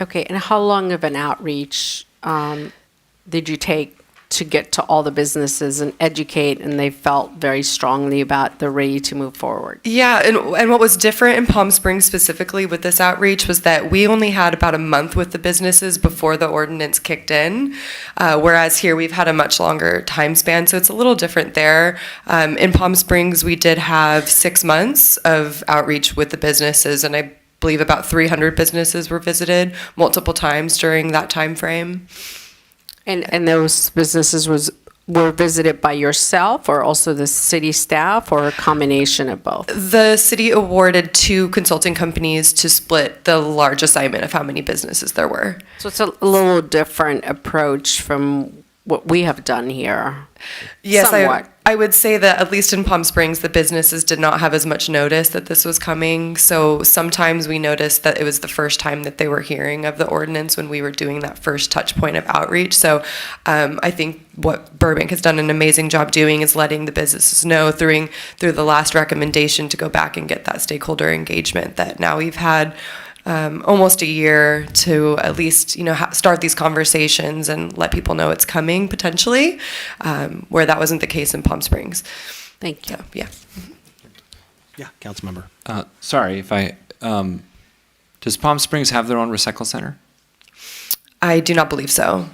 Okay, and how long of an outreach did you take to get to all the businesses and educate, and they felt very strongly about the ready to move forward? Yeah, and what was different in Palm Springs specifically with this outreach was that we only had about a month with the businesses before the ordinance kicked in, whereas here we've had a much longer time span, so it's a little different there. In Palm Springs, we did have 6 months of outreach with the businesses, and I believe about 300 businesses were visited multiple times during that time frame. And those businesses were visited by yourself or also the city staff or a combination of both? The city awarded 2 consulting companies to split the large assignment of how many businesses there were. So it's a little different approach from what we have done here. Yes, Somewhat. I would say that at least in Palm Springs, the businesses did not have as much notice that this was coming. So sometimes we noticed that it was the first time that they were hearing of the ordinance when we were doing that first touch point of outreach. So I think what Burbank has done an amazing job doing is letting the businesses know through the last recommendation to go back and get that stakeholder engagement that now we've had almost a year to at least, start these conversations and let people know it's coming potentially, where that wasn't the case in Palm Springs. Thank you. So, yeah. Yeah, council member. Sorry, if I, does Palm Springs have their own recycle center? I do not believe so.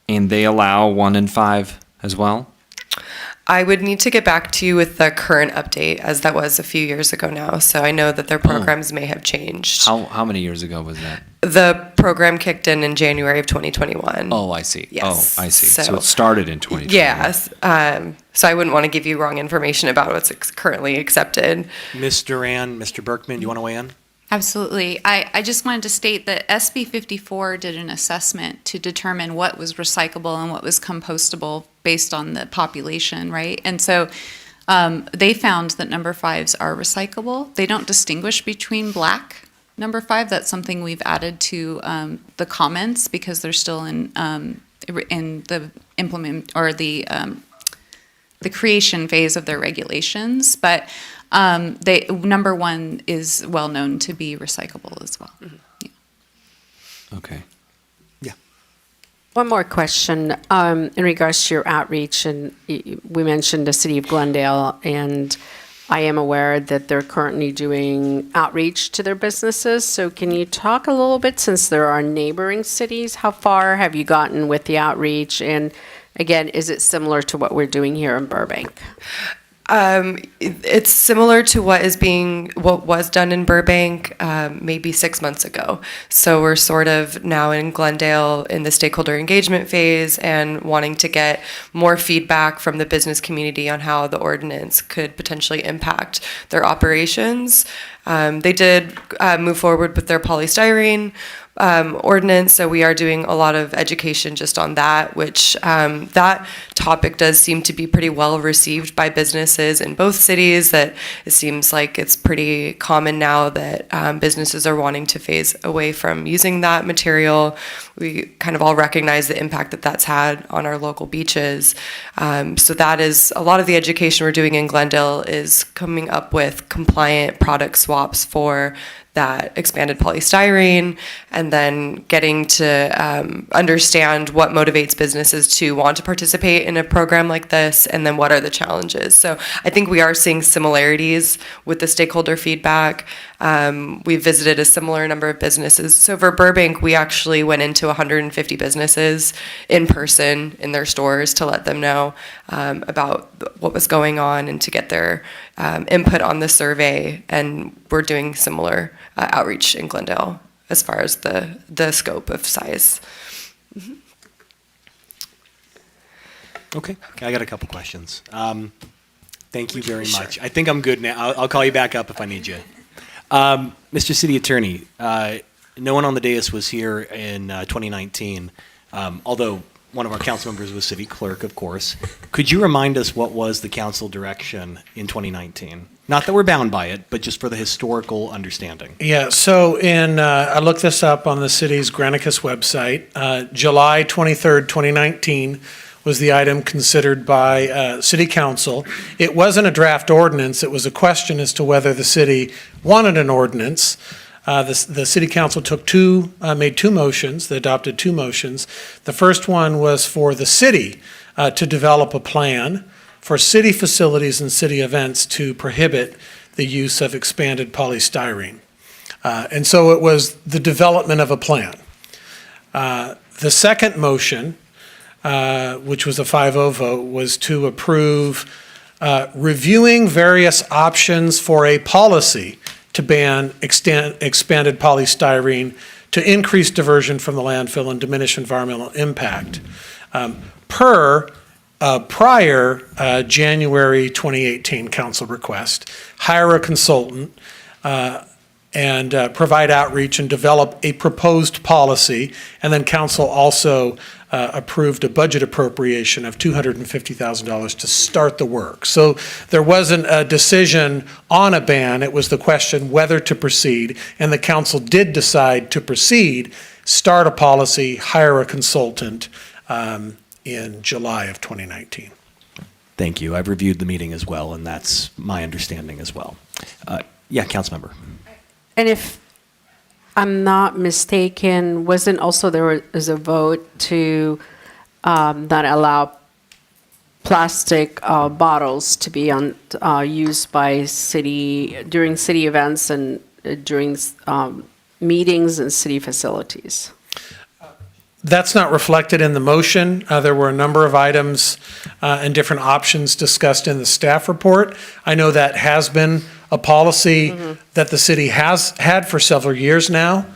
And they allow 1 in 5 as well? I would need to get back to you with the current update, as that was a few years ago now. So I know that their programs may have changed. How many years ago was that? The program kicked in January of 2021. Oh, I see. Yes. Oh, I see. So- So it started in 2020. Yes. So I wouldn't want to give you wrong information about what's currently accepted. Ms. Duran, Mr. Berkman, do you want to weigh in? Absolutely. I just wanted to state that SB 54 did an assessment to determine what was recyclable and what was compostable based on the population, right? And so they found that number 5s are recyclable. They don't distinguish between black number 5. That's something we've added to the comments because they're still in the implement or the creation phase of their regulations. But number 1 is well known to be recyclable as well. Yeah. Okay. Yeah. One more question in regards to your outreach, and we mentioned the city of Glendale, and I am aware that they're currently doing outreach to their businesses. So can you talk a little bit, since there are neighboring cities, how far have you gotten with the outreach? And again, is it similar to what we're doing here in Burbank? It's similar to what was done in Burbank maybe 6 months ago. So we're sort of now in Glendale in the stakeholder engagement phase and wanting to get more feedback from the business community on how the ordinance could potentially impact their operations. They did move forward with their polystyrene ordinance, so we are doing a lot of education just on that, which that topic does seem to be pretty well received by businesses in both cities, that it seems like it's pretty common now that businesses are wanting to phase away from using that material. We kind of all recognize the impact that that's had on our local beaches. So that is a lot of the education we're doing in Glendale is coming up with compliant product swaps for that expanded polystyrene, and then getting to understand what motivates businesses to want to participate in a program like this, and then what are the challenges. So I think we are seeing similarities with the stakeholder feedback. We've visited a similar number of businesses. So for Burbank, we actually went into 150 businesses in person in their stores to let them know about what was going on and to get their input on the survey. And we're doing similar outreach in Glendale as far as the scope of size. Mm-hmm. Okay, I got a couple questions. Thank you very much. I think I'm good now. I'll call you back up if I need you. Mr. City Attorney, no one on the dais was here in 2019, although one of our council members was city clerk, of course. Could you remind us what was the council direction in 2019? Not that we're bound by it, but just for the historical understanding. Yeah, so I looked this up on the city's Granicus website. July 23rd, 2019 was the item considered by city council. It wasn't a draft ordinance. It was a question as to whether the city wanted an ordinance. The city council made 2 motions. They adopted 2 motions. The first one was for the city to develop a plan for city facilities and city events to prohibit the use of expanded polystyrene. And so it was the development of a plan. The second motion, which was a 5-0 vote, was to approve reviewing various options for a policy to ban expanded polystyrene to increase diversion from the landfill and diminish environmental impact. Per prior January 2018 council request, hire a consultant and provide outreach and develop a proposed policy. And then council also approved a budget appropriation of $250,000 to start the work. So there wasn't a decision on a ban. It was the question whether to proceed. And the council did decide to proceed, start a policy, hire a consultant in July of 2019. Thank you. I've reviewed the meeting as well, and that's my understanding as well. Yeah, Councilmember. And if I'm not mistaken, wasn't also there was a vote to not allow plastic bottles to be used by during city events and during meetings and city facilities? That's not reflected in the motion. There were a number of items and different options discussed in the staff report. I know that has been a policy that the city has had for several years now.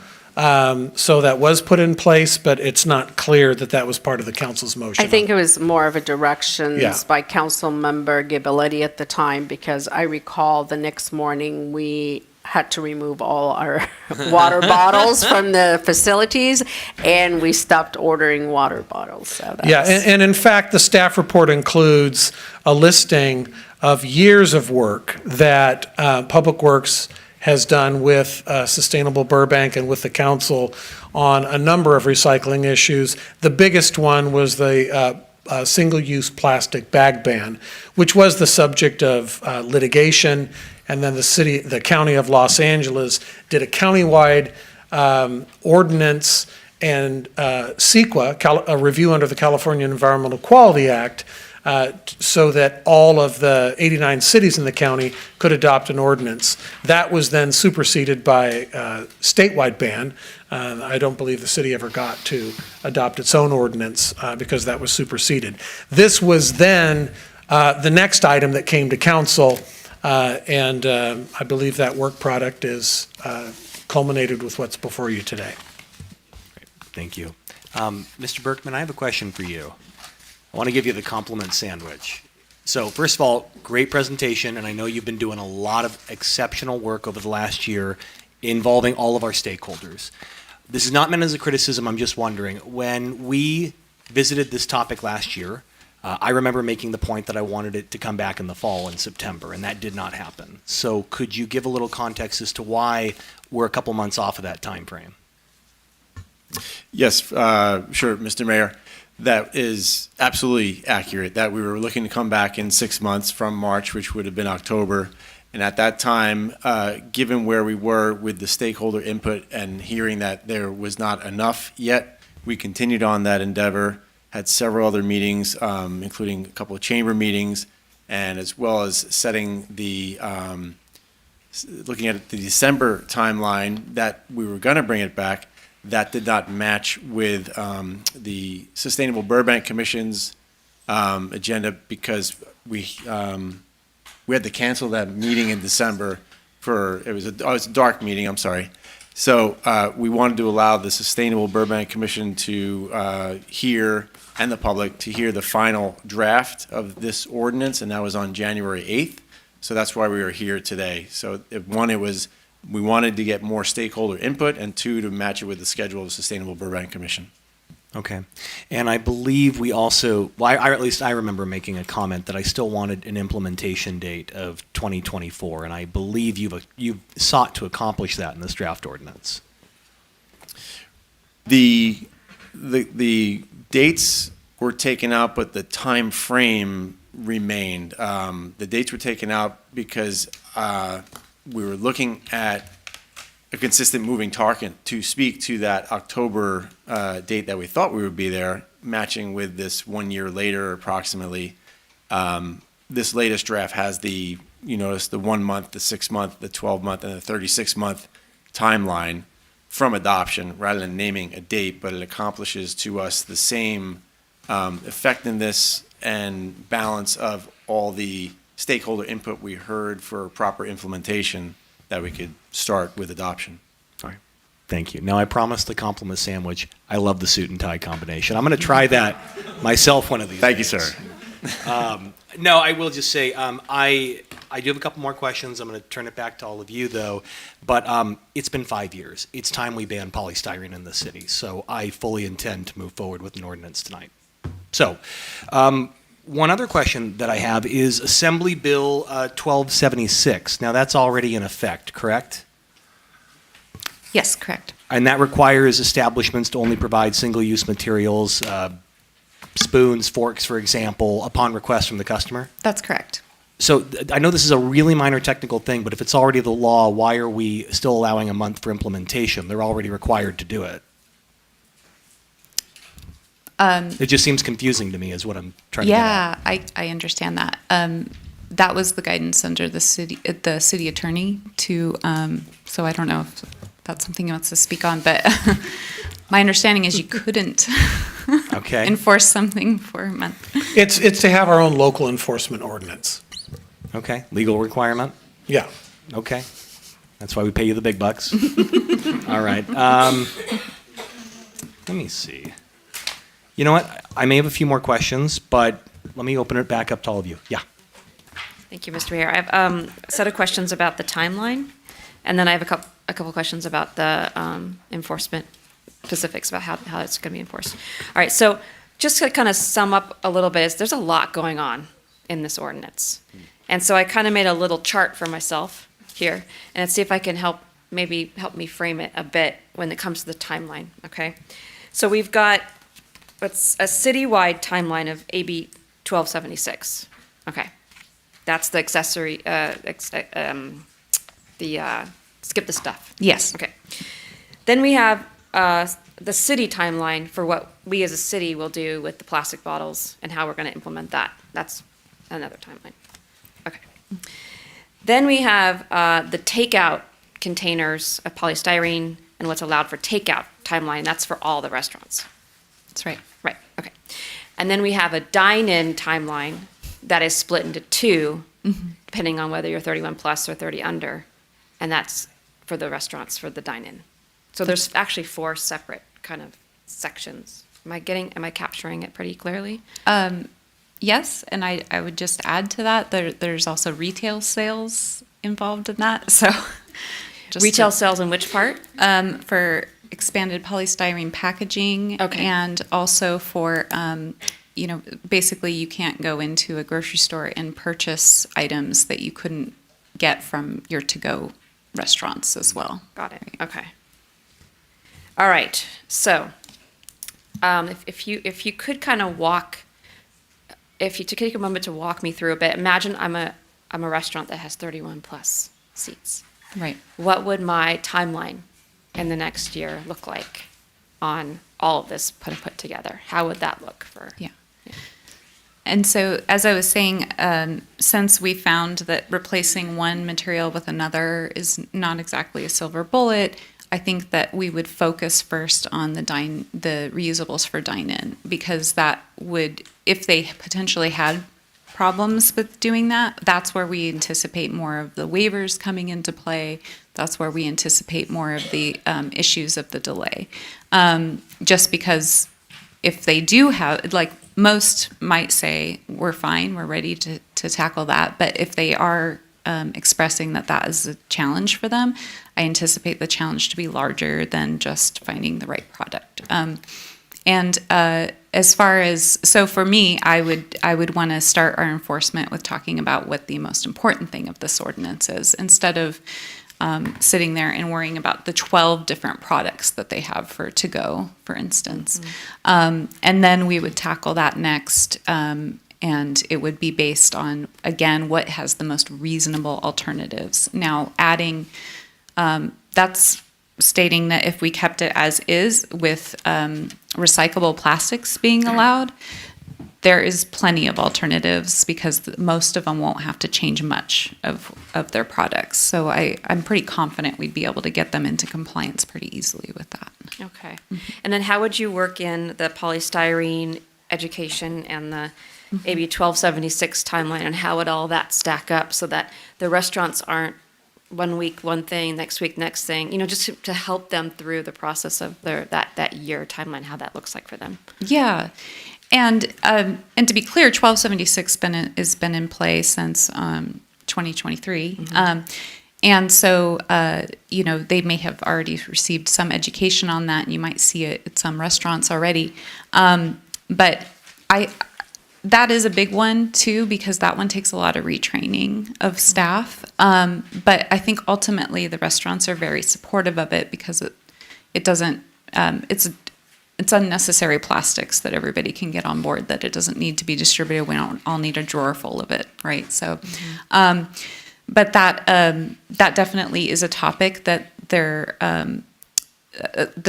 So that was put in place, but it's not clear that that was part of the council's motion. I think it was more of a directions Yeah. by council member Ghiberletti at the time, because I recall the next morning we had to remove all our water bottles from the facilities, and we stopped ordering water bottles. So Yeah, and in fact, the staff report includes a listing of years of work that Public Works has done with Sustainable Burbank and with the council on a number of recycling issues. The biggest one was the single-use plastic bag ban, which was the subject of litigation. And then the county of Los Angeles did a countywide ordinance and CEQA, a review under the California Environmental Quality Act, so that all of the 89 cities in the county could adopt an ordinance. That was then superseded by a statewide ban. I don't believe the city ever got to adopt its own ordinance because that was superseded. This was then the next item that came to council, and I believe that work product is culminated with what's before you today. Thank you. Mr. Berkman, I have a question for you. I want to give you the compliment sandwich. So first of all, great presentation, and I know you've been doing a lot of exceptional work over the last year involving all of our stakeholders. This is not meant as a criticism, I'm just wondering, when we visited this topic last year, I remember making the point that I wanted it to come back in the fall in September, and that did not happen. So could you give a little context as to why we're a couple months off of that time frame? Yes, sure, Mr. Mayor. That is absolutely accurate, that we were looking to come back in 6 months from March, which would have been October. And at that time, given where we were with the stakeholder input and hearing that there was not enough yet, we continued on that endeavor, had several other meetings, including a couple of chamber meetings, and as well as setting the, looking at the December timeline that we were going to bring it back. That did not match with the Sustainable Burbank Commission's agenda because we had to cancel that meeting in December for, it was a dark meeting, I'm sorry. So we wanted to allow the Sustainable Burbank Commission to hear, and the public, to hear the final draft of this ordinance, and that was on January 8th. So that's why we are here today. So one, it was, we wanted to get more stakeholder input, and two, to match it with the schedule of the Sustainable Burbank Commission. Okay. And I believe we also, well, at least I remember making a comment that I still wanted an implementation date of 2024, and I believe you've sought to accomplish that in this draft ordinance. The dates were taken out, but the time frame remained. The dates were taken out because we were looking at a consistent moving target to speak to that October date that we thought we would be there, matching with this 1 year later approximately. This latest draft has the, you notice, the 1 month, the 6 month, the 12 month, and the 36 month timeline from adoption rather than naming a date, but it accomplishes to us the same effectiveness and balance of all the stakeholder input we heard for proper implementation that we could start with adoption. All right. Thank you. Now, I promised the compliment sandwich. I love the suit and tie combination. I'm going to try that myself one of these Thank you, days. sir. No, I will just say, I do have a couple more questions. I'm going to turn it back to all of you, though. But it's been 5 years. It's time we ban polystyrene in the city. So I fully intend to move forward with an ordinance tonight. So one other question that I have is Assembly Bill 1276. Now, that's already in effect, correct? Yes, correct. And that requires establishments to only provide single-use materials, spoons, forks, for example, upon request from the customer? That's correct. So I know this is a really minor technical thing, but if it's already the law, why are we still allowing a month for implementation? They're already required to do it. It just seems confusing to me is what I'm trying to get at. Yeah, I understand that. That was the guidance under the city attorney to, so I don't know if that's something he wants to speak on, but my understanding is you couldn't Okay. enforce something for a month. It's to have our own local enforcement ordinance. Okay, legal requirement? Yeah. Okay. That's why we pay you the big bucks. All right. Let me see. You know what? I may have a few more questions, but let me open it back up to all of you. Yeah. Thank you, Mr. Mayor. I have a set of questions about the timeline, and then I have a couple questions about the enforcement specifics about how it's going to be enforced. All right, so just to kind of sum up a little bit, there's a lot going on in this ordinance. And so I kind of made a little chart for myself here, and let's see if I can help me frame it a bit when it comes to the timeline, okay? So we've got what's a citywide timeline of AB 1276, okay? That's the accessory, skip the stuff. Yes. Okay. Then we have the city timeline for what we as a city will do with the plastic bottles and how we're going to implement that. That's another timeline. Okay. Then we have the takeout containers of polystyrene and what's allowed for takeout timeline. That's for all the restaurants. That's right. Right. Okay. And then we have a dine-in timeline that is split into two, depending on whether you're 31 plus or 30 under, and that's for the restaurants for the dine-in. So there's actually 4 separate kind of sections. Am I capturing it pretty clearly? Yes, and I would just add to that, there's also retail sales involved in that, so. Retail sales in which part? For expanded polystyrene packaging. Okay. And also for, basically you can't go into a grocery store and purchase items that you couldn't get from your to-go restaurants as well. Got it. Okay. All right. So, if you could kind of if you take a moment to walk me through a bit. Imagine I'm a restaurant that has 31 plus seats. Right. What would my timeline in the next year look like on all of this put together? How would that look for? Yeah. And so, as I was saying, since we found that replacing one material with another is not exactly a silver bullet, I think that we would focus first on the reusables for dine-in, because that would, if they potentially had problems with doing that, that's where we anticipate more of the waivers coming into play. That's where we anticipate more of the issues of the delay. Just because if they do have, like most might say, we're fine, we're ready to tackle that. But if they are expressing that is a challenge for them, I anticipate the challenge to be larger than just finding the right product. As far as, so for me, I would want to start our enforcement with talking about what the most important thing of this ordinance is, instead of sitting there and worrying about the 12 different products that they have for to go, for instance. And then we would tackle that next, and it would be based on, again, what has the most reasonable alternatives. Now, adding, that's stating that if we kept it as is with recyclable plastics being allowed, there is plenty of alternatives, because most of them won't have to change much of their products. So I'm pretty confident we'd be able to get them into compliance pretty easily with that. Okay. And then how would you work in the polystyrene education and the AB 1276 timeline, and how would all that stack up so that the restaurants aren't one week, one thing, next week, next thing, just to help them through the process of that year timeline, how that looks like for them. Yeah. And to be clear, 1276 has been in play since 2023. And so, they may have already received some education on that, and you might see it at some restaurants already. But that is a big one too, because that one takes a lot of retraining of staff. But I think ultimately the restaurants are very supportive of it because it doesn't, it's unnecessary plastics that everybody can get on board, that it doesn't need to be distributed. We don't all need a drawer full of it, right? So, but that definitely is a topic that the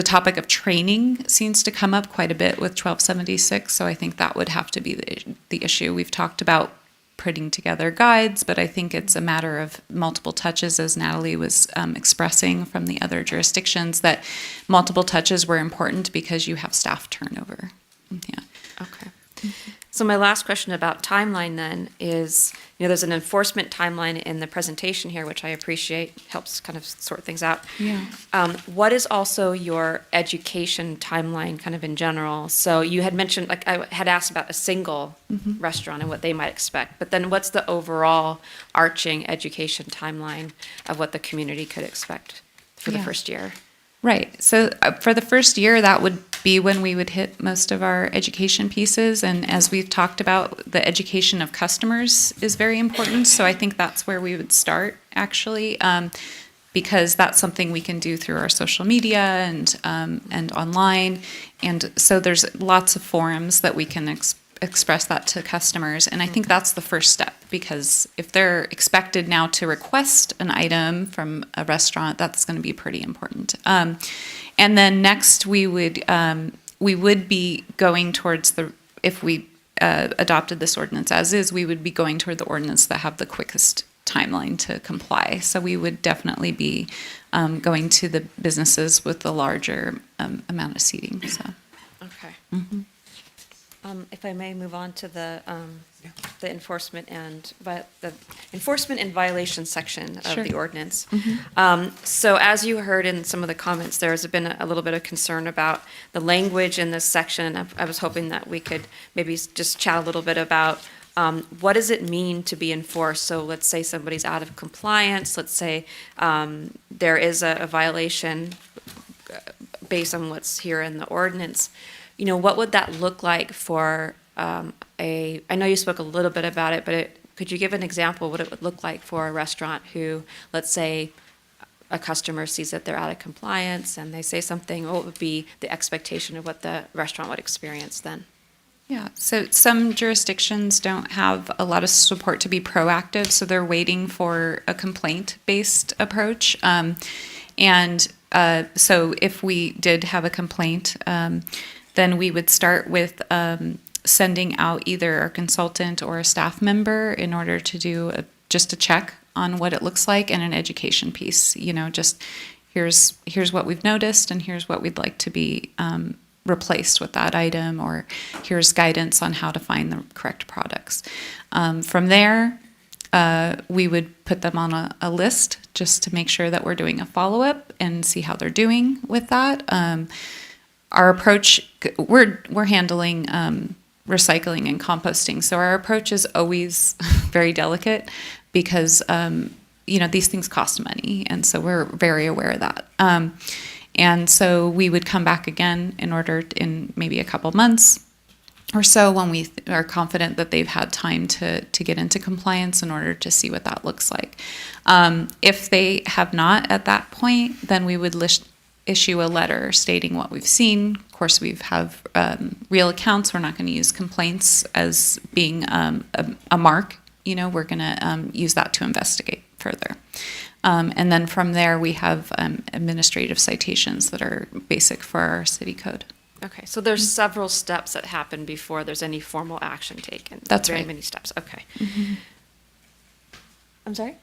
topic of training seems to come up quite a bit with 1276. So I think that would have to be the issue. We've talked about putting together guides, but I think it's a matter of multiple touches, as Natalie was expressing from the other jurisdictions, that multiple touches were important because you have staff turnover. Yeah. Okay. So my last question about timeline then is, there's an enforcement timeline in the presentation here, which I appreciate, helps kind of sort things out. Yeah. What is also your education timeline kind of in general? So you had mentioned, like I had asked about a single restaurant and what they might expect, but then what's the overall arching education timeline of what the community could expect for the first year? Right. So for the first year, that would be when we would hit most of our education pieces. And as we've talked about, the education of customers is very important. So I think that's where we would start, actually, because that's something we can do through our social media and online. And so there's lots of forums that we can express that to customers. And I think that's the first step, because if they're expected now to request an item from a restaurant, that's going to be pretty important. And then next we would be going towards if we adopted this ordinance as is, we would be going toward the ordinance that have the quickest timeline to comply. So we would definitely be going to the businesses with the larger amount of seating. So. Okay. If I may move on to the enforcement and violation section of the ordinance. So as you heard in some of the comments, there has been a little bit of concern about the language in this section. I was hoping that we could maybe just chat a little bit about what does it mean to be enforced? So let's say somebody's out of compliance. Let's say there is a violation based on what's here in the ordinance. What would that look like for I know you spoke a little bit about it, but could you give an example of what it would look like for a restaurant who, let's say, a customer sees that they're out of compliance and they say something, what would be the expectation of what the restaurant would experience then? Yeah, so some jurisdictions don't have a lot of support to be proactive, so they're waiting for a complaint-based approach. So if we did have a complaint, then we would start with sending out either a consultant or a staff member in order to do just a check on what it looks like, and an education piece. Just here's what we've noticed, and here's what we'd like to be replaced with that item, or here's guidance on how to find the correct products. From there, we would put them on a list just to make sure that we're doing a follow-up and see how they're doing with that. Our approach, we're handling recycling and composting, so our approach is always very delicate because these things cost money, and so we're very aware of that. And so we would come back again in maybe a couple months or so when we are confident that they've had time to get into compliance in order to see what that looks like. If they have not at that point, then we would issue a letter stating what we've seen. Of course, we have real accounts. We're not going to use complaints as being a mark. We're going to use that to investigate further. And then from there, we have administrative citations that are basic for our city code. Okay, so there's several steps that happen before there's any formal action taken. That's very right. many steps. Okay. Mm-hmm. I'm sorry?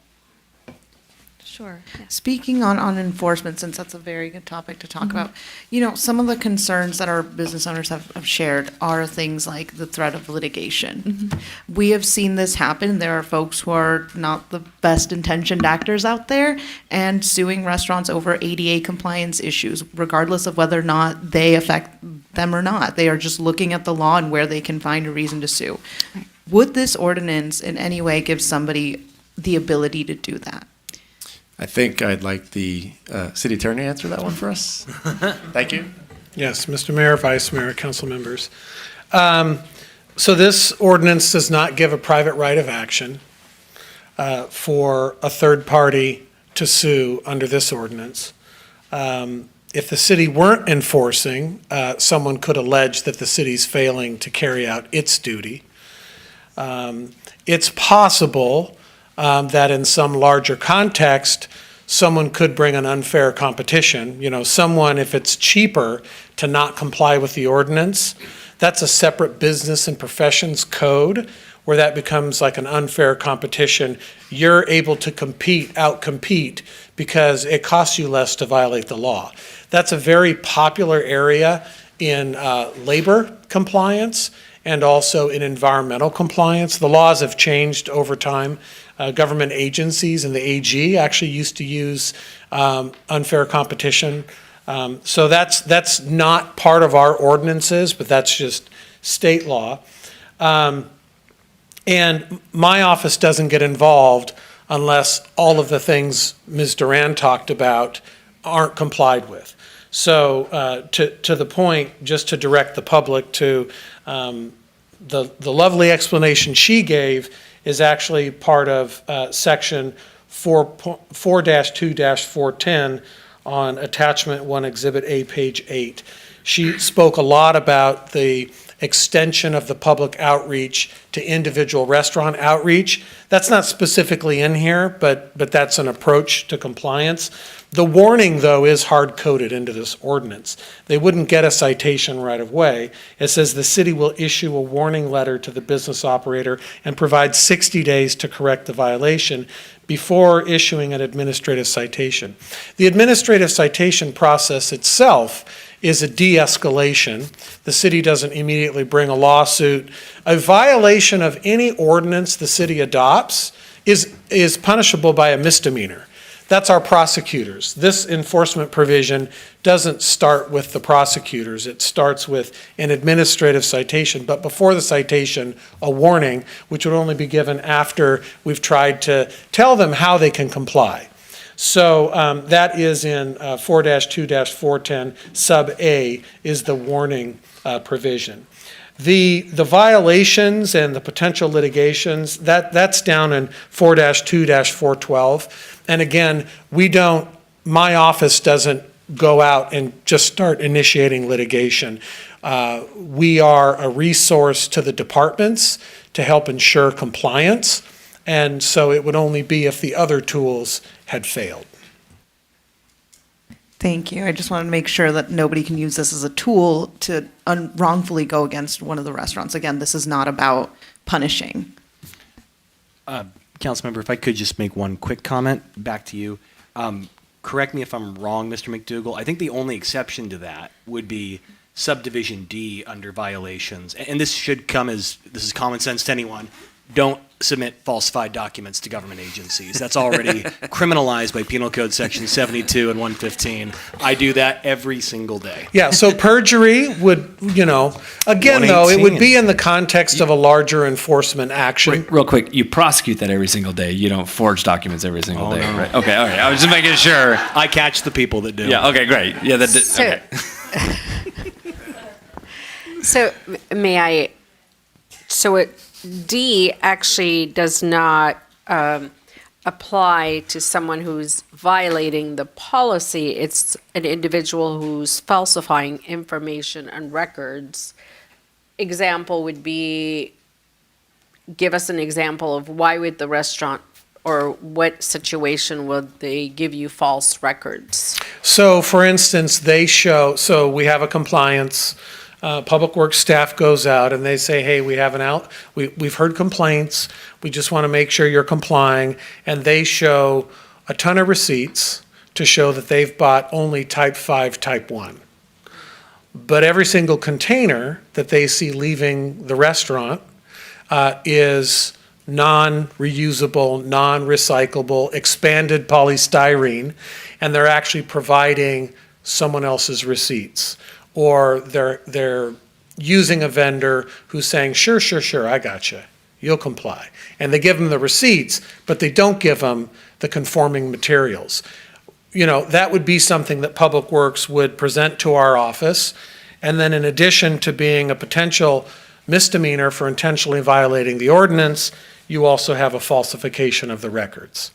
Sure. Speaking on enforcement, since that's a very good topic to talk about, some of the concerns that our business owners have shared are things like the threat of litigation. We have seen this happen. There are folks who are not the best intentioned actors out there and suing restaurants over ADA compliance issues, regardless of whether or not they affect them or not. They are just looking at the law and where they can find a reason to sue. Would this ordinance in any way give somebody the ability to do that? I think I'd like the city attorney to answer that one for us. Thank you. Yes, Mr. Mayor, Vice Mayor, council members. So this ordinance does not give a private right of action for a third party to sue under this ordinance. If the city weren't enforcing, someone could allege that the city's failing to carry out its duty. It's possible that in some larger context, someone could bring an unfair competition. Someone, if it's cheaper to not comply with the ordinance, that's a separate business and professions code where that becomes like an unfair competition. You're able to outcompete because it costs you less to violate the law. That's a very popular area in labor compliance and also in environmental compliance. The laws have changed over time. Government agencies and the AG actually used to use unfair competition. So that's not part of our ordinances, but that's just state law. And my office doesn't get involved unless all of the things Ms. Duran talked about aren't complied with. So to the point, just to direct the public to the lovely explanation she gave is actually part of section 4-2-410 on attachment 1 exhibit A, page 8. She spoke a lot about the extension of the public outreach to individual restaurant outreach. That's not specifically in here, but that's an approach to compliance. The warning, though, is hard-coded into this ordinance. They wouldn't get a citation right away. It says the city will issue a warning letter to the business operator and provide 60 days to correct the violation before issuing an administrative citation. The administrative citation process itself is a de-escalation. The city doesn't immediately bring a lawsuit. A violation of any ordinance the city adopts is punishable by a misdemeanor. That's our prosecutors. This enforcement provision doesn't start with the prosecutors. It starts with an administrative citation, but before the citation, a warning, which would only be given after we've tried to tell them how they can comply. So that is in 4-2-410 sub A is the warning provision. The violations and the potential litigations, that's down in 4-2-412. And again, my office doesn't go out and just start initiating litigation. We are a resource to the departments to help ensure compliance. And so it would only be if the other tools had failed. Thank you. I just wanted to make sure that nobody can use this as a tool to wrongfully go against one of the restaurants. Again, this is not about punishing. Councilmember, if I could just make one quick comment back to you. Correct me if I'm wrong, Mr. McDougall. I think the only exception to that would be subdivision D under violations. And this should come as, this is common sense to anyone. Don't submit falsified documents to government agencies. That's already criminalized by Penal Code Section 72 and 115. I do that every single day. Yeah, so perjury would, again, though, it would be in the context of a larger enforcement action. Real quick, you prosecute that every single day. You don't forge documents every single day, right? Okay, all right. I was just making sure. I catch the people that do. Yeah, okay, great. Yeah, okay. So may I, D actually does not apply to someone who's violating the policy. It's an individual who's falsifying information and records. Example would be, give us an example of why would the restaurant or what situation would they give you false records? So for instance, so we have a compliance. Public Works staff goes out and they say, hey, we've heard complaints. We just want to make sure you're complying. And they show a ton of receipts to show that they've bought only type 5, type 1. But every single container that they see leaving the restaurant is non-reusable, non-recyclable, expanded polystyrene, and they're actually providing someone else's receipts. Or they're using a vendor who's saying, sure, I gotcha, you'll comply. And they give them the receipts, but they don't give them the conforming materials. You know, that would be something that Public Works would present to our office. And then in addition to being a potential misdemeanor for intentionally violating the ordinance, you also have a falsification of the records.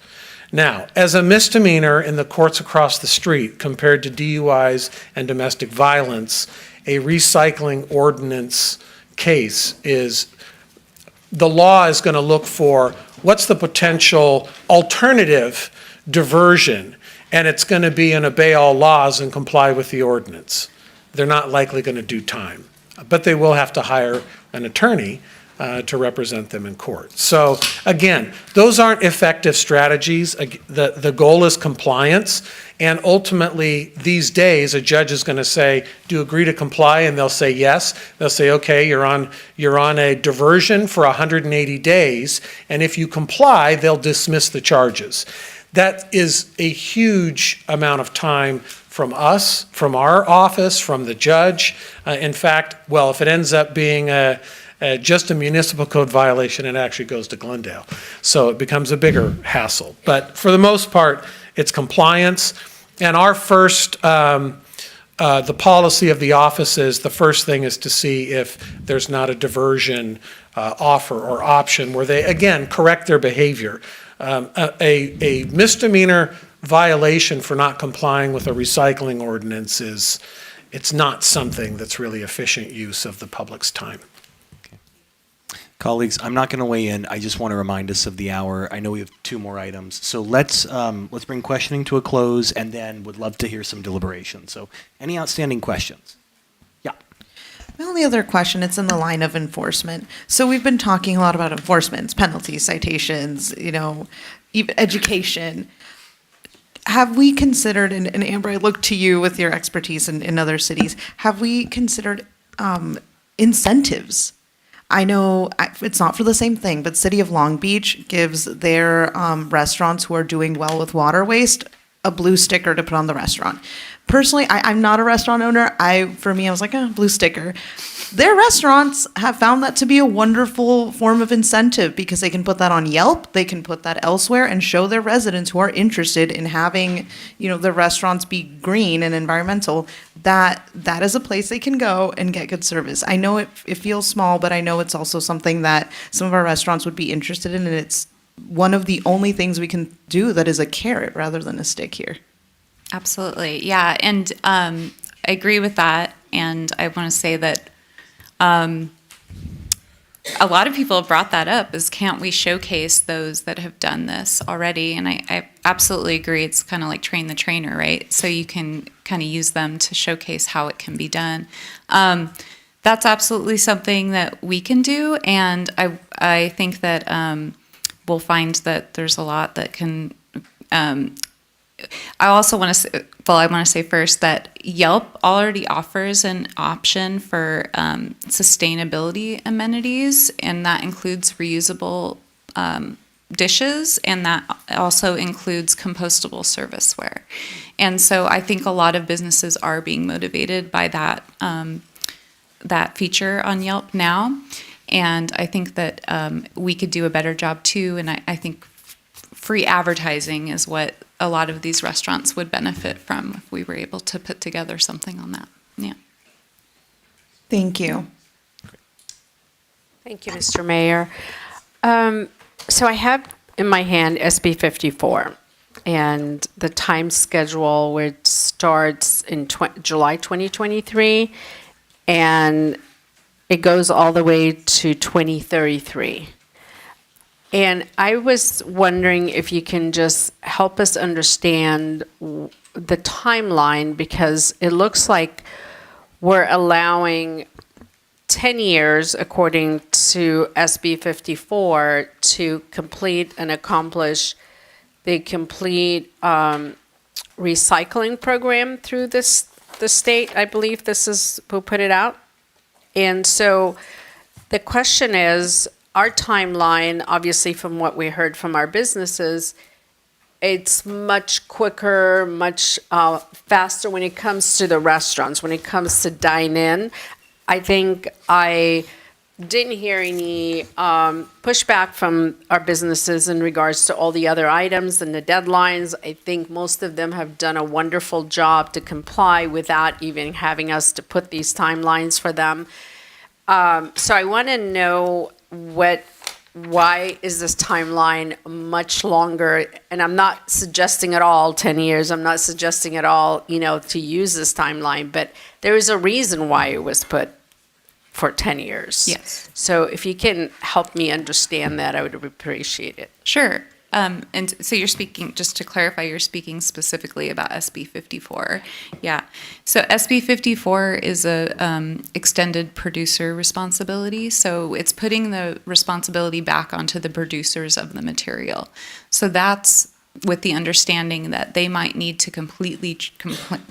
Now, as a misdemeanor in the courts across the street compared to DUIs and domestic violence, a recycling ordinance case is, the law is going to look for what's the potential alternative diversion, and it's going to be and obey all laws and comply with the ordinance. They're not likely going to do time, but they will have to hire an attorney to represent them in court. So again, those aren't effective strategies. The goal is compliance, and ultimately these days a judge is going to say, do you agree to comply? And they'll say yes. They'll say, okay, you're on a diversion for 180 days, and if you comply, they'll dismiss the charges. That is a huge amount of time from us, from our office, from the judge. In fact, well, if it ends up being just a municipal code violation, it actually goes to Glendale. So it becomes a bigger hassle. But for the most part, it's compliance. And our first, the policy of the office is, the first thing is to see if there's not a diversion offer or option where they, again, correct their behavior. A misdemeanor violation for not complying with a recycling ordinance is, it's not something that's really efficient use of the public's time. Colleagues, I'm not going to weigh in. I just want to remind us of the hour. I know we have 2 more items. So let's bring questioning to a close, and then would love to hear some deliberation. So any outstanding questions? Yeah. My only other question, it's in the line of enforcement. So we've been talking a lot about enforcement, penalties, citations, even education. Have we considered, and Amber, I look to you with your expertise in other cities, have we considered incentives? I know it's not for the same thing, but City of Long Beach gives their restaurants who are doing well with water waste a blue sticker to put on the restaurant. Personally, I'm not a restaurant owner. For me, I was like, blue sticker. Their restaurants have found that to be a wonderful form of incentive because they can put that on Yelp, they can put that elsewhere and show their residents who are interested in having, the restaurants be green and environmental, that is a place they can go and get good service. I know it feels small, but I know it's also something that some of our restaurants would be interested in, and it's one of the only things we can do that is a carrot rather than a stick here. Absolutely. Yeah. And I agree with that. And I want to say that a lot of people have brought that up, is can't we showcase those that have done this already? And I absolutely agree. It's kind of like train the trainer, right? So you can kind of use them to showcase how it can be done. That's absolutely something that we can do. And I think that we'll find that there's a lot that can I also want to I want to say first that Yelp already offers an option for sustainability amenities, and that includes reusable dishes, and that also includes compostable serviceware. And so I think a lot of businesses are being motivated by that that feature on Yelp now, and I think that we could do a better job too. And I think free advertising is what a lot of these restaurants would benefit from if we were able to put together something on that. Yeah. Thank you. Thank you, Mr. Mayor. So I have in my hand SB 54 and the time schedule, which starts in July 2023 and it goes all the way to 2033. And I was wondering if you can just help us understand the timeline, because it looks like we're allowing 10 years, according to SB 54, to complete and accomplish the complete recycling program through the state. I believe this is who put it out. And so the question is, our timeline, obviously from what we heard from our businesses, it's much quicker, much faster when it comes to the restaurants, when it comes to dine-in. I think I didn't hear any pushback from our businesses in regards to all the other items and the deadlines. I think most of them have done a wonderful job to comply without even having us to put these timelines for them. So I want to know why is this timeline much longer? And I'm not suggesting at all 10 years. I'm not suggesting at all, to use this timeline, but there is a reason why it was put for 10 years. Yes. So if you can help me understand that, I would appreciate it. Sure. And so you're speaking, just to clarify, you're speaking specifically about SB 54. Yeah. So SB 54 is a extended producer responsibility. So it's putting the responsibility back onto the producers of the material. So that's with the understanding that they might need to completely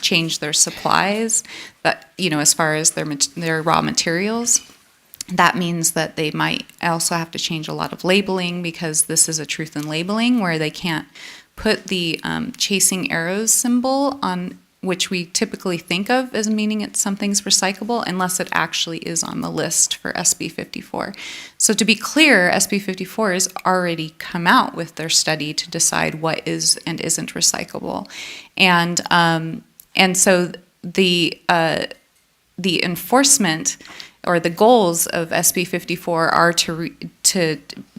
change their supplies, that, as far as their raw materials. That means that they might also have to change a lot of labeling, because this is a truth in labeling where they can't put the chasing arrows symbol on, which we typically think of as meaning something's recyclable, unless it actually is on the list for SB 54. So to be clear, SB 54 has already come out with their study to decide what is and isn't recyclable. And so the enforcement or the goals of SB 54 are to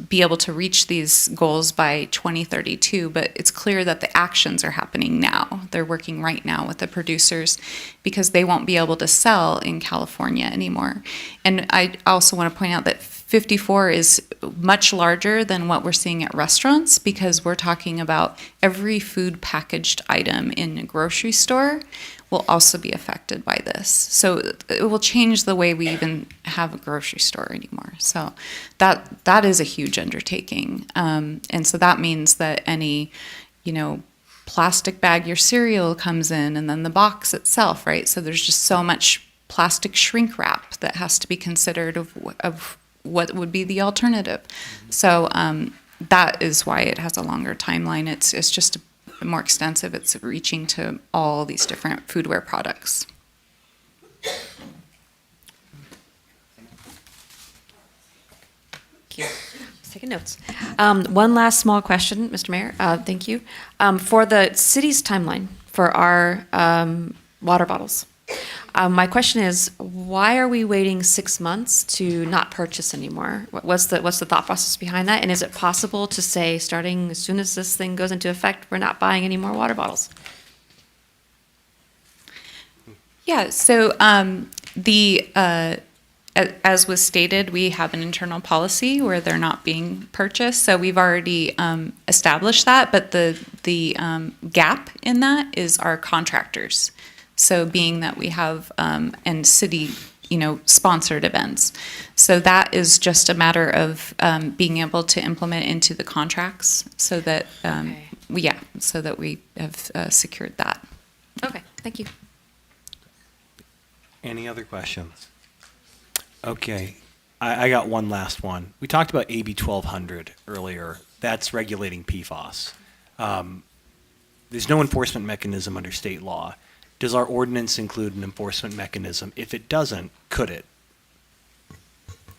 be able to reach these goals by 2032, but it's clear that the actions are happening now. They're working right now with the producers because they won't be able to sell in California anymore. And I also want to point out that 54 is much larger than what we're seeing at restaurants, because we're talking about every food packaged item in a grocery store will also be affected by this. So it will change the way we even have a grocery store anymore. So that is a huge undertaking. And so that means that any, plastic bag your cereal comes in, and then the box itself, right? So there's just so much plastic shrink wrap that has to be considered of what would be the alternative. So that is why it has a longer timeline. It's just more extensive. It's reaching to all these different foodware products. Thank you. Just taking notes. One last small question, Mr. Mayor. Thank you. For the city's timeline for our water bottles, my question is, why are we waiting 6 months to not purchase anymore? What's the thought process behind that? And is it possible to say, starting as soon as this thing goes into effect, we're not buying any more water bottles? Yeah, so as was stated, we have an internal policy where they're not being purchased. So we've already established that, but the gap in that is our contractors. So being that we have and city, sponsored events. So that is just a matter of being able to implement into the contracts so that, so that we have secured that. Okay, thank you. Any other questions? Okay, I got one last one. We talked about AB 1200 earlier. That's regulating PFAS. There's no enforcement mechanism under state law. Does our ordinance include an enforcement mechanism? If it doesn't, could it?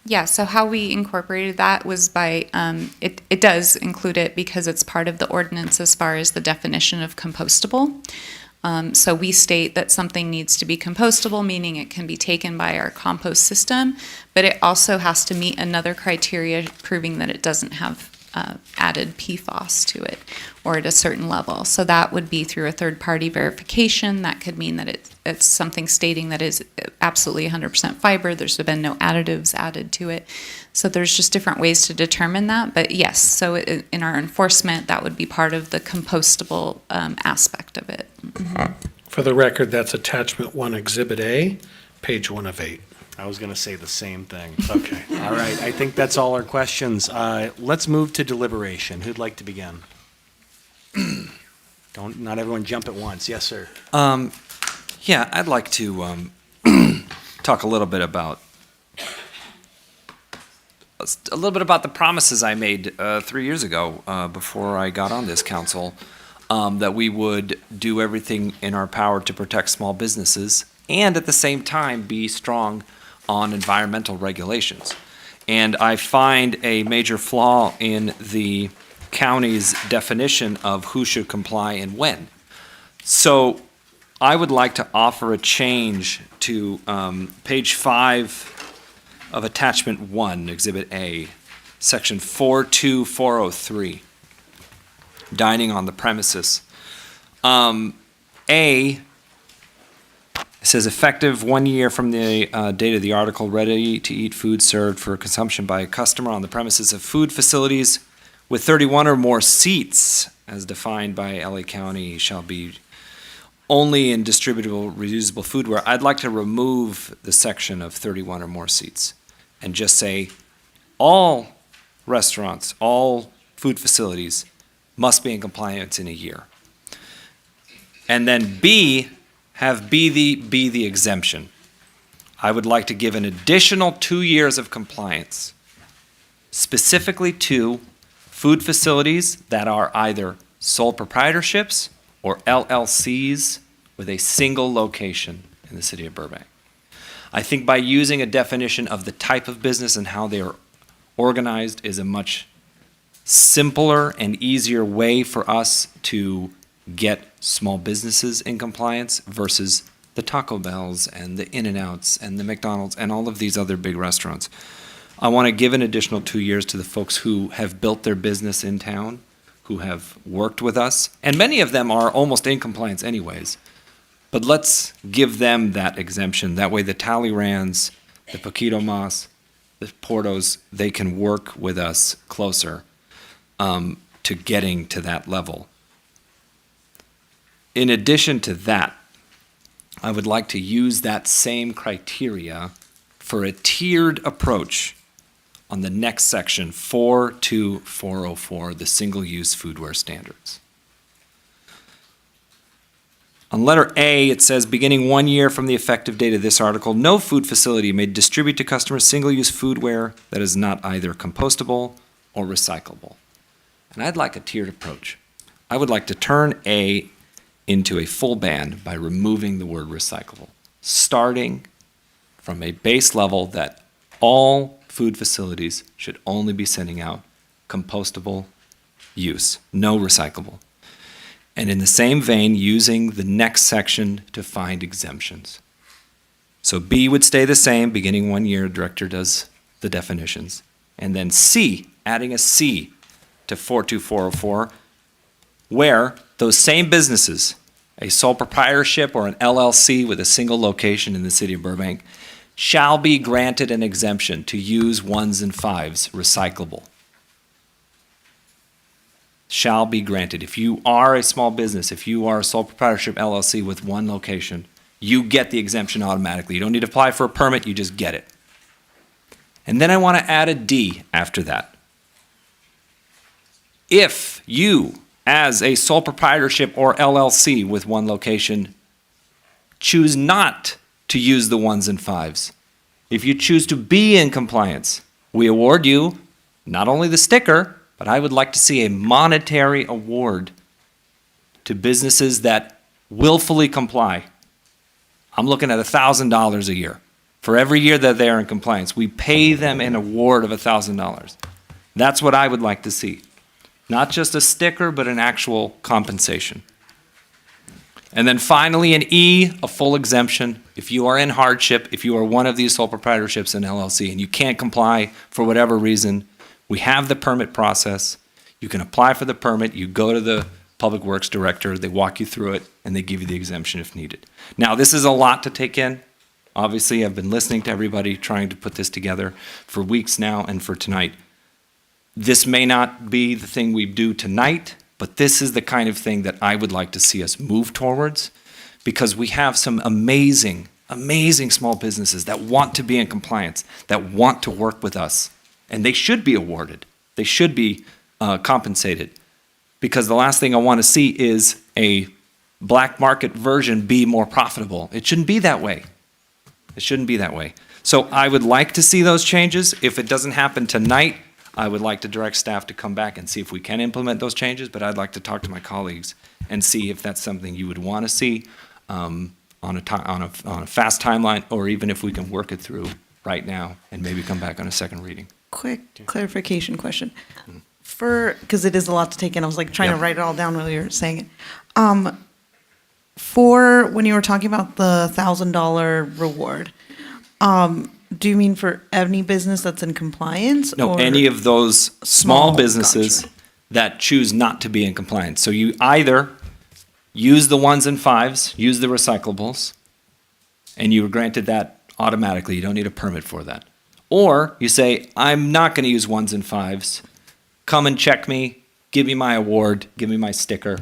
Yeah, so how we incorporated that was by, it does include it because it's part of the ordinance as far as the definition of compostable. So we state that something needs to be compostable, meaning it can be taken by our compost system, but it also has to meet another criteria proving that it doesn't have added PFAS to it or at a certain level. So that would be through a third-party verification. That could mean that it's something stating that is absolutely 100% fiber. There's been no additives added to it. So there's just different ways to determine that. But yes, so in our enforcement, that would be part of the compostable aspect of it. Mm-hmm. For the record, that's attachment 1, Exhibit A, page 1 of 8. I was going to say the same thing. Okay. All right. I think that's all our questions. Let's move to deliberation. Who'd like to begin? Not everyone jump at once. Yes, sir. Yeah, I'd like to talk a little bit about the promises I made 3 years ago before I got on this council, that we would do everything in our power to protect small businesses and at the same time be strong on environmental regulations. And I find a major flaw in the county's definition of who should comply and when. So I would like to offer a change to page 5 of attachment 1, exhibit A, section 42403, dining on the premises. A, it says effective 1 year from the date of the article, ready to eat food served for consumption by a customer on the premises of food facilities with 31 or more seats as defined by LA County shall be only in distributable reusable foodware. I'd like to remove the section of 31 or more seats and just say all restaurants, all food facilities must be in compliance in a year. And then B, have be the exemption. I would like to give an additional 2 years of compliance, specifically to food facilities that are either sole proprietorships or LLCs with a single location in the city of Burbank. I think by using a definition of the type of business and how they are organized is a much simpler and easier way for us to get small businesses in compliance versus the Taco Bells and the In-N-Outs and the McDonald's and all of these other big restaurants. I want to give an additional 2 years to the folks who have built their business in town, who have worked with us, and many of them are almost in compliance anyways. But let's give them that exemption. That way the Talleyrand's, the Poquito Mas, the Portos, they can work with us closer to getting to that level. In addition to that, I would like to use that same criteria for a tiered approach on the next section, 42404, the single-use foodware standards. On letter A, it says, beginning 1 year from the effective date of this article, no food facility may distribute to customers single-use foodware that is not either compostable or recyclable. And I'd like a tiered approach. I would like to turn A into a full ban by removing the word recyclable, starting from a base level that all food facilities should only be sending out compostable use, no recyclable. And in the same vein, using the next section to find exemptions. So B would stay the same, beginning 1 year, director does the definitions. And then C, adding a C to 42404, where those same businesses, a sole proprietorship or an LLC with a single location in the city of Burbank, shall be granted an exemption to use 1s and 5s recyclable. Shall be granted. If you are a small business, if you are a sole proprietorship LLC with one location, you get the exemption automatically. You don't need to apply for a permit, you just get it. And then I want to add a D after that. If you, as a sole proprietorship or LLC with one location, choose not to use the 1s and 5s, if you choose to be in compliance, we award you not only the sticker, but I would like to see a monetary award to businesses that willfully comply. I'm looking at $1,000 a year. For every year that they are in compliance, we pay them an award of $1,000. That's what I would like to see. Not just a sticker, but an actual compensation. And then finally, in E, a full exemption. If you are in hardship, if you are one of these sole proprietorships in LLC and you can't comply for whatever reason, we have the permit process. You can apply for the permit. You go to the Public Works Director. They walk you through it, and they give you the exemption if needed. Now, this is a lot to take in. Obviously, I've been listening to everybody trying to put this together for weeks now and for tonight. This may not be the thing we do tonight, but this is the kind of thing that I would like to see us move towards, because we have some amazing, amazing small businesses that want to be in compliance, that want to work with us, and they should be awarded. They should be compensated, because the last thing I want to see is a black market version be more profitable. It shouldn't be that way. It shouldn't be that way. So I would like to see those changes. If it doesn't happen tonight, I would like to direct staff to come back and see if we can implement those changes, but I'd like to talk to my colleagues and see if that's something you would want to see on a fast timeline, or even if we can work it through right now and maybe come back on a second reading. Quick clarification question. Because it is a lot to take in, I was like trying to write it all down while you were saying it. For when you were talking about the $1,000 reward, do you mean for any business that's in compliance? No, or any of those small Small, businesses that choose not to be in compliance. So you either use the 1s and 5s, use the recyclables, and you were granted that automatically. You don't need a permit for that. Or you say, I'm not going to use 1s and 5s. Come and check me, give me my award, give me my sticker.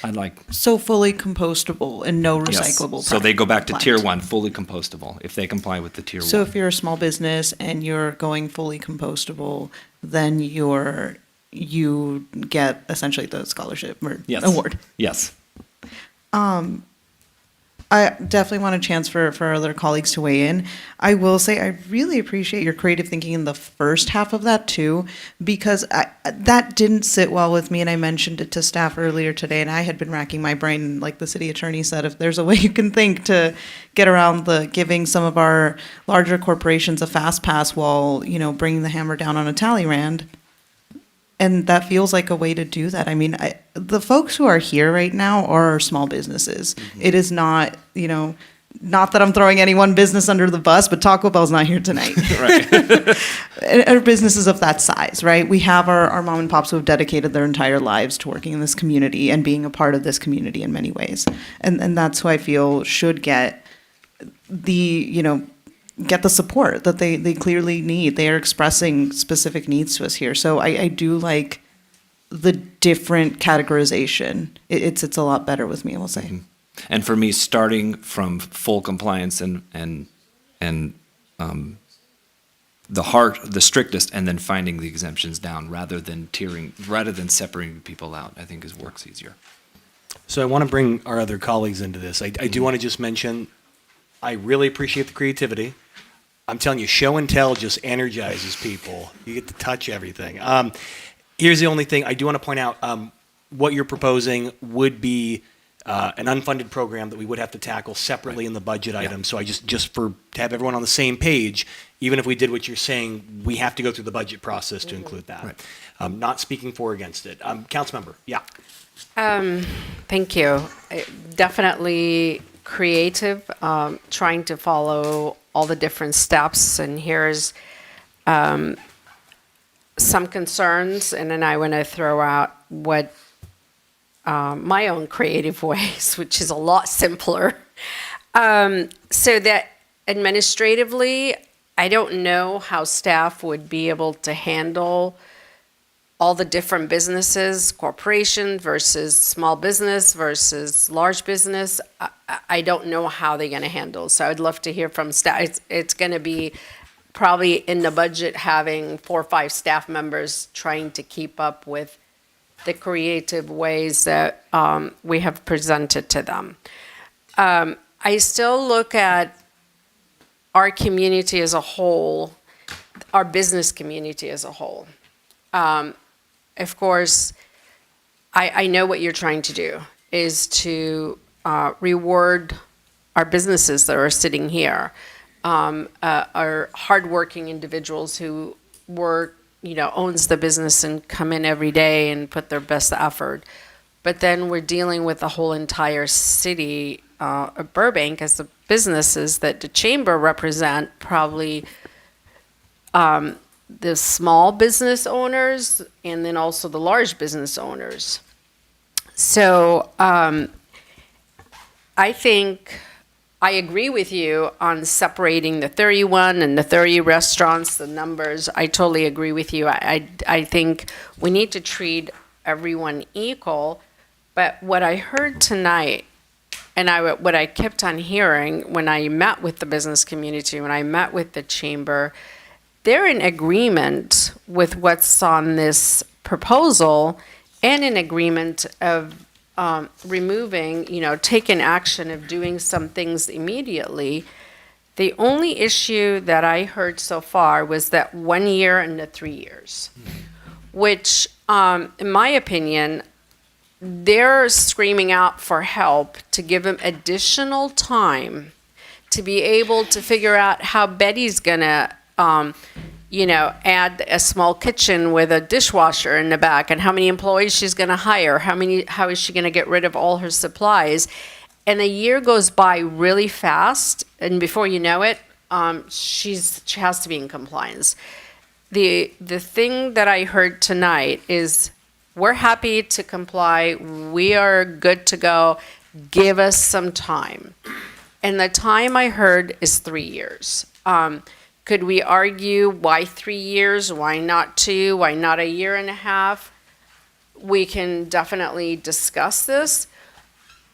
I'd like. So fully compostable and no Yes. recyclable. So they go back to product. tier 1, fully compostable, if they comply with the tier 1. So if you're a small business and you're going fully compostable, then you get essentially the scholarship or Yes. award. Yes. I definitely want a chance for other colleagues to weigh in. I will say I really appreciate your creative thinking in the first half of that too, because that didn't sit well with me, and I mentioned it to staff earlier today, and I had been racking my brain, like the city attorney said, if there's a way you can think to get around the giving some of our larger corporations a fast pass while, bringing the hammer down on a Talleyrand. And that feels like a way to do that. I mean, the folks who are here right now are small businesses. It is not, not that I'm throwing any one business under the bus, but Taco Bell's not here tonight. Right. Our businesses of that size, right? We have our mom and pops who have dedicated their entire lives to working in this community and being a part of this community in many ways. And that's who I feel should get get the support that they clearly need. They are expressing specific needs to us here. So I do like the different categorization. It's a lot better with me, I will say. And for me, starting from full compliance and the strictest, and then finding the exemptions down rather than separating people out, I think works easier. So I want to bring our other colleagues into this. I do want to just mention, I really appreciate the creativity. I'm telling you, show and tell just energizes people. You get to touch everything. Here's the only thing I do want to point out. What you're proposing would be an unfunded program that we would have to tackle separately in the budget item. So to have everyone on the same page, even if we did what you're saying, we have to go through the budget process to include that. Not speaking for or against it. Councilmember, yeah. Thank you. Definitely creative, trying to follow all the different steps. And here's some concerns, and then I want to throw out what my own creative ways, which is a lot simpler. So that administratively, I don't know how staff would be able to handle all the different businesses, corporation versus small business versus large business. I don't know how they're going to handle. So I'd love to hear from staff. It's going to be probably in the budget having 4 or 5 staff members trying to keep up with the creative ways that we have presented to them. I still look at our community as a whole, our business community as a whole. Of course, I know what you're trying to do is to reward our businesses that are sitting here, our hardworking individuals who work, owns the business and come in every day and put their best effort. But then we're dealing with the whole entire city of Burbank as the businesses that the chamber represent, probably the small business owners and then also the large business owners. So I think I agree with you on separating the 31 and the 30 restaurants, the numbers. I totally agree with you. I think we need to treat everyone equal. But what I heard tonight, and what I kept on hearing when I met with the business community, when I met with the chamber, they're in agreement with what's on this proposal and in agreement of removing, taking action of doing some things immediately. The only issue that I heard so far was that 1 year and the 3 years, which, in my opinion, they're screaming out for help to give them additional time to be able to figure out how Betty's gonna, add a small kitchen with a dishwasher in the back, and how many employees she's gonna hire, how is she gonna get rid of all her supplies. And a year goes by really fast, and before you know it, she has to be in compliance. The thing that I heard tonight is, we're happy to comply, we are good to go, give us some time. And the time I heard is 3 years. Could we argue why 3 years, why not 2, why not a year and a half? We can definitely discuss this,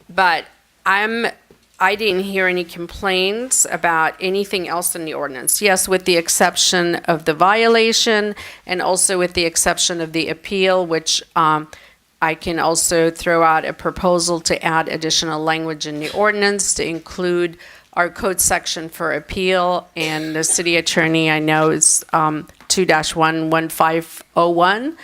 but I didn't hear any complaints about anything else in the ordinance. Yes, with the exception of the violation, and also with the exception of the appeal, which I can also throw out a proposal to add additional language in the ordinance to include our code section for appeal, and the city attorney, I know, is 2-11501,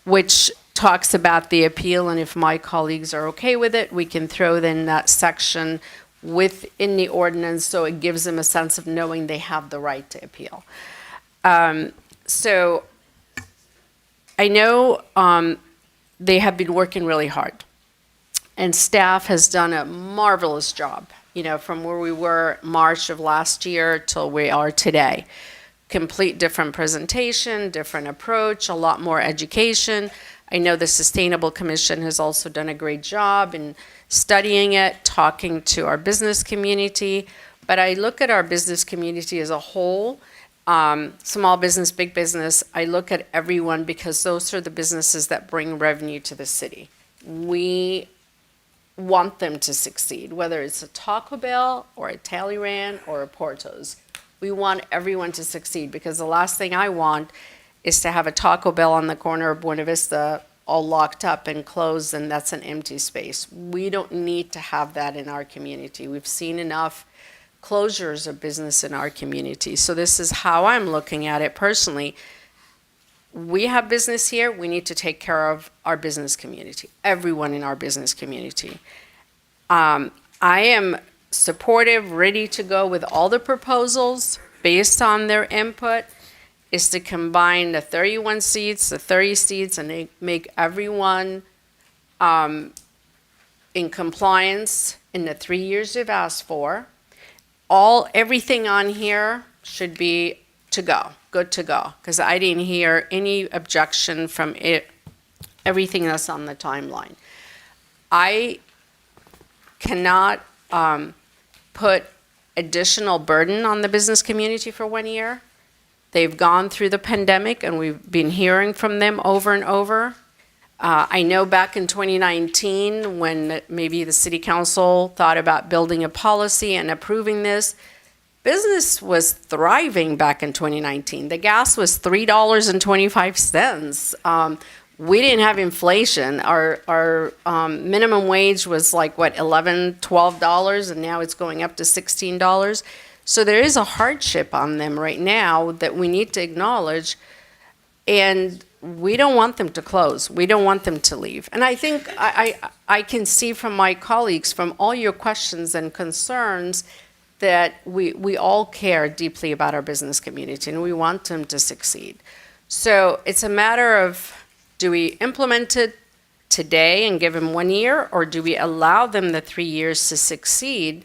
which talks about the appeal, and if my colleagues are okay with it, we can throw in that section within the ordinance, so it gives them a sense of knowing they have the right to appeal. So I know they have been working really hard, and staff has done a marvelous job, from where we were March of last year till we are today. Complete different presentation, different approach, a lot more education. I know the Sustainable Commission has also done a great job in studying it, talking to our business community. But I look at our business community as a whole, small business, big business. I look at everyone because those are the businesses that bring revenue to the city. We want them to succeed, whether it's a Taco Bell or a Talleyrand or a Porto's. We want everyone to succeed, because the last thing I want is to have a Taco Bell on the corner of Buena Vista all locked up and closed, and that's an empty space. We don't need to have that in our community. We've seen enough closures of business in our community. So this is how I'm looking at it personally. We have business here, we need to take care of our business community, everyone in our business community. I am supportive, ready to go with all the proposals based on their input, is to combine the 31 seats, the 30 seats, and make everyone in compliance in the 3 years they've asked for. Everything on here should be good to go, because I didn't hear any objection from everything that's on the timeline. I cannot put additional burden on the business community for 1 year. They've gone through the pandemic, and we've been hearing from them over and over. I know back in 2019, when maybe the city council thought about building a policy and approving this, business was thriving back in 2019. The gas was $3.25. We didn't have inflation. Our minimum wage was like, $11, $12, and now it's going up to $16. So there is a hardship on them right now that we need to acknowledge, and we don't want them to close. We don't want them to leave. And I think I can see from my colleagues, from all your questions and concerns, that we all care deeply about our business community, and we want them to succeed. So it's a matter of, do we implement it today and give them 1 year, or do we allow them the 3 years to succeed,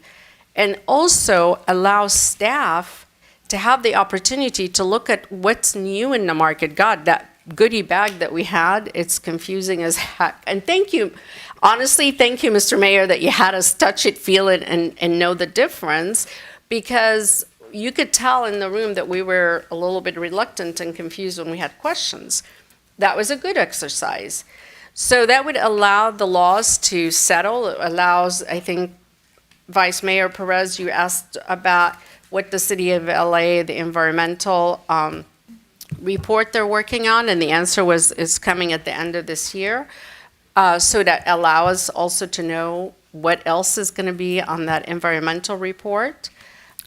and also allow staff to have the opportunity to look at what's new in the market? God, that goodie bag that we had, it's confusing as heck. And thank you, honestly, thank you, Mr. Mayor, that you had us touch it, feel it, and know the difference, because you could tell in the room that we were a little bit reluctant and confused when we had questions. That was a good exercise. So that would allow the laws to settle. It allows, I think, Vice Mayor Perez, you asked about what the City of LA, the environmental report they're working on, and the answer was, is coming at the end of this year. so that allow us also to know what else is going to be on that environmental report.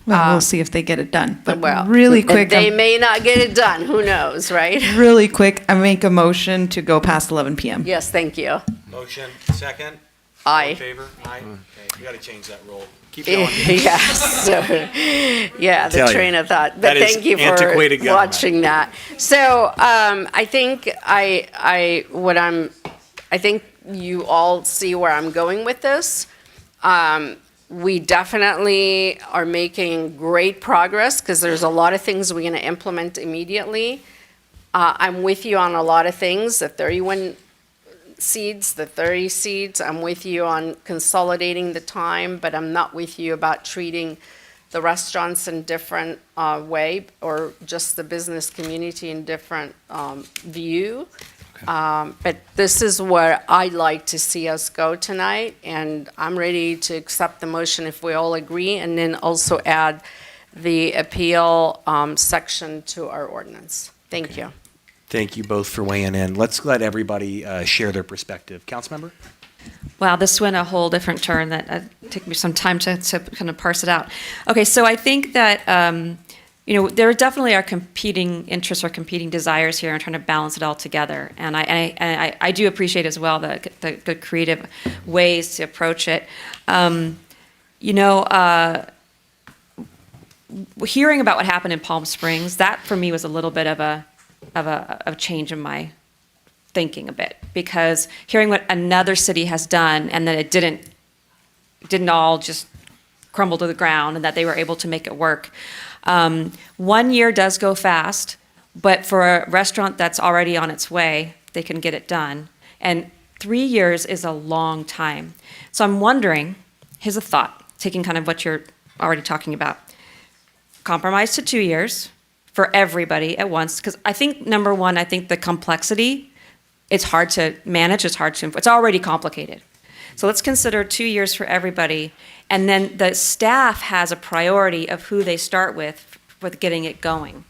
Well, we'll see if they get it done. But Well, really quick, they may not get it done. Who knows, right? really quick, I make a motion to go past 11 p.m. Yes, thank you. Motion, second? Aye. All in favor? Aye. Okay, we got to change that rule. Keep going. Yes. Yeah, the Tell you, train of thought. But that is thank you for antiquated government. watching that. So I think I think you all see where I'm going with this. We definitely are making great progress because there's a lot of things we're going to implement immediately. I'm with you on a lot of things, the 31 seeds, the 30 seeds. I'm with you on consolidating the time, but I'm not with you about treating the restaurants in different way or just the business community in different view. But this is where I'd like to see us go tonight, and I'm ready to accept the motion if we all agree, and then also add the appeal section to our ordinance. Thank you. Thank you both for weighing in. Let's let everybody share their perspective. Councilmember? Wow, this went a whole different turn that took me some time to kind of parse it out. Okay, so I think that there definitely are competing interests or competing desires here and trying to balance it all together. And I do appreciate as well the creative ways to approach it. Hearing about what happened in Palm Springs, that for me was a little bit of a change in my thinking a bit, because hearing what another city has done and that it didn't all just crumble to the ground and that they were able to make it work. 1 year does go fast, but for a restaurant that's already on its way, they can get it done. And 3 years is a long time. So I'm wondering, here's a thought, taking kind of what you're already talking about. Compromise to 2 years for everybody at once, because I think, number one, I think the complexity, it's hard to manage, it's already complicated. So let's consider 2 years for everybody, and then the staff has a priority of who they start with getting it going.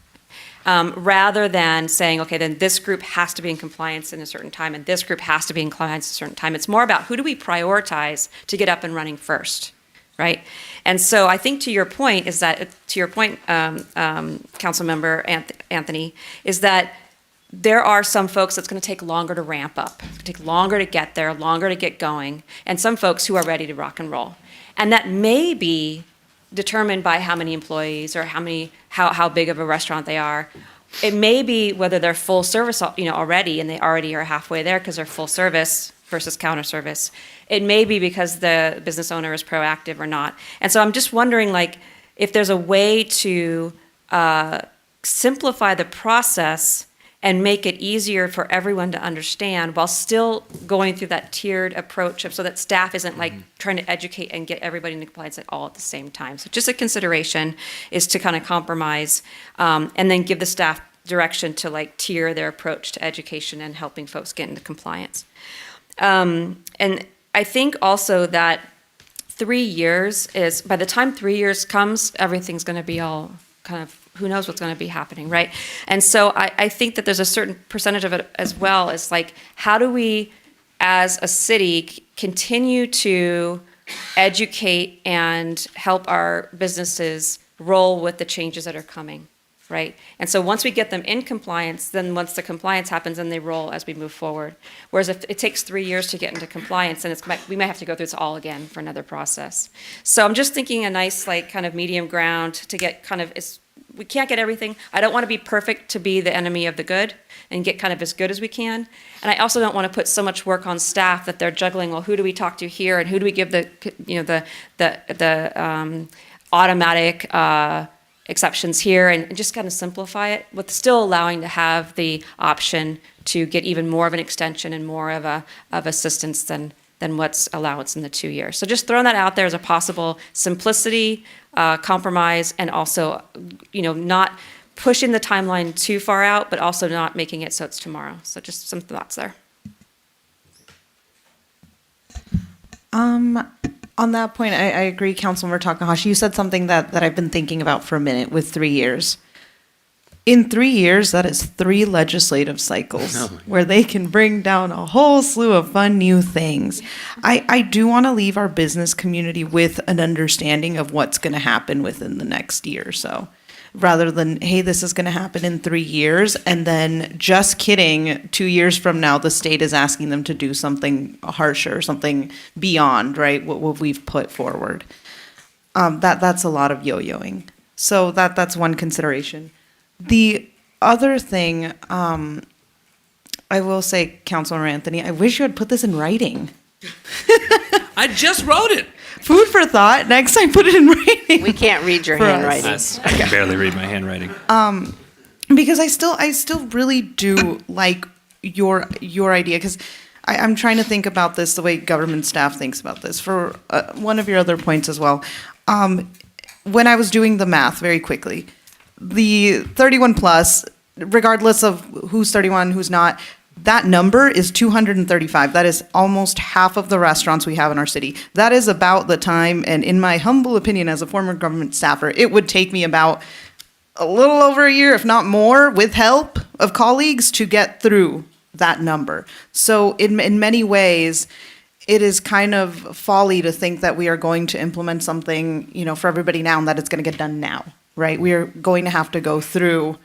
Rather than saying, okay, then this group has to be in compliance in a certain time, and this group has to be in compliance at a certain time. It's more about who do we prioritize to get up and running first, right? And so I think to your point, Councilmember Anthony, is that there are some folks that's going to take longer to ramp up, it's going to take longer to get there, longer to get going, and some folks who are ready to rock and roll. And that may be determined by how many employees or how big of a restaurant they are. It may be whether they're full service, already, and they already are halfway there because they're full service versus counter service. It may be because the business owner is proactive or not. And so I'm just wondering, if there's a way to simplify the process and make it easier for everyone to understand while still going through that tiered approach so that staff isn't trying to educate and get everybody into compliance all at the same time. So just a consideration is to kind of compromise and then give the staff direction to tier their approach to education and helping folks get into compliance. And I think also that 3 years is, by the time 3 years comes, everything's going to be all kind of, who knows what's going to be happening, right? And so I think that there's a certain percentage of it as well. It's how do we, as a city, continue to educate and help our businesses roll with the changes that are coming, right? And so once we get them in compliance, then once the compliance happens, then they roll as we move forward. Whereas if it takes 3 years to get into compliance, then we might have to go through this all again for another process. So I'm just thinking a nice kind of medium ground to get kind of, we can't get everything. I don't want to be perfect to be the enemy of the good and get kind of as good as we can. And I also don't want to put so much work on staff that they're juggling, well, who do we talk to here and who do we give the automatic exceptions here, and just kind of simplify it with still allowing to have the option to get even more of an extension and more of assistance than what's allowance in the 2 years. So just throwing that out there as a possible simplicity, compromise, and also, not pushing the timeline too far out, but also not making it so it's tomorrow. So just some thoughts there. On that point, I agree, Councilmember Takahashi. You said something that I've been thinking about for a minute with 3 years. In 3 years, that is 3 legislative cycles where they can bring down a whole slew of fun new things. I do want to leave our business community with an understanding of what's going to happen within the next year or so, rather than, hey, this is going to happen in 3 years, and then just kidding, 2 years from now, the state is asking them to do something harsher, something beyond, right, what we've put forward. That's a lot of yo-yoing. So that's one consideration. The other thing, I will say, Councilor Anthony, I wish you had put this in writing. I just wrote it. Food for thought. Next time, put it in writing. We can't read your For us. handwriting. I can barely read my handwriting. Because I still really do like your idea, because I'm trying to think about this the way government staff thinks about this. For one of your other points as well, when I was doing the math very quickly, the 31 plus, regardless of who's 31, who's not, that number is 235. That is almost half of the restaurants we have in our city. That is about the time, and in my humble opinion as a former government staffer, it would take me about a little over a year, if not more, with help of colleagues to get through that number. So in many ways, it is kind of folly to think that we are going to implement something, for everybody now and that it's going to get done now, right? We are going to have to go through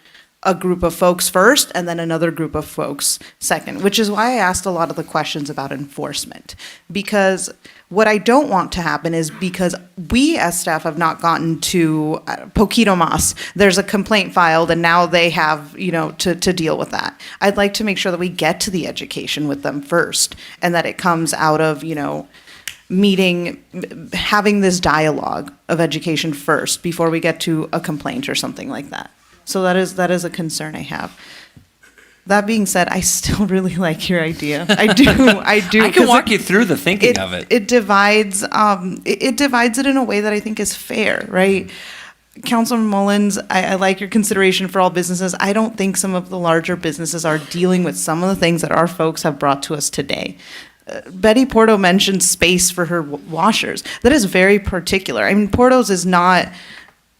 a group of folks first and then another group of folks second, which is why I asked a lot of the questions about enforcement. Because what I don't want to happen is, because we as staff have not gotten to Poquito Mas, there's a complaint filed and now they have, to deal with that. I'd like to make sure that we get to the education with them first, and that it comes out of, having this dialogue of education first before we get to a complaint or something like that. So that is a concern I have. That being said, I still really like your idea. I do. I can walk you through the thinking of it. It divides. It divides it in a way that I think is fair, right? Councilman Mullins, I like your consideration for all businesses. I don't think some of the larger businesses are dealing with some of the things that our folks have brought to us today. Betty Porto mentioned space for her washers. That is very particular. I mean, Porto's is not.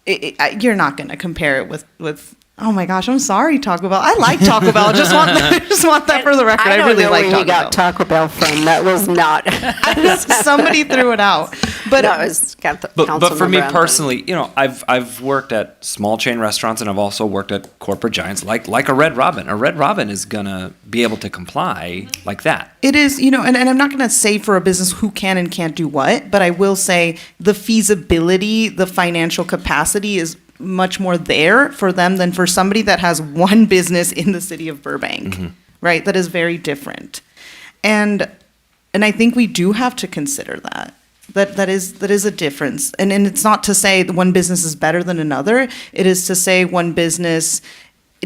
You're not going to compare it with. Oh my gosh, I'm sorry, Taco Bell. I like Taco Bell. Just want that for the record. I really like Taco Bell. I don't know where you got Taco Bell from. That was not. Somebody threw it out. But that was but for me personally, I've worked at small chain restaurants, and I've also worked at corporate giants like a Red Robin. A Red Robin is gonna be able to comply like that. It is, and I'm not going to say for a business who can and can't do what, but I will say the feasibility, the financial capacity is much more there for them than for somebody that has one business in the city of Burbank, right? That is very different. And I think we do have to consider that. That is a difference. And it's not to say that one business is better than another. It is to say one business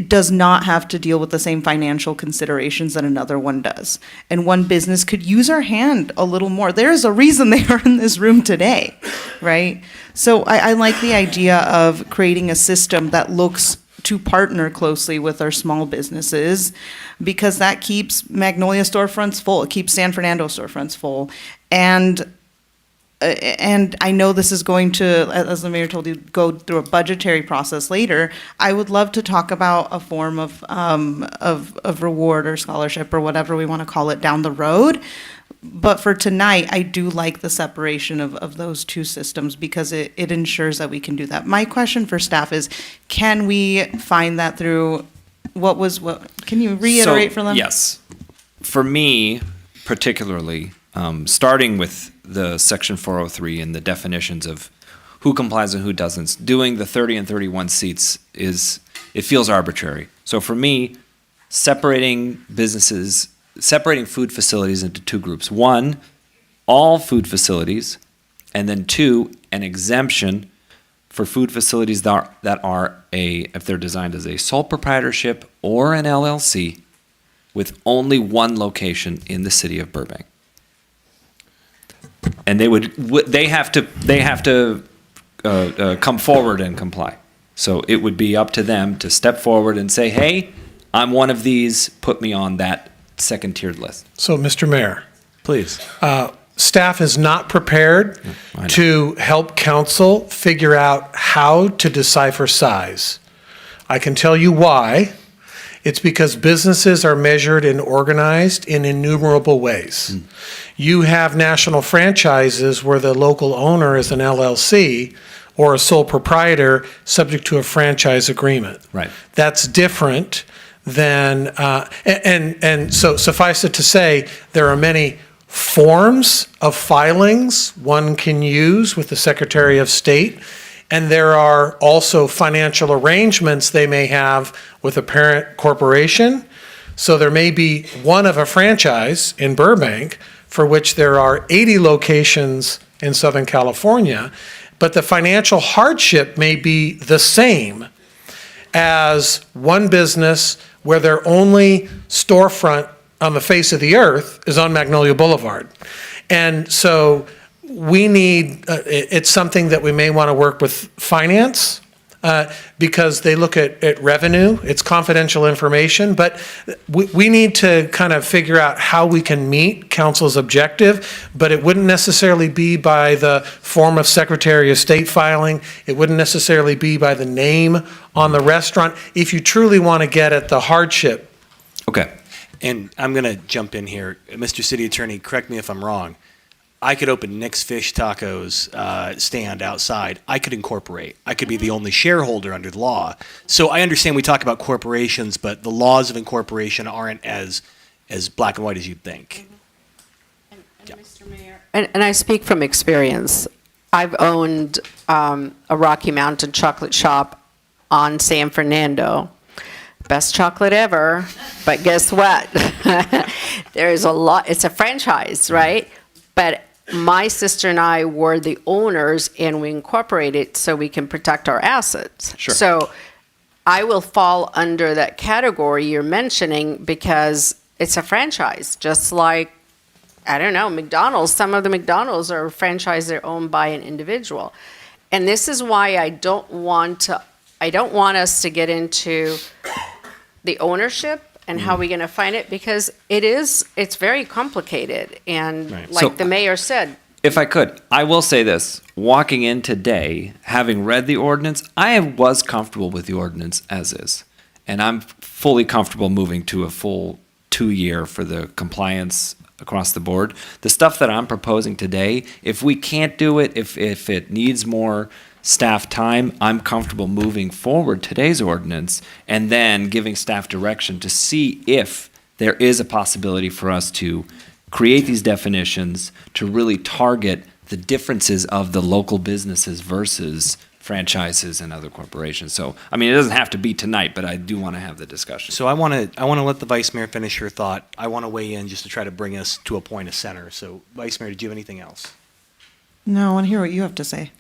does not have to deal with the same financial considerations that another one does. And one business could use our hand a little more. There's a reason they are in this room today, right? So I like the idea of creating a system that looks to partner closely with our small businesses, because that keeps Magnolia storefronts full. It keeps San Fernando storefronts full. And I know this is going to, as the mayor told you, go through a budgetary process later. I would love to talk about a form of reward or scholarship or whatever we want to call it down the road. But for tonight, I do like the separation of those two systems, because it ensures that we can do that. My question for staff is, can we find that through, can you reiterate for them? Yes. For me, particularly, starting with the Section 403 and the definitions of who complies and who doesn't, doing the 30 and 31 seats it feels arbitrary. So for me, separating food facilities into two groups. One, all food facilities, and then two, an exemption for food facilities that are if they're designed as a sole proprietorship or an LLC with only one location in the city of Burbank. And they have to come forward and comply. So it would be up to them to step forward and say, hey, I'm one of these, put me on that second tiered list. So, Mr. Mayor, Please. staff is not prepared to help council figure out how to decipher size. I can tell you why. It's because businesses are measured and organized in innumerable ways. You have national franchises where the local owner is an LLC or a sole proprietor subject to a franchise agreement. Right. That's different than, and so suffice it to say, there are many forms of filings one can use with the Secretary of State, and there are also financial arrangements they may have with a parent corporation. So there may be one of a franchise in Burbank for which there are 80 locations in Southern California, but the financial hardship may be the same as one business where their only storefront on the face of the earth is on Magnolia Boulevard. And so we need, it's something that we may want to work with finance because they look at revenue. It's confidential information, but we need to kind of figure out how we can meet council's objective, but it wouldn't necessarily be by the form of Secretary of State filing. It wouldn't necessarily be by the name on the restaurant. If you truly want to get at the hardship. Okay. And I'm going to jump in here. Mr. City Attorney, correct me if I'm wrong. I could open Nick's Fish Tacos stand outside. I could incorporate. I could be the only shareholder under the law. So I understand we talk about corporations, but the laws of incorporation aren't as black and white as you'd think. Mr. Mayor. And I speak from experience. I've owned a Rocky Mountain chocolate shop on San Fernando. Best chocolate ever, but guess what? There's a lot, it's a franchise, right? But my sister and I were the owners and we incorporated so we can protect our assets. Sure. So I will fall under that category you're mentioning because it's a franchise, just like, I don't know, McDonald's. Some of the McDonald's are franchised, they're owned by an individual. And this is why I don't want us to get into the ownership and how we're going to find it, because it's very complicated. And Right. like So- the mayor said, If I could, I will say this. Walking in today, having read the ordinance, I was comfortable with the ordinance as is. And I'm fully comfortable moving to a full 2-year for the compliance across the board. The stuff that I'm proposing today, if we can't do it, if it needs more staff time, I'm comfortable moving forward today's ordinance and then giving staff direction to see if there is a possibility for us to create these definitions to really target the differences of the local businesses versus franchises and other corporations. So, I mean, it doesn't have to be tonight, but I do want to have the discussion. So I want to let the Vice Mayor finish her thought. I want to weigh in just to try to bring us to a point of center. So, Vice Mayor, did you have anything else? No, I want to hear what you have to say.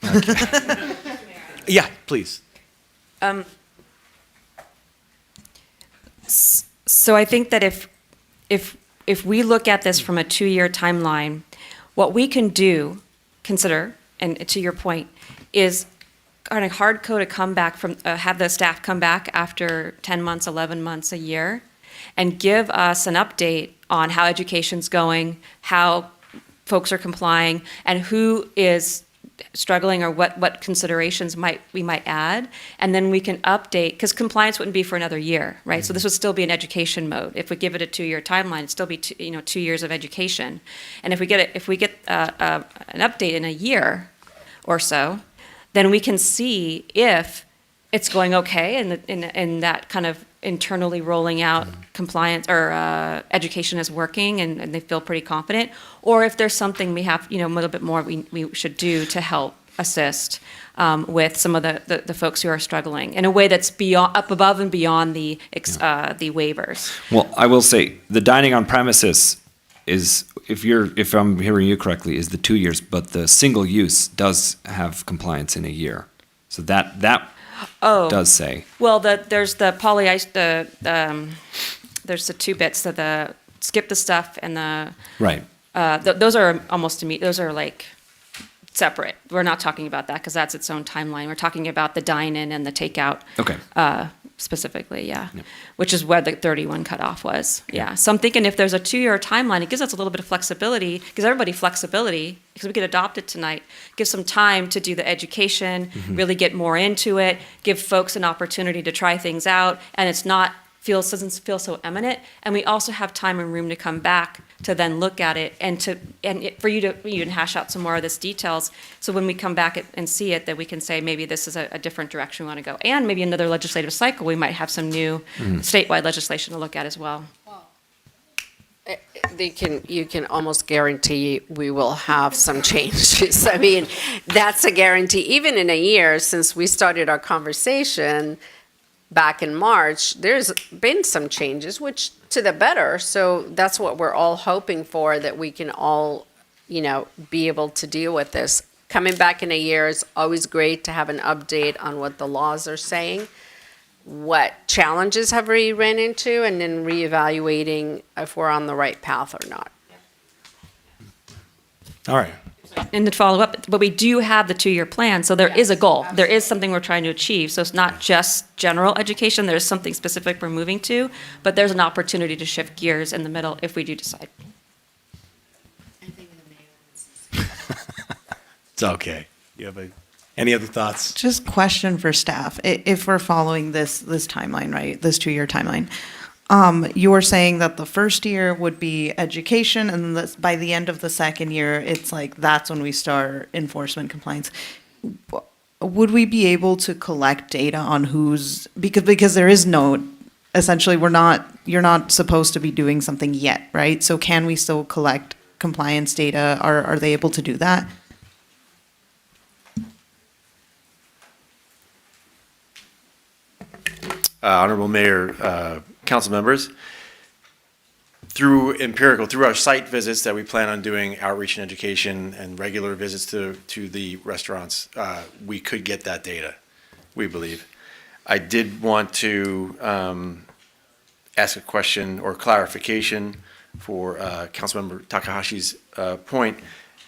Yeah, please. So I think that if we look at this from a 2-year timeline, what we can consider, and to your point, is kind of hard code to come back from, have the staff come back after 10 months, 11 months, a year, and give us an update on how education's going, how folks are complying, and who is struggling or what considerations we might add, and then we can update, because compliance wouldn't be for another year, right? So this would still be an education mode. If we give it a 2-year timeline, it'd still be 2 years of education. And if we get an update in a year or so, then we can see if it's going okay in that kind of internally rolling out compliance or education is working and they feel pretty confident, or if there's something we have, a little bit more we should do to help assist with some of the folks who are struggling in a way that's up above and beyond the waivers. Well, I will say the dining on premises is, if I'm hearing you correctly, is the 2 years, but the single use does have compliance in a year. So that does say. Well, there's the there's the 2 bits, the skip the stuff and the Right. Those are almost immediate. Those are like separate. We're not talking about that because that's its own timeline. We're talking about the dine-in and the takeout. Okay. specifically, yeah. Which is where the 31 cutoff was, yeah. So I'm thinking if there's a 2-year timeline, it gives us a little bit of flexibility, gives everybody flexibility, because we could adopt it tonight, give some time to do the education, really get more into it, give folks an opportunity to try things out, and it's not, doesn't feel so eminent, and we also have time and room to come back to then look at it and for you to even hash out some more of this details. So when we come back and see it, that we can say maybe this is a different direction we want to go, and maybe another legislative cycle we might have some new statewide legislation to look at as well. You can almost guarantee we will have some changes. I mean, that's a guarantee. Even in a year since we started our conversation back in March, there's been some changes, which to the better. So that's what we're all hoping for, that we can all, be able to deal with this. Coming back in a year is always great to have an update on what the laws are saying, what challenges have we ran into, and then reevaluating if we're on the right path or not. All right. And to follow up, but we do have the 2-year plan, so there is a goal. There is something we're trying to achieve. So it's not just general education, there's something specific we're moving to, but there's an opportunity to shift gears in the middle if we do decide. It's okay. You have any other thoughts? Just question for staff. If we're following this timeline, right, this 2-year timeline, you were saying that the first year would be education, and then by the end of the second year, it's like that's when we start enforcement compliance. Would we be able to collect data on because there is no, essentially you're not supposed to be doing something yet, right? So can we still collect compliance data? Are they able to do that? Honorable Mayor, council members, through our site visits that we plan on doing, outreach and education, and regular visits to the restaurants, we could get that data, we believe. I did want to ask a question or clarification for Councilmember Takahashi's point.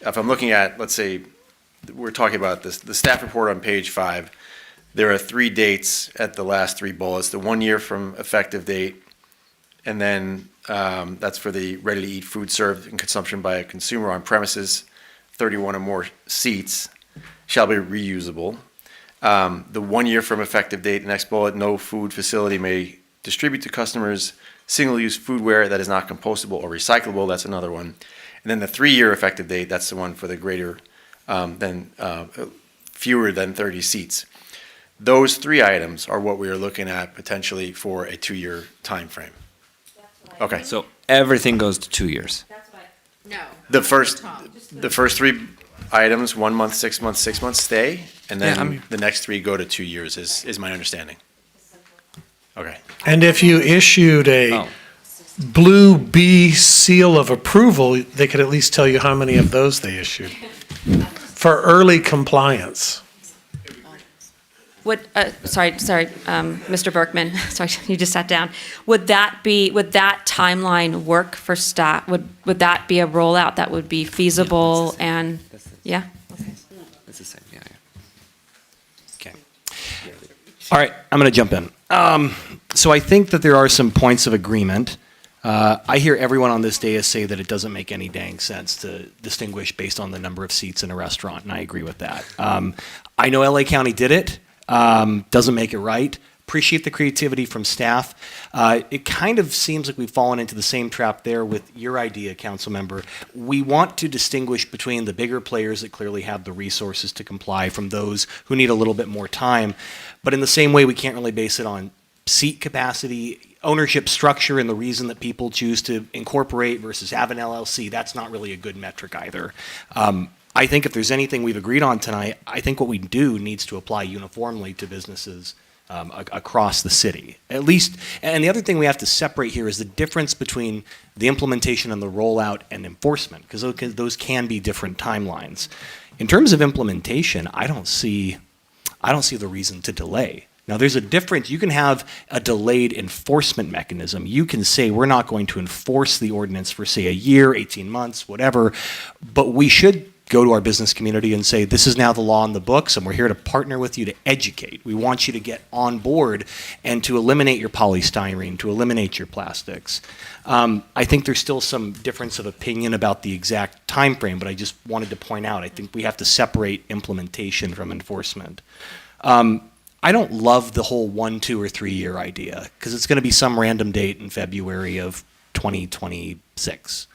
If I'm looking at, let's say, we're talking about the staff report on page 5, there are 3 dates at the last 3 bullets, the 1 year from effective date, and then that's for the ready-to-eat food served and consumption by a consumer on premises, 31 or more seats shall be reusable. The 1 year from effective date, the next bullet, no food facility may distribute to customers single-use foodware that is not compostable or recyclable, that's another one. And then the 3-year effective date, that's the one for the fewer than 30 seats. Those 3 items are what we are looking at potentially for a 2-year time frame. Okay. So everything goes to 2 years. No. The first 3 items, 1 month, 6 months, 6 months stay, and then the next 3 go to 2 years is my understanding. Okay. And if you issued a blue B seal of approval, they could at least tell you how many of those they issued for early compliance. Mr. Berkman, sorry, you just sat down. Would that timeline work for staff? Would that be a rollout that would be feasible and, yeah? It's the same, yeah. Okay. All right, I'm going to jump in. So I think that there are some points of agreement. I hear everyone on this dais say that it doesn't make any dang sense to distinguish based on the number of seats in a restaurant, and I agree with that. I know LA County did it. Doesn't make it right. Appreciate the creativity from staff. It kind of seems like we've fallen into the same trap there with your idea, council member. We want to distinguish between the bigger players that clearly have the resources to comply from those who need a little bit more time. But in the same way, we can't really base it on seat capacity, ownership structure, and the reason that people choose to incorporate versus have an LLC. That's not really a good metric either. I think if there's anything we've agreed on tonight, I think what we do needs to apply uniformly to businesses across the city. At least, and the other thing we have to separate here is the difference between the implementation and the rollout and enforcement, because those can be different timelines. In terms of implementation, I don't see the reason to delay. Now, there's a difference. You can have a delayed enforcement mechanism. You can say we're not going to enforce the ordinance for, say, a year, 18 months, whatever, but we should go to our business community and say, this is now the law in the books, and we're here to partner with you to educate. We want you to get on board and to eliminate your polystyrene, to eliminate your plastics. I think there's still some difference of opinion about the exact time frame, but I just wanted to point out, I think we have to separate implementation from enforcement. I don't love the whole 1, 2, or 3 year idea, because it's going to be some random date in February of 2026.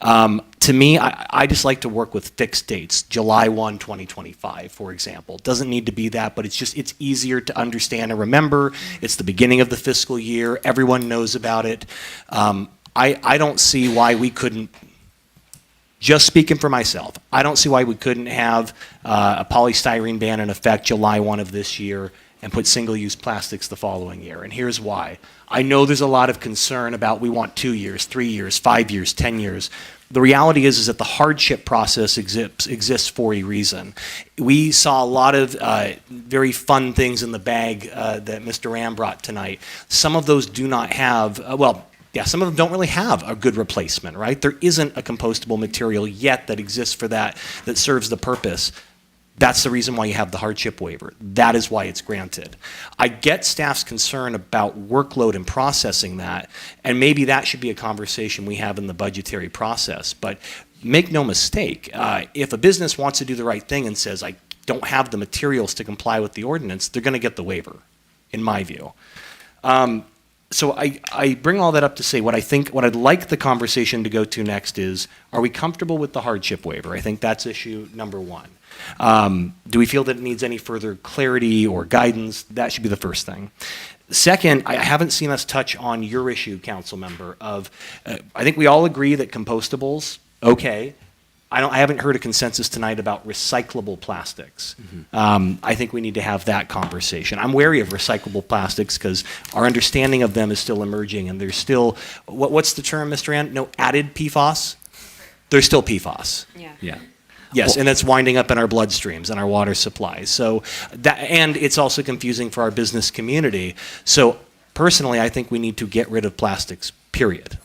To me, I just like to work with fixed dates, July 1, 2025, for example. It doesn't need to be that, but it's easier to understand and remember. It's the beginning of the fiscal year. Everyone knows about it. I don't see why we couldn't, just speaking for myself, I don't see why we couldn't have a polystyrene ban in effect July 1 of this year and put single-use plastics the following year. And here's why. I know there's a lot of concern about we want 2 years, 3 years, 5 years, 10 years. The reality is that the hardship process exists for a reason. We saw a lot of very fun things in the bag that Mr. Ram brought tonight. Some of those do not have, some of them don't really have a good replacement, right? There isn't a compostable material yet that exists for that serves the purpose. That's the reason why you have the hardship waiver. That is why it's granted. I get staff's concern about workload and processing that, and maybe that should be a conversation we have in the budgetary process. But make no mistake, if a business wants to do the right thing and says, I don't have the materials to comply with the ordinance, they're going to get the waiver, in my view. So I bring all that up to say what I'd like the conversation to go to next is, are we comfortable with the hardship waiver? I think that's issue number one. Do we feel that it needs any further clarity or guidance? That should be the first thing. Second, I haven't seen us touch on your issue, council member, of, I think we all agree that compostables, okay. I haven't heard a consensus tonight about recyclable plastics. I think we need to have that conversation. I'm wary of recyclable plastics because our understanding of them is still emerging, and there's still, what's the term, Mr. Ann? No added PFAS? There's still PFAS. Yeah. Yes, and that's winding up in our bloodstreams and our water supplies. So that, and it's also confusing for our business community. So personally, I think we need to get rid of plastics, period.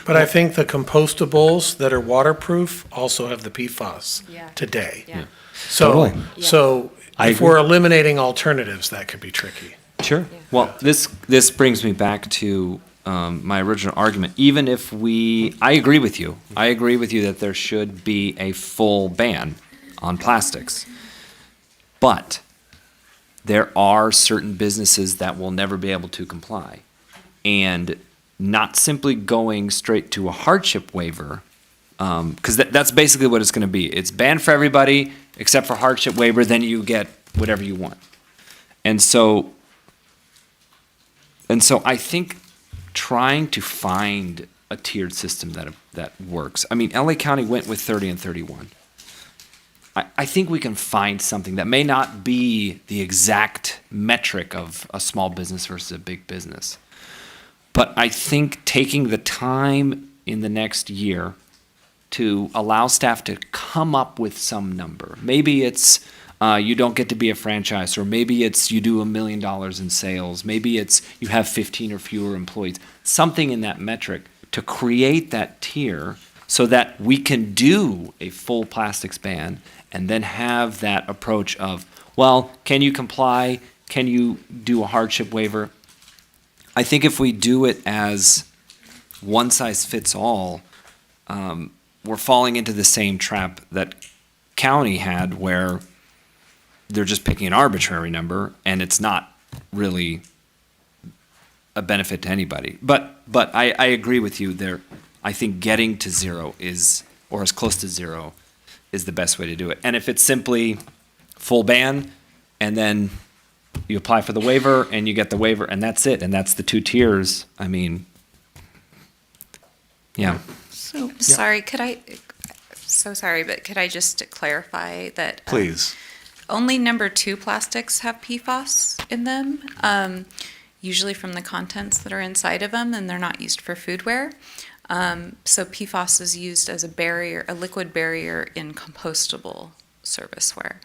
But I think the compostables that are waterproof also have the PFAS today. Yeah. So, Totally. so if agree. we're eliminating alternatives, that could be tricky. Sure. Well, this brings me back to my original argument. Even if I agree with you. I agree with you that there should be a full ban on plastics. But there are certain businesses that will never be able to comply. And not simply going straight to a hardship waiver, because that's basically what it's going to be. It's banned for everybody except for hardship waiver, then you get whatever you want. And so I think trying to find a tiered system that works. I mean, LA County went with 30 and 31. I think we can find something that may not be the exact metric of a small business versus a big business. But I think taking the time in the next year to allow staff to come up with some number. Maybe it's you don't get to be a franchise, or maybe it's you do $1 million in sales. Maybe it's you have 15 or fewer employees. Something in that metric to create that tier so that we can do a full plastics ban and then have that approach of, well, can you comply? Can you do a hardship waiver? I think if we do it as one size fits all, we're falling into the same trap that county had, where they're just picking an arbitrary number and it's not really a benefit to anybody. But I agree with you there. I think getting to zero or as close to zero, is the best way to do it. And if it's simply full ban and then you apply for the waiver and you get the waiver and that's it, and that's the 2 tiers, I mean, yeah. So sorry, but could I just clarify that? Please. Only number 2 plastics have PFAS in them, usually from the contents that are inside of them, and they're not used for foodware. So PFAS is used as a liquid barrier in compostable serviceware.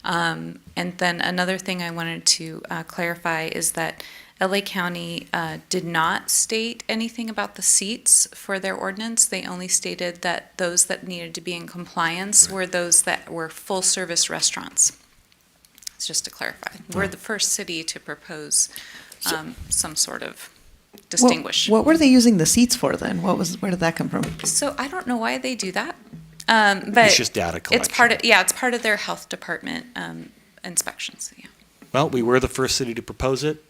And then another thing I wanted to clarify is that LA County did not state anything about the seats for their ordinance. They only stated that those that needed to be in compliance were those that were full-service restaurants. It's just to clarify. We're the first city to propose some sort of distinguish. What were they using the seats for then? Where did that come from? So I don't know why they do that. But It's just data collection. It's part of their health department inspections. Yeah. Well, we were the first city to propose it.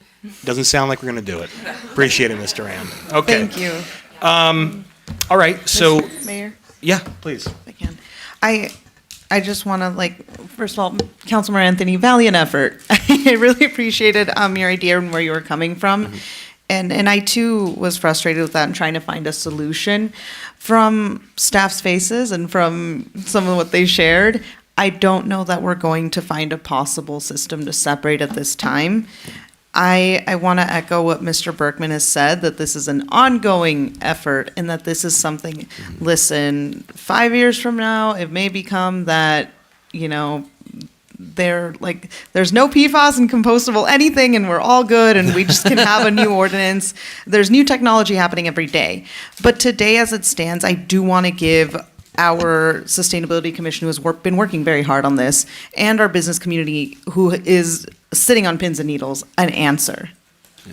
Doesn't sound like we're going to do it. Appreciate it, Mr. Rand. Okay. Thank you. All right, so. Mr. Mayor? Yeah, please. I can. I just want to, first of all, Councilmember Anthony, valiant effort. I really appreciated your idea and where you were coming from. Mm-hmm. And I, too, was frustrated with that and trying to find a solution. From staff's faces and from some of what they shared, I don't know that we're going to find a possible system to separate at this time. I want to echo what Mr. Berkman has said, that this is an ongoing effort and that this is something, listen, 5 years from now, it may become that, there's no PFAS and compostable anything and we're all good and we just can have a new ordinance. There's new technology happening every day. But today as it stands, I do want to give our Sustainability Commission, who has been working very hard on this, and our business community, who is sitting on pins and needles, an answer,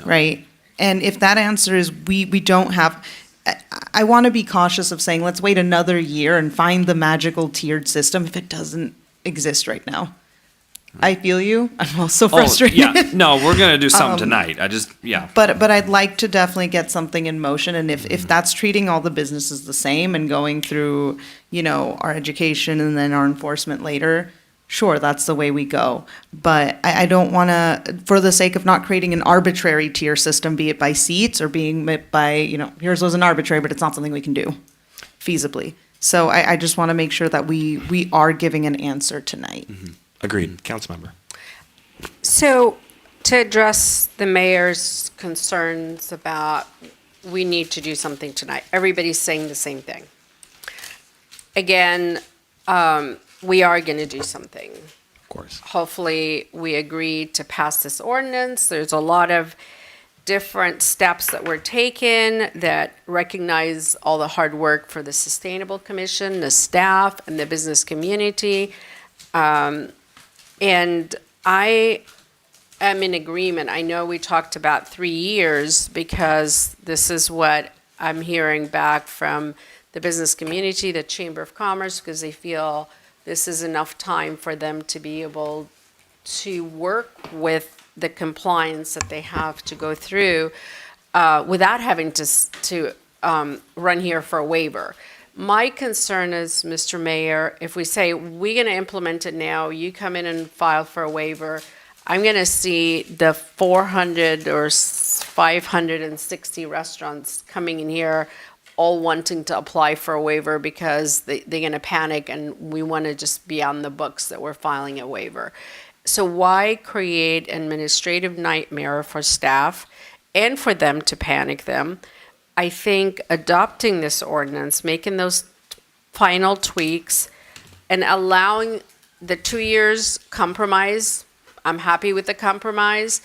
right? And if that answer is we don't have, I want to be cautious of saying, let's wait another year and find the magical tiered system if it doesn't exist right now. I feel you. I'm also frustrated. Oh, yeah. No, we're going to do something tonight. But I'd like to definitely get something in motion. And if that's treating all the businesses the same and going through, our education and then our enforcement later, sure, that's the way we go. But I don't want to, for the sake of not creating an arbitrary tier system, be it by seats or being it by, yours was an arbitrary, but it's not something we can do feasibly. So I just want to make sure that we are giving an answer tonight. Mm-hmm. Agreed. Councilmember. So, to address the mayor's concerns about we need to do something tonight, everybody's saying the same thing. Again, we are going to do something. Of course. Hopefully, we agree to pass this ordinance. There's a lot of different steps that were taken that recognize all the hard work for the Sustainable Commission, the staff, and the business community. And I am in agreement. I know we talked about 3 years because this is what I'm hearing back from the business community, the Chamber of Commerce, because they feel this is enough time for them to be able to work with the compliance that they have to go through without having to run here for a waiver. My concern is, Mr. Mayor, if we say we're going to implement it now, you come in and file for a waiver, I'm going to see the 400 or 560 restaurants coming in here all wanting to apply for a waiver because they're going to panic and we want to just be on the books that we're filing a waiver. So why create an administrative nightmare for staff and for them to panic them? I think adopting this ordinance, making those final tweaks, and allowing the 2 years compromise, I'm happy with the compromise,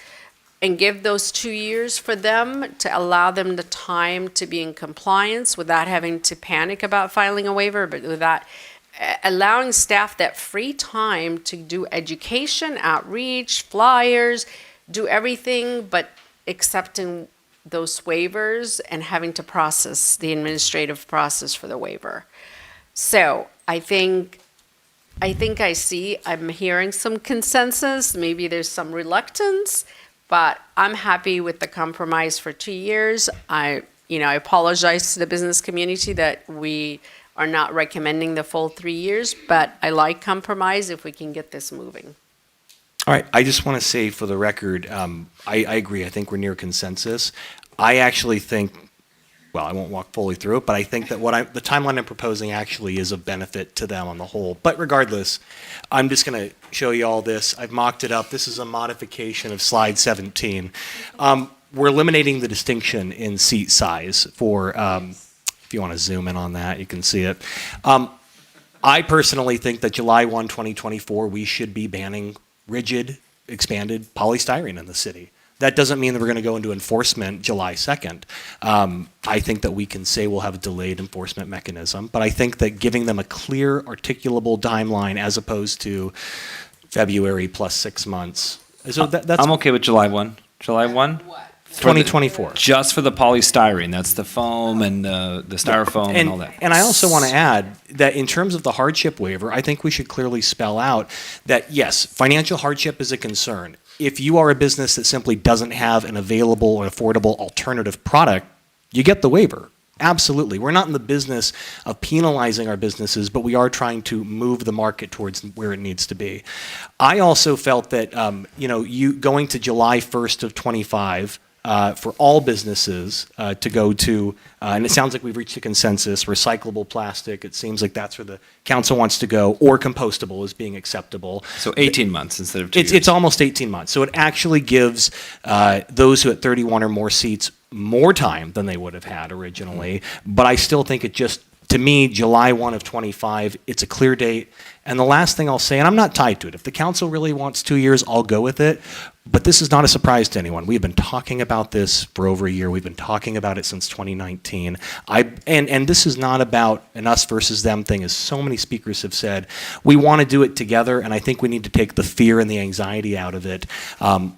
and give those 2 years for them to allow them the time to be in compliance without having to panic about filing a waiver, but without allowing staff that free time to do education, outreach, flyers, do everything but accepting those waivers and having to process the administrative process for the waiver. So I'm hearing some consensus, maybe there's some reluctance, but I'm happy with the compromise for 2 years. I apologize to the business community that we are not recommending the full 3 years, but I like compromise if we can get this moving. All right, I just want to say for the record, I agree. I think we're near consensus. I actually think, well, I won't walk fully through it, but I think that the timeline I'm proposing actually is of benefit to them on the whole. But regardless, I'm just going to show you all this. I've mocked it up. This is a modification of slide 17. We're eliminating the distinction in seat size for, if you want to zoom in on that, you can see it. I personally think that July 1, 2024, we should be banning rigid, expanded polystyrene in the city. That doesn't mean that we're going to go into enforcement July 2nd. I think that we can say we'll have a delayed enforcement mechanism, but I think that giving them a clear, articulable timeline as opposed to February plus 6 months. So that's I'm okay with July 1. July 1? 2024. Just for the polystyrene. That's the foam and the styrofoam and all that. And I also want to add that in terms of the hardship waiver, I think we should clearly spell out that, yes, financial hardship is a concern. If you are a business that simply doesn't have an available or affordable alternative product, you get the waiver. Absolutely. We're not in the business of penalizing our businesses, but we are trying to move the market towards where it needs to be. I also felt that, you going to July 1st of 25 for all businesses to go to, and it sounds like we've reached a consensus, recyclable plastic, it seems like that's where the council wants to go, or compostable is being acceptable. So 18 months instead of 2 years. It's almost 18 months. So it actually gives those who had 31 or more seats more time than they would have had originally. But I still think it just, to me, July 1 of 25, it's a clear date. And the last thing I'll say, and I'm not tied to it, if the council really wants 2 years, I'll go with it. But this is not a surprise to anyone. We've been talking about this for over a year. We've been talking about it since 2019. And this is not about an us versus them thing, as so many speakers have said. We want to do it together, and I think we need to take the fear and the anxiety out of it.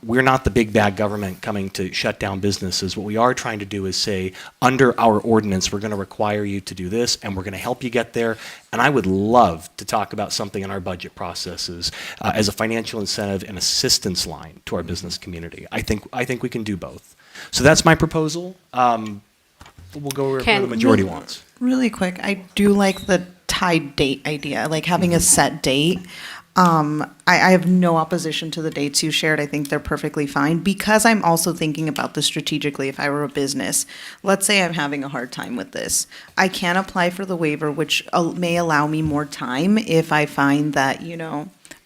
We're not the big bad government coming to shut down businesses. What we are trying to do is say, under our ordinance, we're going to require you to do this, and we're going to help you get there. And I would love to talk about something in our budget processes as a financial incentive and assistance line to our business community. I think we can do both. So that's my proposal. We'll go where the majority wants. Really quick, I do like the tied date idea, like having a set date. I have no opposition to the dates you shared. I think they're perfectly fine because I'm also thinking about this strategically. If I were a business, let's say I'm having a hard time with this, I can apply for the waiver, which may allow me more time if I find that,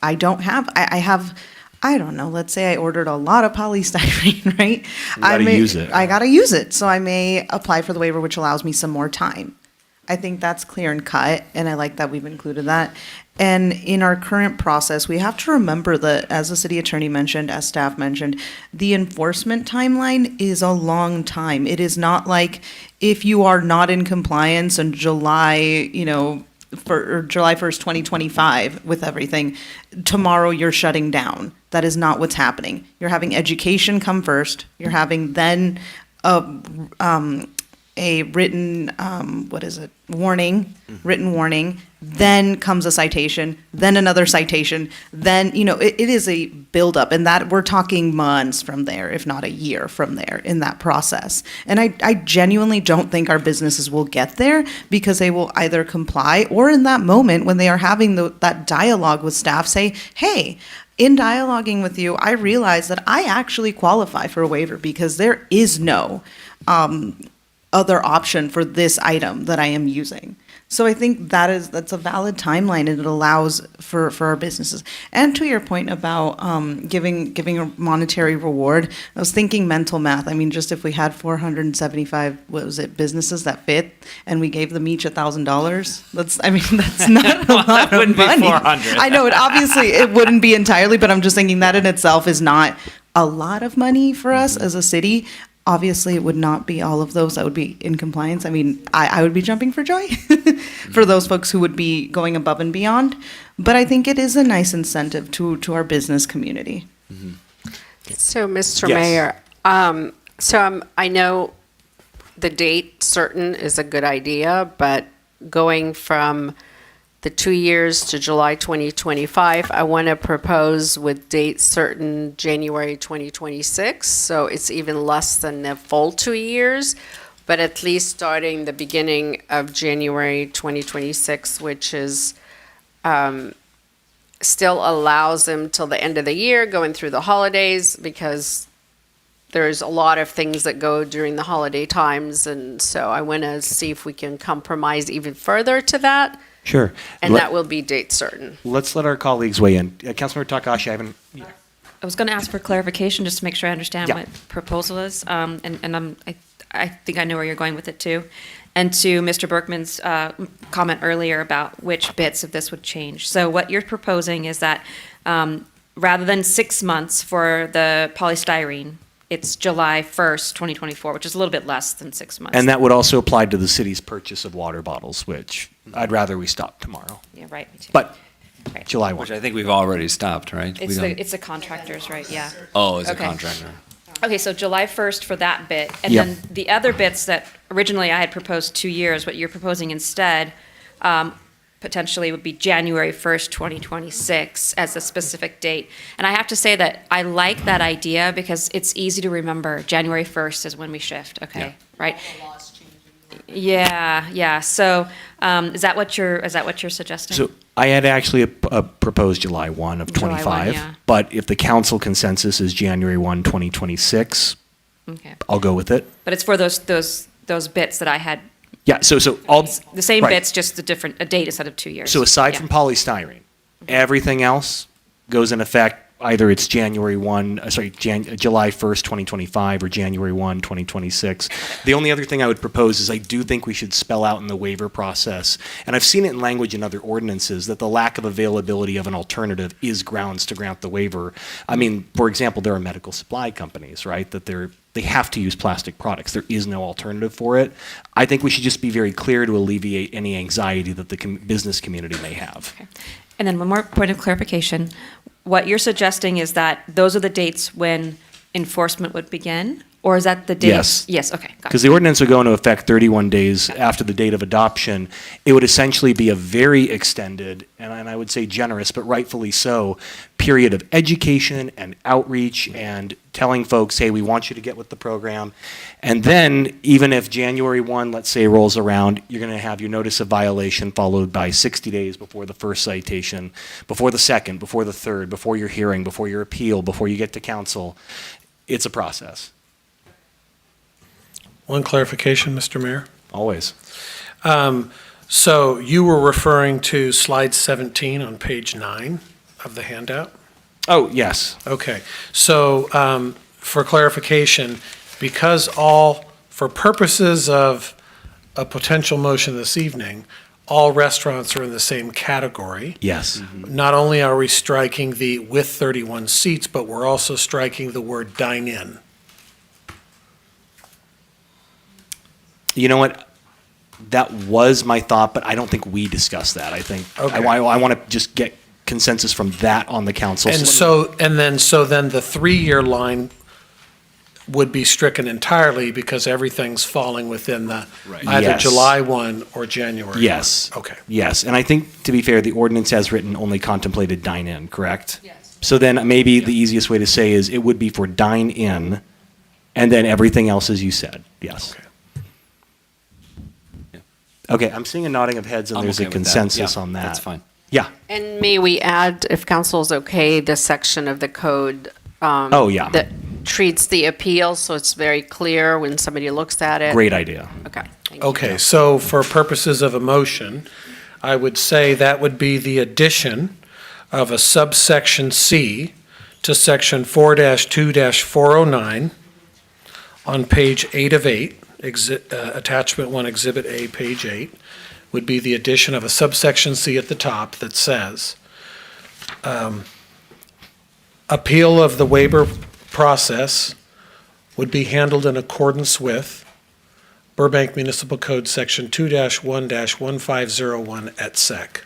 I don't have, I have, I don't know, let's say I ordered a lot of polystyrene, right? Use it. I gotta use it. So I may apply for the waiver, which allows me some more time. I think that's clear and cut, and I like that we've included that. And in our current process, we have to remember that, as the city attorney mentioned, as staff mentioned, the enforcement timeline is a long time. It is not like if you are not in compliance on July, for July 1st, 2025 with everything, tomorrow you're shutting down. That is not what's happening. You're having education come first. You're having then a written, written warning, then comes a citation, then another citation, then, it is a buildup, and that we're talking months from there, if not a year from there in that process. And I genuinely don't think our businesses will get there because they will either comply or in that moment when they are having that dialogue with staff say, hey, in dialoguing with you, I realize that I actually qualify for a waiver because there is no other option for this item that I am using. So I think that's a valid timeline, and it allows for our businesses. And to your point about giving a monetary reward, I was thinking mental math. I mean, just if we had 475, businesses that fit, and we gave them each $1,000, that's not a lot of money. 400. I know, obviously it wouldn't be entirely, but I'm just thinking that in itself is not a lot of money for us as a city. Obviously, it would not be all of those that would be in compliance. I mean, I would be jumping for joy for those folks who would be going above and beyond. But I think it is a nice incentive to our business community. So, Mr. Yes. Mayor, I know the date certain is a good idea, but going from the 2 years to July 2025, I want to propose with date certain January 2026. So it's even less than the full 2 years, but at least starting the beginning of January 2026, which is still allows them till the end of the year, going through the holidays, because there's a lot of things that go during the holiday times. And so I want to see if we can compromise even further to that. Sure. And that will be date certain. Let's let our colleagues weigh in. Councilmember Takahashi, I was going to ask for clarification just to make sure I understand Yeah. what proposal is, I think I know where you're going with it too. And to Mr. Berkman's comment earlier about which bits of this would change. So what you're proposing is that rather than 6 months for the polystyrene it's July 1st, 2024, which is a little bit less than 6 months. And that would also apply to the city's purchase of water bottles, which I'd rather we stop tomorrow. Yeah, right, me too. But Right. July 1. Which I think we've already stopped, right? We don't- It's the contractors, right, yeah. Oh, it's a Okay. contractor. Okay, so July 1st for that bit. And Yep. then the other bits that originally I had proposed 2 years, what you're proposing instead, potentially would be January 1st, 2026 as a specific date. And I have to say that I like that idea because it's easy to remember. January 1st is when we shift, okay, right? Yeah. So is that what you're suggesting? So I had actually proposed July 1 of July 1, 25, yeah. but if the council consensus is January 1, 2026, Okay. I'll go with it. But it's for those bits that I had, Yeah, so all. the same right. bits, just a date instead of 2 years. So aside Yeah. from polystyrene, everything else goes in effect, either it's July 1st, 2025, or January 1, 2026. The only other thing I would propose is I do think we should spell out in the waiver process, and I've seen it in language in other ordinances, that the lack of availability of an alternative is grounds to grant the waiver. I mean, for example, there are medical supply companies, right, that they have to use plastic products. There is no alternative for it. I think we should just be very clear to alleviate any anxiety that the business community may have. And then one more point of clarification. What you're suggesting is that those are the dates when enforcement would begin? Or is that the dates? Yes. Yes, okay, got Because it. the ordinance would go into effect 31 days after the date of adoption. It would essentially be a very extended, and I would say generous, but rightfully so, period of education and outreach and telling folks, hey, we want you to get with the program. And then, even if January 1, let's say, rolls around, you're going to have your notice of violation followed by 60 days before the first citation, before the second, before the third, before your hearing, before your appeal, before you get to council. It's a process. One clarification, Mr. Mayor. Always. So you were referring to slide 17 on page 9 of the handout? Oh, yes. Okay. So for clarification, because for purposes of a potential motion this evening, all restaurants are in the same category. Yes. Not only are we striking the with 31 seats, but we're also striking the word dine-in. You know what? That was my thought, but I don't think we discussed that. I think Okay. I want to just get consensus from that on the council. And so then the 3-year line would be stricken entirely because everything's falling within the either Yes. July 1 or January 1. Yes. Okay. Yes, and I think, to be fair, the ordinance as written only contemplated dine-in, correct? Yes. So then maybe the easiest way to say is it would be for dine-in, and then everything else as you said, yes. Okay. Okay, I'm seeing a nodding of heads, and I'm there's okay a with that. consensus Yeah, on that. that's fine. Yeah. And may we add, if council's okay, the section of the code Oh, yeah. that treats the appeal, so it's very clear when somebody looks at it? Great idea. Okay. thank you. Okay, so for purposes of a motion, I would say that would be the addition of a subsection C to section 4-2-409 on page 8 of 8, attachment 1, exhibit A, page 8, would be the addition of a subsection C at the top that says, appeal of the waiver process would be handled in accordance with Burbank Municipal Code Section 2-1-1501 et sec.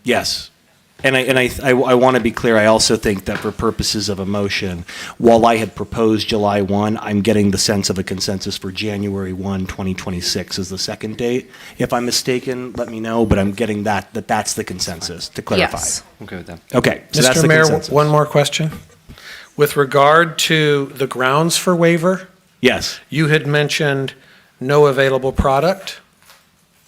Yes. And I want to be clear, I also think that for purposes of a motion, while I had proposed July 1, I'm getting the sense of a consensus for January 1, 2026 as the second date. If I'm mistaken, let me know, but I'm getting that's the consensus, to clarify. Yes. Okay with that. Okay, so that's Mr. the Mayor, consensus. one more question. With regard to the grounds for waiver, Yes. you had mentioned no available product.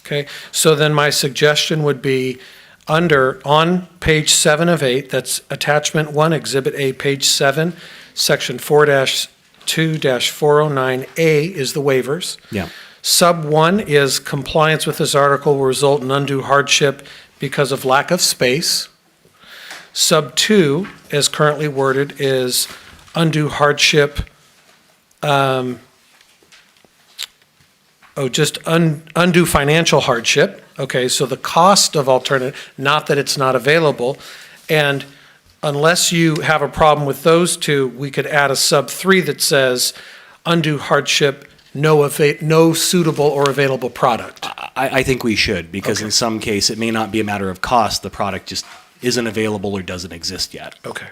Okay, so then my suggestion would be on page 7 of 8, that's attachment 1, exhibit A, page 7, section 4-2-409A is the waivers. Yeah. Sub 1 is compliance with this article will result in undue hardship because of lack of space. Sub 2, as currently worded, is undue hardship, undue financial hardship. Okay, so the cost of alternative, not that it's not available. And unless you have a problem with those two, we could add a sub 3 that says undue hardship, no suitable or available product. I think we should, because in some case, it may not be a matter of cost, the product just isn't available or doesn't exist yet. Okay.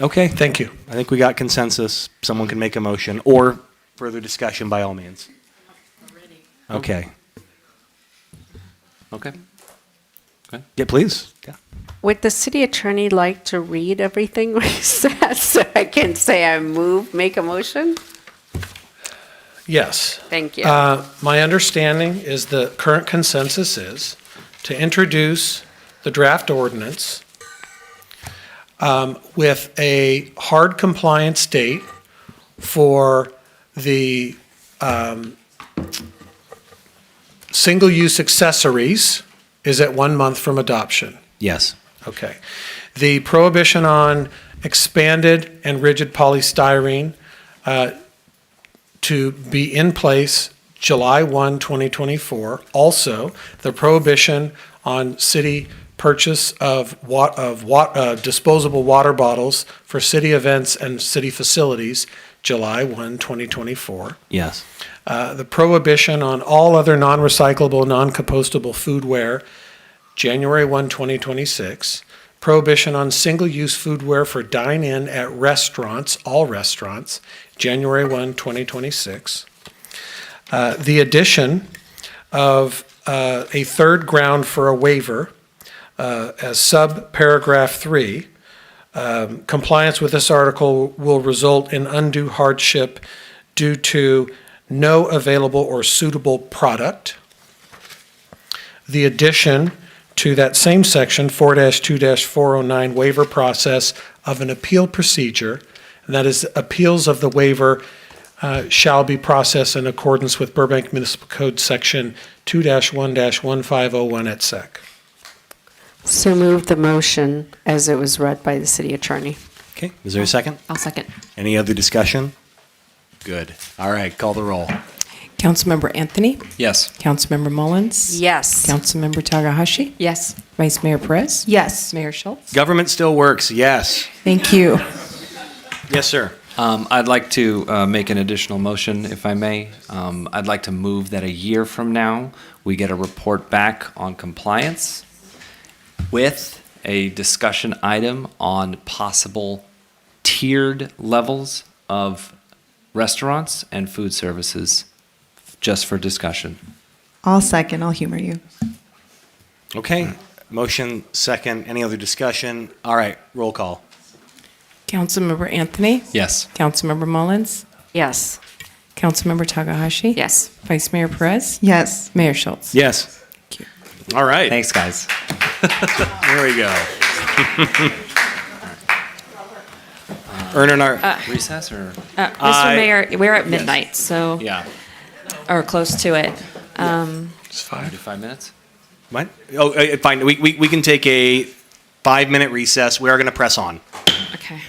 Okay. Thank you. I think we got consensus. Someone can make a motion, or further discussion by all means. Okay. Okay. Yeah, please. Yeah. Would the city attorney like to read everything we said so I can say I make a motion? Yes. Thank you. My understanding is the current consensus is to introduce the draft ordinance with a hard compliance date for the single-use accessories is at 1 month from adoption. Yes. Okay. The prohibition on expanded and rigid polystyrene to be in place July 1, 2024. Also, the prohibition on city purchase of disposable water bottles for city events and city facilities, July 1, 2024. Yes. The prohibition on all other non-recyclable, non-compostable foodware, January 1, 2026. Prohibition on single-use foodware for dine-in at restaurants, all restaurants, January 1, 2026. The addition of a third ground for a waiver as sub-paragraph 3. Compliance with this article will result in undue hardship due to no available or suitable product. The addition to that same section, 4-2-409 waiver process of an appeal procedure, and that is appeals of the waiver shall be processed in accordance with Burbank Municipal Code Section 2-1-1501 et sec. So move the motion as it was read by the city attorney. Okay, is there a second? I'll second. Any other discussion? Good. All right, call the roll. Councilmember Anthony? Yes. Councilmember Mullins? Yes. Councilmember Takahashi? Yes. Vice Mayor Perez? Yes. Mayor Schultz? Government still works, yes. Thank you. Yes, sir. I'd like to make an additional motion, if I may. I'd like to move that a year from now, we get a report back on compliance with a discussion item on possible tiered levels of restaurants and food services, just for discussion. I'll second. I'll humor you. Okay, motion second. Any other discussion? All right, roll call. Councilmember Anthony? Yes. Councilmember Mullins? Yes. Councilmember Takahashi? Yes. Vice Mayor Perez? Yes. Mayor Schultz? Yes. Thank you. All right. Thanks, guys. There we go. Earning our Recess or? Mr. Mayor, we're at midnight, so, yeah. or close to it. It's fine. 5 minutes? What? Oh, fine. We can take a 5-minute recess. We are going to press on. Okay.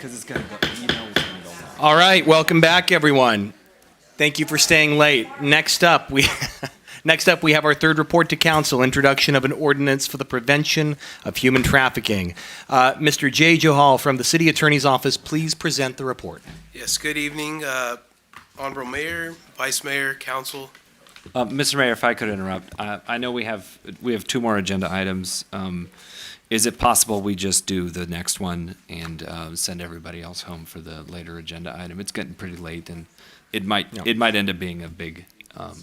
because it's going to go, it's going to go long. All right, welcome back, everyone. Thank you for staying late. Next up, we have our third report to council, introduction of an ordinance for the prevention of human trafficking. Mr. J. Johal from the City Attorney's Office, please present the report. Yes, good evening, Honorable Mayor, Vice Mayor, Council. Mr. Mayor, if I could interrupt, I know we have two more agenda items. Is it possible we just do the next one and send everybody else home for the later agenda item? It's getting pretty late, and it might end up being a big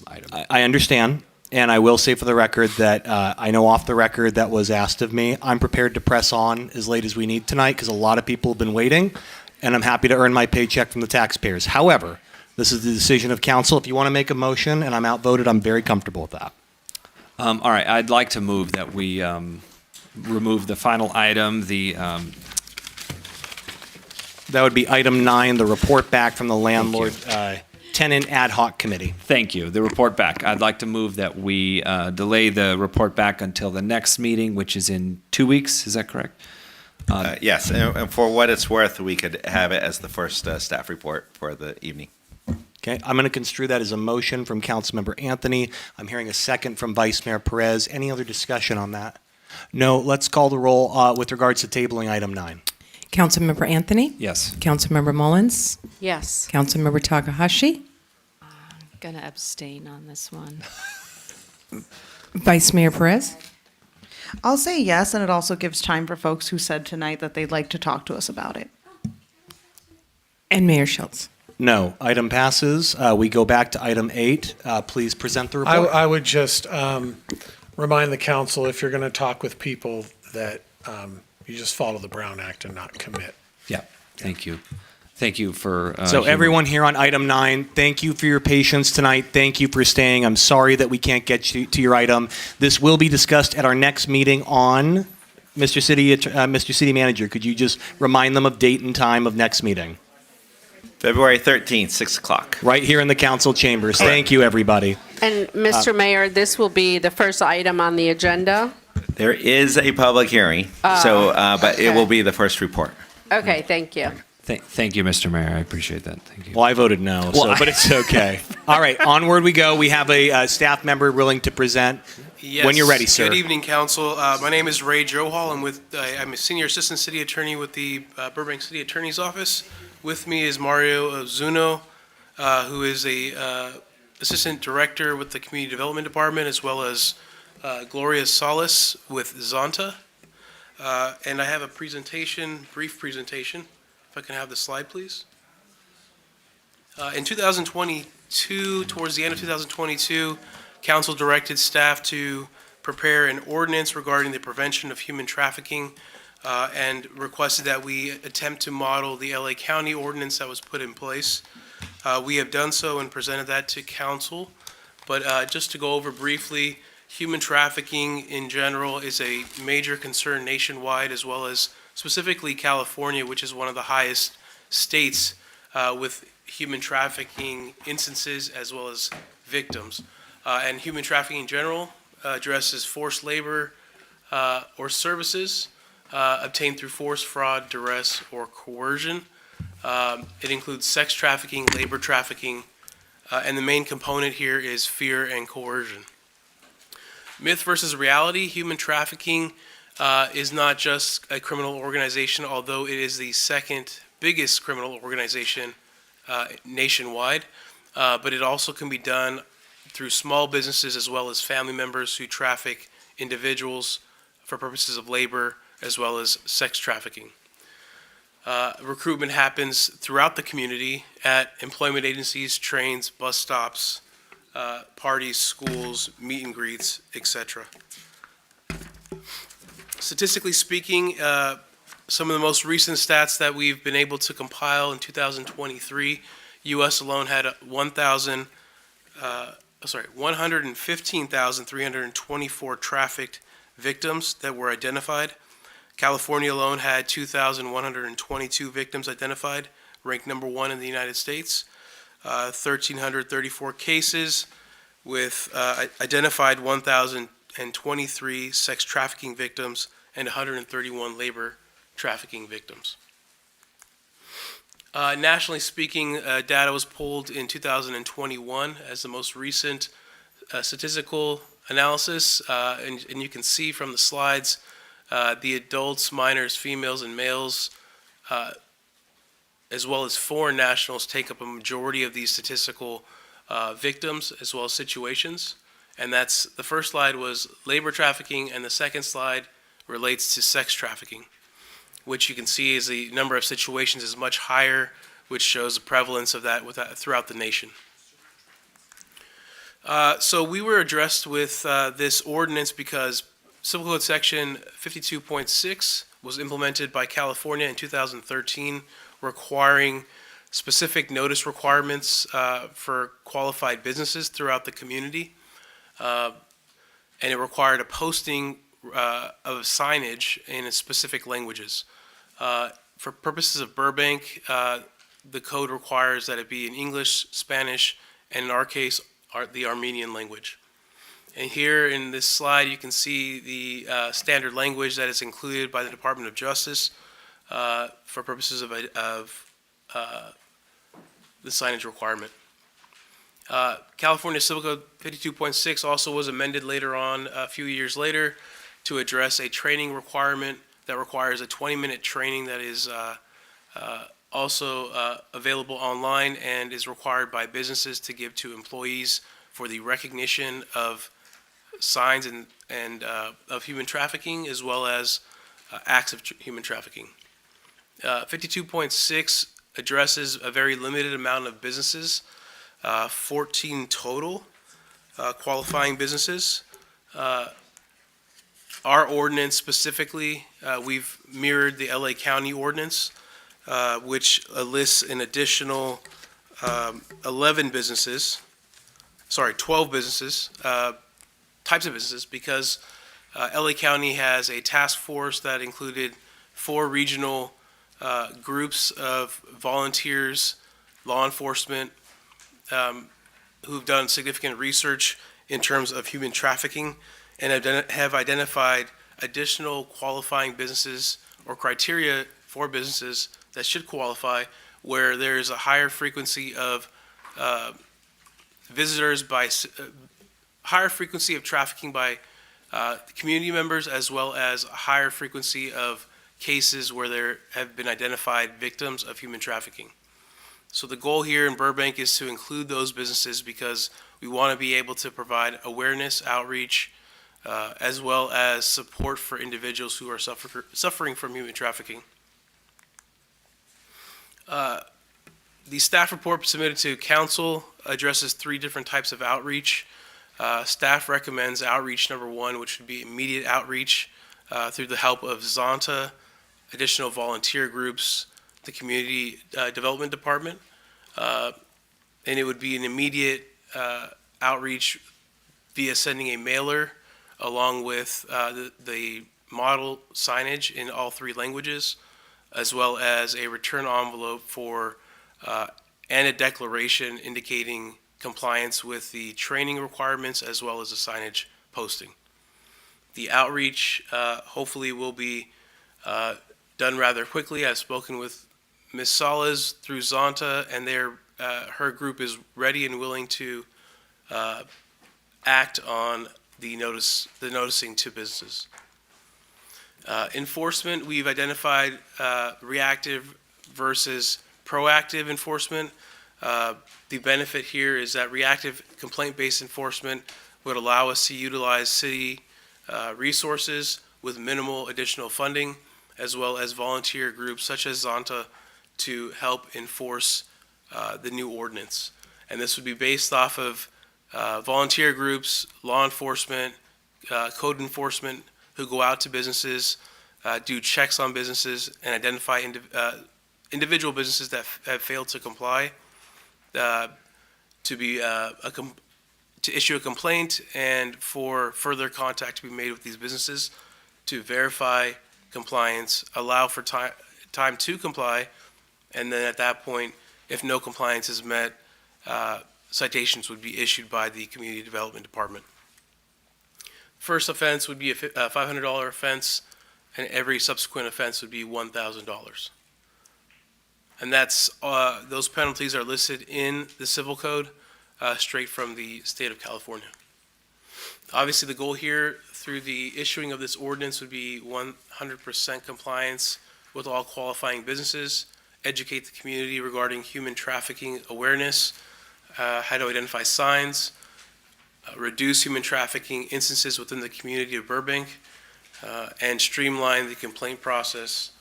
item. I understand, and I will say for the record that I know off the record that was asked of me. I'm prepared to press on as late as we need tonight because a lot of people have been waiting, and I'm happy to earn my paycheck from the taxpayers. However, this is the decision of council. If you want to make a motion and I'm outvoted, I'm very comfortable with that. All right, I'd like to move that we remove the final item, That would be item 9, the report back from the landlord tenant ad hoc committee. Thank you. The report back. I'd like to move that we delay the report back until the next meeting, which is in 2 weeks. Is that correct? Yes, and for what it's worth, we could have it as the first staff report for the evening. Okay, I'm going to construe that as a motion from Councilmember Anthony. I'm hearing a second from Vice Mayor Perez. Any other discussion on that? No, let's call the roll with regards to tabling item 9. Councilmember Anthony? Yes. Councilmember Mullins? Yes. Councilmember Takahashi? I'm going to abstain on this one. Vice Mayor Perez? I'll say yes, and it also gives time for folks who said tonight that they'd like to talk to us about it. And Mayor Schultz? No, item passes. We go back to item 8. Please present the report. I would just remind the council, if you're going to talk with people, that you just follow the Brown Act and not commit. Yeah, thank you. Thank you for... So everyone here on item 9, thank you for your patience tonight. Thank you for staying. I'm sorry that we can't get to your item. This will be discussed at our next meeting on... Mr. City Manager, could you just remind them of date and time of next meeting? February 13th, 6 o'clock. Right here in the council chambers. Thank you, everybody. And Mr. Mayor, this will be the first item on the agenda? There is a public hearing, but it will be the first report. Okay, thank you. Thank you, Mr. Mayor. I appreciate that. Thank you. Well, I voted no, but it's okay. All right, onward we go. We have a staff member willing to present. Yes. When you're ready, sir. Good evening, Council. My name is Ray Johal. I'm a Senior Assistant City Attorney with the Burbank City Attorney's Office. With me is Mario Zuno, who is a Assistant Director with the Community Development Department, as well as Gloria Salas with Zonta. And I have a brief presentation. If I can have the slide, please. In 2022, towards the end of 2022, Council directed staff to prepare an ordinance regarding the prevention of human trafficking and requested that we attempt to model the LA County ordinance that was put in place. We have done so and presented that to Council, but just to go over briefly, human trafficking in general is a major concern nationwide, as well as specifically California, which is one of the highest states with human trafficking instances as well as victims. And human trafficking in general addresses forced labor or services obtained through force, fraud, duress, or coercion. It includes sex trafficking, labor trafficking, and the main component here is fear and coercion. Myth versus reality, human trafficking is not just a criminal organization, although it is the second biggest criminal organization nationwide, but it also can be done through small businesses as well as family members who traffic individuals for purposes of labor as well as sex trafficking. Recruitment happens throughout the community at employment agencies, trains, bus stops, parties, schools, meet and greets, etc. Statistically speaking, some of the most recent stats that we've been able to compile in 2023, U.S. alone had 115,324 trafficked victims that were identified. California alone had 2,122 victims identified, ranked number 1 in the United States. 1,334 cases with identified 1,023 sex trafficking victims and 131 labor trafficking victims. Nationally speaking, data was pulled in 2021 as the most recent statistical analysis, and you can see from the slides the adults, minors, females, and males, as well as foreign nationals, take up a majority of these statistical victims as well as situations. And that's the first slide was labor trafficking, and the second slide relates to sex trafficking, which you can see is the number of situations is much higher, which shows the prevalence of that throughout the nation. So we were addressed with this ordinance because Civil Code Section 52.6 was implemented by California in 2013, requiring specific notice requirements for qualified businesses throughout the community. And it required a posting of signage in specific languages. For purposes of Burbank, the code requires that it be in English, Spanish, and in our case, the Armenian language. And here in this slide, you can see the standard language that is included by the Department of Justice for purposes of the signage requirement. California Civil Code 52.6 also was amended later on, a few years later, to address a training requirement that requires a 20-minute training that is also available online and is required by businesses to give to employees for the recognition of signs and of human trafficking, as well as acts of human trafficking. 52.6 addresses a very limited amount of businesses, 14 total qualifying businesses. Our ordinance specifically, we've mirrored the LA County ordinance, which lists an additional 12 businesses, types of businesses, because LA County has a task force that included 4 regional groups of volunteers, law enforcement, who've done significant research in terms of human trafficking and have identified additional qualifying businesses or criteria for businesses that should qualify, where there's a higher frequency of visitors by higher frequency of trafficking by community members, as well as a higher frequency of cases where there have been identified victims of human trafficking. So the goal here in Burbank is to include those businesses because we want to be able to provide awareness, outreach, as well as support for individuals who are suffering from human trafficking. The staff report submitted to council addresses 3 different types of outreach. Staff recommends outreach number 1, which would be immediate outreach through the help of Zonta, additional volunteer groups, the community development department, and it would be an immediate outreach via sending a mailer along with the model signage in all 3 languages, as well as a return envelope for and a declaration indicating compliance with the training requirements as well as the signage posting. The outreach hopefully will be done rather quickly. I've spoken with Ms. Salas through Zonta, and her group is ready and willing to act on the noticing to businesses. Enforcement, we've identified reactive versus proactive enforcement. The benefit here is that reactive complaint-based enforcement would allow us to utilize city resources with minimal additional funding, as well as volunteer groups such as Zonta to help enforce the new ordinance. And this would be based off of volunteer groups, law enforcement, code enforcement who go out to businesses, do checks on businesses, and identify individual businesses that have failed to comply, to issue a complaint, and for further contact to be made with these businesses to verify compliance, allow for time to comply, and then at that point, if no compliance is met, citations would be issued by the Community Development Department. First offense would be a $500 offense, and every subsequent offense would be $1,000. And that's, those penalties are listed in the civil code, straight from the state of California. Obviously, the goal here through the issuing of this ordinance would be 100% compliance with all qualifying businesses, educate the community regarding human trafficking awareness, how to identify signs, reduce human trafficking instances within the community of Burbank, and streamline the complaint process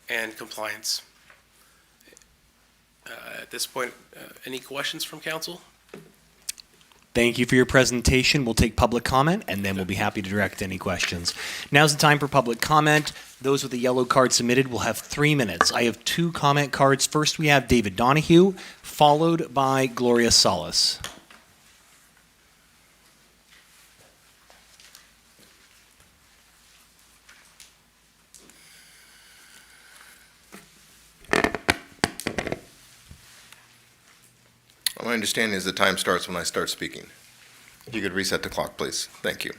and compliance. At this point, any questions from council? Thank you for your presentation. We'll take public comment, and then we'll be happy to direct any questions. Now's the time for public comment. Those with a yellow card submitted will have 3 minutes. I have 2 comment cards. First, we have David Donahue, followed by Gloria Salas. My understanding is the time starts when I start speaking. If you could reset the clock, please. Thank you.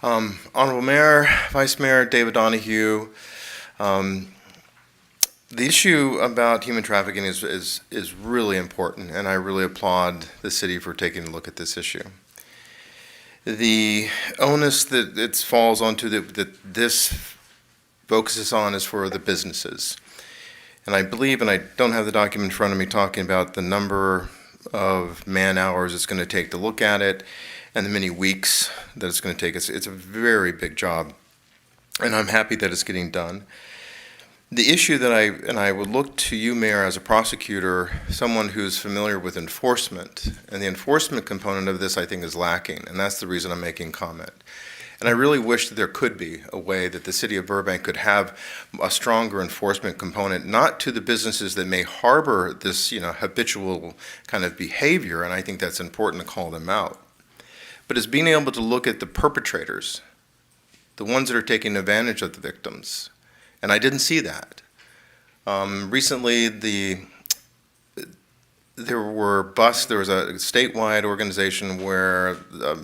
Honorable Mayor, Vice Mayor David Donahue, the issue about human trafficking is really important, and I really applaud the city for taking a look at this issue. The onus that it falls onto that this focuses on is for the businesses. And I believe, and I don't have the document in front of me talking about the number of man hours it's going to take to look at it and the many weeks that it's going to take. It's a very big job, and I'm happy that it's getting done. The issue that I would look to you, Mayor, as a prosecutor, someone who's familiar with enforcement, and the enforcement component of this I think is lacking, and that's the reason I'm making comment. And I really wish that there could be a way that the city of Burbank could have a stronger enforcement component, not to the businesses that may harbor this, habitual kind of behavior, and I think that's important to call them out, but as being able to look at the perpetrators, the ones that are taking advantage of the victims. And I didn't see that. Recently, there was a statewide organization where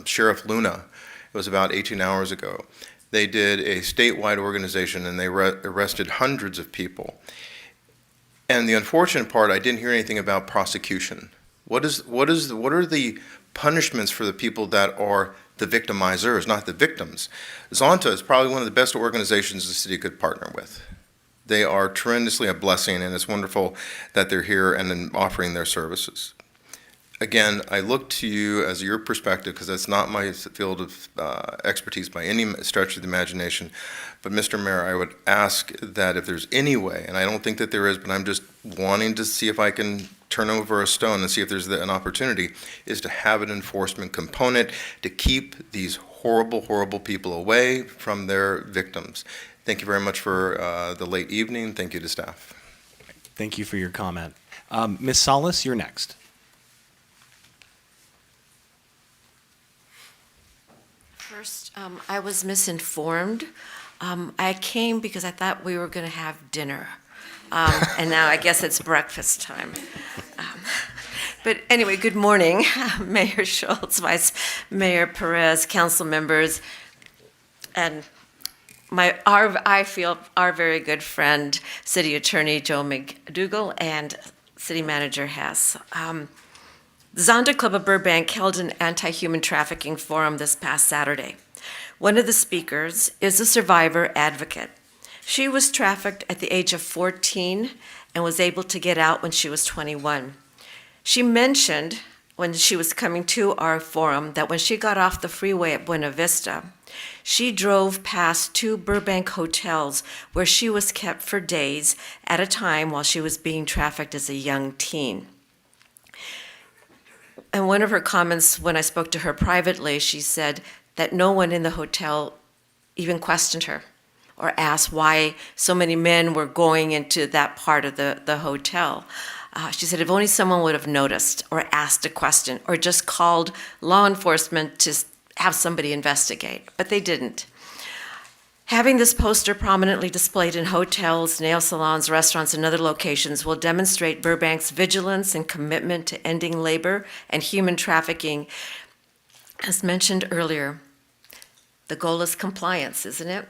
Sheriff Luna, it was about 18 hours ago, they did a statewide organization and they arrested hundreds of people. And the unfortunate part, I didn't hear anything about prosecution. What are the punishments for the people that are the victimizers, not the victims? Zonta is probably one of the best organizations the city could partner with. They are tremendously a blessing, and it's wonderful that they're here and offering their services. Again, I look to you as your perspective, because that's not my field of expertise by any stretch of the imagination. But Mr. Mayor, I would ask that if there's any way, and I don't think that there is, but I'm just wanting to see if I can turn over a stone and see if there's an opportunity, is to have an enforcement component to keep these horrible, horrible people away from their victims. Thank you very much for the late evening. Thank you to staff. Thank you for your comment. Ms. Salas, you're next. First, I was misinformed. I came because I thought we were going to have dinner. And now I guess it's breakfast time. But anyway, good morning, Mayor Schultz, Vice Mayor Perez, council members, and I feel our very good friend, City Attorney Joe McDougall, and City Manager Hess. The Zonda Club of Burbank held an anti-human trafficking forum this past Saturday. One of the speakers is a survivor advocate. She was trafficked at the age of 14 and was able to get out when she was 21. She mentioned when she was coming to our forum that when she got off the freeway at Buena Vista, she drove past 2 Burbank hotels where she was kept for days at a time while she was being trafficked as a young teen. And one of her comments when I spoke to her privately, she said that no one in the hotel even questioned her or asked why so many men were going into that part of the hotel. She said if only someone would have noticed or asked a question or just called law enforcement to have somebody investigate, but they didn't. Having this poster prominently displayed in hotels, nail salons, restaurants, and other locations will demonstrate Burbank's vigilance and commitment to ending labor and human trafficking. As mentioned earlier, the goal is compliance, isn't it?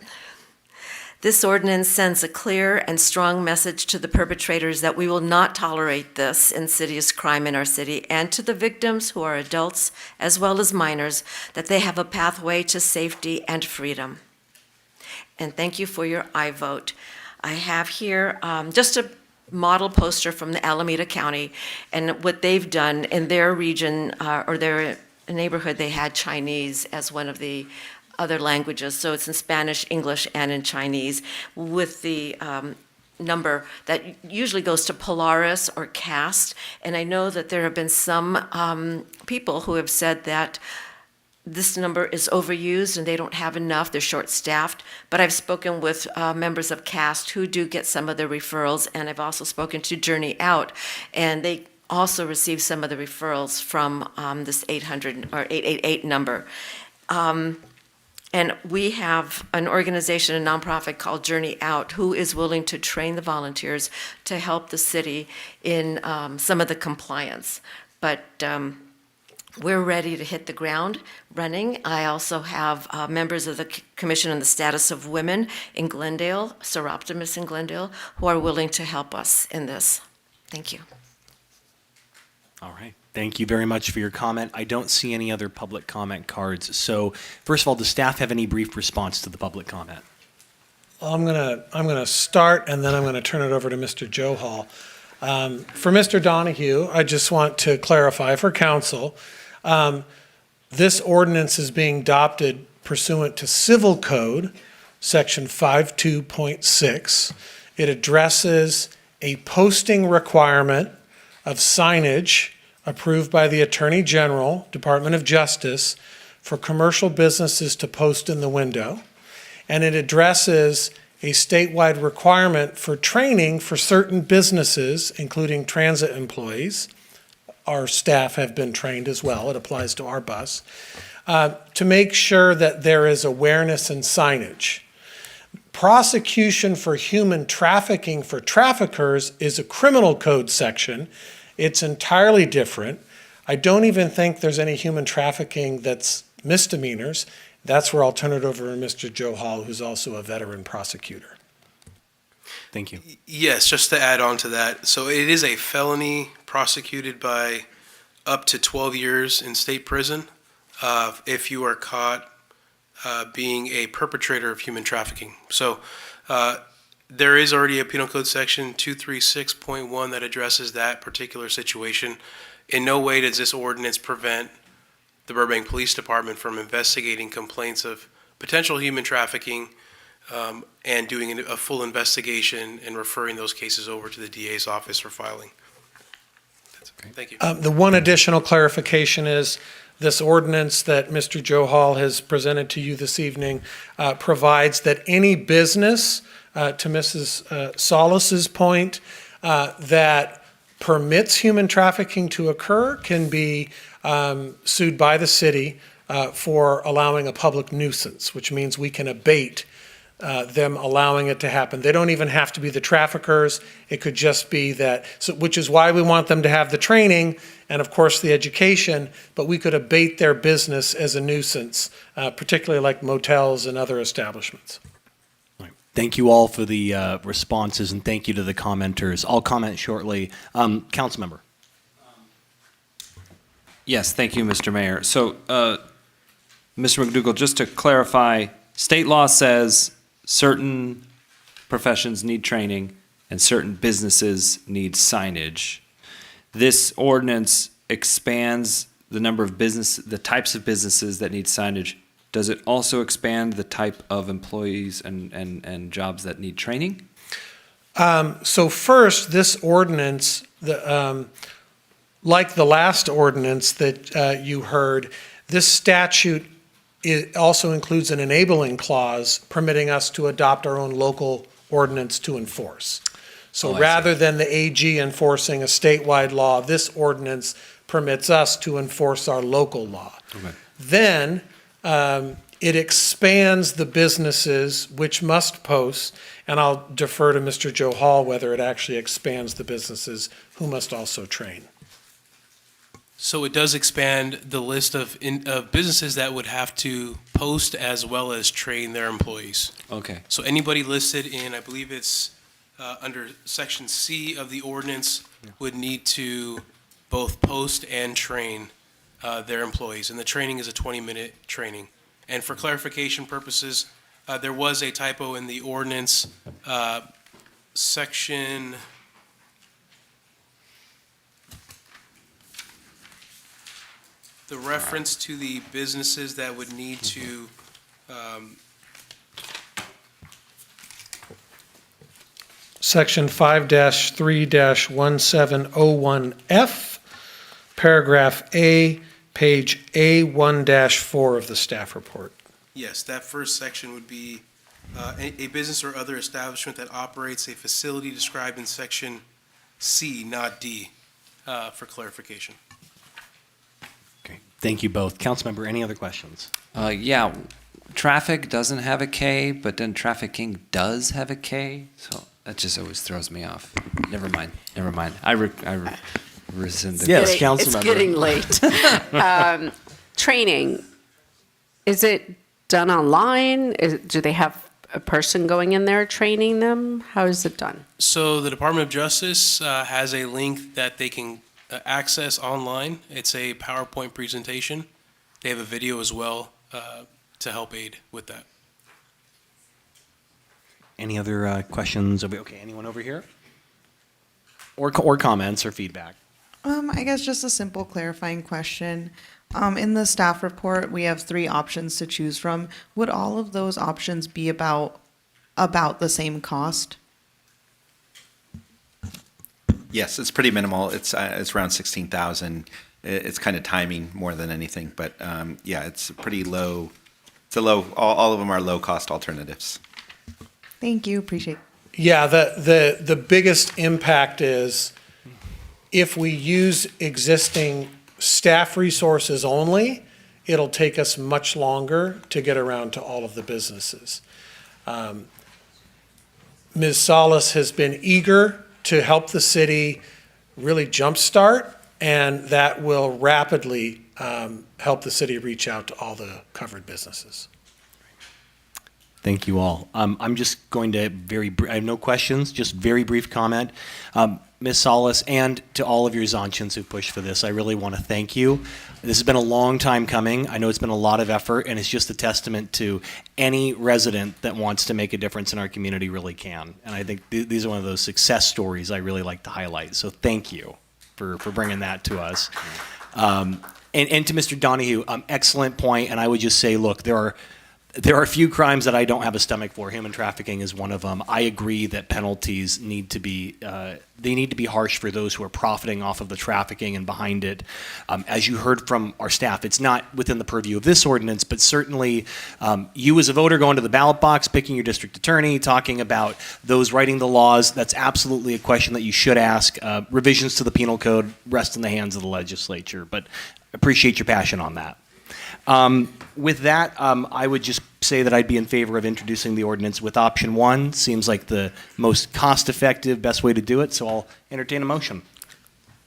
This ordinance sends a clear and strong message to the perpetrators that we will not tolerate this insidious crime in our city, and to the victims, who are adults as well as minors, that they have a pathway to safety and freedom. And thank you for your aye vote. I have here just a model poster from the Alameda County, and what they've done in their region or their neighborhood, they had Chinese as one of the other languages. So it's in Spanish, English, and in Chinese, with the number that usually goes to Polaris or caste. And I know that there have been some people who have said that this number is overused and they don't have enough, they're short-staffed. But I've spoken with members of caste who do get some of the referrals, and I've also spoken to Journey Out, and they also receive some of the referrals from this 800 or 888 number. And we have an organization, a nonprofit called Journey Out, who is willing to train the volunteers to help the city in some of the compliance. But we're ready to hit the ground running. I also have members of the Commission on the Status of Women in Glendale, Seroptimus in Glendale, who are willing to help us in this. Thank you. All right. Thank you very much for your comment. I don't see any other public comment cards. So first of all, does staff have any brief response to the public comment? I'm gonna start, and then I'm gonna turn it over to Mr. Johal. For Mr. Donahue, I just want to clarify for council, this ordinance is being adopted pursuant to Civil Code, Section 52.6. It addresses a posting requirement of signage approved by the Attorney General, Department of Justice, for commercial businesses to post in the window. And it addresses a statewide requirement for training for certain businesses, including transit employees. Our staff have been trained as well, it applies to our bus, to make sure that there is awareness and signage. Prosecution for human trafficking for traffickers is a criminal code section. It's entirely different. I don't even think there's any human trafficking that's misdemeanors. That's where I'll turn it over to Mr. Johal, who's also a veteran prosecutor. Thank you. Yes, just to add on to that. So it is a felony prosecuted by up to 12 years in state prison if you are caught being a perpetrator of human trafficking. So there is already a penal code section 236.1 that addresses that particular situation. In no way does this ordinance prevent the Burbank Police Department from investigating complaints of potential human trafficking and doing a full investigation and referring those cases over to the DA's office for filing. Thank you. The one additional clarification is this ordinance that Mr. Johal has presented to you this evening provides that any business, to Mrs. Solis's point, that permits human trafficking to occur can be sued by the city for allowing a public nuisance, which means we can abate them allowing it to happen. They don't even have to be the traffickers. It could just be that, so, which is why we want them to have the training and of course the education, but we could abate their business as a nuisance, particularly like motels and other establishments. Thank you all for the responses, and thank you to the commenters. I'll comment shortly. Council member. Yes, thank you, Mr. Mayor. So, Mr. McDougall, just to clarify, state law says certain professions need training and certain businesses need signage. This ordinance expands the number of the types of businesses that need signage. Does it also expand the type of employees and jobs that need training? So first, this ordinance, like the last ordinance that you heard, this statute also includes an enabling clause permitting us to adopt our own local ordinance to enforce. So rather than the AG enforcing a statewide law, this ordinance permits us to enforce our local law. Okay. Then it expands the businesses which must post, and I'll defer to Mr. Johal whether it actually expands the businesses who must also train. So it does expand the list of businesses that would have to post as well as train their employees. Okay. So anybody listed in, I believe it's under section C of the ordinance, would need to both post and train their employees. And the training is a 20-minute training. And for clarification purposes, there was a typo in the ordinance, section... The reference to the businesses that would need to, Section 5-3-1701F, paragraph A, page A1-4 of the staff report. yes, that first section would be a business or other establishment that operates a facility described in section C, not D, for clarification. Thank you both. Councilmember, any other questions? Yeah, traffic doesn't have a K, but then trafficking does have a K, so that just always throws me off. Never mind. I rescind the Yes, It's Councilmember. getting late. Training, is it done online? Do they have a person going in there training them? How is it done? So the Department of Justice has a link that they can access online. It's a PowerPoint presentation. They have a video as well to help aid with that. Any other questions? Okay, anyone over here? Or comments or feedback? I guess just a simple clarifying question. In the staff report, we have 3 options to choose from. Would all of those options be about the same cost? Yes, it's pretty minimal. It's around 16,000. It's kind of timing more than anything, but yeah, it's pretty low. It's a low. All of them are low cost alternatives. Thank you, appreciate it. Yeah, the biggest impact is if we use existing staff resources only, it'll take us much longer to get around to all of the businesses. Ms. Salas has been eager to help the city really jumpstart, and that will rapidly help the city reach out to all the covered businesses. Thank you all. I'm just going to I have no questions, just very brief comment. Ms. Salas, and to all of your Zonchans who pushed for this, I really want to thank you. This has been a long time coming. I know it's been a lot of effort, and it's just a testament to any resident that wants to make a difference in our community really can. And I think these are one of those success stories I really like to highlight. So thank you for bringing that to us. And to Mr. Donahue, excellent point. And I would just say, look, there are a few crimes that I don't have a stomach for. Human trafficking is one of them. I agree that penalties need to be harsh for those who are profiting off of the trafficking and behind it. As you heard from our staff, it's not within the purview of this ordinance, but certainly you as a voter going to the ballot box, picking your district attorney, talking about those writing the laws, that's absolutely a question that you should ask. Revisions to the penal code rest in the hands of the legislature, but appreciate your passion on that. With that, I would just say that I'd be in favor of introducing the ordinance with option 1. Seems like the most cost-effective, best way to do it, so I'll entertain a motion.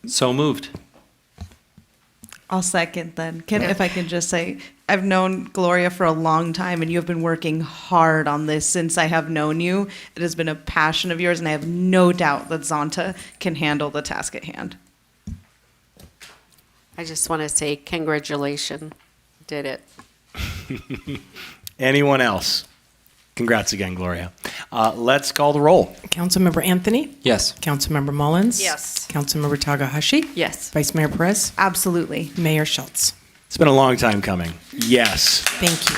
So moved. I'll second then. If I can just say, I've known Gloria for a long time, and you have been working hard on this since I have known you. It has been a passion of yours, and I have no doubt that Zonta can handle the task at hand. I just want to say congratulations. Did it. Anyone else? Congrats again, Gloria. Let's call the roll. Councilmember Anthony? Yes. Councilmember Mullins? Yes. Councilmember Takahashi? Yes. Vice Mayor Perez? Absolutely. Mayor Schultz? It's been a long time coming. Yes. Thank you.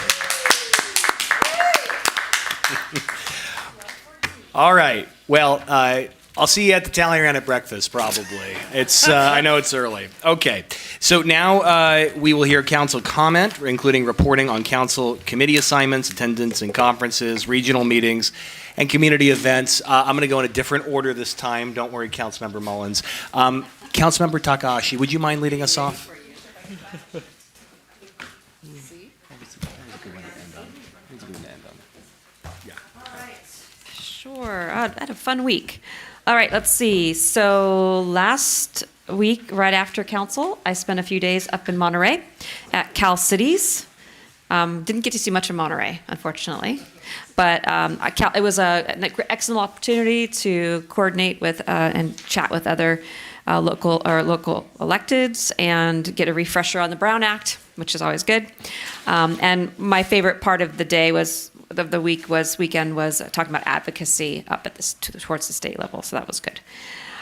All right. Well, I'll see you at the Talleyrand at breakfast, probably. It's I know it's early. Okay. So now we will hear council comment, including reporting on council committee assignments, attendance in conferences, regional meetings, and community events. I'm going to go in a different order this time. Don't worry, Councilmember Mullins. Councilmember Takahashi, would you mind leading us off? Sure. I had a fun week. All right, let's see. So last week, right after council, I spent a few days up in Monterey at Cal Cities. Didn't get to see much of Monterey, unfortunately, but it was an excellent opportunity to coordinate with and chat with other local electeds and get a refresher on the Brown Act, which is always good. And my favorite part of the day was weekend was talking about advocacy up at towards the state level, so that was good.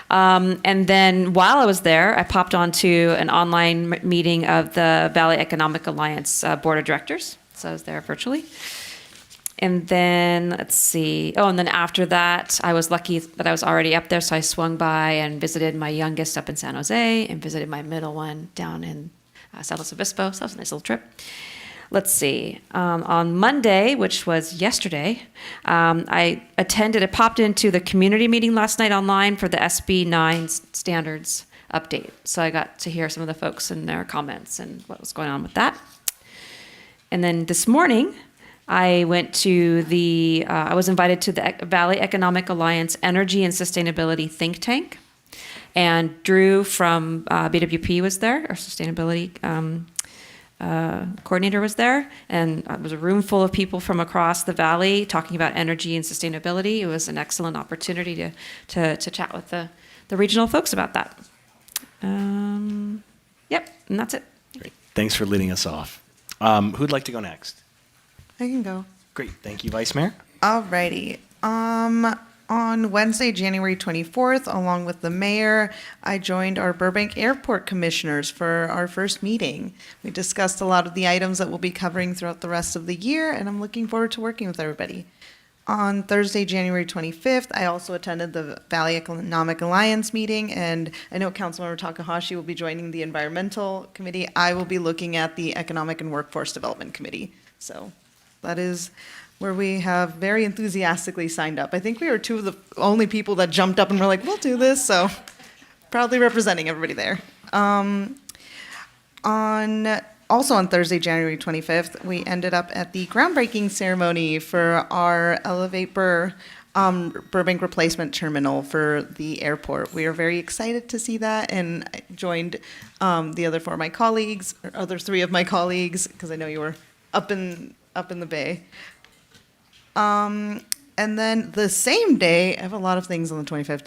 And then while I was there, I popped onto an online meeting of the Valley Economic Alliance Board of Directors. So I was there virtually. And then, let's see. Oh, and then after that, I was lucky that I was already up there. So I swung by and visited my youngest up in San Jose and visited my middle one down in San Luis Obispo. So that was a nice little trip. Let's see. On Monday, which was yesterday, I popped into the community meeting last night online for the SB 9 standards update. So I got to hear some of the folks and their comments and what was going on with that. And then this morning, I went to I was invited to the Valley Economic Alliance Energy and Sustainability Think Tank. And Drew from BWP was there, our sustainability coordinator was there, and it was a room full of people from across the valley talking about energy and sustainability. It was an excellent opportunity to chat with the regional folks about that. Yep, and that's it. Great. Thanks for leading us off. Who'd like to go next? I can go. Great. Thank you, Vice Mayor. Alrighty. On Wednesday, January 24th, along with the mayor, I joined our Burbank Airport commissioners for our first meeting. We discussed a lot of the items that we'll be covering throughout the rest of the year, and I'm looking forward to working with everybody. On Thursday, January 25th, I also attended the Valley Economic Alliance meeting, and I know Councilmember Takahashi will be joining the Environmental Committee. I will be looking at the Economic and Workforce Development Committee. So that is where we have very enthusiastically signed up. I think we were two of the only people that jumped up and were like, we'll do this, so proudly representing everybody there. Also on Thursday, January 25th, we ended up at the groundbreaking ceremony for our Elevate Burbank replacement terminal for the airport. We are very excited to see that, and I joined the other three of my colleagues, because I know you were up in the Bay. And then the same day, I have a lot of things on the 25th.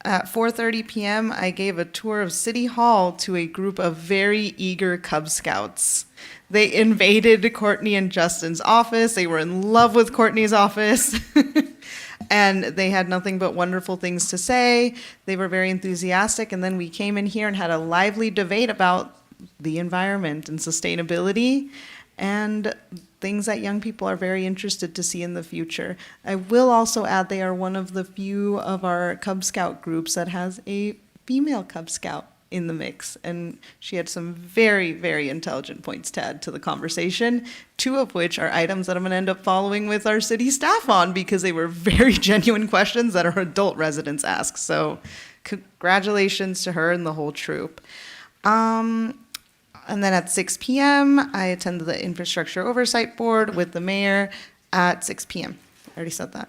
At 4:30 p.m., I gave a tour of City Hall to a group of very eager Cub Scouts. They invaded Courtney and Justin's office. They were in love with Courtney's office. And they had nothing but wonderful things to say. They were very enthusiastic. And then we came in here and had a lively debate about the environment and sustainability and things that young people are very interested to see in the future. I will also add they are one of the few of our Cub Scout groups that has a female Cub Scout in the mix, and she had some very, very intelligent points to add to the conversation, two of which are items that I'm going to end up following with our city staff on because they were very genuine questions that our adult residents ask. So congratulations to her and the whole troop. And then at 6 p.m., I attended the Infrastructure Oversight Board with the mayor at 6 p.m. I already said that.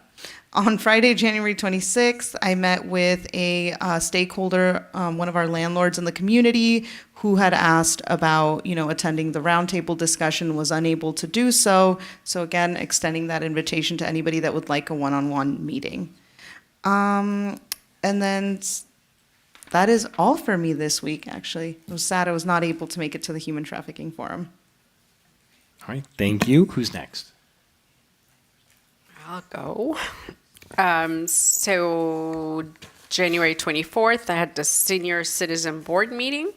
On Friday, January 26th, I met with a stakeholder, one of our landlords in the community, who had asked about, attending the roundtable discussion, was unable to do so. So again, extending that invitation to anybody that would like a one-on-one meeting. And then that is all for me this week, actually. It was sad I was not able to make it to the Human Trafficking Forum. All right, thank you. Who's next? I'll go. So January 24th, I had the Senior Citizen Board meeting.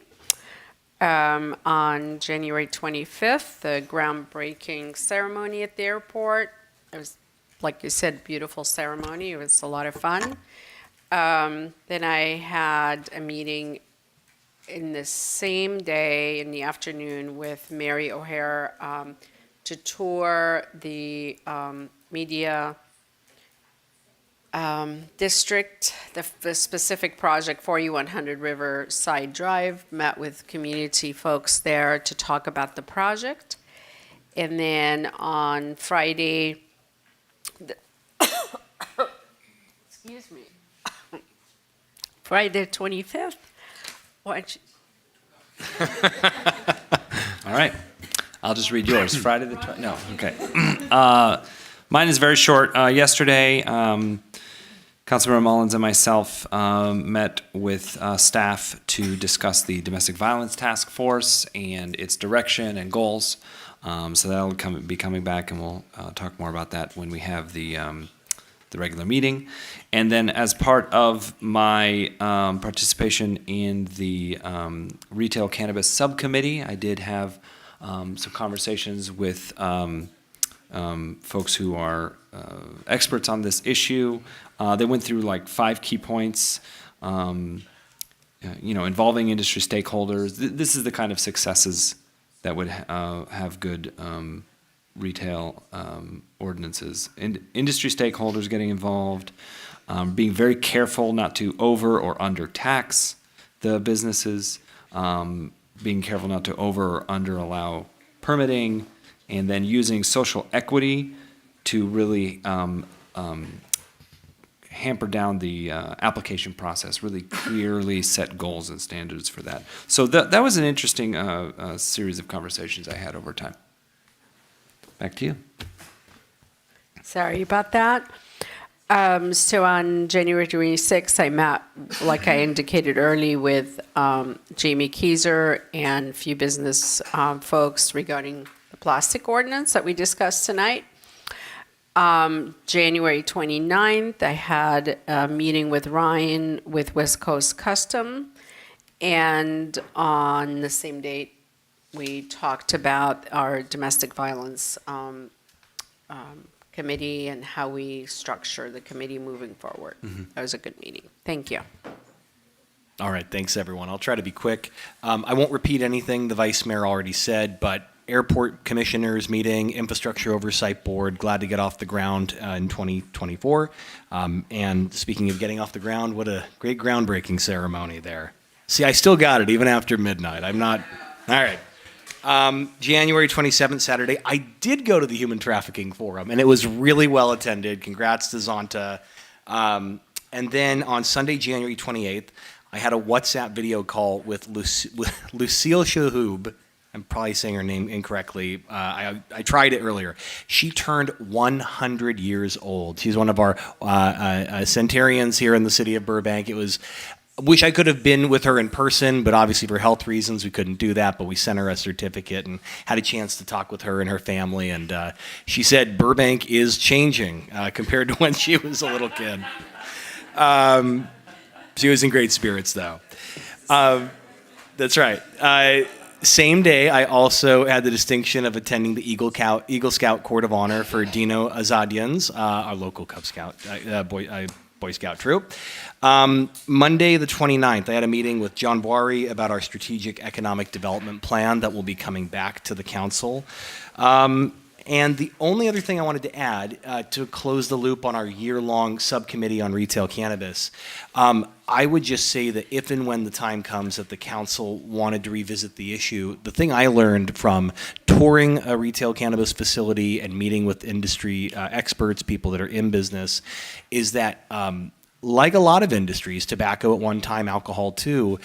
On January 25th, the groundbreaking ceremony at the airport. It was, like you said, beautiful ceremony. It was a lot of fun. Then I had a meeting in the same day in the afternoon with Mary O'Hare to tour the media district, the specific project 4100 Riverside Drive. Met with community folks there to talk about the project. And then on Friday, excuse me, Friday the 25th, What? All right. I'll just read yours. Friday the 20th. No, okay. Mine is very short. Yesterday, Councilmember Mullins and myself met with staff to discuss the Domestic Violence Task Force and its direction and goals. So that'll be coming back, and we'll talk more about that when we have the regular meeting. And then as part of my participation in the Retail Cannabis Subcommittee, I did have some conversations with folks who are experts on this issue. They went through like 5 key points, involving industry stakeholders. This is the kind of successes that would have good retail ordinances. Industry stakeholders getting involved, being very careful not to over or under tax the businesses, being careful not to over or under allow permitting, and then using social equity to really hamper down the application process, really clearly set goals and standards for that. So that was an interesting series of conversations I had over time. Back to you. Sorry about that. So on January 26th, I met, like I indicated early, with Jamie Keyser and a few business folks regarding the plastic ordinance that we discussed tonight. January 29th, I had a meeting with Ryan with West Coast Custom. And on the same date, we talked about our domestic violence committee and how we structure the committee moving forward. That was a good meeting. Thank you. All right, thanks everyone. I'll try to be quick. I won't repeat anything the Vice Mayor already said, but Airport Commissioners meeting, Infrastructure Oversight Board, glad to get off the ground in 2024. And speaking of getting off the ground, what a great groundbreaking ceremony there. See, I still got it even after midnight. I'm not, all right. January 27th, Saturday, I did go to the Human Trafficking Forum, and it was really well attended. Congrats to Zonta. And then on Sunday, January 28th, I had a WhatsApp video call with Lucille Shahoob. I'm probably saying her name incorrectly. I tried it earlier. She turned 100 years old. She's one of our centenarians here in the city of Burbank. Wish I could have been with her in person, but obviously for health reasons we couldn't do that, but we sent her a certificate and had a chance to talk with her and her family, and she said Burbank is changing compared to when she was a little kid. She was in great spirits, though. That's right. Same day, I also had the distinction of attending the Eagle Scout Court of Honor for Dino Azadians, our local Cub Scout, Boy Scout troop. Monday the 29th, I had a meeting with John Boari about our strategic economic development plan that will be coming back to the council. And the only other thing I wanted to add to close the loop on our year-long subcommittee on retail cannabis, I would just say that if and when the time comes that the council wanted to revisit the issue, the thing I learned from touring a retail cannabis facility and meeting with industry experts, people that are in business, is that like a lot of industries, tobacco at one time, alcohol too,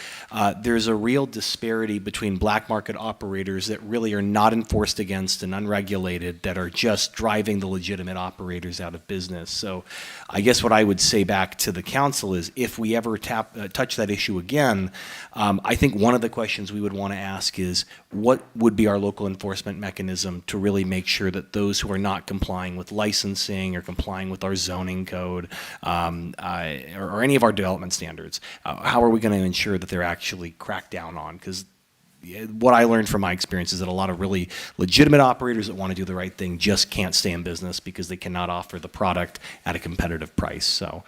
there's a real disparity between black market operators that really are not enforced against and unregulated, that are just driving the legitimate operators out of business. So I guess what I would say back to the council is if we ever touch that issue again, I think one of the questions we would want to ask is what would be our local enforcement mechanism to really make sure that those who are not complying with licensing or complying with our zoning code, or any of our development standards, how are we going to ensure that they're actually cracked down on? Because what I learned from my experience is that a lot of really legitimate operators that want to do the right thing just can't stay in business because they cannot offer the product at a competitive price. So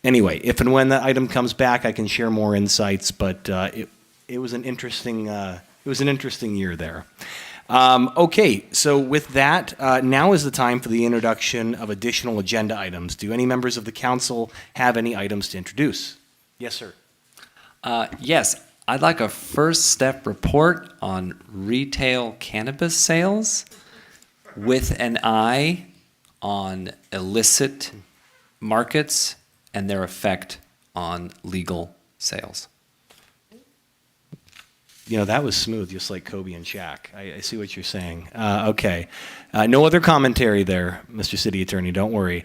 anyway, if and when that item comes back, I can share more insights, but it was an interesting year there. Okay, so with that, now is the time for the introduction of additional agenda items. Do any members of the council have any items to introduce? Yes, sir. Yes, I'd like a first step report on retail cannabis sales with an eye on illicit markets and their effect on legal sales. You know, that was smooth, just like Kobe and Shaq. I see what you're saying. Okay. No other commentary there, Mr. City Attorney, don't worry.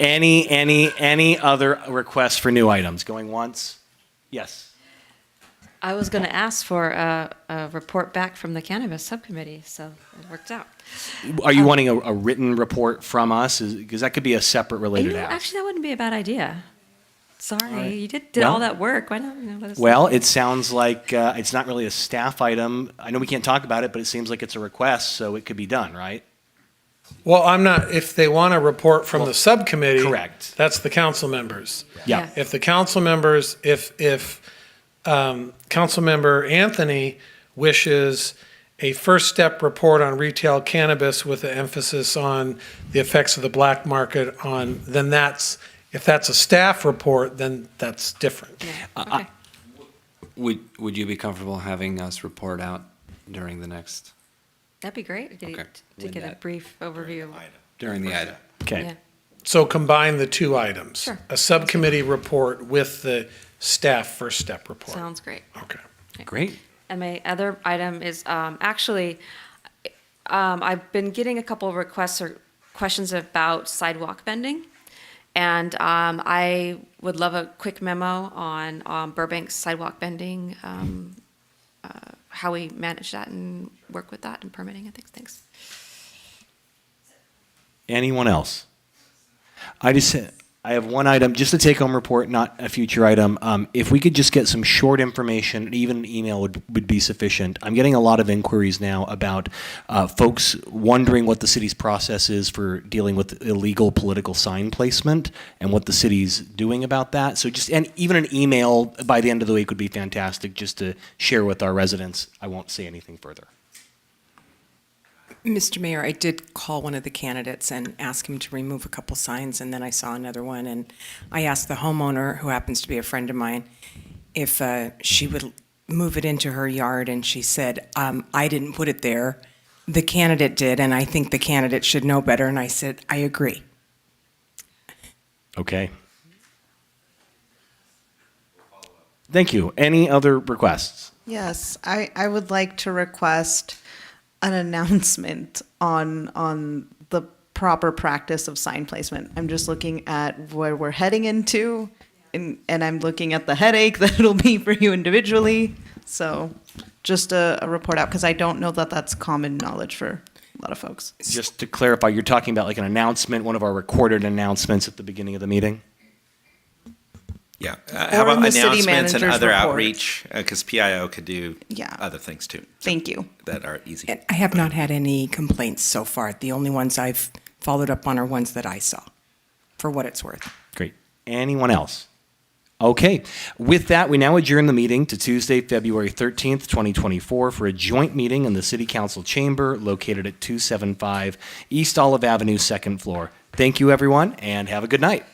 Any other requests for new items? Going once? Yes. I was going to ask for a report back from the cannabis subcommittee, so it worked out. Are you wanting a written report from us? Because that could be a separate related ask. Actually, that wouldn't be a bad idea. Sorry, right. you did Well- all that work. Why not let us Well, know? it sounds like it's not really a staff item. I know we can't talk about it, but it seems like it's a request, so it could be done, right? Well, I'm not, if they want a report from the subcommittee. Correct. That's the council members. Yeah. If the council members, if Councilmember Anthony wishes a first step report on retail cannabis with an emphasis on the effects of the black market on, then that's, if that's a staff report, then that's different. Okay. Would you be comfortable having us report out during the next, That'd be great to Okay. get a brief overview. during the item? Okay. Yeah. So combine the two items. Sure. A subcommittee report with the staff first step report. Sounds great. Okay. Great. And my other item is actually, I've been getting a couple of requests or questions about sidewalk bending. And I would love a quick memo on Burbank's sidewalk bending, how we manage that and work with that and permitting and things. Thanks. Anyone else? I have one item, just a take-home report, not a future item. If we could just get some short information, even an email would be sufficient. I'm getting a lot of inquiries now about folks wondering what the city's process is for dealing with illegal political sign placement and what the city's doing about that. So just, and even an email by the end of the week would be fantastic, just to share with our residents. I won't say anything further. Mr. Mayor, I did call one of the candidates and ask him to remove a couple signs, and then I saw another one, and I asked the homeowner, who happens to be a friend of mine, if she would move it into her yard, and she said, I didn't put it there. The candidate did, and I think the candidate should know better, and I said, I agree. Okay. Thank you. Any other requests? Yes, I would like to request an announcement on the proper practice of sign placement. I'm just looking at where we're heading into, and I'm looking at the headache that it'll be for you individually. So just a report out, because I don't know that that's common knowledge for a lot of folks. Just to clarify, you're talking about like an announcement, one of our recorded announcements at the beginning of the meeting? Yeah. Or How about in the city announcements and manager's other report. outreach? Because PIO could do Yeah. other things too. Thank you. That are easy. And I have not had any complaints so far. The only ones I've followed up on are ones that I saw, for what it's worth. Great. Anyone else? Okay. With that, we now adjourn the meeting to Tuesday, February 13th, 2024 for a joint meeting in the City Council chamber located at 275 East Olive Avenue, second floor. Thank you, everyone, and have a good night.